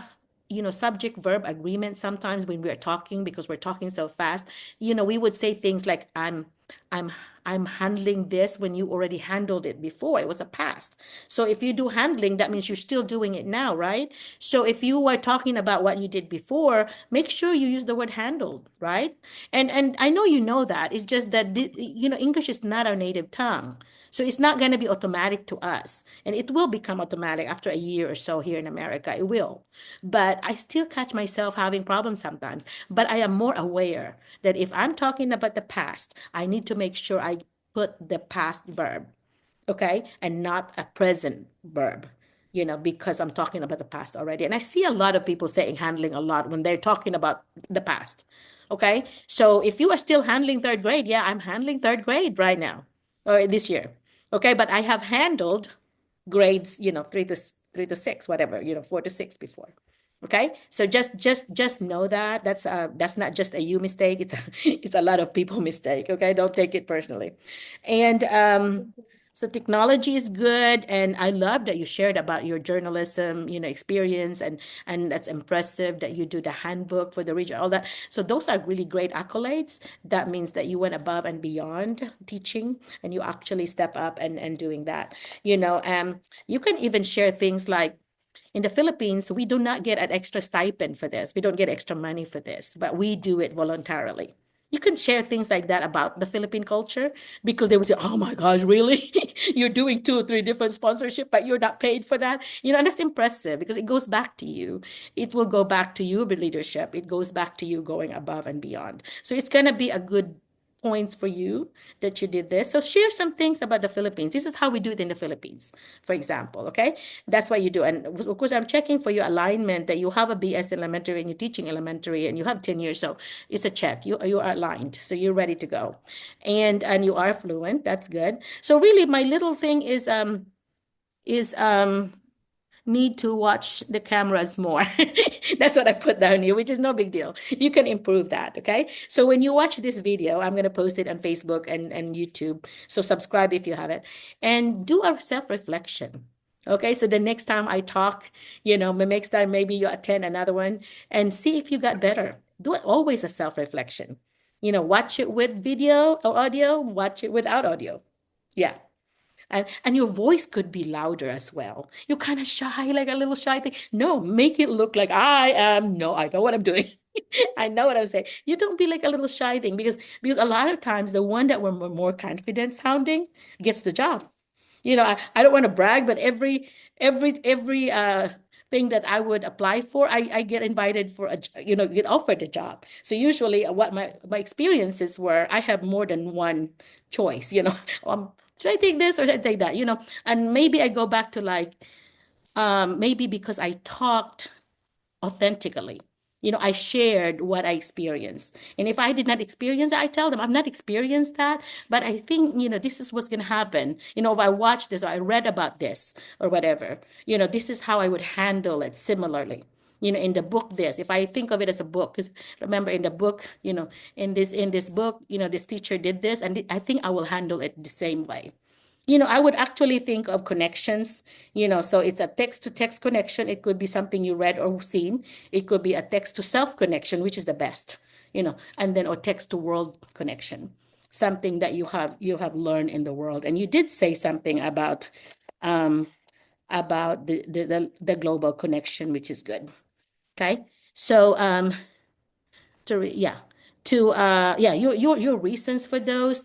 subject verb agreement sometimes when we're talking because we're talking so fast, we would say things like I'm I'm handling this when you already handled it before. It was a past. So if you do handling, that means you're still doing it now, right? So if you were talking about what you did before, make sure you use the word handled, right? And I know you know that. It's just that English is not our native tongue. So it's not going to be automatic to us. And it will become automatic after a year or so here in America. It will. But I still catch myself having problems sometimes. But I am more aware that if I'm talking about the past, I need to make sure I put the past verb, okay, and not a present verb, because I'm talking about the past already. And I see a lot of people saying handling a lot when they're talking about the past, okay? So if you are still handling third grade, yeah, I'm handling third grade right now or this year, okay? But I have handled grades, 3 to 6, whatever, 4 to 6 before. Okay, so just know that that's not just a you mistake. It's a it's a lot of people mistake. Okay, don't take it personally. And so technology is good, and I love that you shared about your journalism, experience, and that's impressive that you do the handbook for the region, all that. So those are really great accolades. That means that you went above and beyond teaching, and you actually step up and doing that. You can even share things like in the Philippines, we do not get an extra stipend for this. We don't get extra money for this, but we do it voluntarily. You can share things like that about the Philippine culture because they would say, "Oh my gosh, really? You're doing 2 or 3 different sponsorship, but you're not paid for that." And that's impressive because it goes back to you. It will go back to you, the leadership. It goes back to you going above and beyond. So it's gonna be a good points for you that you did this. So share some things about the Philippines. This is how we do it in the Philippines, for example, okay? That's what you do. And of course, I'm checking for your alignment that you have a BS in elementary and you're teaching elementary and you have 10 years. So it's a check. You are aligned. So you're ready to go. And you are fluent. That's good. So really my little thing is need to watch the cameras more. That's what I put down here, which is no big deal. You can improve that, okay? So when you watch this video, I'm going to post it on Facebook and YouTube. So subscribe if you have it. And do a self-reflection. Okay, so the next time I talk, the next time maybe you attend another one and see if you got better. Do it always a self-reflection. Watch it with video or audio, watch it without audio. Yeah. And your voice could be louder as well. You're kind of shy, like a little shy thing. No, make it look like I am. No, I know what I'm doing. I know what I'm saying. You don't be like a little shy thing because a lot of times the one that were more confident sounding gets the job. I don't want to brag, but every thing that I would apply for, I get invited for get offered a job. So usually what my experiences were, I have more than one choice, should I take this or should I take that? And maybe I go back to like maybe because I talked authentically. I shared what I experienced. And if I did not experience it, I tell them I've not experienced that, but I think, this is what's going to happen. If I watch this or I read about this or whatever, this is how I would handle it similarly. In the book, this, if I think of it as a book, because remember in the book, in this book, this teacher did this, and I think I will handle it the same way. I would actually think of connections, so it's a text to text connection. It could be something you read or seen. It could be a text to self connection, which is the best, and then or text to world connection, something that you have learned in the world. And you did say something um about the global connection, which is good. Okay. So yeah, your reasons for those,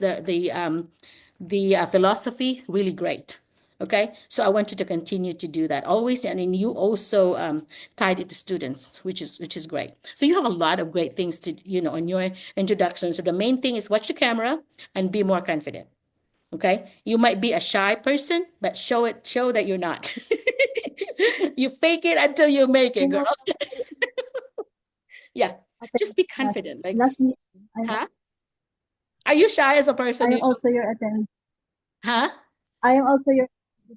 the philosophy, really great. Okay, so I want you to continue to do that always, and then you also tied it to students, which is great. So you have a lot of great things to in your introduction. So the main thing is watch the camera and be more confident. Okay, you might be a shy person, but show that you're not. You fake it until you make it, You know, girl. Yeah, attend just be class. confident. Like, Last year, huh? Are you shy as a person I am usually? also your attend. Huh? I am also your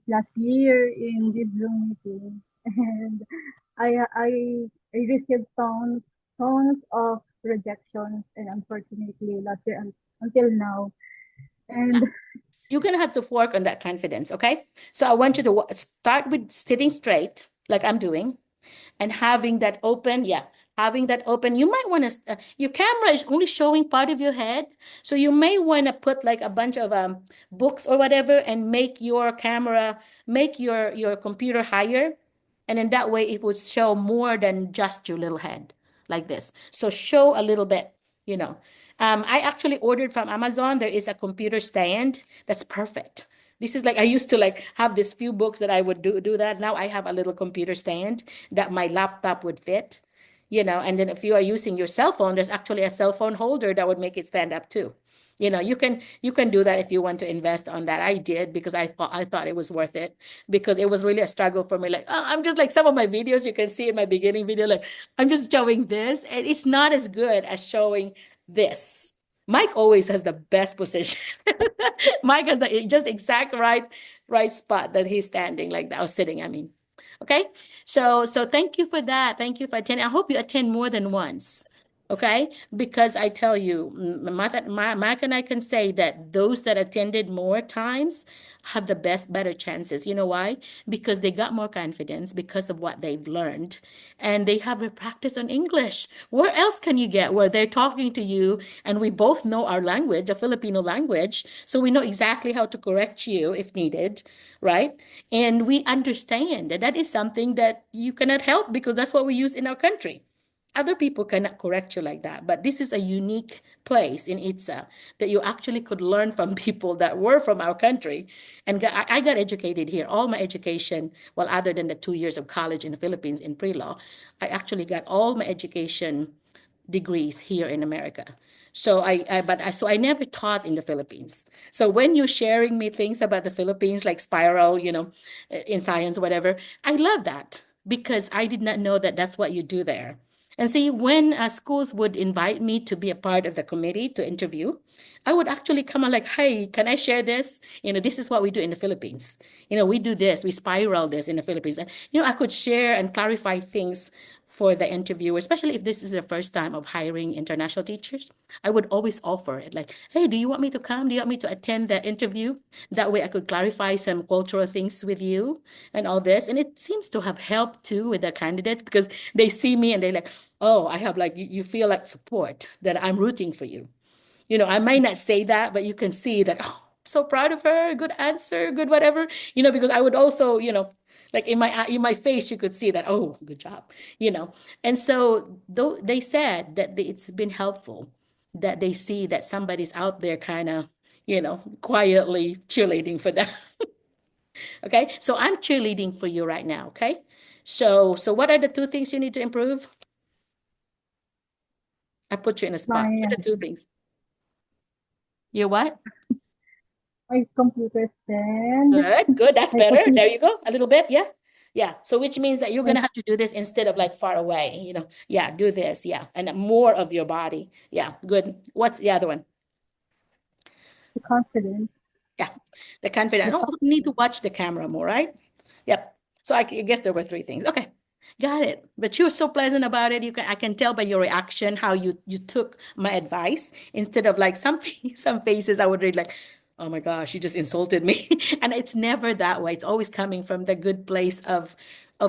last year in this Zoom meeting, and I received tons of rejections, and unfortunately, last year until now, Yeah. and You're gonna have to work on that confidence, okay? So I want you to start with sitting straight, like I'm doing, and having that open. Yeah, having that open. You might want to, your camera is only showing part of your head, so you may want to put like a bunch of books or whatever and make your camera, make your computer higher, and in that way it would show more than just your little head, like this. So show a little bit, you know. I actually ordered from Amazon. There is a computer stand that's perfect. This is like I used to like have this few books that I would do that. Now I have a little computer stand that my laptop would fit, and then if you are using your cell phone, there's actually a cell phone holder that would make it stand up too. You can do that if you want to invest on that. I did because I thought it was worth it, because it was really a struggle for me. Like, I'm just like some of my videos, you can see in my beginning video, like I'm just showing this, and it's not as good as showing this. Mike always has the best position. Mike has the just exact right spot that he's standing like that, or sitting, I mean. Okay. So thank you for that. Thank you for attending. I hope you attend more than once. Okay, because I tell you, Mike and I can say that those that attended more times have the better chances. You know why? Because they got more confidence because of what they've learned, and they have a practice on English. Where else can you get where they're talking to you and we both know our language, a Filipino language, so we know exactly how to correct you if needed, right? And we understand that that is something that you cannot help because that's what we use in our country. Other people cannot correct you like that, but this is a unique place in ITSA that you actually could learn from people that were from our country. And I got educated here. All my education, well, other than the 2 years of college in the Philippines in pre-law, I actually got all my education degrees here in America. So I never taught in the Philippines. So when you're sharing me things about the Philippines, like spiral, in science, whatever, I love that because I did not know that that's what you do there. And see, when schools would invite me to be a part of the committee to interview, I would actually come on like, hey, can I share this? This is what we do in the Philippines. We do this, we spiral this in the Philippines. And, I could share and clarify things for the interviewer, especially if this is the first time of hiring international teachers. I would always offer it like, hey, do you want me to come? Do you want me to attend the interview? That way I could clarify some cultural things with you and all this. And it seems to have helped too with the candidates because they see me and they're like, oh, I have like, you feel like support, that I'm rooting for you. I might not say that, but you can see that, oh, so proud of her, good answer, good whatever, because I would also, like in my face, you could see that, oh, good job, And so though they said that it's been helpful that they see that somebody's out there kind of, quietly cheerleading for them. Okay. So I'm cheerleading for you right now. Okay. So what are the two things you need to improve? I put you in a spot. My What are the two things? Your what? my computer stand, Good, good. That's my better. computer There you go. A little bit. Yeah. Yeah. So which means that you're and gonna have to do this instead of like far away, Yeah, do this. Yeah. And more of your body. Yeah, good. What's the other one? the confidence. Yeah. The confidence. I The don't confidence. need to watch the camera more, right? Yep. So I guess there were three things. Okay. Got it. But you were so pleasant about it. I can tell by your reaction how you took my advice instead of like some some faces I would read like, oh my gosh, you just insulted me. And it's never that way. It's always coming from the good place of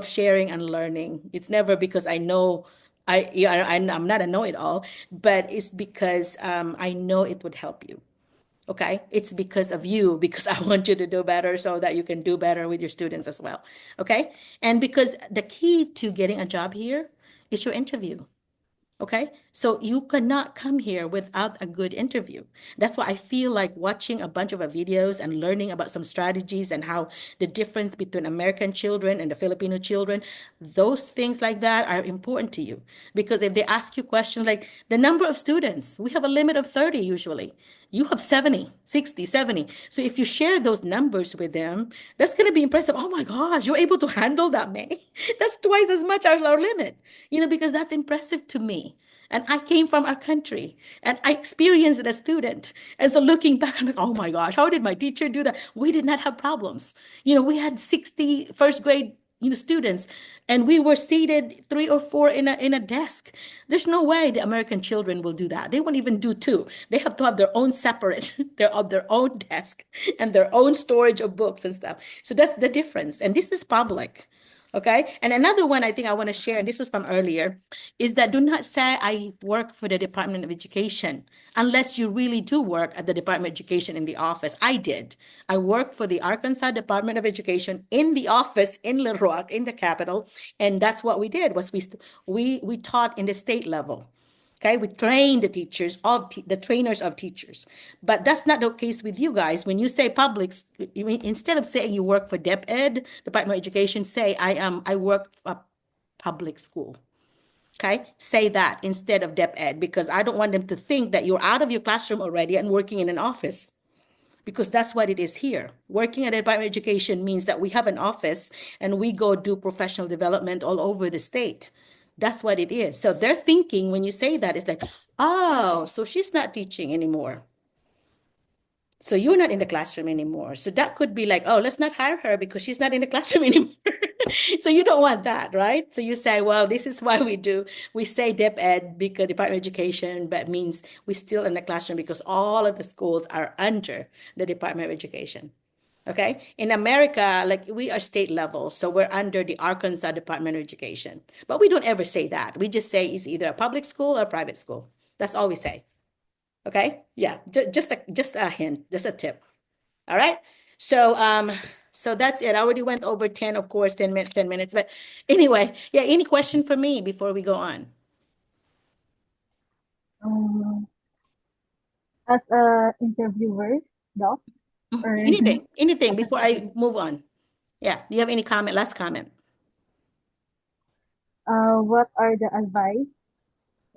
sharing and learning. It's never because I know I'm not a know-it-all, but it's because I know it would help you. Okay, it's because of you, because I want you to do better so that you can do better with your students as well. Okay, and because the key to getting a job here is your interview. Okay, so you cannot come here without a good interview. That's why I feel like watching a bunch of videos and learning about some strategies and how the difference between American children and the Filipino children, those things like that are important to you. Because if they ask you questions like the number of students, we have a limit of 30 usually. You have 70, 60, 70. So if you share those numbers with them, that's going to be impressive. Oh my gosh, you're able to handle that many. That's twice as much as our limit, because that's impressive to me. And I came from our country and I experienced it as a student. And so looking back, I'm like, oh my gosh, how did my teacher do that? We did not have problems. We had 60 first grade students, and we were seated three or four in a desk. There's no way the American children will do that. They won't even do two. They have to have their own separate, their own desk and their own storage of books and stuff. So that's the difference. And this is public. Okay. And another one I think I want to share, and this was from earlier, is that do not say I work for the Department of Education unless you really do work at the Department of Education in the office. I did. I worked for the Arkansas Department of Education in the office in Little Rock, in the capital, and that's what we did was we taught in the state level. Okay, we train the teachers the trainers of teachers, but that's not the case with you guys. When you say publics, instead of saying you work for DepEd, Department of Education, say I work for a public school. Okay, say that instead of DepEd, because I don't want them to think that you're out of your classroom already and working in an office, because that's what it is here. Working at the Department of Education means that we have an office and we go do professional development all over the state. That's what it is. So they're thinking when you say that, it's like, oh, so she's not teaching anymore. So you're not in the classroom anymore. So that could be like, oh, let's not hire her because she's not in the classroom anymore. So you don't want that, right? So you say, well, this is why we say DepEd because Department of Education, but means we're still in the classroom because all of the schools are under the Department of Education. Okay. In America, like we are state level, so we're under the Arkansas Department of Education. But we don't ever say that. We just say it's either a public school or a private school. That's all we say. Okay. Yeah. Just a hint, just a tip. All right. So that's it. I already went over 10, of course, 10 minutes. But anyway, yeah, any question for me before we go on? Um, as a interviewer, doc, or Anything before I move on. Yeah. Do you have any comment? Last comment. what are the advice?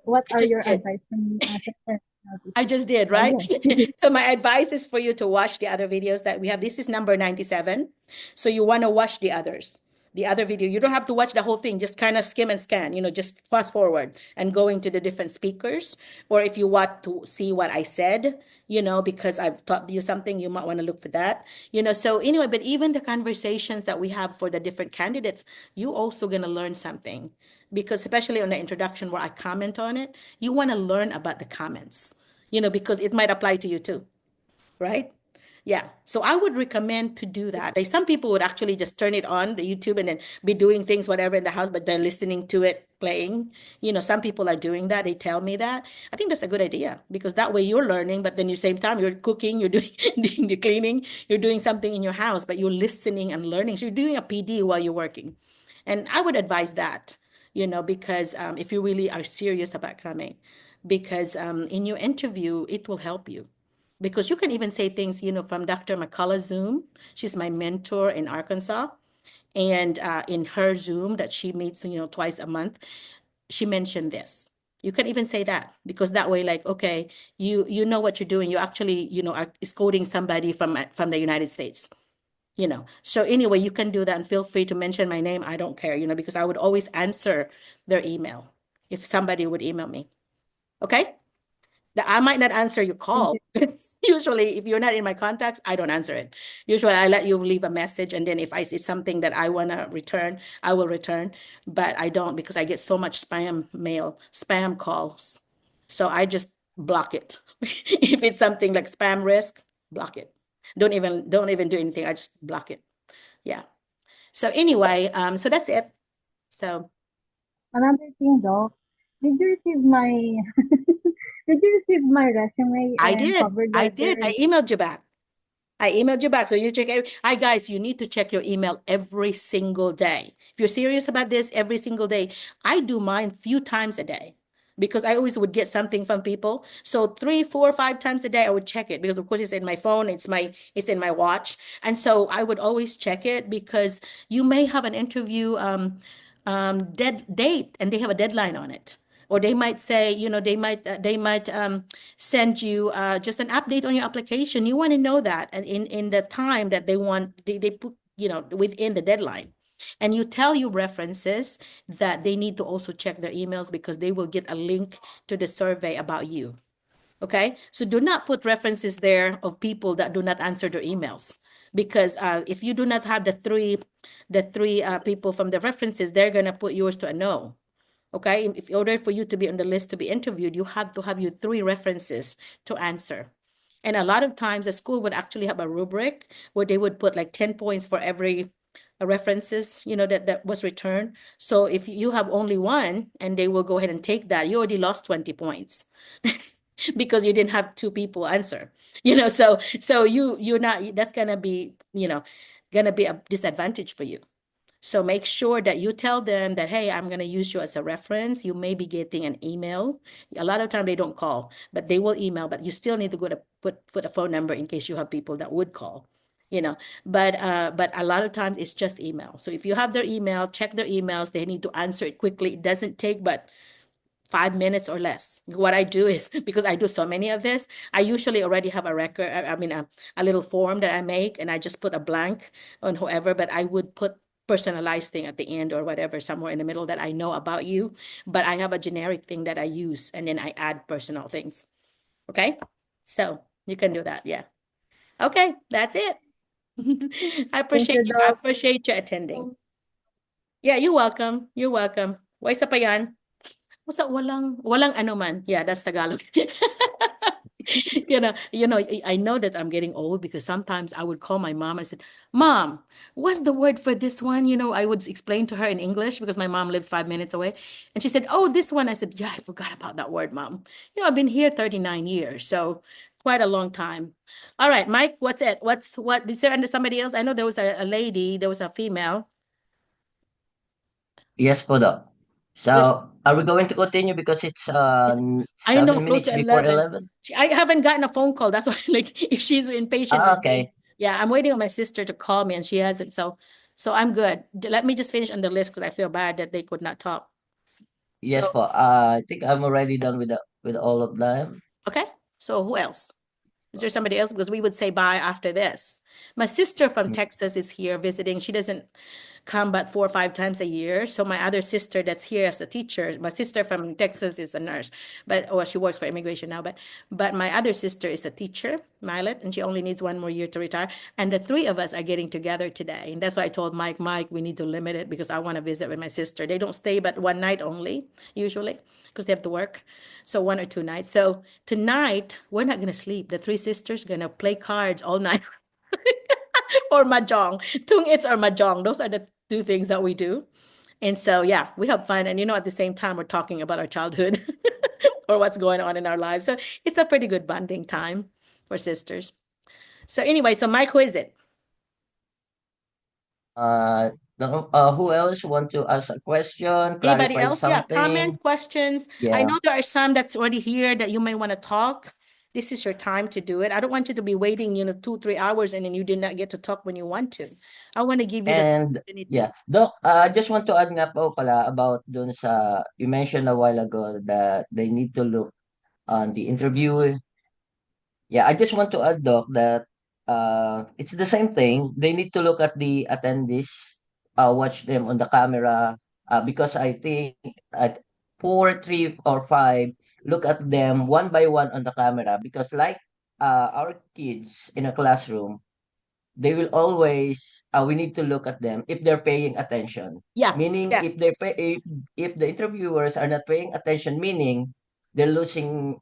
What I are just your did. advice for me as a professional I teacher? just did, Oh, right? yes. So my advice is for you to watch the other videos that we have. This is number 97. So you want to watch the others, the other video. You don't have to watch the whole thing. Just kind of skim and scan, just fast forward and going to the different speakers. Or if you want to see what I said, because I've taught you something, you might want to look for that. So anyway, but even the conversations that we have for the different candidates, you also going to learn something, because especially on the introduction where I comment on it, you want to learn about the comments, because it might apply to you too, right? Yeah. So I would recommend to do that. Like some people would actually just turn it on the YouTube and then be doing things, whatever in the house, but they're listening to it playing. Some people are doing that. They tell me that. I think that's a good idea because that way you're learning, but then at the same time you're cooking, you're doing, doing the cleaning, you're doing something in your house, but you're listening and learning. So you're doing a PD while you're working. And I would advise that, because if you really are serious about coming, because in your interview, it will help you because you can even say things, from Dr. McCullough's Zoom. She's my mentor in Arkansas. And in her Zoom that she meets, twice a month, she mentioned this. You can even say that because that way, like, okay, you know what you're doing. You actually, are is quoting somebody from the United States. So anyway, you can do that and feel free to mention my name. I don't care, because I would always answer their email if somebody would email me. Okay? I might not answer your Thank call. you. Usually, if you're not in my contacts, I don't answer it. Usually, I let you leave a message, and then if I see something that I want to return, I will return. But I don't because I get so much spam mail, spam calls. So I just block it. If it's something like spam risk, block it. Don't even do anything. I just block it. Yeah. So anyway, so that's it. So Another thing, Doc, did you receive my did you receive my resume I and did. cover I letter? did. I emailed you back. I emailed you back. So you check hi guys, you need to check your email every single day. If you're serious about this, every single day. I do mine few times a day because I always would get something from people. So 3, 4, 5 times a day I would check it because of course it's in my phone, it's in my watch. And so I would always check it because you may have an interview dead date and they have a deadline on it. Or they might say, they might send you just an update on your application. You want to know that, and in the time that they put, within the deadline. And you tell your references that they need to also check their emails because they will get a link to the survey about you. Okay, so do not put references there of people that do not answer their emails because if you do not have the three people from the references, they're gonna put yours to a no. Okay, if in order for you to be on the list to be interviewed, you have to have your 3 references to answer. And a lot of times the school would actually have a rubric where they would put like 10 points for every references, that was returned. So if you have only one and they will go ahead and take that, you already lost 20 points because you didn't have 2 people answer. So you're not, that's gonna be, gonna be a disadvantage for you. So make sure that you tell them that, hey, I'm going to use you as a reference. You may be getting an email. A lot of time they don't call, but they will email, but you still need to go to put a phone number in case you have people that would call, you know. But a lot of times it's just email. So if you have their email, check their emails. They need to answer it quickly. It doesn't take but 5 minutes or less. What I do is because I do so many of this, I usually already have a record, I mean, a little form that I make, and I just put a blank on whoever, but I would put personalized thing at the end or whatever, somewhere in the middle that I know about you. But I have a generic thing that I use, and then I add personal things. Okay. So you can do that. Yeah. Okay. That's it. I Thank you, appreciate you. I Doc. appreciate you attending. Yeah, you're welcome. You're welcome. Why isa pa yan? Basta walang ano man. Yeah, that's Tagalog. I know that I'm getting old because sometimes I would call my mom and said, "Mom, what's the word for this one?" I would explain to her in English because my mom lives 5 minutes away. And she said, "Oh, this one." I said, "Yeah, I forgot about that word, Mom." I've been here 39 years, so quite a long time. All right, Mike, what's it? What is there somebody else? I know there was a lady, there was a female. Yes po, Doc. So, There's are we going to continue because it's I know, seven close minutes to before 11. 11? I haven't gotten a phone call. That's why, like, if she's impatient Ah, with me. okay. Yeah, I'm waiting on my sister to call me and she hasn't. So I'm good. Let me just finish on the list because I feel bad that they could not talk. Yes So, po. I think I'm already done with all of them. okay. So who else? Is there somebody else? Because we would say bye after this. My sister from Texas is here visiting. She doesn't come but 4 or 5 times a year. So my other sister that's here as a teacher, my sister from Texas is a nurse, or she works for immigration now. But my other sister is a teacher, Milet, and she only needs 1 more year to retire. And the three of us are getting together today, and that's why I told Mike, we need to limit it because I want to visit with my sister. They don't stay but one night only usually because they have to work, so 1 or 2 nights. So tonight we're not gonna sleep. The three sisters gonna play cards all night. Or mahjong. Tung its or mahjong. Those are the two things that we do. And so, yeah, we have fun. And at the same time, we're talking about our childhood or what's going on in our lives. So it's a pretty good bonding time for sisters. So anyway, so Mike, who is it? Uh, who else want to ask a question, Anybody clarify else? Yeah, something? comment, questions. I Yeah. know there are some that's already here that you may want to talk. This is your time to do it. I don't want you to be waiting, 2, 3 hours and then you did not get to talk when you want to. I want to give you the And yeah, opportunity. Doc, I just want to add nga po pala about dun sa, you mentioned a while ago that they need to look on the interview. Yeah, I just want to add, Doc, that it's the same thing. They need to look at the attendees, watch them on the camera, because I think at 4, 3, or 5, look at them one by one on the camera because like our kids in a classroom, they will always we need to look at them if they're paying attention. Yeah, Meaning yeah, if the interviewers are not paying attention, meaning they're losing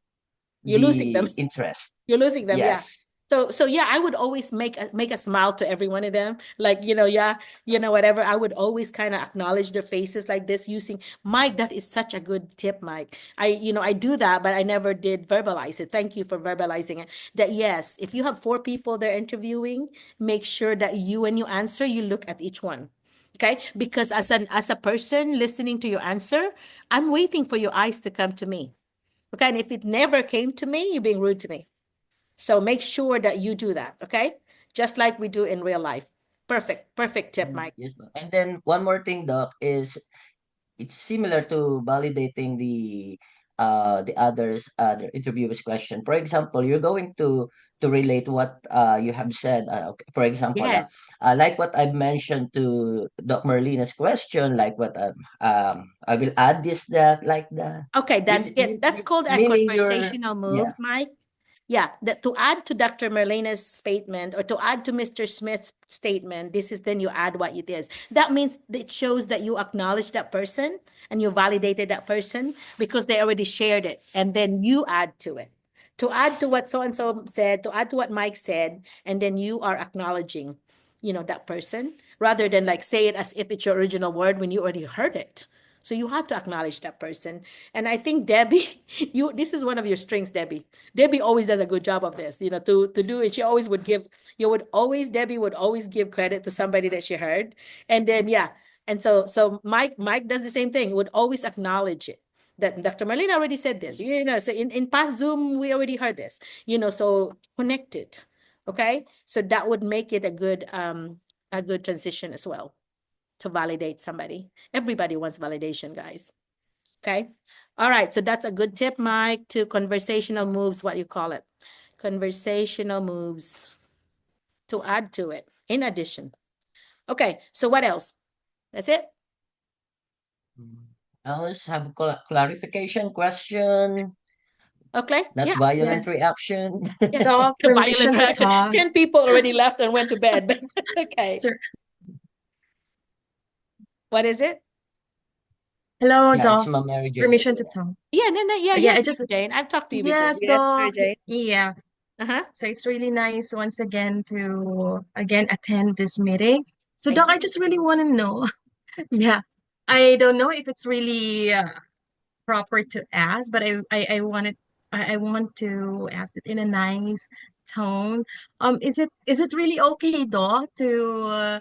you're losing them. the interest. You're losing them, yeah. Yes. So yeah, I would always make a smile to every one of them. Like, yeah, whatever. I would always kind of acknowledge their faces like this using Mike. That is such a good tip, Mike. I do that, but I never did verbalize it. Thank you for verbalizing it. That yes, if you have 4 people they're interviewing, make sure that when you answer, you look at each one. Okay? Because as a person listening to your answer, I'm waiting for your eyes to come to me. Okay. And if it never came to me, you're being rude to me. So make sure that you do that, okay? Just like we do in real life. Perfect tip, Mike. Yes, ma'am. And then one more thing, Doc, is it's similar to validating the others the interviewer's question. For example, you're going to relate what you have said. Okay, for example, Yes. like what I've mentioned to Doc Merlina's question, like what I will add this, that, like that. Okay, that's it. That's called a Meaning you're, conversational yeah. moves, Mike. Yeah, that to add to Dr. Merlina's statement or to add to Mr. Smith's statement, this is then you add what it is. That means it shows that you acknowledge that person and you validated that person because they already shared it. And then you add to it. To add to what so and so said, to add to what Mike said, and then you are acknowledging, that person rather than like say it as if it's your original word when you already heard it. So you have to acknowledge that person. And I think Debbie, this is one of your strengths, Debbie. Debbie always does a good job of this, to do it. She always would give, Debbie would always give credit to somebody that she heard. And then, yeah. And so Mike does the same thing, would always acknowledge it. That Dr. Marlene already said this, so in past Zoom, we already heard this, so connected. Okay. So that would make it a good transition as well to validate somebody. Everybody wants validation, guys. Okay. All right. So that's a good tip, Mike, to conversational moves, what you call it. Conversational moves to add to it in addition. Okay. So what else? That's it? Else have clarification question, Okay. not Yeah. violent reaction. Yeah. Doc, Violent permission to reaction. talk. 10 people already left and went to bed, but it's okay. Sir. What is it? Hello, Yeah, Doc. it's Ma'am Mary Jane. Permission to talk. Yeah, no, yeah, Yeah, yeah, I just Jane. I've talked to you before. yes, Yes, Mary Doc. Jane. Yeah. Uh-huh. So it's really nice once again to attend this meeting. So Thank Doc, I just really want to know. Yeah. I don't know if it's really proper to ask, but I want to ask it in a nice tone. Is it really okay, Doc, to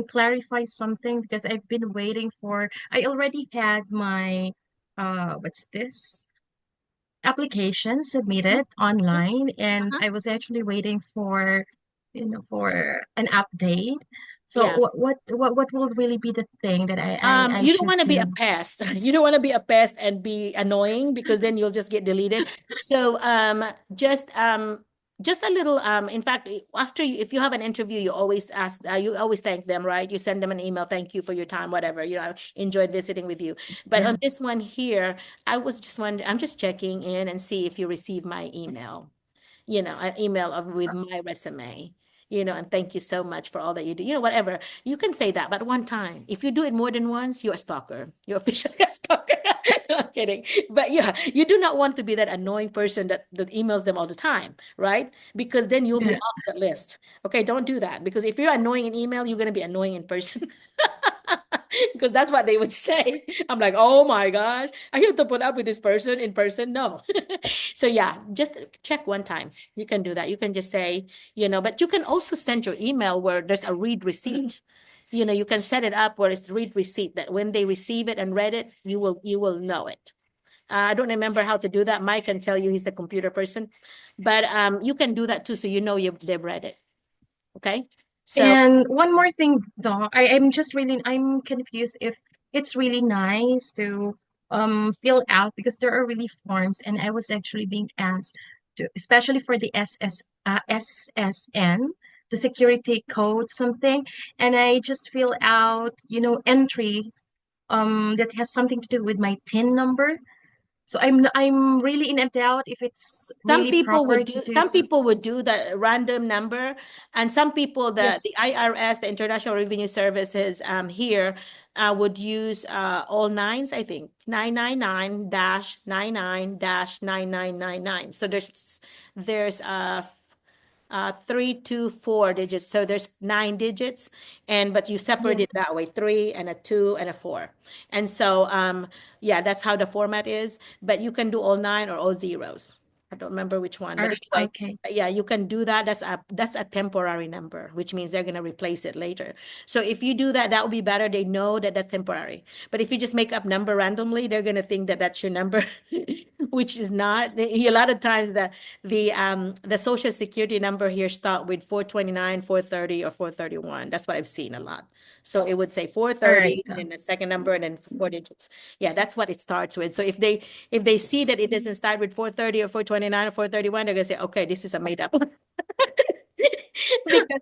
clarify something because I've been waiting for. I already had my what's this application submitted online, and Uh-huh. I was actually waiting for for an update. So Yeah. what will really be the thing that I You don't should want to be a do? pest. You don't want to be a pest and be annoying because then you'll just get deleted. So just just a little, in fact, after you, if you have an interview, you always ask, you always thank them, right? You send them an email, thank you for your time, whatever, I enjoyed visiting with you. But Yeah. on this one here, I was just wondering, I'm just checking in and see if you received my email, an email with my resume, and thank you so much for all that you do, whatever. You can say that, but one time. If you do it more than once, you're a stalker. You're officially a stalker. No, I'm kidding. But yeah, you do not want to be that annoying person that emails them all the time, right? Because then you'll be Yeah. off the list. Okay, don't do that. Because if you're annoying in email, you're going to be annoying in person. Because that's what they would say. I'm like, oh my gosh, I have to put up with this person in person. No. So yeah, just check one time. You can do that. You can just say, but you can also send your email where there's a read receipt. You can set it up where it's read receipt that when they receive it and read it, you will know it. I don't remember how to do that. Mike can tell you, he's a computer person, but you can do that too, so they've read it. Okay. So And one more thing, Doc, I'm confused if it's really nice to fill out because there are really forms and I was actually being asked to, especially for the SSN, the security code something, and I just fill out, entry that has something to do with my TIN number. So I'm really in a doubt if it's some really people proper would to do do some so. people would do the random number, and some people, Yes. the IRS, the International Revenue Services, here would use all nines, I think 999 dash 99 dash 9999. So there's 3 to 4 digits. So there's 9 digits, but you separate Yeah. it that way, 3 and a 2 and a 4. And so, yeah, that's how the format is. But you can do all 9 or all zeros. I don't remember which one, but anyway, Okay. yeah, you can do that. That's a temporary number, which means they're gonna replace it later. So if you do that, that would be better. They know that that's temporary. But if you just make up number randomly, they're gonna think that that's your number, which is not. A lot of times the social security number here start with 429, 430, or 431. That's what I've seen a lot. So it would say All right. 430, and then the second number, and then 4 digits. Yeah, that's what it starts with. So if they see that it doesn't start with 430 or 429 or 431, they're gonna say, okay, this is a made up. Because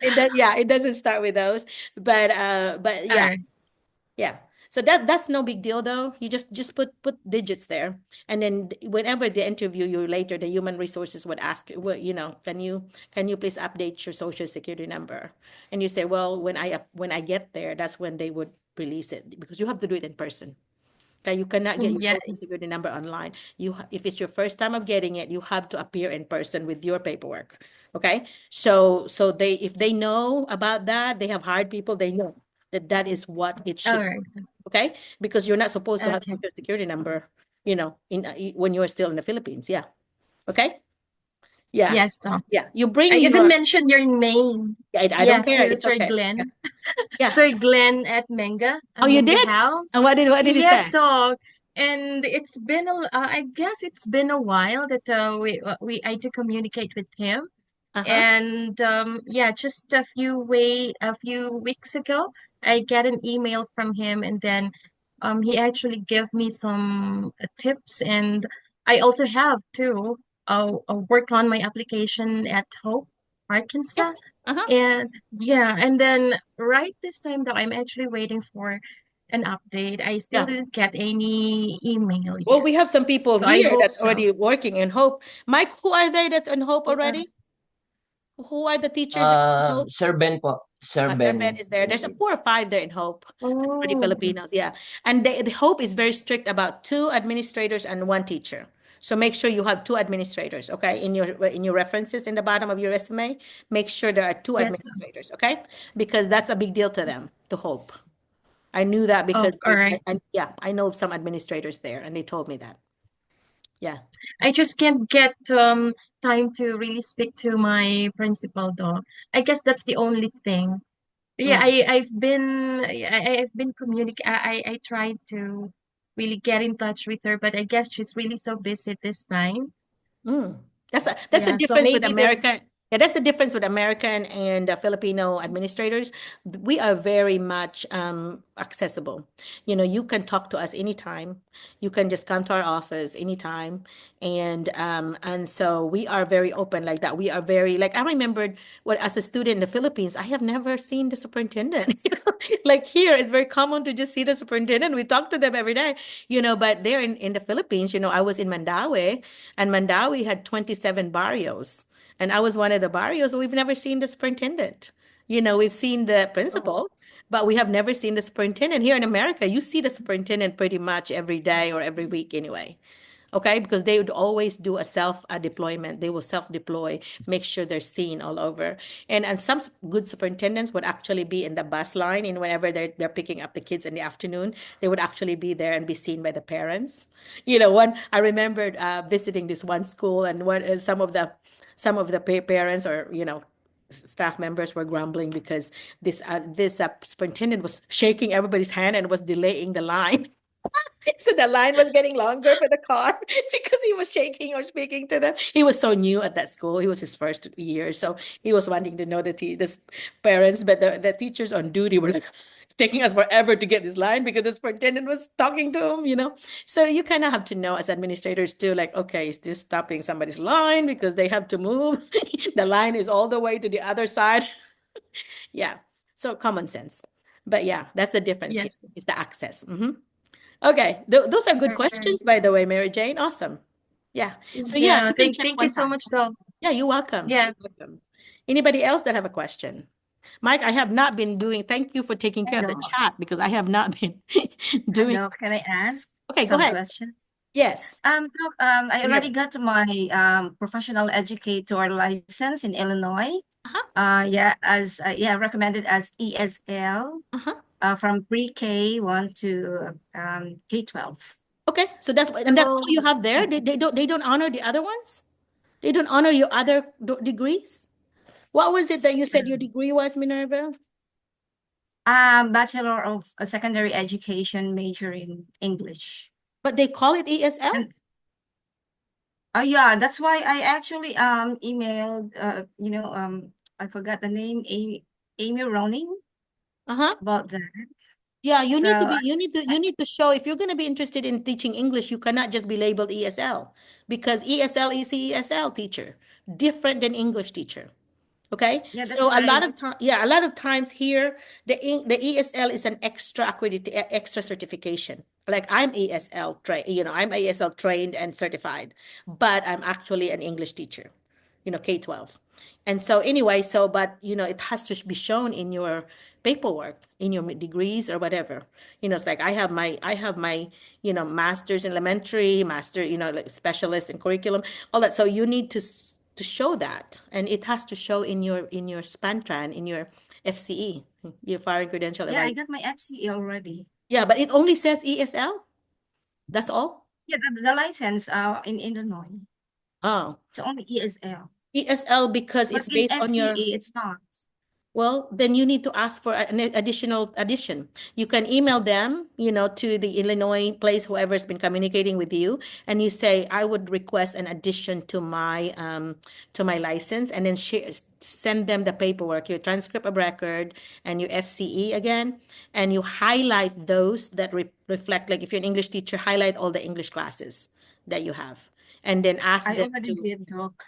it doesn't start with those. But All yeah, right. yeah. So that's no big deal though. You just put digits there, and then whenever they interview you later, the human resources would ask, well, can you please update your social security number? And you say, well, when I get there, that's when they would release it, because you have to do it in person. Okay, you cannot get your Yeah. social security number online. If it's your first time of getting it, you have to appear in person with your paperwork. Okay, so if they know about that, they have hired people. They know that is what it All should. right. Okay, because you're not supposed to have Okay. social security number, when you're still in the Philippines. Yeah. Okay. Yeah. Yes, Doc. Yeah. You I bring even your. mentioned your name. I Yeah, don't care. to It's Sir okay. Yeah. Glenn. Yeah. Sir Glenn at Menga, Oh, you Menga did? House. And what did he Yes, say? Doc. And I guess it's been a while that I do communicate with him. Uh-huh. And yeah, just a few weeks ago, I get an email from him, and then he actually gave me some tips, and I also have to work on my application at Hope, Yeah. Arkansas. Uh-huh. And yeah, and then right this time that I'm actually waiting for an update, I still Yeah. didn't get any email Well, yet. we have some people So I here hope that's so. already working in Hope. Mike, who are they that's in Hope Yeah. already? Who are the teachers that are in Hope? Sir Ben po. Sir Sir Ben Ben. is there. There's a 4 or 5 there in Hope. For the Oh, Filipinos, yeah. And the Hope is very strict about 2 administrators and 1 teacher. So make sure you have 2 administrators, okay? In your references in the bottom of your resume, make sure there are 2 yes. administrators, okay? Because that's a big deal to them, to Hope. I knew that Oh, because all right. yeah, I know some administrators there, and they told me that. Yeah. I just can't get time to really speak to my principal though. I guess that's the only thing. Yeah, Mm. I've been I tried to really get in touch with her, but I guess she's really so busy this time. Mm. That's a Yeah, so difference with maybe that's American. Yeah, that's the difference with American and Filipino administrators. We are very much accessible. You know, you can talk to us anytime. You can just come to our office anytime, and so we are very open like that. We are very like I remembered what as a student in the Philippines, I have never seen the superintendent. Like here, it's very common to just see the superintendent. We talk to them every day, you know. But there in the Philippines, you know, I was in Mandaue, and Mandaue had 27 barrios. And I was one of the barrios. We've never seen the superintendent. You know, we've seen the principal, but we have never seen the superintendent. Here in America, you see the superintendent pretty much every day or every week anyway. Okay, because they would always do a self deployment. They will self deploy, make sure they're seen all over. And some good superintendents would actually be in the bus line, and whenever they're picking up the kids in the afternoon, they would actually be there and be seen by the parents. You know, one I remembered visiting this one school, and some of the parents or staff members were grumbling because this superintendent was shaking everybody's hand and was delaying the line. So the line was getting longer for the car because he was shaking or speaking to them. He was so new at that school. It was his first year. So he was wanting to know the parents, but the teachers on duty were like, it's taking us forever to get this line because the superintendent was talking to him. So you kind of have to know as administrators too, like, okay, is this stopping somebody's line because they have to move? The line is all the way to the other side. Yeah. So common sense. But yeah, that's the difference here. Yes. It's the access. Okay, those are good questions, by the way, Mary Jane. Awesome. Yeah. So yeah, Yeah, you can check thank you one so time. much, Doc. Yeah, you're welcome. Yeah. You're welcome. Anybody else that have a question? Mike, I have not been doing, thank you for taking care of the Doc. chat because I have not been doing. Doc, can I ask Okay, go some ahead. question? Yes. Doc, I already got my professional educator license in Illinois. Yeah, as yeah, recommended as ESL from pre-K 1 to K-12. Okay, so that's all you have there. They don't honor the other ones. They don't honor your other degrees. What was it that you said your degree was, Minerva? Bachelor of Secondary Education, major in English. But they call it ESL? Yeah, that's why I actually emailed I forgot the name, Amy Roning about that. Yeah, you need to be So you need to show if you're going to be interested in teaching English, you cannot just be labeled ESL because ESL is ESL teacher, different than English teacher. Okay, yeah, that's so a why lot of time, a lot of times here, the ESL is an extra extra certification. Like I'm ESL trained, I'm ESL trained and certified, but I'm actually an English teacher, K-12. And so anyway, but it has to be shown in your paperwork, in your degrees or whatever. It's like I have my master's in elementary, master, like specialist in curriculum, all that. So you need to show that, and it has to show in your SPANTRAN, in your FCE, your foreign credential yeah, I evaluation. got my FCE already. Yeah, but it only says ESL. That's all. Yeah, the license in Illinois. Oh, It's only ESL. ESL because But it's in based on your. FCE, it's not. Well, then you need to ask for an additional addition. You can email them, to the Illinois place, whoever's been communicating with you, and you say, I would request an addition to my license, and then send them the paperwork, your transcript of record and your FCE again, and you highlight those that reflect, like if you're an English teacher, highlight all the English classes that you have, and then ask I them already to. did, Doc.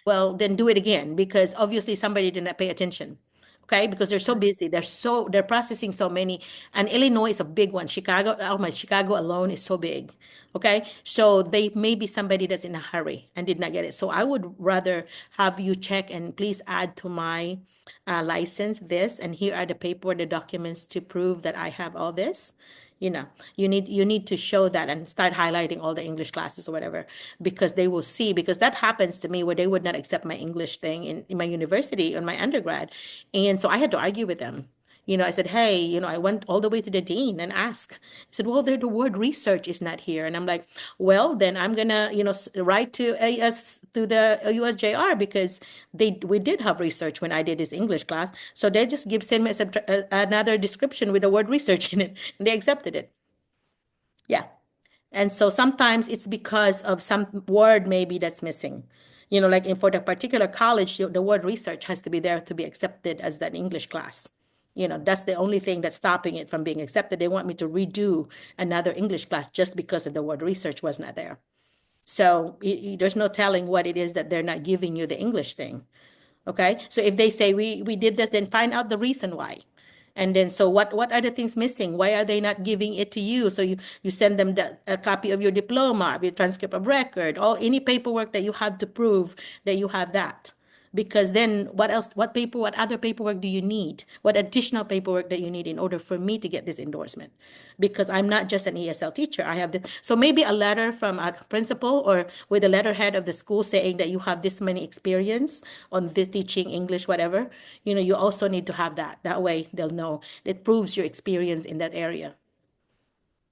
Well, then do it again because obviously somebody did not pay attention. Okay, because they're so busy. They're processing so many. And Illinois is a big one. Chicago, oh my, Chicago alone is so big. Okay, so they may be somebody that's in a hurry and did not get it. So I would rather have you check and please add to my license this, and here are the paper, the documents to prove that I have all this. You need to show that and start highlighting all the English classes or whatever, because they will see, because that happens to me where they would not accept my English thing in my university, on my undergrad. And so I had to argue with them. I said, hey, I went all the way to the dean and asked. I said, well, the word research is not here. And I'm like, well, then I'm gonna, write to the USJR, because we did have research when I did this English class. So they just send me another description with the word research in it, and they accepted it. Yeah. And so sometimes it's because of some word maybe that's missing. Like for the particular college, the word research has to be there to be accepted as an English class. That's the only thing that's stopping it from being accepted. They want me to redo another English class just because of the word research was not there. So there's no telling what it is that they're not giving you the English thing. Okay. So if they say we did this, then find out the reason why. And then, so what are the things missing? Why are they not giving it to you? So you send them a copy of your diploma, your transcript of record, all any paperwork that you have to prove that you have that. Because then what else, what other paperwork do you need? What additional paperwork that you need in order for me to get this endorsement? Because I'm not just an ESL teacher. I have so maybe a letter from a principal or with a letterhead of the school saying that you have this many experience on this teaching English, whatever. You also need to have that. That way they'll know it proves your experience in that area.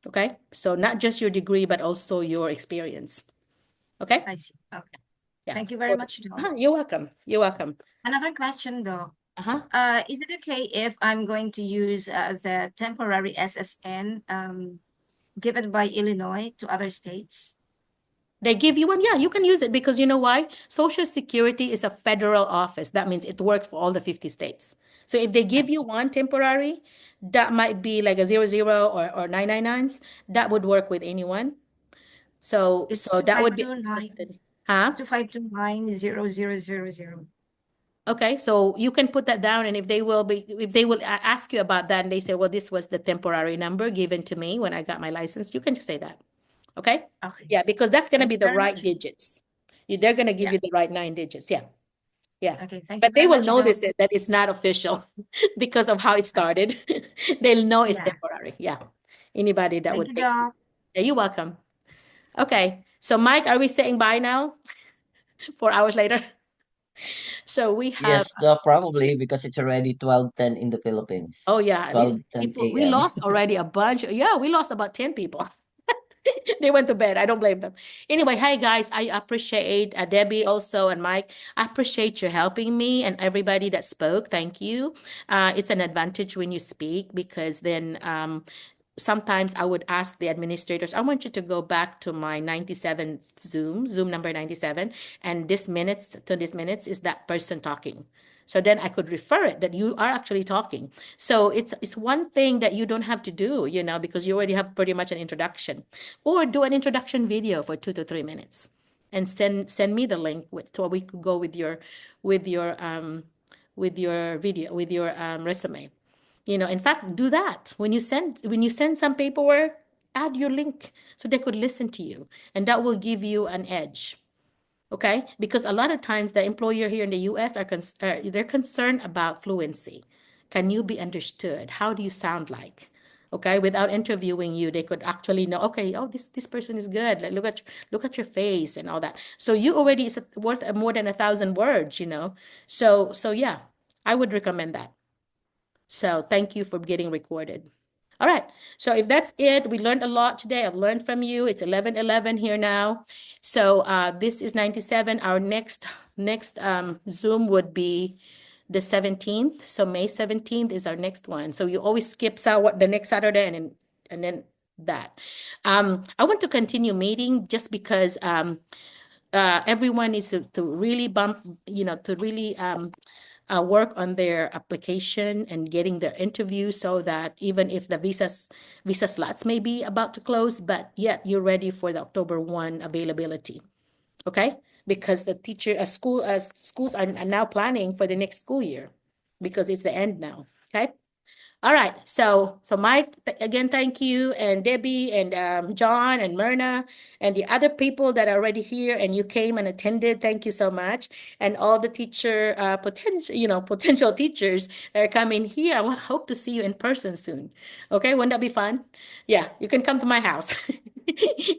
Okay. So not just your degree, but also your experience. Okay. I see. Okay. Yeah. Thank you very much, Doc. You're welcome. You're welcome. Another question, Doc. Uh-huh. Is it okay if I'm going to use the temporary SSN given by Illinois to other states? They give you one, yeah, you can use it because you know why? Social Security is a federal office. That means it works for all the 50 states. So if they give you one temporary, that might be like a 00 or 999s, that would work with anyone. So It's that would be 2529 accepted. Huh? 2529 Okay, so you can put that down, and if they will ask you about that, and they say, well, this was the temporary number given to me when I got my license, you can just say that. Okay? Okay. Yeah, because that's going to Thank be you the very right much. digits. They're going to give Yeah. you the right 9 digits. Yeah. Yeah. Okay, thank you But they very will much, Doc. notice it that it's not official because of how it started. They'll know it's Yeah. temporary. Yeah. Anybody that Thank would you, take. Doc. Yeah, you're welcome. Okay. So Mike, are we saying bye now? 4 hours later. So we have. Yes, probably because it's already 12:10 in the Philippines. Oh yeah, 12:10 people. We a.m. lost already a bunch. Yeah, we lost about 10 people. They went to bed. I don't blame them. Anyway, hi guys. I appreciate Debbie also and Mike. I appreciate you helping me and everybody that spoke. Thank you. It's an advantage when you speak because then sometimes I would ask the administrators, I want you to go back to my 97 Zoom number 97, and this minutes is that person talking. So then I could refer it that you are actually talking. So it's one thing that you don't have to do, because you already have pretty much an introduction. Or do an introduction video for 2 to 3 minutes and send me the link so we could go with your video, with your resume. In fact, do that. When you send some paperwork, add your link so they could listen to you, and that will give you an edge. Okay? Because a lot of times the employer here in the US they're concerned about fluency. Can you be understood? How do you sound like? Okay, without interviewing you, they could actually know, okay, oh, this person is good. Like look at your face and all that. So you already is worth more than 1,000 words. So yeah, I would recommend that. So thank you for getting recorded. All right. So if that's it, we learned a lot today. I've learned from you. It's 11:11 here now. So this is 97. Our next Zoom would be the 17th. So May 17th is our next one. So you always skip out the next Saturday and then that. I want to continue meeting just because everyone needs to really to really work on their application and getting their interview so that even if the visa slots may be about to close, but yet you're ready for the October 1 availability. Okay? Because the schools are now planning for the next school year because it's the end now. Okay? All right. So Mike, again, thank you, and Debbie, and John, and Myrna, and the other people that are already here, and you came and attended. Thank you so much, and all the potential teachers that are coming here. I hope to see you in person soon. Okay, wouldn't that be fun? Yeah, you can come to my house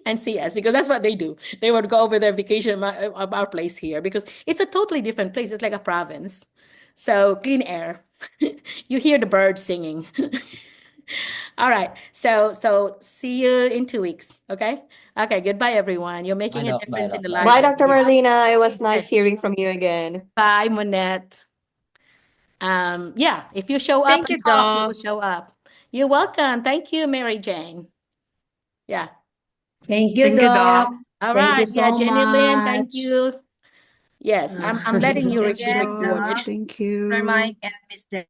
and see us because that's what they do. They would go over their vacation of our place here because it's a totally different place. It's like a province. So clean air. You hear the birds singing. All right. So see you in 2 weeks. Okay. Okay. Goodbye, everyone. You're Bye, making a Doc. Bye, difference in Doc. the Bye. lives Bye, of Dr. people. Merlina. It was nice Okay. hearing from you again. Bye, Monette. Yeah. If you show up Thank and you, talk, you will Doc. show up. You're welcome. Thank you, Mary Jane. Yeah. Thank you, Thank you, Doc. Doc. All Thank you right. Yeah, so Jenny Lynn, thank much. you. Yes, I'm letting Thank you you again, record it. Sir Mike and Miss